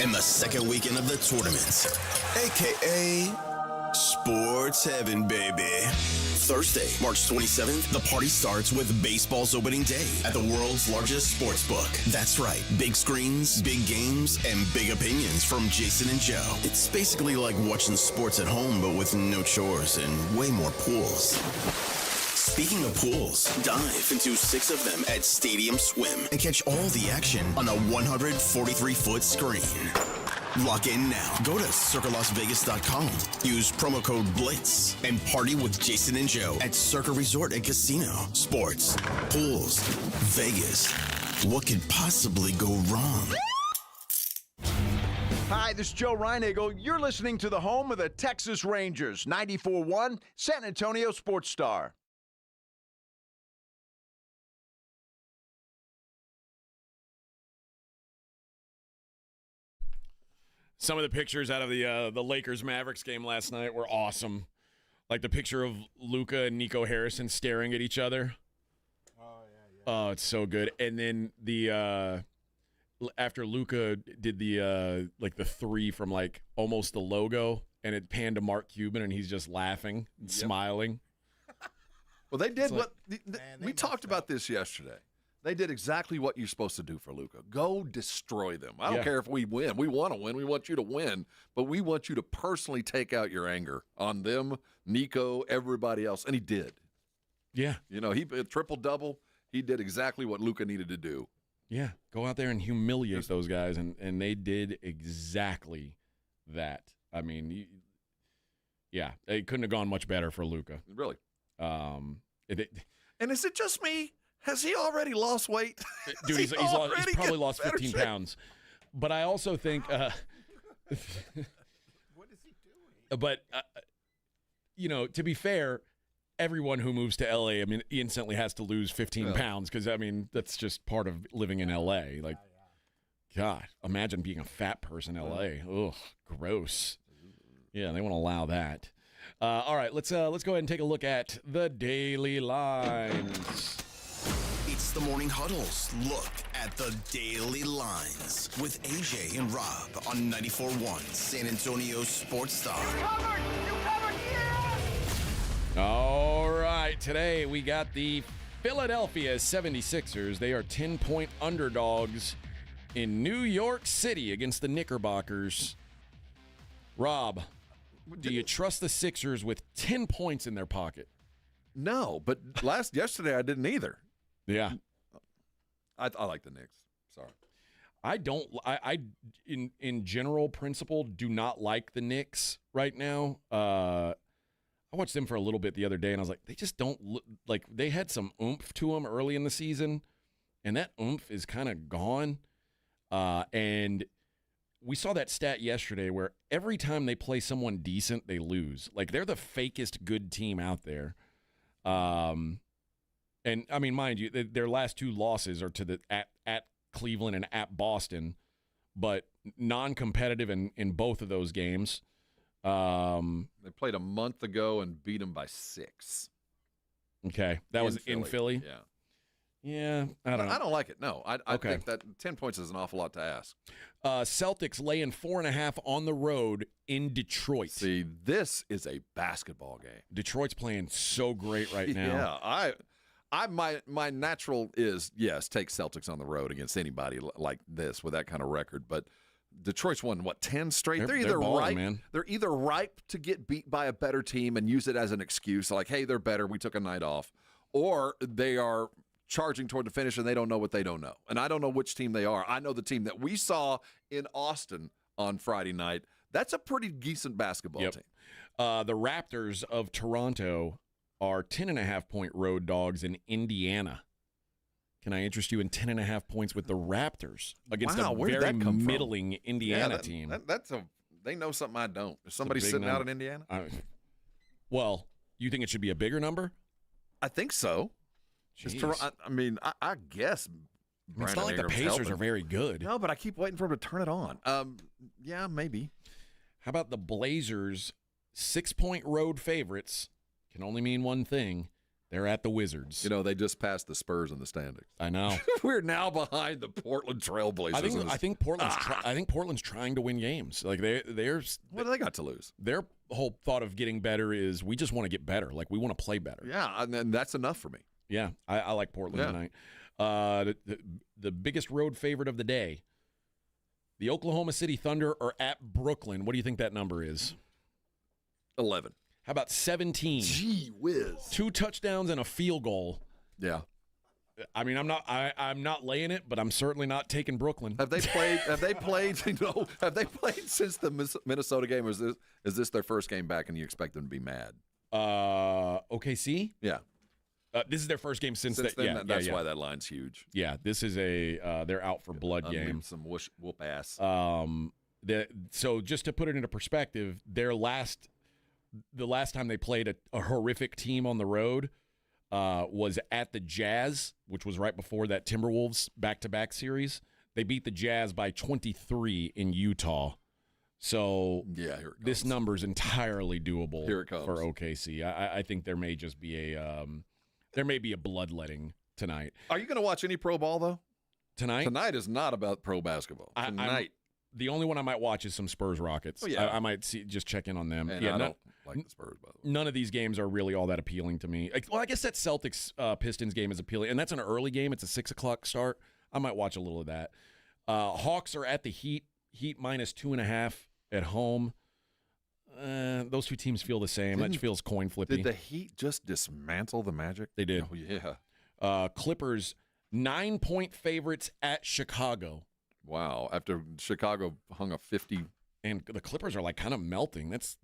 And the second weekend of the tournament, a.k.a. Sports Heaven, baby. Thursday, March 27th, the party starts with baseball's opening day at the world's largest sports book. That's right, big screens, big games, and big opinions from Jason and Joe. It's basically like watching sports at home, but with no chores and way more pools. Speaking of pools, dive into 6 of them at Stadium Swim and catch all the action on a 143-foot screen. Lock in now. Go to circalasvegas.com. Use promo code BLITZ and party with Jason and Joe at Circa Resort and Casino. Sports, pools, Vegas. What could possibly go wrong? Hi, this is Joe Reinagle. You're listening to the home of the Texas Rangers, 94.1 San Antonio Sports Star. Some of the pictures out of the Lakers-Mavericks game last night were awesome. Like the picture of Luka and Nico Harrison staring at each other. Oh, it's so good. And then the after Luka did the the three from like almost the logo, and it panned to Mark Cuban, and he's just laughing and smiling. Well, they did we talked about this yesterday. They did exactly what you're supposed to do for Luka. Go destroy them. I don't care if we win. We want to win. We want you to win. But we want you to personally take out your anger on them, Nico, everybody else. And he did. Yeah. You know, he triple-double. He did exactly what Luka needed to do. Yeah. Go out there and humiliate those guys. And they did exactly that. I mean, Yeah, it couldn't have gone much better for Luka. Really. And is it just me? Has he already lost weight? Dude, he's probably lost 15 pounds. But I also think what is he doing? But to be fair, everyone who moves to LA, instantly has to lose 15 pounds because that's just part of living in LA. Like, God, imagine being a fat person in LA. Ugh, gross. Yeah, they won't allow that. All right, let's go ahead and take a look at the daily lines. It's the Morning Huddle's look at the daily lines with AJ and Rob on 94.1 San Antonio Sports Star. You covered, yeah! All right, today we got the Philadelphia 76ers. They are 10-point underdogs in New York City against the Knickerbockers. Rob, do you trust the Sixers with 10 points in their pocket? No, but yesterday I didn't either. Yeah. I like the Knicks. Sorry. I don't. I in general principle do not like the Knicks right now. I watched them for a little bit the other day, and I was like, they just don't look like they had some oomph to them early in the season, and that oomph is kind of gone. And we saw that stat yesterday where every time they play someone decent, they lose. Like, they're the fakest good team out there. And mind you, their last two losses are to the at Cleveland and at Boston, but non-competitive in both of those games. They played a month ago and beat them by 6. Okay, that was in Philly. Yeah. Yeah, I don't know. I don't like it. No, I think that 10 points is an awful lot to ask. Celtics laying 4.5 on the road in Detroit. See, this is a basketball game. Detroit's playing so great right now. Yeah, my natural is, yes, take Celtics on the road against anybody like this with that kind of record. But Detroit's won, 10 straight? They're either balling, ripe, man. They're either ripe to get beat by a better team and use it as an excuse, like, hey, they're better, we took a night off, or they are charging toward the finish and they don't know what they don't know. And I don't know which team they are. I know the team that we saw in Austin on Friday night. That's a pretty decent basketball team. The Raptors of Toronto are 10.5-point road dogs in Indiana. Can I interest you in 10.5 points with the Raptors against a very middling Indiana team? They know something I don't. Is somebody sitting out in Indiana? Well, you think it should be a bigger number? I think so. I guess. It's not like the Pacers are very good. No, but I keep waiting for them to turn it on. Yeah, maybe. How about the Blazers? 6-point road favorites can only mean one thing. They're at the Wizards. They just passed the Spurs in the standings. I know. We're now behind the Portland Trailblazers. I think Portland's trying to win games. Like they're what do they got to lose? Their whole thought of getting better is we just want to get better. Like we want to play better. Yeah, and that's enough for me. Yeah, I like Portland tonight. The biggest road favorite of the day, the Oklahoma City Thunder are at Brooklyn. What do you think that number is? 11. How about 17? Gee whiz. 2 touchdowns and a field goal. Yeah. I'm not laying it, but I'm certainly not taking Brooklyn. Have they played? Have they played since the Minnesota game? Or is this their first game back, and you expect them to be mad? OKC? Yeah. This is their first game since that. Then, that's why that line's huge. Yeah, this is they're out for blood game. Some whoop ass. So just to put it into perspective, the last time they played a horrific team on the road was at the Jazz, which was right before that Timberwolves back-to-back series. They beat the Jazz by 23 in Utah. So this number is entirely doable for OKC. I think there may just be a bloodletting tonight. Are you going to watch any pro ball, though? Tonight? Tonight is not about pro basketball. Tonight. The only one I might watch is some Spurs Rockets. Oh, yeah. I might just check in on them. And I don't like the Spurs, by the way. None of these games are really all that appealing to me. Well, I guess that Celtics Pistons game is appealing, and that's an early game. It's a 6 o'clock start. I might watch a little of that. Hawks are at the Heat. Heat minus 2.5 at home. Those two teams feel the same. That feels coin flippy. Did the Heat just dismantle the Magic? They did. Oh, yeah. Clippers, 9-point favorites at Chicago. Wow. After Chicago hung a 50. And the Clippers are like kind of melting. That's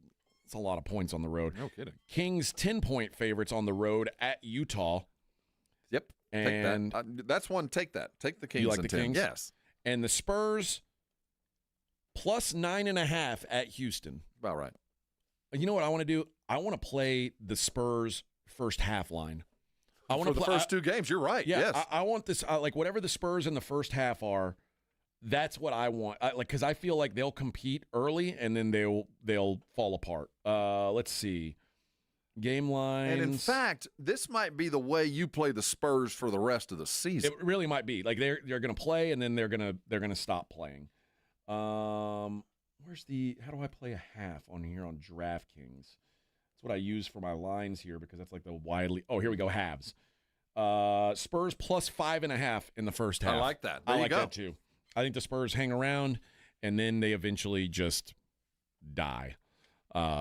It's a lot of points on the road. No kidding. Kings 10-point favorites on the road at Utah. Yep. And take that. That's one. Take that. Take the Kings. You like and the 10. Kings? Yes. And the Spurs plus 9.5 at Houston. About right. You know what I want to do? I want to play the Spurs first half line. I want For to the first two games. You're right. Yeah, yes. I want this. Like whatever the Spurs in the first half are, that's what I want. Because I feel like they'll compete early and then they'll fall apart. Let's see, game lines. And in fact, this might be the way you play the Spurs for the rest of the season. It really might be. Like they're going to play and then they're going to stop playing. Where's how do I play a half on here on DraftKings? That's what I use for my lines here because that's like the widely. Oh, here we go. Halves. Spurs plus 5.5 in the first half. I like that. I like that too. I think the Spurs hang around and then they eventually just die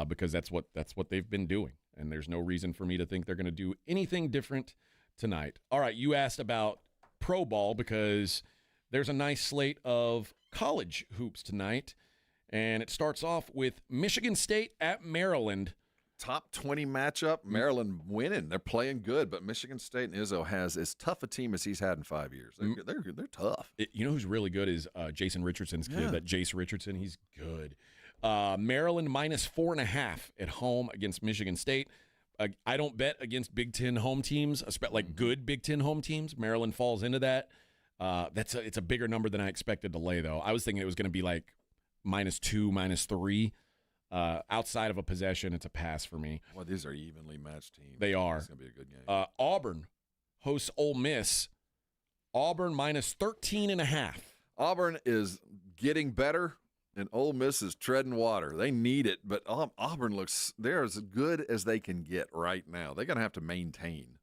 because that's what they've been doing. And there's no reason for me to think they're going to do anything different tonight. All right, you asked about pro ball because there's a nice slate of college hoops tonight. And it starts off with Michigan State at Maryland. Top 20 matchup. Maryland winning. They're playing good, but Michigan State and Izzo has as tough a team as he's had in 5 years. They're tough. You know who's really good is Jason Richardson's kid. That Jace Richardson, he's good. Maryland minus 4.5 at home against Michigan State. I don't bet against Big Ten home teams, like good Big Ten home teams. Maryland falls into that. It's a bigger number than I expected to lay, though. I was thinking it was going to be like -2, -3. Outside of a possession, it's a pass for me. Well, these are evenly matched teams. They are. It's going to be a good game. Auburn hosts Ole Miss. Auburn minus 13.5. Auburn is getting better, and Ole Miss is treading water. They need it, but Auburn they're as good as they can get right now. They're going to have to maintain.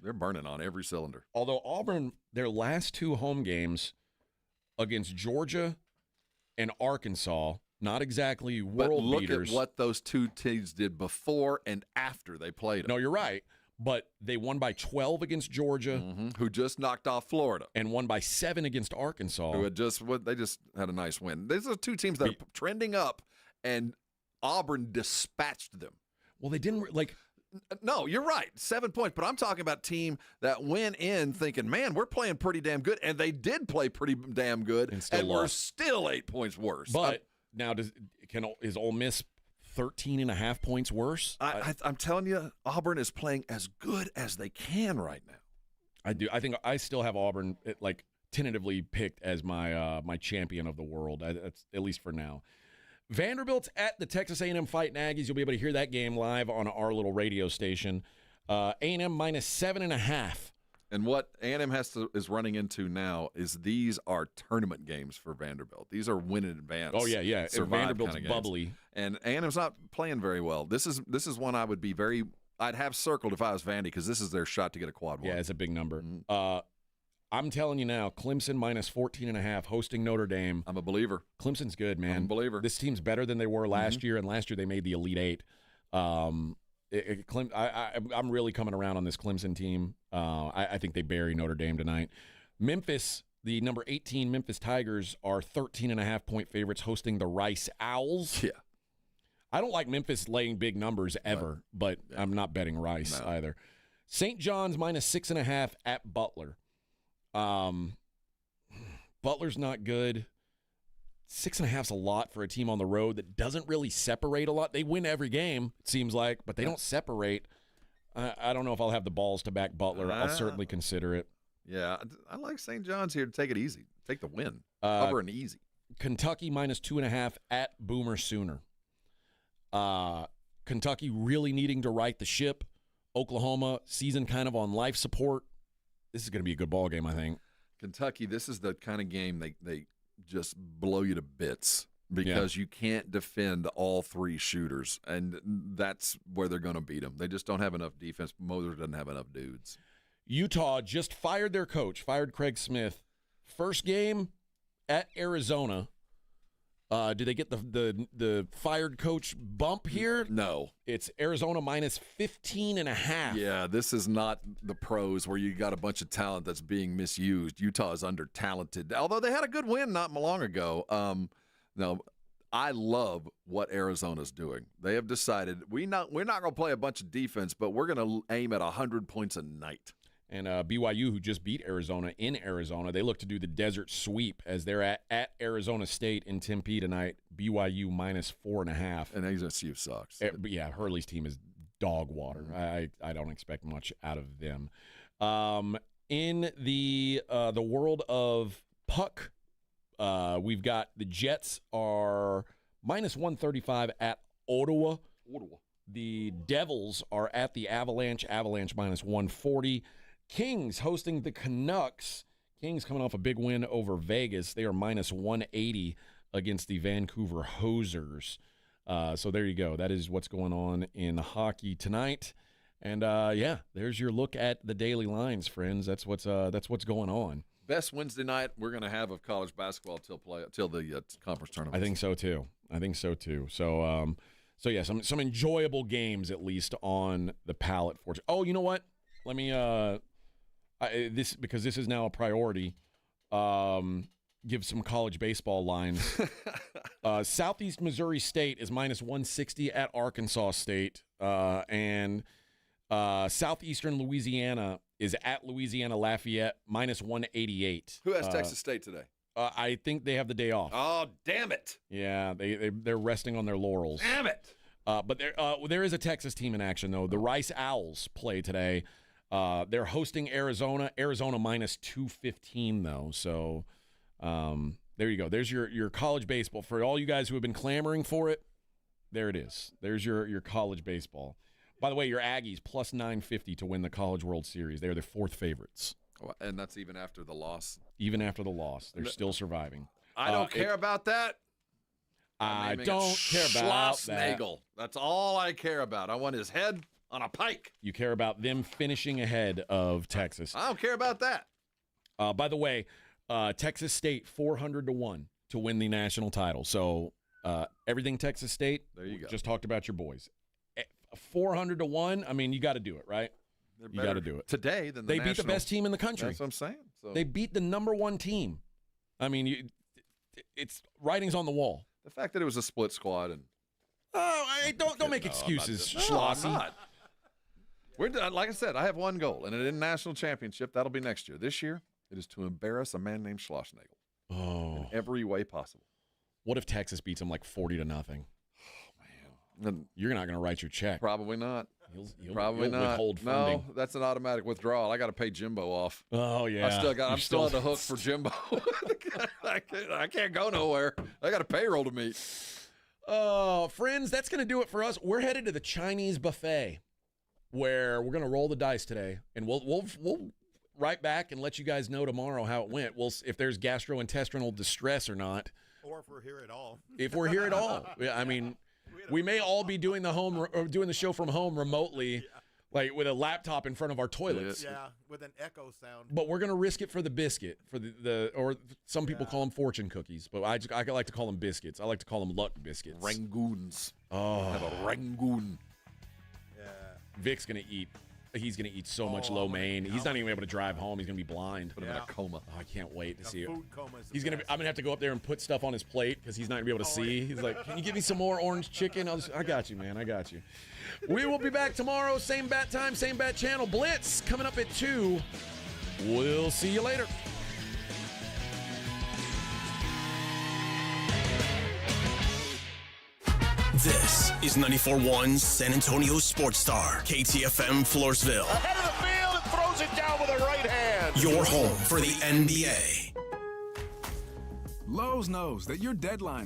They're burning on every cylinder. Although Auburn, their last two home games against Georgia and Arkansas, not exactly world beaters. Look at what those two teams did before and after they played them. No, you're right. But they won by 12 against Georgia, who just knocked off Florida, and won by 7 against Arkansas. Who they just had a nice win. These are two teams that are trending up, and Auburn dispatched them. Well, they didn't No, you're right. 7 points. But I'm talking about a team that went in thinking, man, we're playing pretty damn good. And they did play pretty damn good. And we're still 8 points worse. But now is Ole Miss 13.5 points worse? I'm telling you, Auburn is playing as good as they can right now. I do. I think I still have Auburn tentatively picked as my champion of the world. That's at least for now. Vanderbilt's at the Texas A&M Fighting Aggies. You'll be able to hear that game live on our little radio station. A&M minus 7.5. And what A&M is running into now is these are tournament games for Vanderbilt. These are win in advance. Oh yeah. Vanderbilt's bubbly, and A&M's not playing very well. This is one I'd have circled if I was Vandy because this is their shot to get a quad one. Yeah, it's a big number. I'm telling you now, Clemson minus 14.5 hosting Notre Dame. I'm a believer. Clemson's good, man. I'm a believer. This team's better than they were last year, and last year they made the Elite Eight. I'm really coming around on this Clemson team. I think they bury Notre Dame tonight. Memphis, the number 18 Memphis Tigers, are 13.5-point favorites hosting the Rice Owls. Yeah. I don't like Memphis laying big numbers ever, but I'm not betting Rice either. St. John's minus 6.5 at Butler. Butler's not good. 6.5's a lot for a team on the road that doesn't really separate a lot. They win every game, it seems like, but they don't separate. I don't know if I'll have the balls to back Butler. I'll certainly consider it. Yeah, I like St. John's here to take it easy. Take the win. Cover and easy. Kentucky minus 2.5 at Boomer Sooner. Kentucky really needing to right the ship. Oklahoma, season kind of on life support. This is going to be a good ball game, I think. Kentucky, this is the kind of game they just blow you to bits because you can't defend all three shooters, and that's where they're going to beat them. They just don't have enough defense. Moser doesn't have enough dudes. Utah just fired their coach, fired Craig Smith. First game at Arizona. Do they get the fired coach bump here? No. It's Arizona minus 15.5. Yeah, this is not the pros where you got a bunch of talent that's being misused. Utah is under-talented, although they had a good win not long ago. No, I love what Arizona's doing. They have decided we're not going to play a bunch of defense, but we're going to aim at 100 points a night. And BYU, who just beat Arizona in Arizona, they look to do the desert sweep as they're at Arizona State in Tempe tonight. BYU minus 4.5. And ASU sucks. But yeah, Hurley's team is dog water. I don't expect much out of them. In the world of puck, we've got the Jets are minus 135 at Ottawa. The Devils are at the Avalanche. Avalanche minus 140. Kings hosting the Canucks. Kings coming off a big win over Vegas. They are minus 180 against the Vancouver Hosers. So there you go. That is what's going on in hockey tonight. And yeah, there's your look at the daily lines, friends. That's what's going on. Best Wednesday night we're going to have of college basketball till the conference tournament. I think so too. So yeah, some enjoyable games at least on the palette for. Oh, you know what? Let me because this is now a priority. Give some college baseball lines. Southeast Missouri State is minus 160 at Arkansas State, and Southeastern Louisiana is at Louisiana Lafayette minus 188. Who has Texas State today? I think they have the day off. Oh, damn it! Yeah, they're resting on their laurels. Damn it! But there is a Texas team in action though. The Rice Owls play today. They're hosting Arizona. Arizona minus 215 though. So there you go. There's your college baseball for all you guys who have been clamoring for it. There it is. There's your college baseball. By the way, your Aggies plus 950 to win the College World Series. They're the 4th favorites. And that's even after the loss. Even after the loss, they're still surviving. I don't care about that. I don't care about that. Schlossnagle. That's all I care about. I want his head on a pike. You care about them finishing ahead of Texas. I don't care about that. By the way, Texas State 400-1 to win the national title. So everything Texas State. There you go. Just talked about your boys. 400-1. I mean, you got to do it, right? You got to do it today. Than they beat the best team in the country. That's what I'm saying. So. They beat the number 1 team. I mean, it's writing's on the wall. The fact that it was a split squad and don't make excuses, I'm Schlossie. not. We're done. Like I said, I have one goal, and an national championship. That'll be next year. This year, it is to embarrass a man named Schlossnagle. In every way possible. What if Texas beats them like 40-0? Oh man, then you're not going to write your check. Probably not. You'll Probably not. Withhold funding. No, that's an automatic withdrawal. I got to pay Jimbo off. Oh yeah, I'm still on the hook for Jimbo. I can't go nowhere. I got a payroll to meet. Friends, that's going to do it for us. We're headed to the Chinese buffet, where we're going to roll the dice today, and we'll write back and let you guys know tomorrow how it went. If there's gastrointestinal distress or not, or if we're here at all. If we're here at all, I mean. We may all be doing the show from home remotely, like with a laptop in front of our toilets. Yeah, with an echo sound. But we're gonna risk it for the biscuit, for the or some people call them fortune cookies, but I like to call them biscuits. I like to call them luck biscuits. Rangoons. Oh, I have a rangoon. Yeah. Vic's gonna eat. He's going to eat so much lo mein. He's not even able to drive home. He's going to be blind. Put him in a coma. Oh, I can't wait to see it. Food coma is I'm going to have to go up there and put stuff on his plate because he's not going to be able to see. He's like, can you give me some more orange chicken? I got you, man. I got you. We will be back tomorrow. Same bat time, same bat channel. Blitz coming up at 2. We'll see you later. This is 94.1 San Antonio Sports Star, KTFM Floresville. Ahead of the field and throws it down with a right hand. Your home for the NBA. Lowe's knows that your deadlines